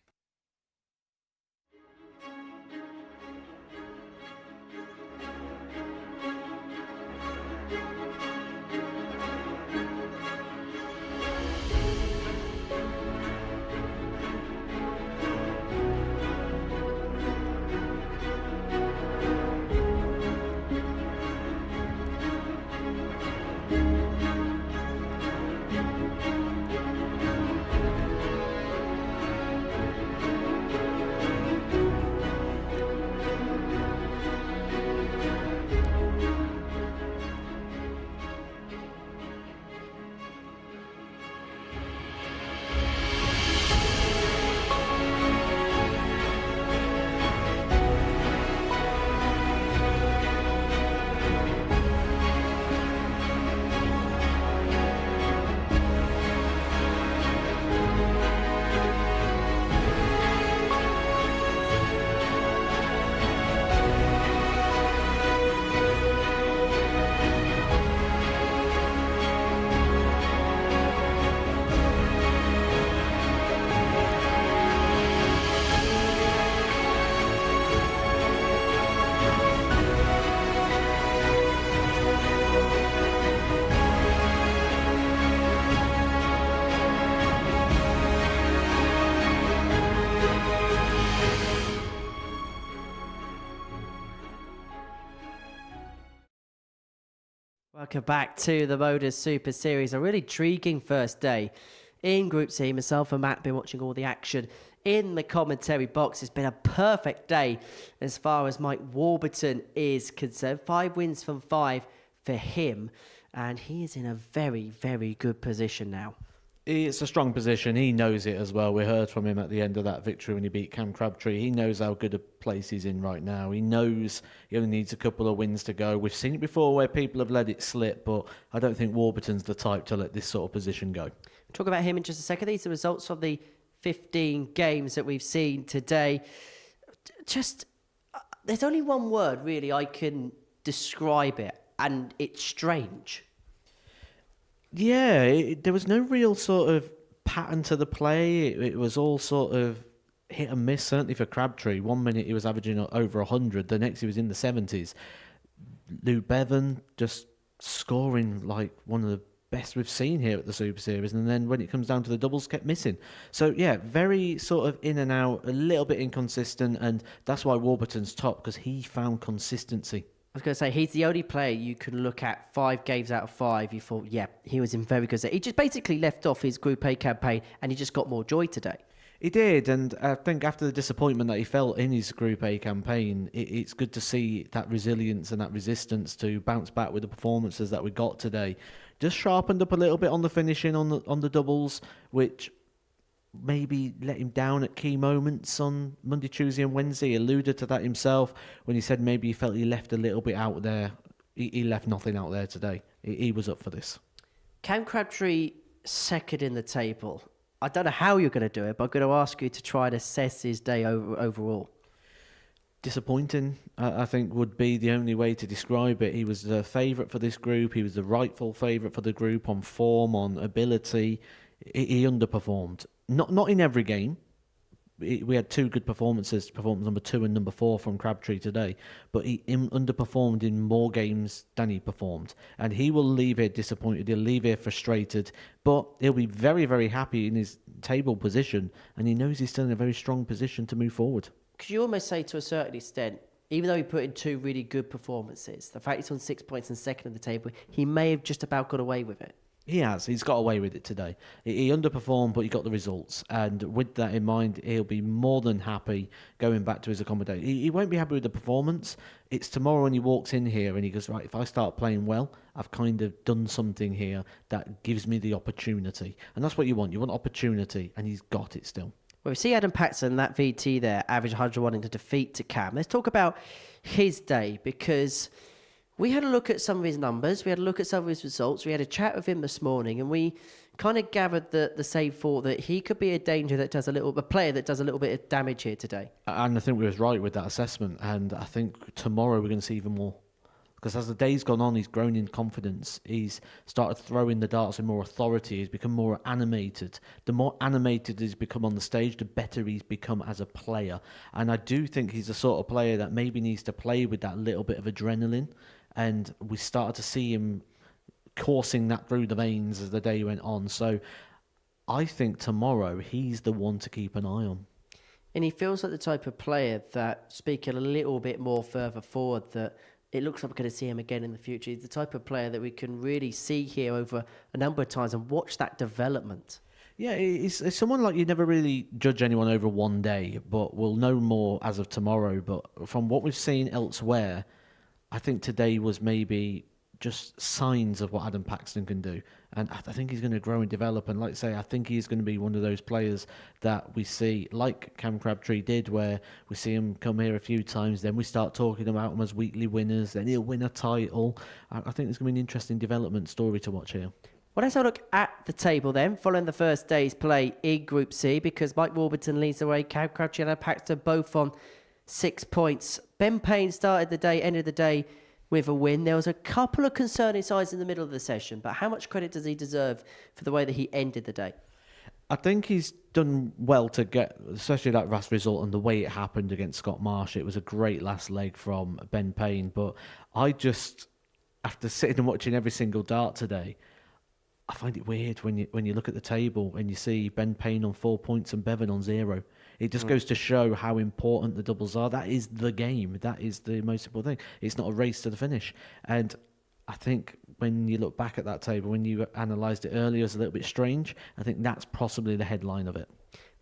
A: Welcome back to the Modus Super Series. A really intriguing first day in Group C. Myself and Matt have been watching all the action in the commentary box. It's been a perfect day as far as Mike Warburton is concerned. 5 wins from 5 for him, and he is in a very, very good position now.
B: It's a strong position. He knows it as well. We heard from him at the end of that victory when he beat Crabtree. He knows how good a place he's in right now. He knows he only needs a couple of wins to go. We've seen it before where people have let it slip, but I don't think Warburton's the type to let this sort of position go.
A: We'll talk about him in just a second. These are the results of the 15 games that we've seen today. Just, there's only one word really I can describe it, and it's strange.
B: Yeah, there was no real sort of pattern to the play. It was all sort of hit and miss, certainly for Crabtree. 1 minute he was averaging over 100, the next he was in the 70s. Llew Bevan just scoring like one of the best we've seen here at the Super Series, and then when it comes down to the doubles, kept missing. So yeah, very sort of in and out, a little bit inconsistent, and that's why Warburton's top, because he found consistency.
A: I was going to say, he's the only player you can look at 5 games out of 5. You thought, yeah, he was in very good shape. He just basically left off his Group A campaign and he just got more joy today.
B: He did, and I think after the disappointment that he felt in his Group A campaign, it's good to see that resilience and that resistance to bounce back with the performances that we got today. Just sharpened up a little bit on the finishing on the doubles, which maybe let him down at key moments on Monday, Tuesday and Wednesday. He alluded to that himself when he said maybe he felt he left a little bit out there. He left nothing out there today. He was up for this.
A: Cam Crabtree second in the table. I don't know how you're going to do it, but I'm going to ask you to try and assess his day overall.
B: Disappointing, I think, would be the only way to describe it. He was the favourite for this group. He was the rightful favourite for the group on form, on ability. He underperformed. Not in every game. We had 2 good performances, performance number 2 and number 4 from Crabtree today, but he underperformed in more games than he performed. And he will leave here disappointed, he'll leave here frustrated, but he'll be very, very happy in his table position, and he knows he's still in a very strong position to move forward.
A: Could you almost say to a certain extent, even though he put in 2 really good performances, the fact he's on 6 points and second at the table, he may have just about got away with it?
B: He has. He's got away with it today. He underperformed, but he got the results. And with that in mind, he'll be more than happy going back to his accommodation. He won't be happy with the performance. It's tomorrow when he walks in here and he goes, right, if I start playing well, I've kind of done something here that gives me the opportunity. And that's what you want. You want opportunity, and he's got it still.
A: Well, we see Adam Paxton, that VT there, average 101 in the defeat to Cam. Let's talk about his day, because we had a look at some of his numbers, we had a look at some of his results, we had a chat with him this morning, and we kind of gathered the same thought that he could be a player that does a little bit of damage here today.
B: And I think we was right with that assessment, and I think tomorrow we're going to see even more Because as the day's gone on, he's grown in confidence. He's started throwing the darts with more authority. He's become more animated. The more animated he's become on the stage, the better he's become as a player. And I do think he's the sort of player that maybe needs to play with that little bit of adrenaline. And we started to see him coursing that through the veins as the day went on. So I think tomorrow he's the one to keep an eye on.
A: And he feels like the type of player that, speaking a little bit more further forward, that it looks like we're going to see him again in the future. He's the type of player that we can really see here over a number of times and watch that development.
B: Yeah, it's someone like you never really judge anyone over one day, but we'll know more as of tomorrow. But from what we've seen elsewhere, I think today was maybe just signs of what Adam Paxton can do. And I think he's going to grow and develop. And like I say, I think he's going to be one of those players that we see, like Cam Crabtree did, where we see him come here a few times, then we start talking about him as weekly winners, then he'll win a title. I think there's going to be an interesting development story to watch here.
A: Well, let's have a look at the table then, following the first day's play in Group C, because Mike Warburton leads the way, Cam Crabtree and Paxton both on 6 points. Ben Payne started the day, ended the day with a win. There was a couple of concerning signs in the middle of the session, but how much credit does he deserve for the way that he ended the day?
B: I think he's done well to get, especially that last result and the way it happened against Scott Marsh. It was a great last leg from Ben Payne, but I just, after sitting and watching every single dart today, I find it weird when you look at the table and you see Ben Payne on 4 points and Bevan on 0. It just goes to show how important the doubles are. That is the game. That is the most important thing. It's not a race to the finish. And I think when you look back at that table, when you analysed it earlier, it's a little bit strange. I think that's possibly the headline of it.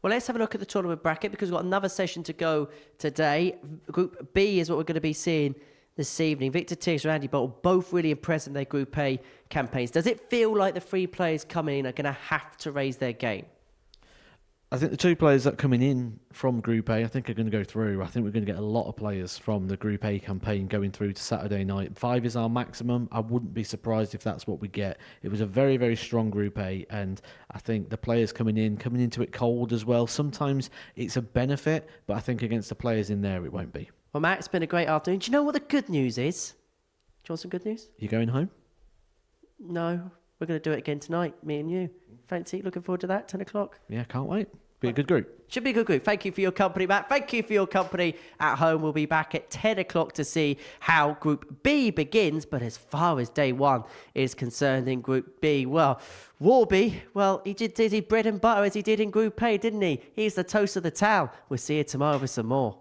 A: Well, let's have a look at the tournament bracket, because we've got another session to go today. Group B is what we're going to be seeing this evening. Victor Tiers and Andy Bolt both really impressed in their Group A campaigns. Does it feel like the three players coming in are going to have to raise their game?
B: I think the two players that are coming in from Group A, I think are going to go through. I think we're going to get a lot of players from the Group A campaign going through to Saturday night. 5 is our maximum. I wouldn't be surprised if that's what we get. It was a very, very strong Group A, and I think the players coming into it cold as well. Sometimes it's a benefit, but I think against the players in there, it won't be.
A: Well, Matt, it's been a great afternoon. Do you know what the good news is? Do you want some good news?
B: You going home?
A: No, we're going to do it again tonight, me and you. Fancy? Looking forward to that, 10 o'clock?
B: Yeah, can't wait. Be a good group.
A: Should be a good group. Thank you for your company, Matt. Thank you for your company at home. We'll be back at 10 o'clock to see how Group B begins. But as far as day one is concerned in Group B, well, Warby, well, he did his bread and butter as he did in Group A, didn't he? He's the toast of the town. We'll see you tomorrow with some more.